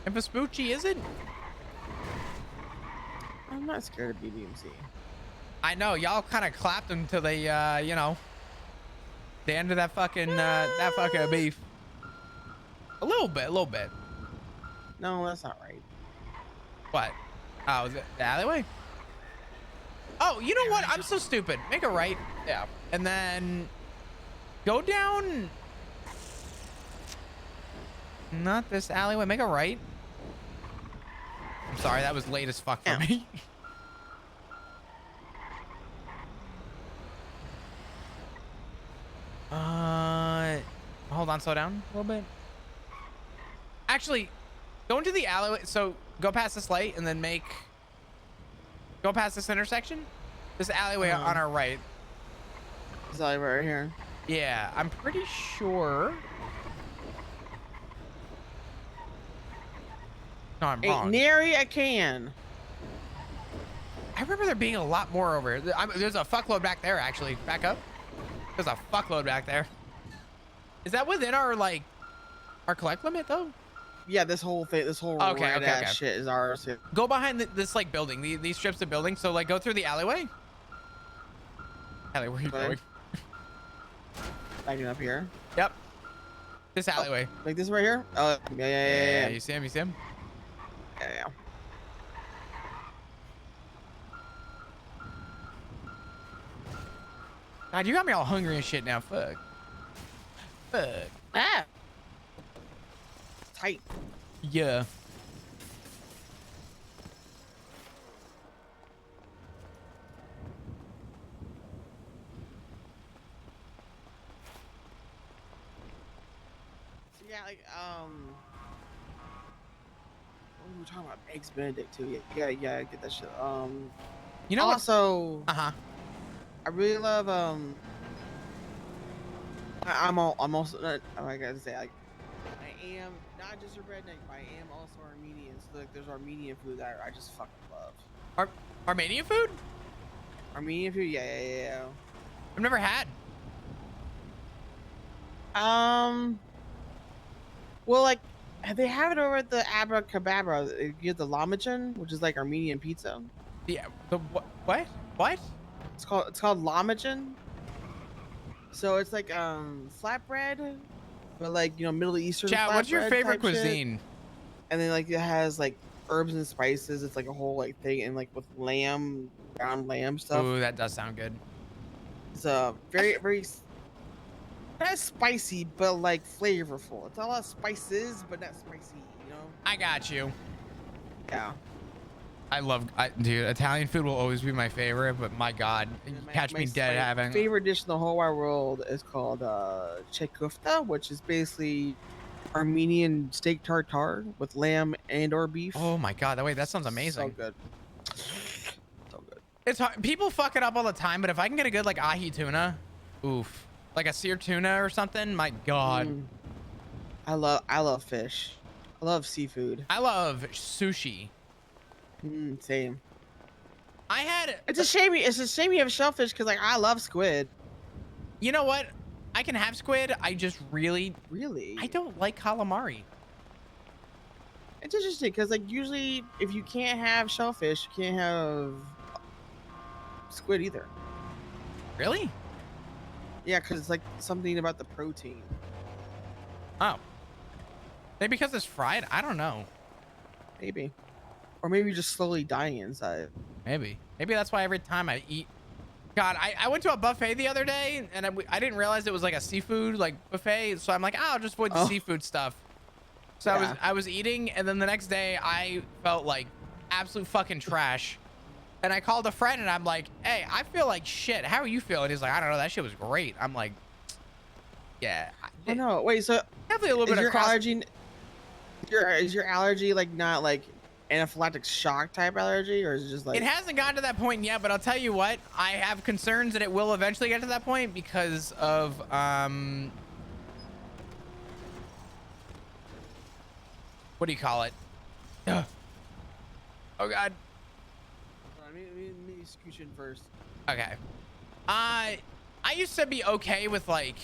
And Vespucci, is it? I'm not scared of BDMC. I know, y'all kind of clapped him to the, you know, the end of that fucking beef. A little bit. No, that's not right. What? Oh, is it the alleyway? Oh, you know what? I'm so stupid. Make a right. Yeah. And then go down. Not this alleyway. Make a right. I'm sorry. That was late as fuck for me. Hold on. Slow down a little bit. Actually, go into the alleyway. So go past this light and then go past this intersection. This alleyway on our right. This alleyway right here. Yeah, I'm pretty sure. No, I'm Ain't wrong. nary a can. I remember there being a lot more over here. There's a fuckload back there, actually. Back up. There's a fuckload back there. Is that within our, like, our collect limit, though? Yeah, this whole thing, this whole red ass shit is ours. Go behind this, like, building. These strips of building. So, like, go through the alleyway. Ellie, where are you going? Backing up here. Yep. This alleyway. Like this right here? Oh, yeah. You see him? You see him? Yeah. God, you got me all hungry and shit now. Fuck. Ah. Tight. Yeah. So yeah, like we were talking about eggs Benedict too. Yeah, get that shit. You know also, what? I really love I'm also I gotta say I am not just a redneck, but I am also Armenian. So like there's Armenian food that I just fucking love. Armenian food? Armenian food, yeah. I've never had. Well, like they have it over at the Abra Kababra. You get the Lamachan, which is like Armenian pizza. Yeah. The what? What? It's called Lamachan. So it's like flatbread, but like Middle Eastern. Chat, what's your favorite cuisine? Shit. And then like it has like herbs and spices. It's like a whole like thing, and like with lamb, ground lamb stuff. Ooh, that does sound good. It's very not spicy, but like flavorful. It's a lot of spices, but not spicy. I got you. Yeah. Dude, Italian food will always be my favorite, but my God, catch me dead having. My favorite dish in the whole wide world is called chekufta, which is basically Armenian steak tartare with lamb and or beef. Oh my God, that sounds amazing. So good. It's hard. People fuck it up all the time, but if I can get a good like ahi tuna, oof, like a seared tuna or something, my God. I love fish. I love seafood. I love sushi. Same. It's a shame you have shellfish because like I love squid. You know what? I can have squid. I just really I don't like calamari. It's interesting because like usually if you can't have shellfish, you can't have squid either. Really? Yeah, because it's like something about the protein. Oh. Maybe because it's fried? I don't know. Maybe. Or maybe you're just slowly dying inside. Maybe that's why every time I eat. God, I went to a buffet the other day and I didn't realize it was like a seafood like buffet. So I'm like, I'll just avoid the seafood stuff. So I was eating, and then the next day I felt like absolute fucking trash. And I called a friend and I'm like, hey, I feel like shit. How are you feeling? He's like, I don't know. That shit was great. I'm like, yeah. Oh no, wait. So definitely a little bit of allergy. Is your allergy like not like anaphylactic shock type allergy, or is it just like? It hasn't gotten to that point yet, but I'll tell you what, I have concerns that it will eventually get to that point because of what do you call it? Ugh. Oh God. Let me scooch in first. Okay. I used to be okay with like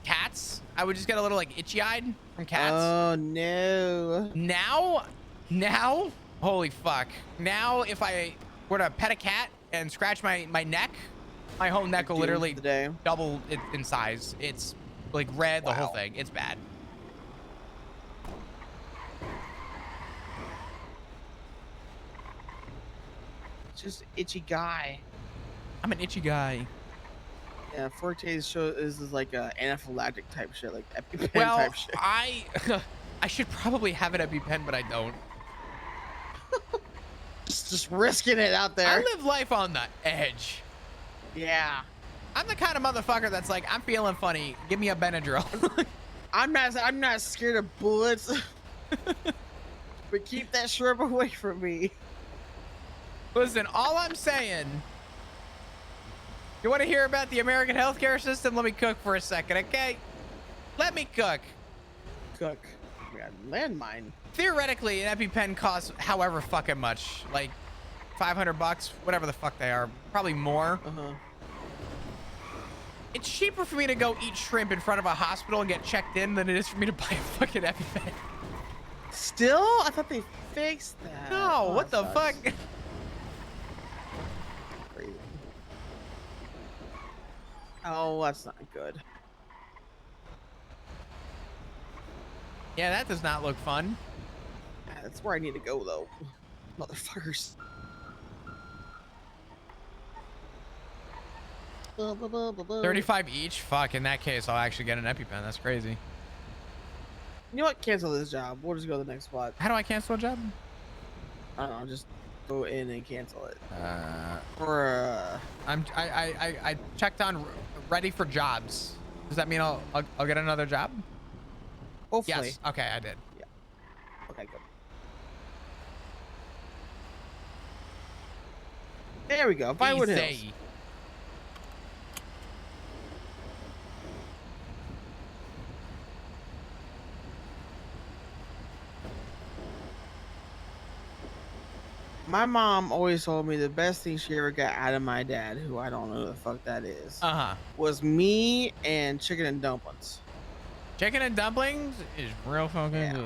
cats. I would just get a little like itchy-eyed from cats. Oh no. Now, holy fuck. Now if I were to pet a cat and scratch my neck, my whole neck will literally double it in size. It's like red, the whole thing. It's bad. Just itchy guy. I'm an itchy guy. Yeah, Forte's show is like a anaphylactic type shit, like EpiPen Well, type shit. I should probably have an EpiPen, but I don't. just risking it out there. I live life on the edge. Yeah. I'm the kind of motherfucker that's like, I'm feeling funny. Give me a Benadryl. I'm not scared of bullets. But keep that shrimp away from me. Listen, all I'm saying You want to hear about the American healthcare system? Let me cook for a second, okay? Let me cook. Cook. We got landmine. Theoretically, an EpiPen costs however fucking much, like $500, whatever the fuck they are, probably more. It's cheaper for me to go eat shrimp in front of a hospital and get checked in than it is for me to buy a fucking EpiPen. Still? I thought they fixed that. No, Oh, what the that fuck? sucks. Crazy. Oh, that's not good. Yeah, that does not look fun. Yeah, that's where I need to go, though. Motherfuckers. 35 each? Fuck, in that case, I'll actually get an EpiPen. That's crazy. You know what? Cancel this job. We'll just go to the next spot. How do I cancel a job? I don't know. Just go in and cancel it. I checked on ready for jobs. Does that mean I'll get another job? Hopefully. Yes. Okay, I did. Yeah. Okay, good. There we go. Vinewood Hills. My mom always told me the best thing she ever got out of my dad, who I don't know who the fuck that is, was me and chicken and dumplings. Chicken and dumplings is real fucking good.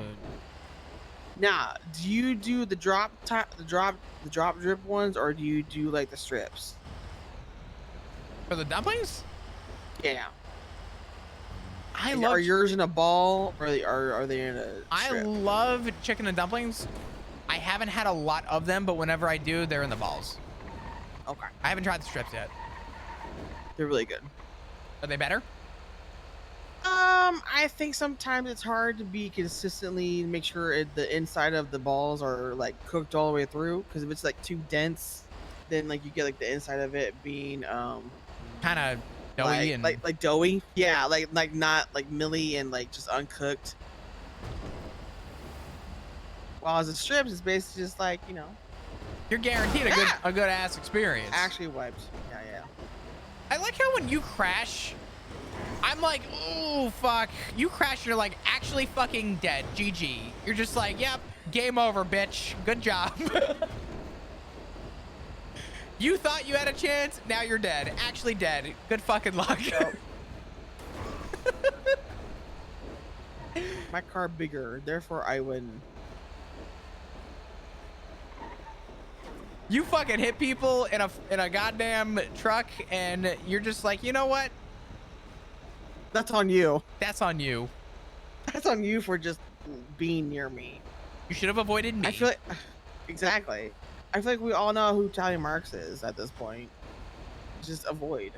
Now, do you do the drop drip ones, or do you do like the strips? For the dumplings? Yeah. Are yours in a ball, or are they in a strip? I love chicken and dumplings. I haven't had a lot of them, but whenever I do, they're in the balls. Okay. I haven't tried the strips yet. They're really good. Are they better? I think sometimes it's hard to be consistently make sure the inside of the balls are like cooked all the way through, because if it's like too dense, then like you get like the inside of it being kind of doughy like doughy. Yeah, like not like milly and like just uncooked. While as the strips, it's basically just like, you know, you're guaranteed a good ass experience. Actually wiped. Yeah. I like how when you crash, I'm like, oh fuck. You crash, you're like actually fucking dead. GG. You're just like, yep, game over, bitch. Good job. You thought you had a chance, now you're dead. Actually dead. Good fucking luck. My car bigger, therefore I win. You fucking hit people in a goddamn truck, and you're just like, you know what? That's on you. That's on you. That's on you for just being near me. You should have avoided me. I feel like exactly. I feel like we all know who Tally Marks is at this point. Just avoid.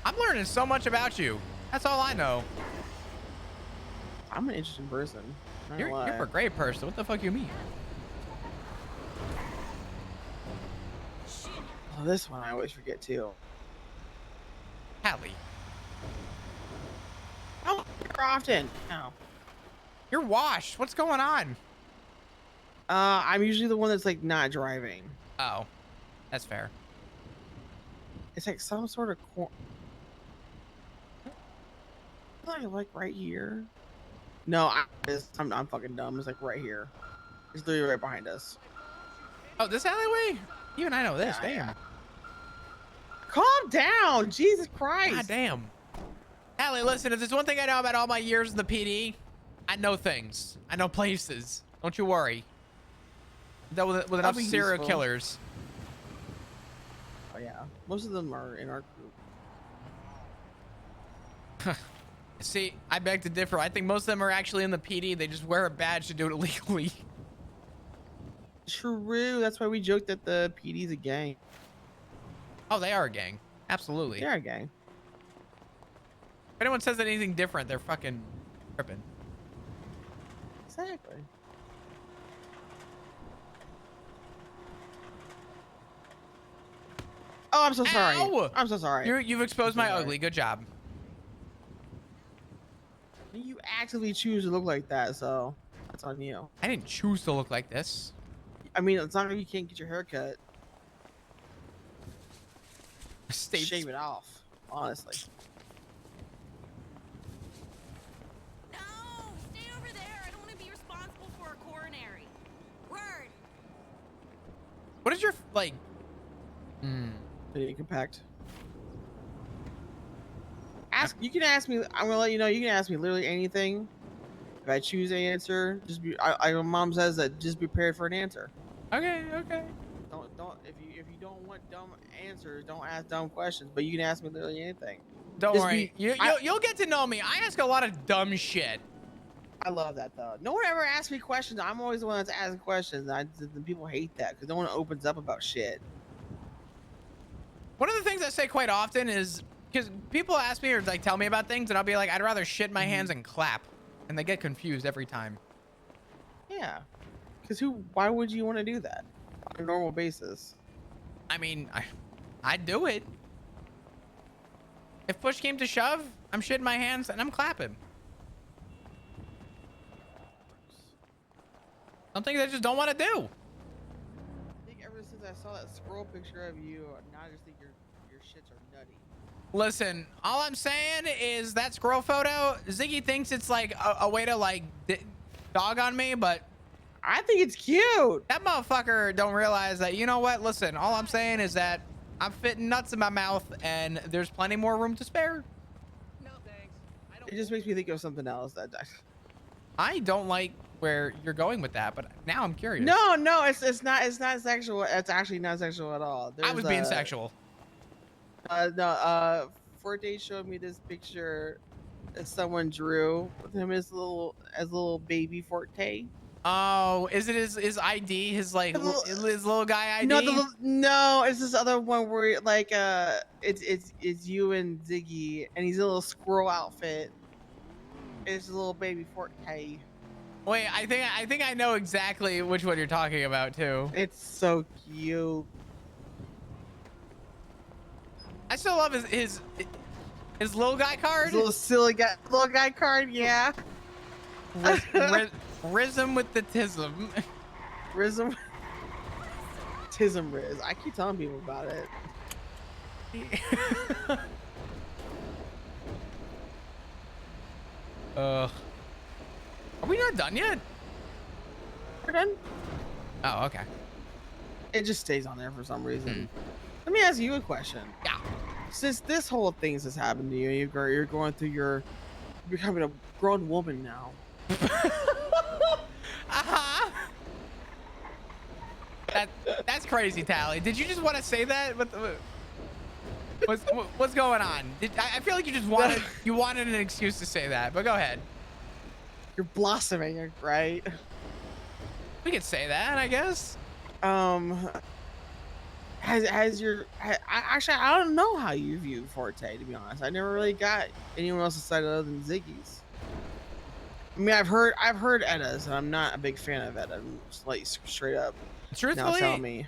I'm learning so much about you. That's all I know. I'm an interesting person. You're a great person. What the fuck you mean? Oh, this one I always forget too. Hallie. Oh, you're often. No. You're washed. What's going on? I'm usually the one that's like not driving. Oh, that's fair. It's like some sort of like right here. No, I'm fucking dumb. It's like right here. It's literally right behind us. Oh, this alleyway? Even I know this. Yeah, Damn. yeah. Calm down. Jesus Christ. God damn. Hallie, listen, if there's one thing I know about all my years in the PD, I know things. I know places. Don't you worry. Dealt with enough serial killers. Oh yeah, most of them are in our group. See, I beg to differ. I think most of them are actually in the PD. They just wear a badge to do it illegally. True. That's why we joked that the PD's a gang. Oh, they are a gang. Absolutely. They're a gang. If anyone says anything different, they're fucking tripping. Exactly. Oh, I'm so sorry. Ow! I'm so sorry. You've exposed my ugly. Good job. You actively choose to look like that, so that's on you. I didn't choose to look like this. I mean, it's not like you can't get your hair cut. shave it off, honestly. No, stay over there. I don't want to be responsible for a coronary. Word. What is your like? Video compact. You can ask me. I'm gonna let you know. You can ask me literally anything. If I choose an answer, just be. My mom says that just be prepared for an answer. Okay. Don't. If you don't want dumb answers, don't ask dumb questions. But you can ask me literally anything. Don't Just worry. be- You'll get to know me. I ask a lot of dumb shit. I love that though. No one ever asks me questions. I'm always the one that's asking questions. The people hate that because no one opens up about shit. One of the things I say quite often is because people ask me or like tell me about things, and I'll be like, I'd rather shit my hands and clap, and they get confused every time. Yeah, because why would you want to do that on a normal basis? I mean, I'd do it. If push came to shove, I'm shitting my hands and I'm clapping. Something I just don't want to do. I think ever since I saw that scroll picture of you, now I just think your shits are nutty. Listen, all I'm saying is that scroll photo, Ziggy thinks it's like a way to like dog on me, but I think it's cute. That motherfucker don't realize that, you know what? Listen, all I'm saying is that I'm fitting nuts in my mouth and there's plenty more room to spare. No thanks. It just makes me think of something else. I don't like where you're going with that, but now I'm curious. No, it's not sexual. It's actually not sexual at all. I was being sexual. No, Forte showed me this picture that someone drew with him as little baby Forte. Oh, is it his ID? His like his little guy ID? No, it's this other one where like it's you and Ziggy, and he's in a little squirrel outfit. It's a little baby Forte. Wait, I think I know exactly which one you're talking about too. It's so cute. I still love his little guy card. His little silly guy card, yeah. Rism with the tism. Rism. Tism Riz. I keep telling people about it. Are we not done yet? We're done. Oh, okay. It just stays on there for some reason. Let me ask you a question. Yeah. Since this whole thing has happened to you, you're going through you're becoming a grown woman now. That's crazy, Tally. Did you just want to say that? What's going on? I feel like you wanted an excuse to say that, but go ahead. You're blossoming, right? We could say that, I guess. Actually, I don't know how you view Forte, to be honest. I never really got anyone else's side other than Ziggy's. I mean, I've heard Edda's, and I'm not a big fan of Edda. Just like straight up. Truthfully, now tell me.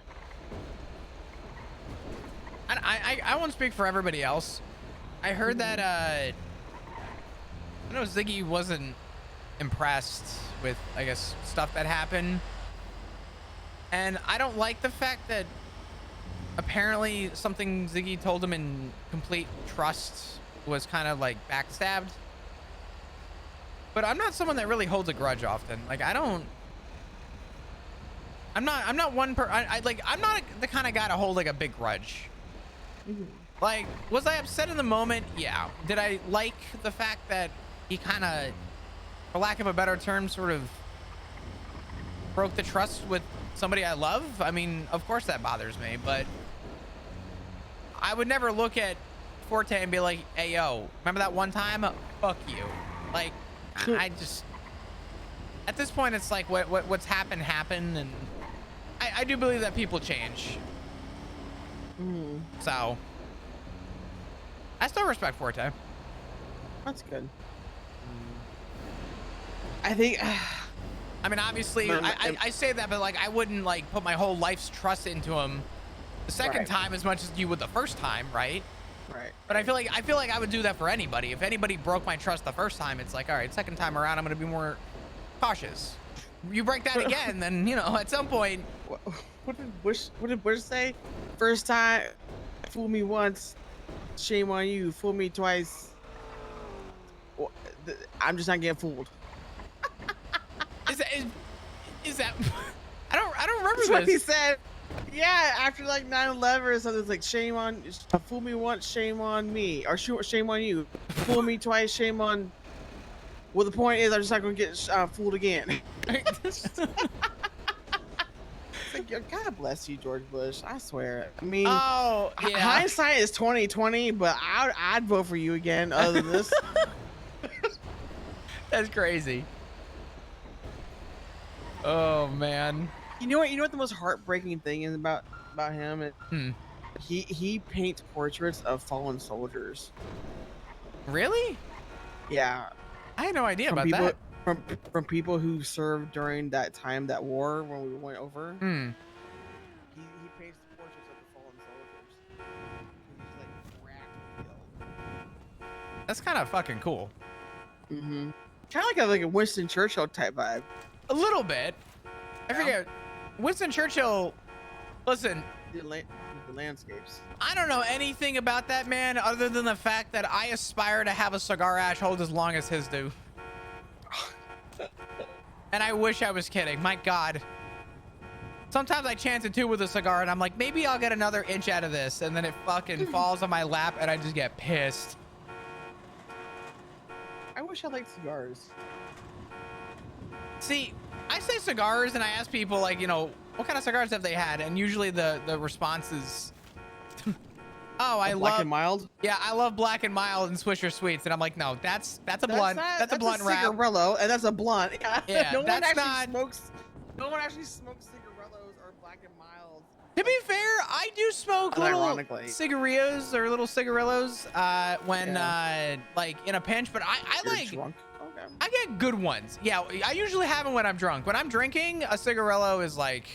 I won't speak for everybody else. I heard that I know Ziggy wasn't impressed with, I guess, stuff that happened, and I don't like the fact that apparently something Ziggy told him in complete trust was kind of like backstabbed. But I'm not someone that really holds a grudge often. Like I'm not one I'm not the kind of guy to hold like a big grudge. Like, was I upset in the moment? Yeah. Did I like the fact that he kind of, for lack of a better term, sort of broke the trust with somebody I love? I mean, of course that bothers me, but I would never look at Forte and be like, hey, yo, remember that one time? Fuck you. Like, I just, at this point, it's like what's happened, and I do believe that people change. So, I still respect Forte. That's good. I think. I mean, obviously, I say that, but like, I wouldn't like put my whole life's trust into him the second time as much as you would the first time, right? Right. But I feel like I would do that for anybody. If anybody broke my trust the first time, it's like, all right, second time around, I'm gonna be more cautious. You break that again, then at some point. What did Bush say? First time Fool me once, shame on you. Fool me twice. I'm just not getting fooled. Is that? I don't remember That's this. what he said. Yeah, after like 9/11 or something, it's like shame on, fool me once, shame on me, or shame on you. Fool me twice, shame on. Well, the point is, I'm just not gonna get fooled again. It's like, God bless you, George Bush. I swear. I mean, oh yeah. Hindsight is 20/20, but I'd vote for you again. Other than this, that's crazy. Oh man. You know what the most heartbreaking thing is about him? He paints portraits of fallen soldiers. Really? Yeah. I had no idea about people, that. From people who served during that time, that war when we went over. He paints the portraits of the fallen soldiers. He's like racked with guilt. That's kind of fucking cool. Kind of like a Winston Churchill type vibe. A little bit. I forget. Winston Churchill. Listen. The landscapes. I don't know anything about that man other than the fact that I aspire to have a cigar ash hold as long as his do. And I wish I was kidding. My God. Sometimes I chance it too with a cigar and I'm like, maybe I'll get another inch out of this. And then it fucking falls on my lap and I just get pissed. I wish I liked cigars. See, I say cigars and I ask people like, you know, what kind of cigars have they had? And usually the response is, oh, I love Black and Mild. Yeah, I love Black and Mild and Swisher Sweets. And I'm like, no, that's a blunt. That's a blunt wrap. Cigarillo, and that's a blunt. Yeah, no one actually not... smokes. No one actually smokes cigarillos or Black and Mild. To be fair, I do smoke little cigarillos or little cigarillos when like in a pinch, but I like drunk. Okay. I get good ones. Yeah, I usually have them when I'm drunk. When I'm drinking, a cigarillo is like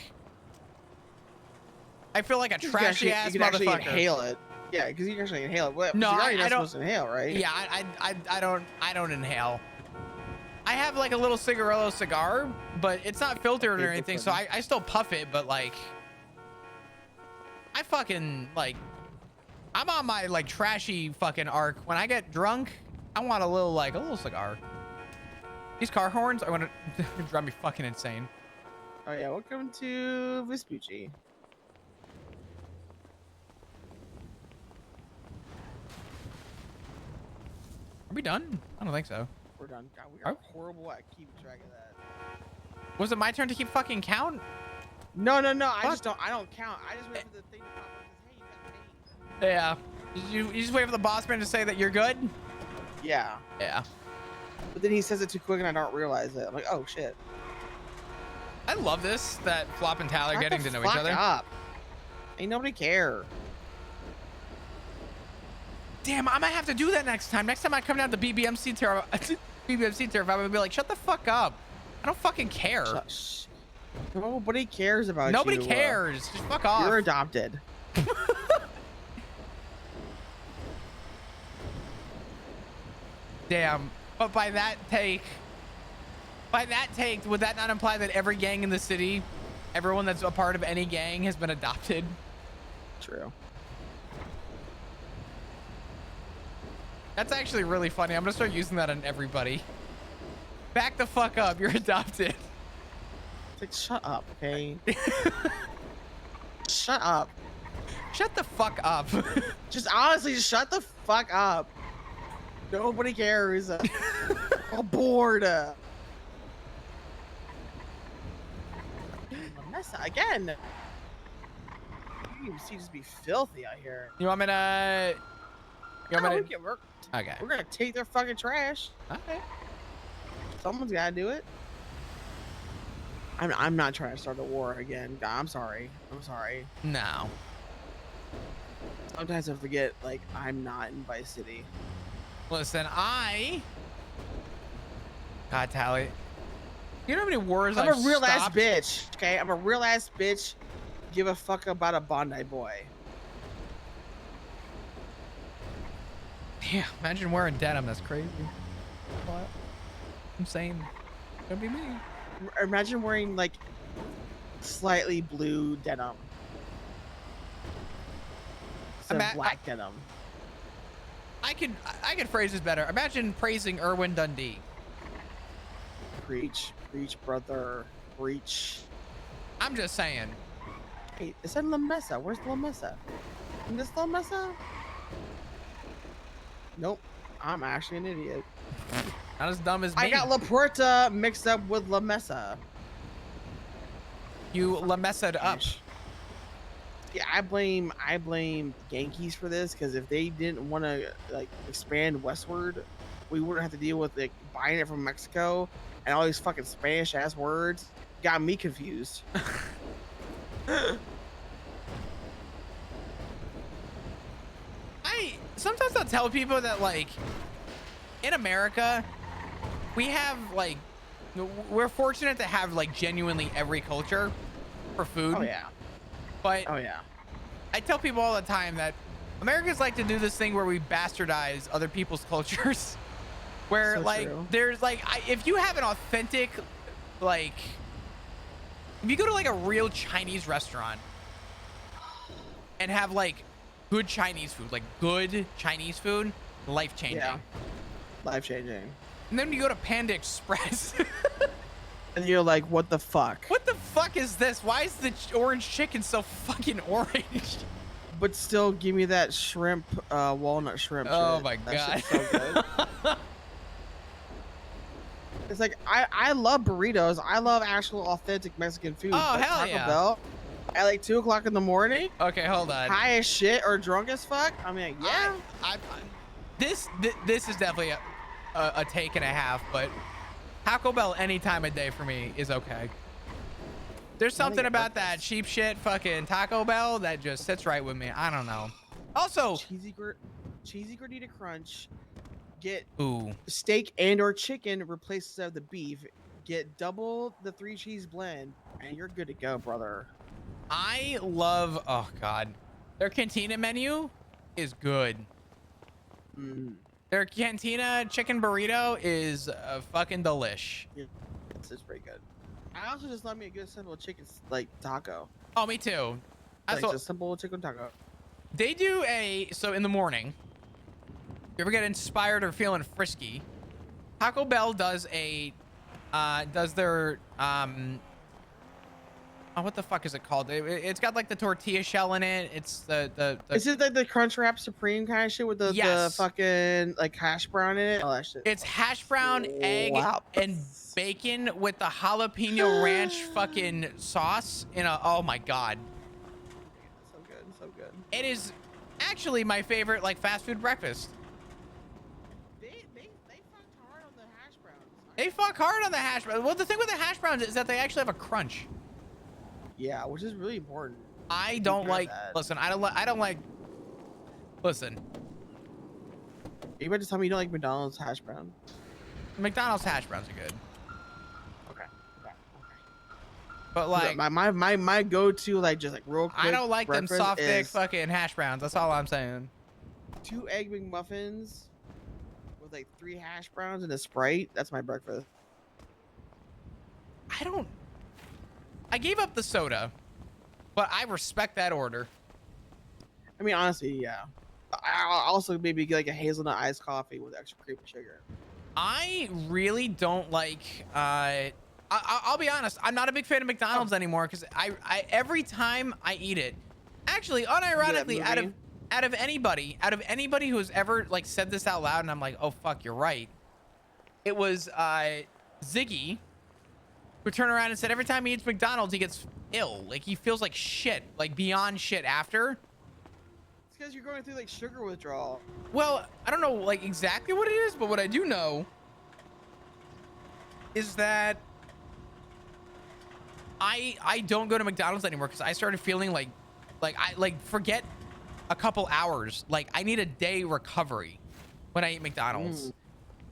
I feel like a trashy ass you can motherfucker. Actually inhale it. Yeah, because you can actually inhale it. Well, no, you're not I don't supposed to inhale, right? Yeah, I don't inhale. I have like a little cigarillo cigar, but it's not filtered or anything, so I still puff it, but like I fucking like I'm on my like trashy fucking arc. When I get drunk, I want a little cigar. These car horns are gonna drive me fucking insane. Oh yeah, welcome to Vespucci. Are we done? I don't think so. We're done. God, we are horrible at keeping track of that. Was it my turn to keep fucking count? No. I don't count. I just wait for the thing to pop up and says, hey, you got paid. Yeah. You just wait for the boss man to say that you're good? Yeah. Yeah. But then he says it too quick and I don't realize it. I'm like, oh shit. I love this, that Flop and Tally are getting to know each other. Up. Ain't nobody care. Damn, I might have to do that next time. Next time I come down to BBMC turf, I'm gonna be like, shut the fuck up. I don't fucking care. Nobody cares about you. Nobody cares. Just fuck off. You're adopted. Damn. But by that take, would that not imply that every gang in the city, everyone that's a part of any gang has been adopted? True. That's actually really funny. I'm gonna start using that on everybody. Back the fuck up. You're adopted. It's like, shut up, okay? Shut up. Shut the fuck up. Just honestly, just shut the fuck up. Nobody cares. I'm bored. A mess again. You see, just be filthy out here. You want me to? We're Okay. We're gonna take their fucking trash. Okay. Someone's gotta do it. I'm not trying to start a war again. I'm sorry. No. Sometimes I forget, like, I'm not in Vice City. Listen, God, Tally. You know how many wars I'm I've a real ass stopped? bitch. Okay, I'm a real ass bitch. Give a fuck about a Bondi boy. Yeah, imagine wearing denim. That's crazy. What? I'm saying, don't be me. Imagine wearing like slightly blue denim. instead of black denim. I could phrase this better. Imagine praising Irwin Dundee. Preach, brother, preach. I'm just saying. Hey, it said La Mesa. Where's La Mesa? Isn't this La Mesa? Nope. I'm actually an idiot. Not as dumb as me. I got La Puerta mixed up with La Mesa. You La Mesa'd up. Yeah, I blame Yankees for this, because if they didn't want to like expand westward, we wouldn't have to deal with like buying it from Mexico and all these fucking Spanish ass words. Got me confused. Sometimes I'll tell people that like in America we have like we're fortunate to have like genuinely every culture for food. Oh yeah. But oh yeah. I tell people all the time that Americans like to do this thing where we bastardize other people's cultures. Where So like true. there's like if you have an authentic like if you go to like a real Chinese restaurant and have like good Chinese food, like good Chinese food, life-changing. Yeah. Life-changing. And then you go to Panda Express. And you're like, what the fuck? What the fuck is this? Why is the orange chicken so fucking orange? But still, give me that shrimp, walnut shrimp. Oh shit. my That God. shit's so good. It's like I love burritos. I love actual authentic Mexican food. Oh, but hell Taco yeah. Bell at like 2 o'clock in the morning. Okay, hold on. High as shit or drunk as fuck. I mean, yeah. This is definitely a take and a half, but Taco Bell any time of day for me is okay. There's something about that cheap shit fucking Taco Bell that just sits right with me. I don't know. Also, cheesy gordita crunch. Get ooh, steak and or chicken replaces of the beef. Get double the 3 cheese blend, and you're good to go, brother. I love, oh God, their cantina menu is good. Their cantina chicken burrito is fucking delish. Yeah, it's pretty good. I also just love me a good simple chicken like taco. Oh, me too. Like just simple chicken taco. They do so in the morning, if you ever get inspired or feeling frisky, Taco Bell does their what the fuck is it called? It's got like the tortilla shell in it. It's the Is it like the Crunchwrap Supreme kind of shit with the Yes. fucking like hash brown in it? Oh, that shit. It's hash brown, egg, and bacon with the jalapeno ranch fucking sauce in a, oh my God. So good, so good. It is actually my favorite like fast food breakfast. They fuck hard on the hash browns. Well, the thing with the hash browns is that they actually have a crunch. Yeah, which is really important. I don't like, listen, I don't like, listen. You better tell me you don't like McDonald's hash brown. McDonald's hash browns are good. Okay. But like my go-to like just like real quick I don't like them breakfast soft dick is fucking hash browns. That's all I'm saying. 2 egg McMuffins with like 3 hash browns and a Sprite. That's my breakfast. I gave up the soda, but I respect that order. I mean, honestly, yeah. I'll also maybe get like a hazelnut iced coffee with extra cream and sugar. I really don't like. I'll be honest. I'm not a big fan of McDonald's anymore because I every time I eat it, actually, unironically, out of anybody who has ever like said this out loud, and I'm like, oh fuck, you're right. It was Ziggy, who turned around and said every time he eats McDonald's, he gets ill. Like he feels like shit, like beyond shit after. It's because you're going through like sugar withdrawal. Well, I don't know like exactly what it is, but what I do know is that I don't go to McDonald's anymore because I started feeling like I forget a couple hours. Like I need a day recovery when I eat McDonald's.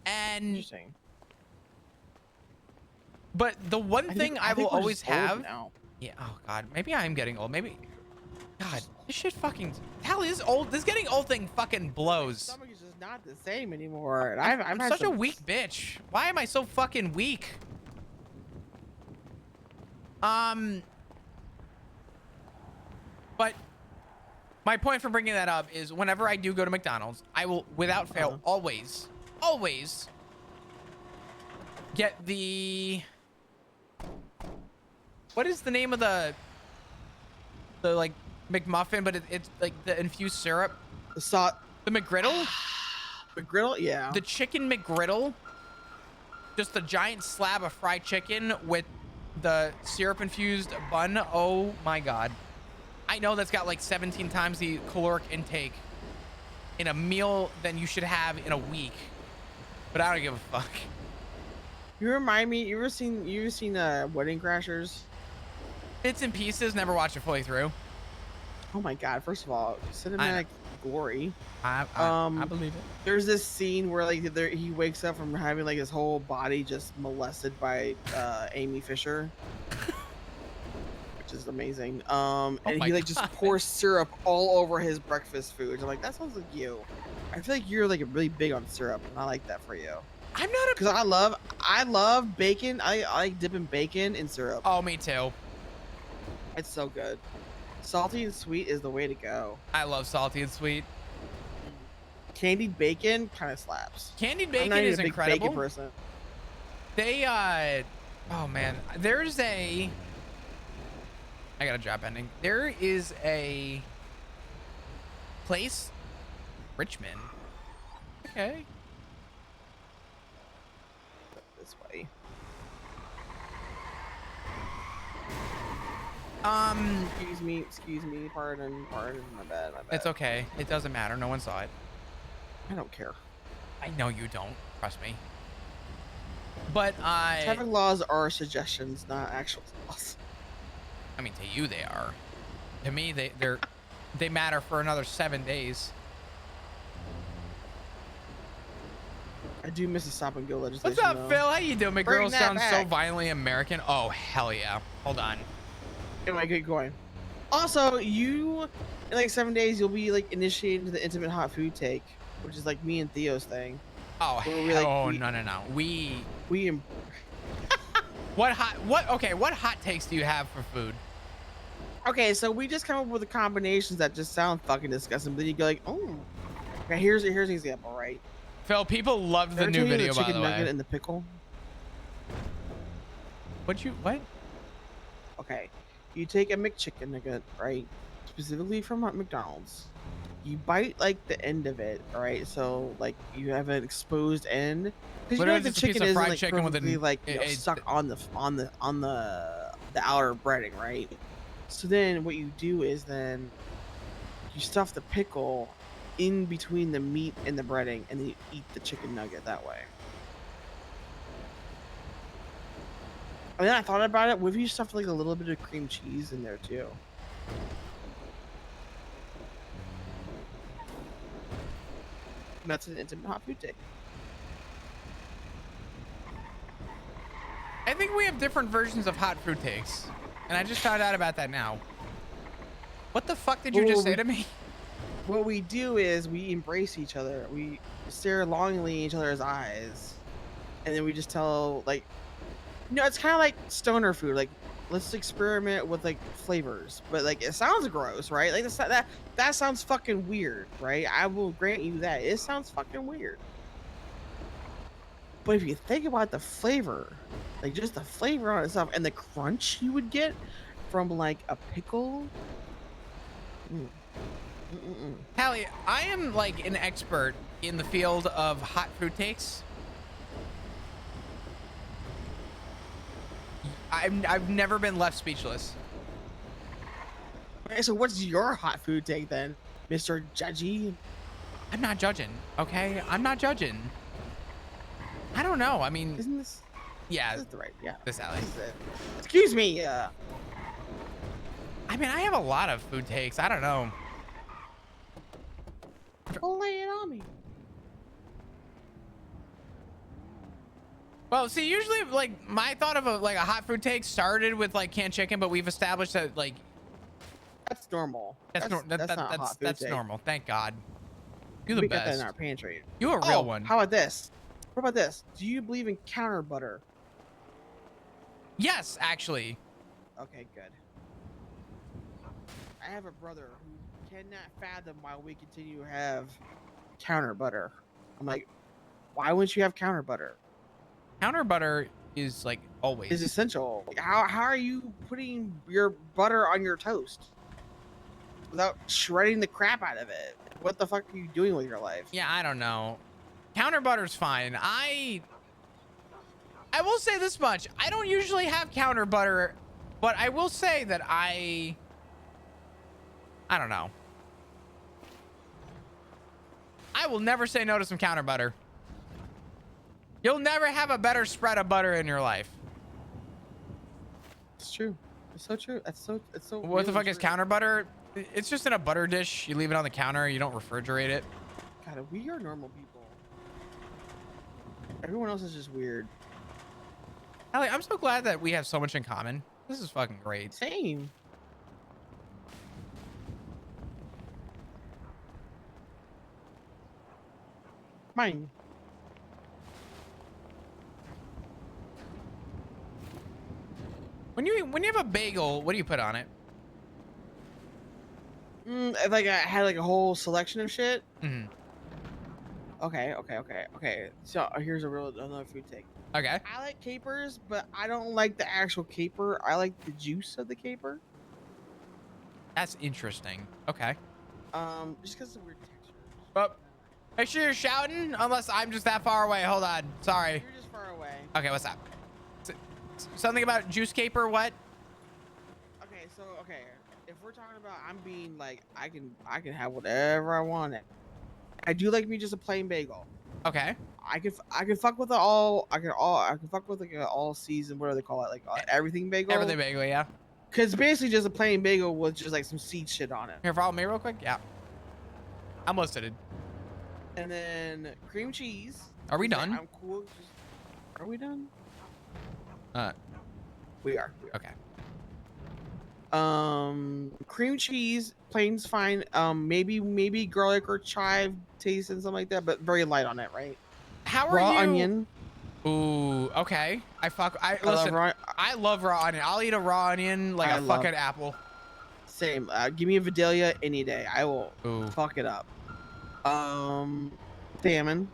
And Interesting. But the one thing I will always have. Now. Yeah. Oh God. Maybe I am getting old. Maybe. God, this shit fucking. Hell, this old. This getting old thing fucking blows. My stomach is just not the same anymore. And I'm such a weak bitch. Why am I so fucking weak? But My point for bringing that up is whenever I do go to McDonald's, I will, without fail, always get the... What is the name of the like McMuffin, but it's like the infused syrup? The McGriddle? McGriddle, yeah. The chicken McGriddle. Just a giant slab of fried chicken with the syrup infused bun. Oh my God. I know that's got like 17 times the caloric intake in a meal than you should have in a week, but I don't give a fuck. You remind me, you ever seen Wedding Crashers? Bits and pieces, never watched it fully through. Oh my God, first of all, cinematic glory. I believe it. There's this scene where like he wakes up from having like his whole body just molested by Amy Fisher. Which is amazing. And he like just pours syrup all over his breakfast foods. I'm like, that sounds like you. I feel like you're like really big on syrup, and I like that for you. I'm not because I love bacon. I like dipping bacon in syrup. Oh, me too. It's so good. Salty and sweet is the way to go. I love salty and sweet. Candied bacon kind of slaps. Candied bacon I'm not even is a big incredible. Bacon person. They oh man, there's a. I got a job ending. There is a place, Richmond. Okay. This way. Excuse me, pardon, my bad. It's okay. It doesn't matter. No one saw it. I don't care. I know you don't. Trust me. But traffic laws are suggestions, not actual laws. I mean, to you they are. To me, they matter for another 7 days. I do miss the stop and go legislation. What's up, though. Phil? How you doing? My girl Bring that sounds so back. violently American. Oh, hell yeah. Hold on. Anyway, get going. Also, you in like 7 days you'll be like initiated into the intimate hot food take, which is like me and Theo's thing. Oh, hell, no. What hot takes do you have for food? Okay, so we just come up with the combinations that just sound fucking disgusting, but then you go like, oh. Okay, here's an example, right? Phil, people loved the new video, by the chicken nugget way. and the pickle. What? Okay, you take a McChicken nugget, right? Specifically from McDonald's. You bite like the end of it, all right? So like you have an exposed end. Because you know like, the chicken is like chicken with perfectly like stuck on the outer breading, right? So then what you do is then you stuff the pickle in between the meat and the breading, and then you eat the chicken nugget that way. And then I thought about it. What if you stuffed like a little bit of cream cheese in there too? That's an intimate hot food take. I think we have different versions of hot food takes, and I just found out about that now. What the fuck did you just say to me? What we do is we embrace each other. We stare longingly in each other's eyes, and then we just tell like, it's kind of like stoner food. Like, let's experiment with like flavors, but like it sounds gross, right? Like that sounds fucking weird, right? I will grant you that it sounds fucking weird. But if you think about the flavor, like just the flavor on itself and the crunch you would get from like a pickle. Hallie, I am like an expert in the field of hot food takes. I've never been left speechless. Okay, so what's your hot food take then, Mr. Judgy? I'm not judging, okay? I'm not judging. I don't know. I mean, isn't this? Yeah, this is the right. Yeah, this alley. This is it. Excuse me. I mean, I have a lot of food takes. I don't know. Lay it on me. Well, see, usually, like, my thought of a hot food take started with like canned chicken, but we've established that like that's normal. That's normal. Thank God. You're the we best. got that in our pantry. You're a real one. How about this? What about this? Do you believe in counter butter? Yes, actually. Okay, good. I have a brother who cannot fathom why we continue to have counter butter. I'm like, why wouldn't you have counter butter? Counter butter is like always. Is essential. Like, how are you putting your butter on your toast without shredding the crap out of it? What the fuck are you doing with your life? Yeah, I don't know. Counter butter's fine. I will say this much. I don't usually have counter butter, but I will say that I don't know. I will never say no to some counter butter. You'll never have a better spread of butter in your life. It's true. It's so true. It's so What the fuck is counter butter? It's just in a butter dish. You leave it on the counter. You don't refrigerate it. God, we are normal people. Everyone else is just weird. Allie, I'm so glad that we have so much in common. This is fucking great. Same. Mine. When you have a bagel, what do you put on it? Like I had like a whole selection of shit. Mm-hmm. Okay. So here's another food take. Okay. I like capers, but I don't like the actual caper. I like the juice of the caper. That's interesting. Okay. Just because of the weird texture. But make sure you're shouting, unless I'm just that far away. Hold on. Sorry. You're just far away. Okay, what's up? Something about juice caper, what? Okay, so if we're talking about I'm being like I can have whatever I want. I do like me just a plain bagel. Okay. I can fuck with I can fuck with like an all season, whatever they call it, like everything bagel. Everything bagel, yeah. Cause basically just a plain bagel with just like some seed shit on it. Here, follow me real quick. Yeah. I'm listed. And then cream cheese. Are we done? I'm cool. Are we done? We are. Okay. Cream cheese, plain's fine. Maybe garlic or chive taste and something like that, but very light on it, right? How are raw you? Onion. Ooh, okay. I love raw onion. I'll eat a raw onion like a fucking apple. Same. Give me a Vidalia any day. I will fuck it up. Salmon.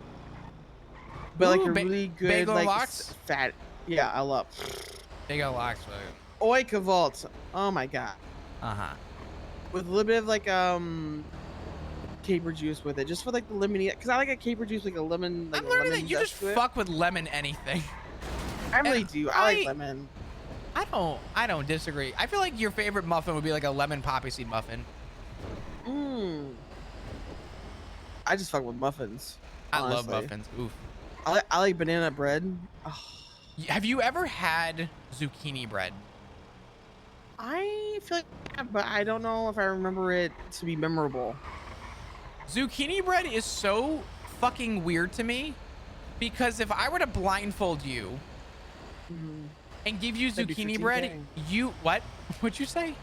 But like a really good bagel like lox? fat. Yeah, I love. Bagel lox. Oikavolt. Oh my god. With a little bit of like caper juice with it, just for like the lemony, because I like a caper juice like a lemon. Like I'm learning that you just fuck with lemon anything. I really do. I like lemon. I don't disagree. I feel like your favorite muffin would be like a lemon poppy seed muffin. I just fuck with muffins. I love muffins. Oof. I like banana bread. Oh. Have you ever had zucchini bread? I feel like, but I don't know if I remember it to be memorable. Zucchini bread is so fucking weird to me, because if I were to blindfold you and give you zucchini bread, you what? What'd you say?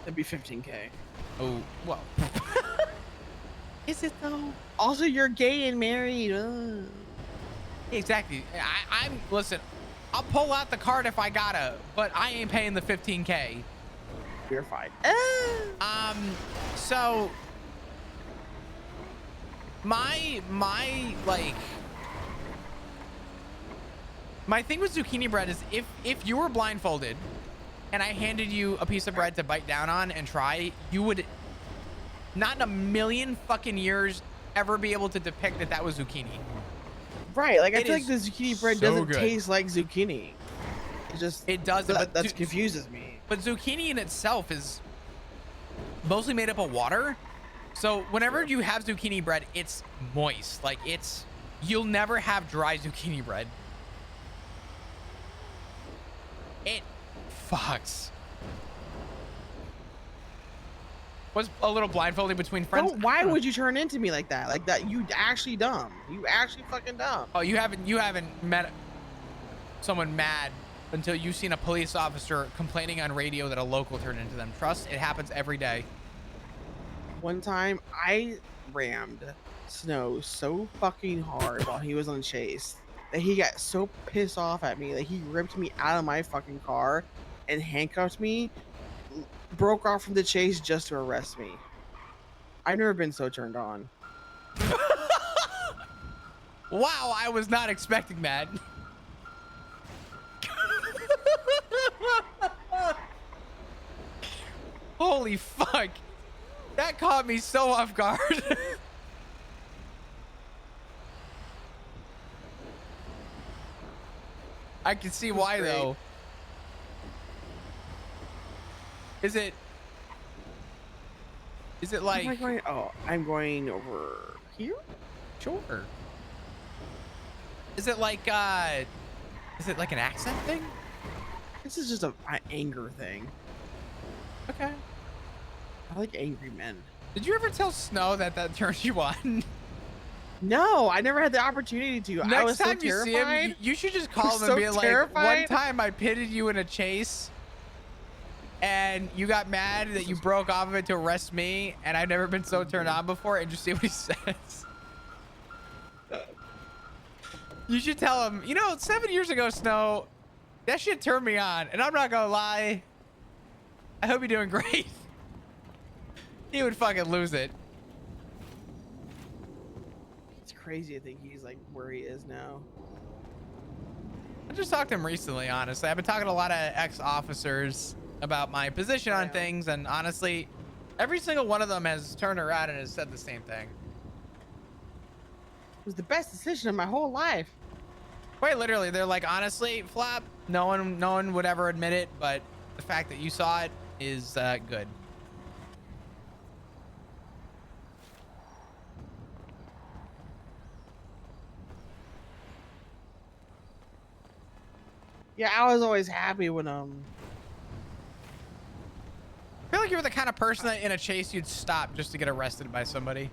That'd be 15K. Oh, well. Is it though? Also, you're gay and married. Exactly. Listen, I'll pull out the card if I gotta, but I ain't paying the 15K. You're fine. So my thing with zucchini bread is if you were blindfolded and I handed you a piece of bread to bite down on and try, you would not in a million fucking years ever be able to depict that was zucchini. Right, like I feel like the zucchini bread so doesn't good. taste like zucchini. It does, but that confuses me. But zucchini in itself is mostly made up of water. So whenever you have zucchini bread, it's moist. Like you'll never have dry zucchini bread. It fucks. Was a little blindfolding between friends. Why would you turn into me like that? Like that? You actually dumb. You actually fucking dumb. Oh, you haven't met someone mad until you've seen a police officer complaining on radio that a local turned into them. Trust, it happens every day. One time, I rammed Snow so fucking hard while he was on chase that he got so pissed off at me that he ripped me out of my fucking car and handcuffed me, broke off from the chase just to arrest me. I've never been so turned on. Wow, I was not expecting that. Holy fuck. That caught me so off guard. I can see why great. though. Is it like... Where am I going? Oh, I'm going over here? Sure. Is it like an accent thing? This is just an anger thing. Okay. I like angry men. Did you ever tell Snow that turns you on? No, I never had the opportunity to. I was Next time so you terrified. see him, you should just call him so and be like, terrified. one time I pitted you in a chase and you got mad that you broke off of it to arrest me, and I've never been so turned on before, and just see what he says. You should tell him, 7 years ago, Snow, that shit turned me on, and I'm not gonna lie, I hope you're doing great. He would fucking lose it. It's crazy to think he's like where he is now. I just talked to him recently, honestly. I've been talking to a lot of ex-officers about my position on things, and honestly, every single one of them has turned around and has said the same thing. It was the best decision of my whole life. Quite literally, they're like, honestly, Flap, no one would ever admit it, but the fact that you saw it is good. Yeah, I was always happy when I feel like you were the kind of person that in a chase you'd stop just to get arrested by somebody.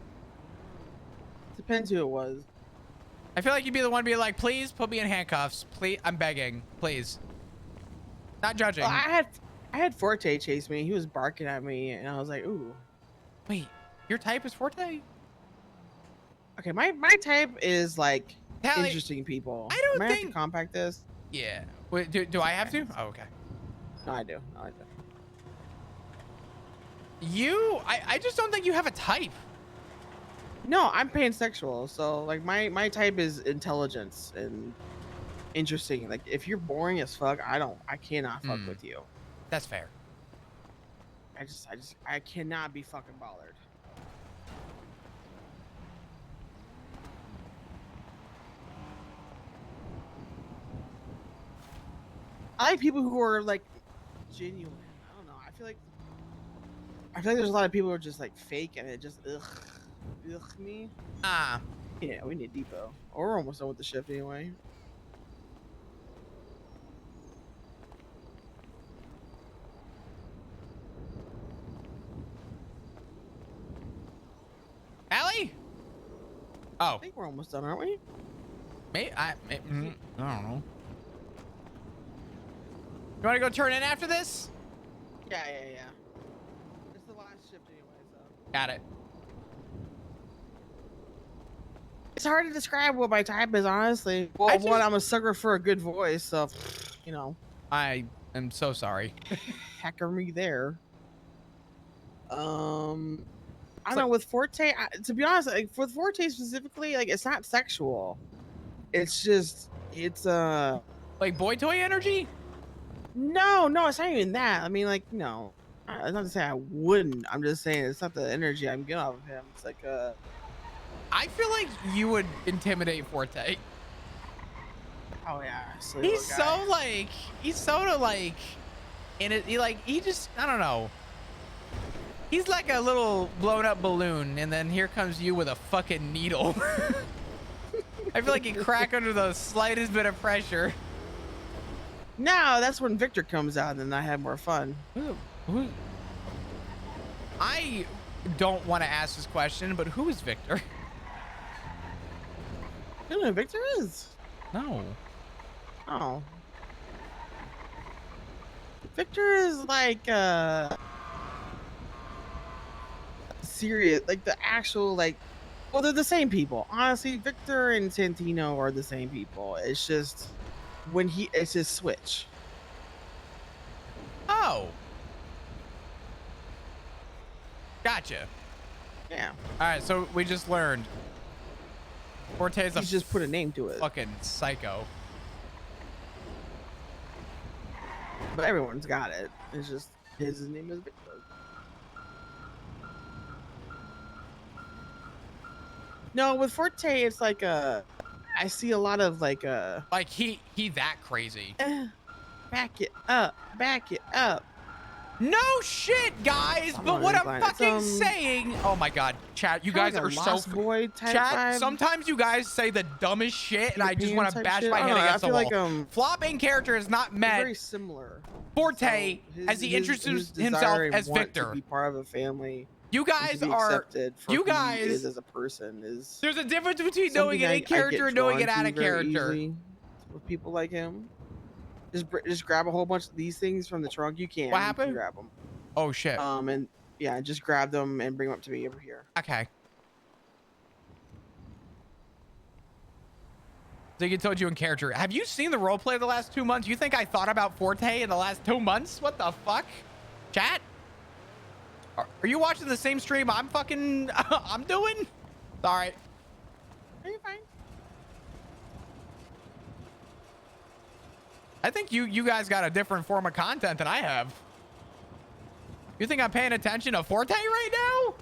Depends who it was. I feel like you'd be the one being like, please put me in handcuffs. Please, I'm begging. Please. Not judging. Well, I had Forte chase me. He was barking at me, and I was like, ooh. Wait, your type is Forte? Okay, my type is like Tally, interesting people. I don't Am think... have to compact this? Yeah. Wait, do I have to? Oh, okay. No, I do. No, I do. I just don't think you have a type. No, I'm pansexual, so like my type is intelligence and interesting. Like if you're boring as fuck, I cannot fuck with you. That's fair. I cannot be fucking bothered. I like people who are like genuine. I don't know. I feel like there's a lot of people who are just like fake, and it just ugh me. Yeah, we need depot. Or we're almost done with the shift anyway. Allie? Oh. I think we're almost done, aren't we? I don't know. You want to go turn in after this? Yeah. It's the last shift anyway, so. Got it. It's hard to describe what my type is, honestly. Well, I'm a sucker for a good voice, so, I am so sorry. Hacker me there. I don't know, with Forte, to be honest, like, with Forte specifically, like, it's not sexual. It's just, like boy toy energy? No, it's not even that. I mean, like, no. I'm not to say I wouldn't. I'm just saying it's not the energy I'm getting off of him. It's like, I feel like you would intimidate Forte. Oh yeah, he's so like, in it. He just, I don't know. He's like a little blown up balloon, and then here comes you with a fucking needle. I feel like you crack under the slightest bit of pressure. No, that's when Victor comes out, and then I have more fun. I don't want to ask this question, but who is Victor? I don't know who Victor is. No. Oh. Victor is like serious, like the actual well, they're the same people. Honestly, Victor and Santino are the same people. It's just it's his switch. Oh. Gotcha. Yeah. All right, so we just learned. Forte's a just put a name to it. Fucking psycho. But everyone's got it. It's just his name is Victor. No, with Forte, it's like I see a lot of like he that crazy. Back it up, back it up. No shit, guys. But what I'm fucking saying. Oh my god, chat. You guys are so boy type chat. vibe. Sometimes you guys say the dumbest shit, and I just want to type bash shit. my I head don't know, against I the feel wall. like, Flop main character is not they're met. very similar. Forte as he introduced himself as Victor. To be part of a family. You guys to be are. accepted for You who he guys is as a person is. There's a difference between something knowing it in character and knowing it drawn out to of very character. easily with people like him. Just grab a whole bunch of these things from the trunk. You can. What You happened? can grab them. Oh shit. And yeah, just grab them and bring them up to me over here. Okay. So you told you in character. Have you seen the roleplay of the last 2 months? You think I thought about Forte in the last 2 months? What the fuck? Chat? Are you watching the same stream I'm fucking I'm doing? Sorry. Are you fine? I think you guys got a different form of content than I have. You think I'm paying attention to Forte right now?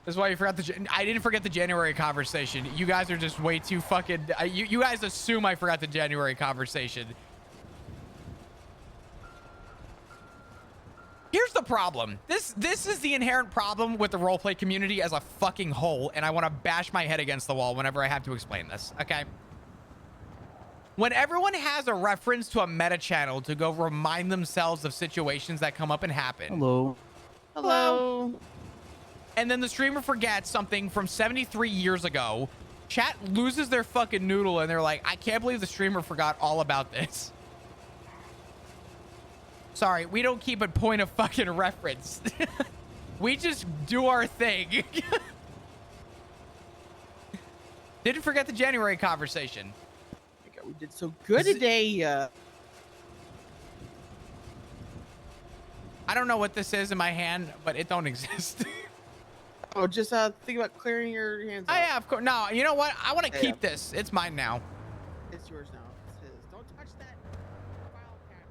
That's why you forgot I didn't forget the January conversation. You guys are just way too fucking. You guys assume I forgot the January conversation. Here's the problem. This is the inherent problem with the roleplay community as a fucking whole, and I want to bash my head against the wall whenever I have to explain this. Okay. When everyone has a reference to a meta channel to go remind themselves of situations that come up and happen. Hello. Hello. And then the streamer forgets something from 73 years ago. Chat loses their fucking noodle and they're like, I can't believe the streamer forgot all about this. Sorry, we don't keep a point of fucking reference. We just do our thing. Didn't forget the January conversation. We did so good today. I don't know what this is in my hand, but it don't exist. Oh, just think about clearing your hands. Oh yeah, of course. No, you know what? I want to Yeah, keep this. It's mine now. It's yours now. It's his. Don't touch that file cabinet.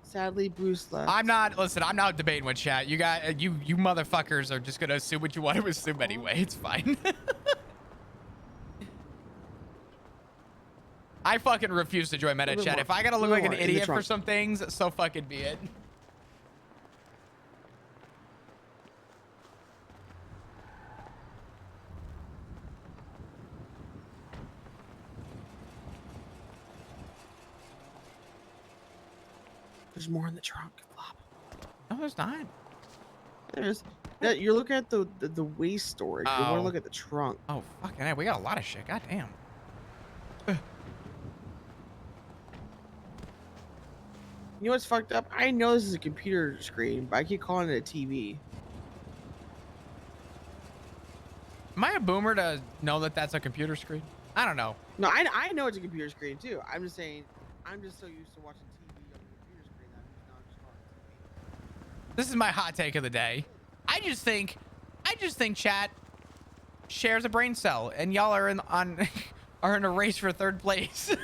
Sadly, Bruce left. I'm not debating with chat. You got you motherfuckers are just gonna assume what you want to assume anyway. It's fine. I fucking refuse to join meta chat. If I gotta look like an idiot for some things, so fucking be it. There's more in the trunk. Flop. No, there's not. There's. You're looking at the waste storage. You want to look at the trunk. Oh fucking hell, we got a lot of shit. God damn. You know what's fucked up? I know this is a computer screen, but I keep calling it a TV. Am I a boomer to know that that's a computer screen? I don't know. No, I know it's a computer screen too. I'm just saying, I'm just so used to watching TV on the computer screen that I'm just calling it TV. This is my hot take of the day. I just think chat shares a brain cell, and y'all are in a race for third place.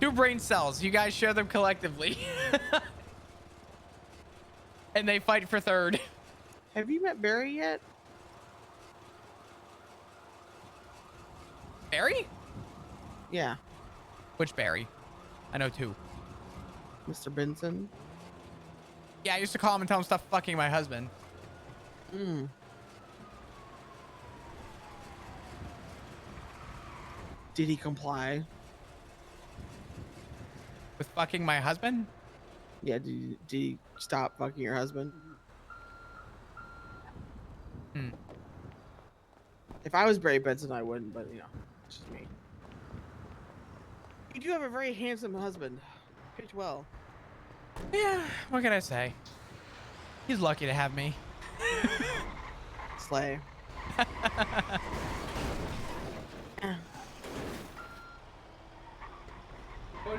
2 brain cells. You guys share them collectively, and they fight for third. Have you met Barry yet? Barry? Yeah. Which Barry? I know 2. Mr. Benson. Yeah, I used to call him and tell him stop fucking my husband. Did he comply? With fucking my husband? Yeah, did he stop fucking your husband? If I was Barry Benson, I wouldn't, but you know, it's just me. You do have a very handsome husband. Picked well. Yeah, what can I say? He's lucky to have me. Slay. Would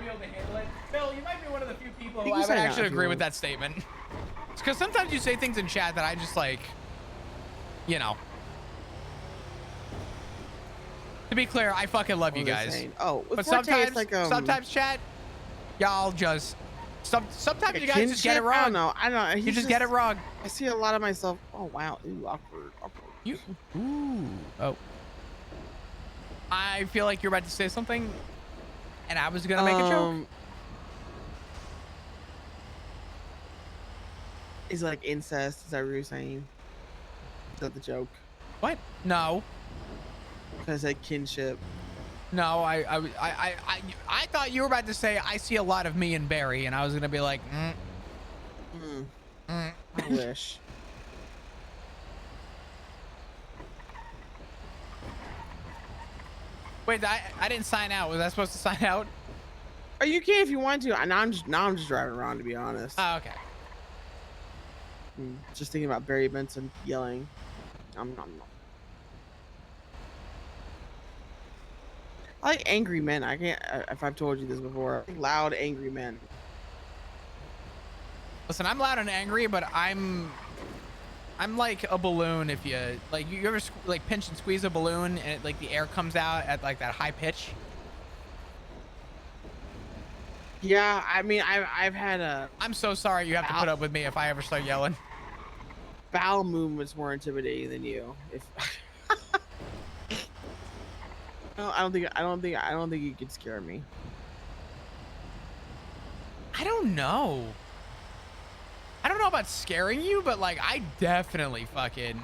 be able to handle it. Phil, you might be one of the few people who You I can would say that actually if you agree with want. that statement. Because sometimes you say things in chat that I just like, you know. To be clear, I fucking love you What was I guys. saying? Oh, with but Forte, sometimes, it's like, sometimes chat, y'all just, sometimes like you guys just get it kinship? I wrong. don't know. I don't know. You just get it wrong. I see a lot of myself. Oh wow. Ooh, awkward. You. Ooh. Oh. I feel like you're about to say something, and I was gonna make a joke. Is it like incest? Is that what you're saying? Is that the joke? What? No. Because like kinship. No, I thought you were about to say I see a lot of me and Barry, and I was gonna be like, I wish. Wait, I didn't sign out. Was I supposed to sign out? Or you can if you want to. Now I'm just driving around, to be honest. Oh, okay. Just thinking about Barry Benson yelling. I like angry men. I can't. If I've told you this before, I like loud, angry men. Listen, I'm loud and angry, but I'm like a balloon. If you like, you ever like pinch and squeeze a balloon, and it, like the air comes out at like that high pitch. Yeah, I mean, I've had a. I'm so sorry you have to put up with me if I ever start yelling. Bowel movements more intimidating than you. If no, I don't think you could scare me. I don't know. I don't know about scaring you, but like I definitely fucking.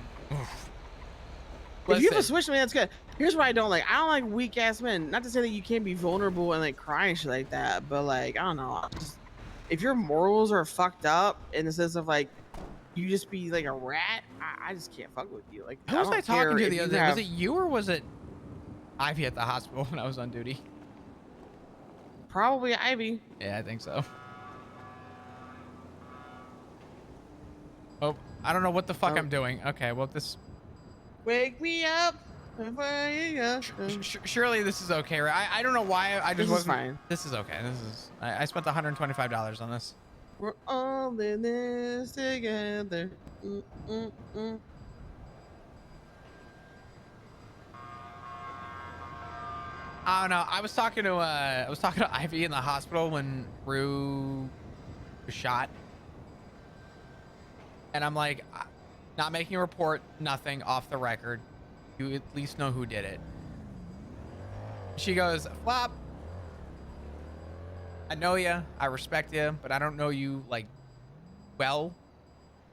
If you have a switch man, that's good. Here's what I don't like. I don't like weak ass men. Not to say that you can't be vulnerable and like cry and shit like that, but like I don't know. If your morals are fucked up in the sense of like you just be like a rat, I just can't fuck with you. Like Who was I talking to the other day? have... Was it you or was it Ivy at the hospital when I was on duty? Probably Ivy. Yeah, I think so. Oh, I don't know what the fuck I'm doing. Okay, well this. Wake me up. Surely this is okay, right? I don't know why I just This is wasn't. fine. This is okay. This is. I spent $125 on this. We're all in this together. I don't know. I was talking to Ivy in the hospital when Rue was shot, and I'm like, not making a report, nothing off the record. You at least know who did it. She goes, Flop, I know you, I respect you, but I don't know you like well,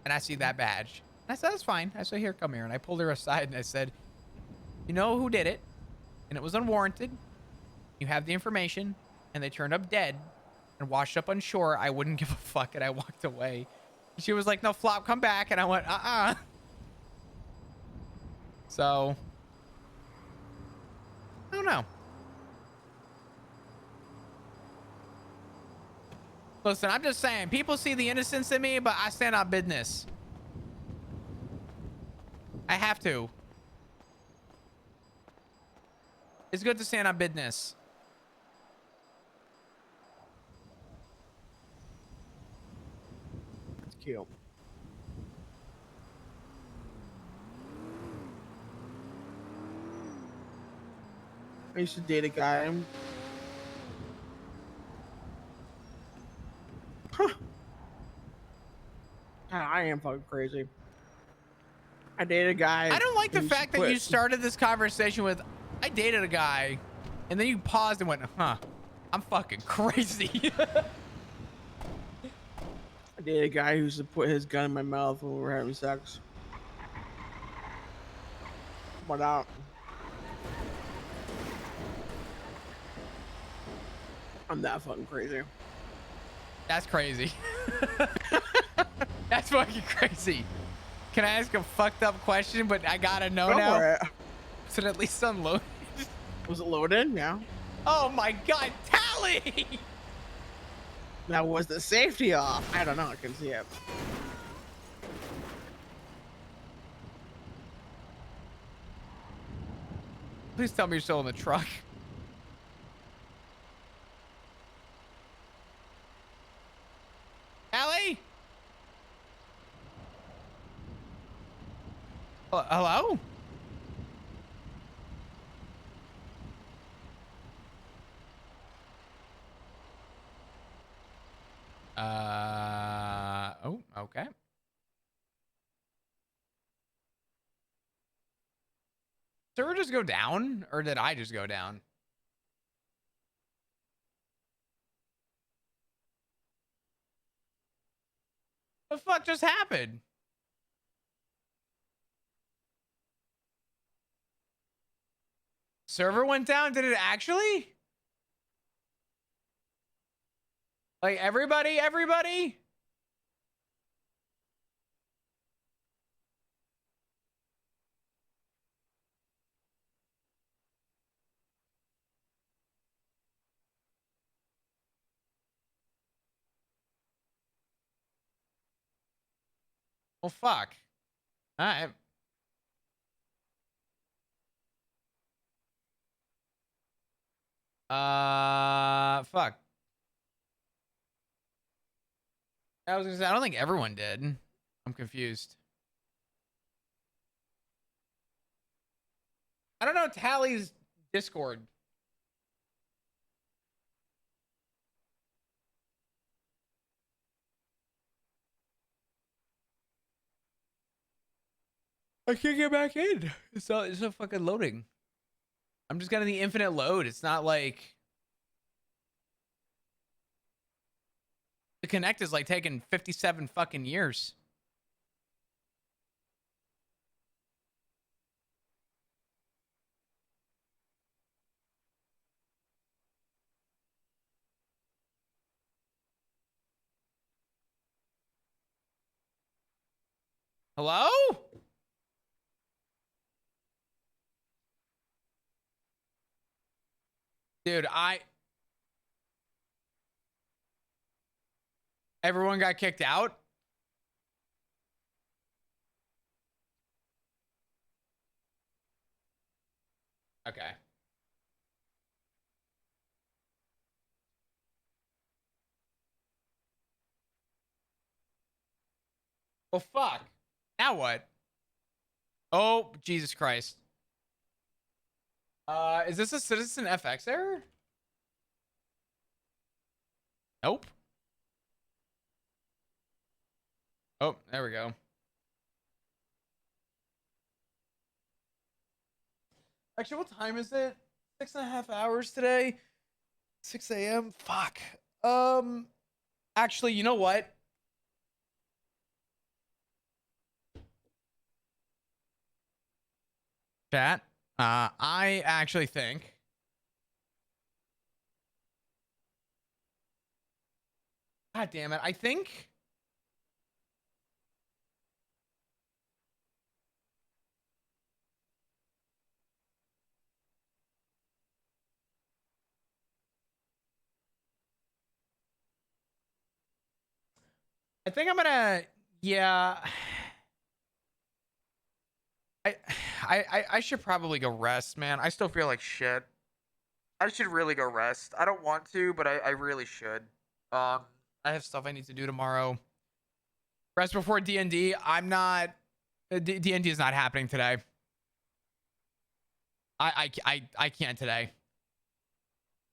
and I see that badge. And I said, that's fine. I said, here, come here. And I pulled her aside and I said, you know who did it, and it was unwarranted. You have the information, and they turned up dead and washed up on shore. I wouldn't give a fuck, and I walked away. She was like, no, Flop, come back. And I went, So, I don't know. Listen, I'm just saying, people see the innocence in me, but I stand on business. I have to. It's good to stand on business. That's cute. I used to date a guy. Huh. I am fucking crazy. I dated a guy. I don't like the fact that you started this conversation with, I dated a guy, and then you paused and went, huh, I'm fucking crazy. I dated a guy who used to put his gun in my mouth when we were having sex. But I'm that fucking crazy. That's crazy. That's fucking crazy. Can I ask a fucked up question, but I gotta know Go now? for it. Is it at least unloaded? Was it loaded? Yeah. Oh my god, Tally! Now, was the safety off? I don't know. I couldn't see it. Please tell me you're still in the truck. Allie? Hello? Oh, okay. Did server just go down, or did I just go down? The fuck just happened? Server went down? Did it actually? Like everybody? Well, fuck. Alright. Fuck. I was gonna say, I don't think everyone did. I'm confused. I don't know Tally's Discord. I can't get back in. It's not fucking loading. I'm just getting the infinite load. It's not like the connect is like taking 57 fucking years. Hello? Dude, everyone got kicked out? Okay. Well, fuck. Now what? Oh, Jesus Christ. Is this a Citizen FX error? Nope. Oh, there we go. Actually, what time is it? 6.5 hours today. 6 a.m. Fuck. Actually, you know what? Chat. I actually think God damn it. I think I'm gonna, yeah. I should probably go rest, man. I still feel like shit. I should really go rest. I don't want to, but I really should. I have stuff I need to do tomorrow. Rest before D&D. I'm not. D&D is not happening today. I can't today.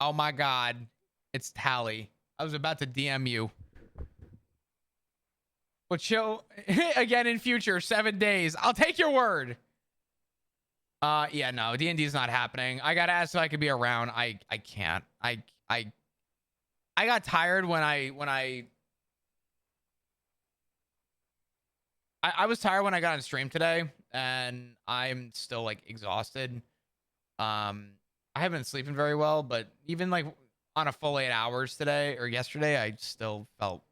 Oh my god, it's Tally. I was about to DM you. But chill again in future 7 days. I'll take your word. Yeah, no, D&D is not happening. I got asked if I could be around. I can't. I got tired when I was tired when I got on stream today, and I'm still like exhausted. I haven't been sleeping very well, but even like on a full 8 hours today or yesterday, I still felt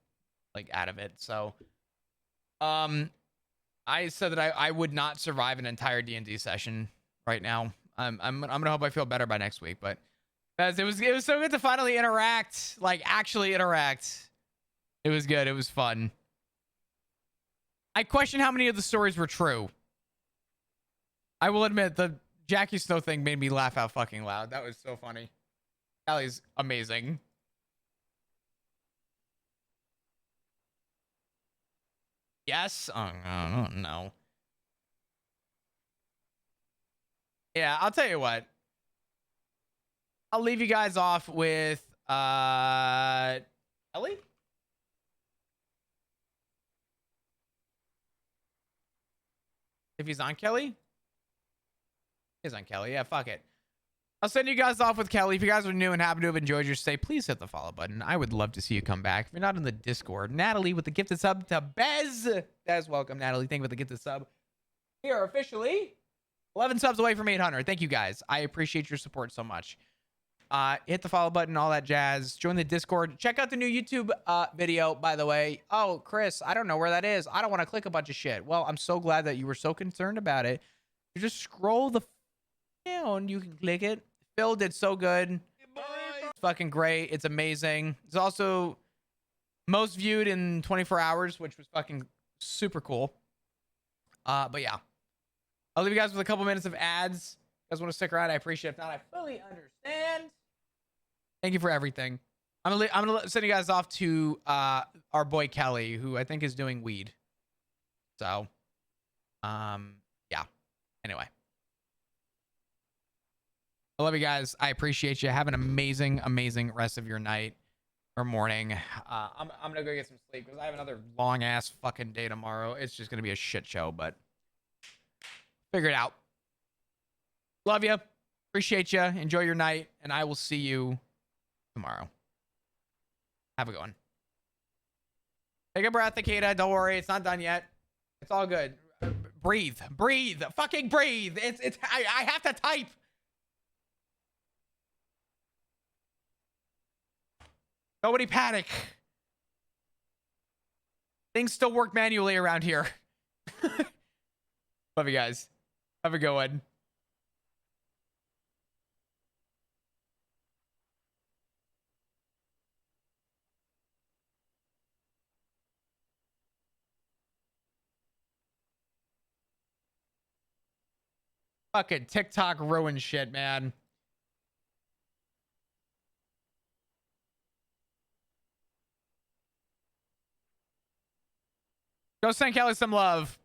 like out of it. So, I said that I would not survive an entire D&D session right now. I'm gonna hope I feel better by next week. But guys, it was so good to finally interact, like actually interact. It was good. It was fun. I question how many of the stories were true. I will admit the Jackie Snow thing made me laugh out fucking loud. That was so funny. Allie's amazing. Yes? Oh, no. Yeah, I'll tell you what. I'll leave you guys off with Ellie? If he's on Kelly? He's on Kelly. Yeah, fuck it. I'll send you guys off with Kelly. If you guys are new and happen to have enjoyed your stay, please hit the follow button. I would love to see you come back. If you're not in the Discord, Natalie with the gifted sub to Bez. Bez, welcome, Natalie. Thank you for the gifted sub. We are officially 11 subs away from 800. Thank you, guys. I appreciate your support so much. Hit the follow button, all that jazz. Join the Discord. Check out the new YouTube video, by the way. Oh, Chris, I don't know where that is. I don't want to click a bunch of shit. Well, I'm so glad that you were so concerned about it. You just scroll the down. You can click it. Phil did so good. It's fucking great. It's amazing. It's also most viewed in 24 hours, which was fucking super cool. But yeah, I'll leave you guys with a couple minutes of ads. You guys want to stick around? I appreciate it. If not, I fully understand. Thank you for everything. I'm gonna send you guys off to our boy Kelly, who I think is doing weed. So, yeah. Anyway. I love you guys. I appreciate you. Have an amazing, amazing rest of your night or morning. I'm gonna go get some sleep because I have another long ass fucking day tomorrow. It's just gonna be a shit show, but figure it out. Love you. Appreciate you. Enjoy your night, and I will see you tomorrow. Have a good one. Take a breath, Akita. Don't worry, it's not done yet. It's all good. Breathe. Breathe. Fucking breathe. I have to type. Nobody panic. Things still work manually around here. Love you guys. Have a good one. Fucking TikTok ruined shit, man. Go send Kelly some love.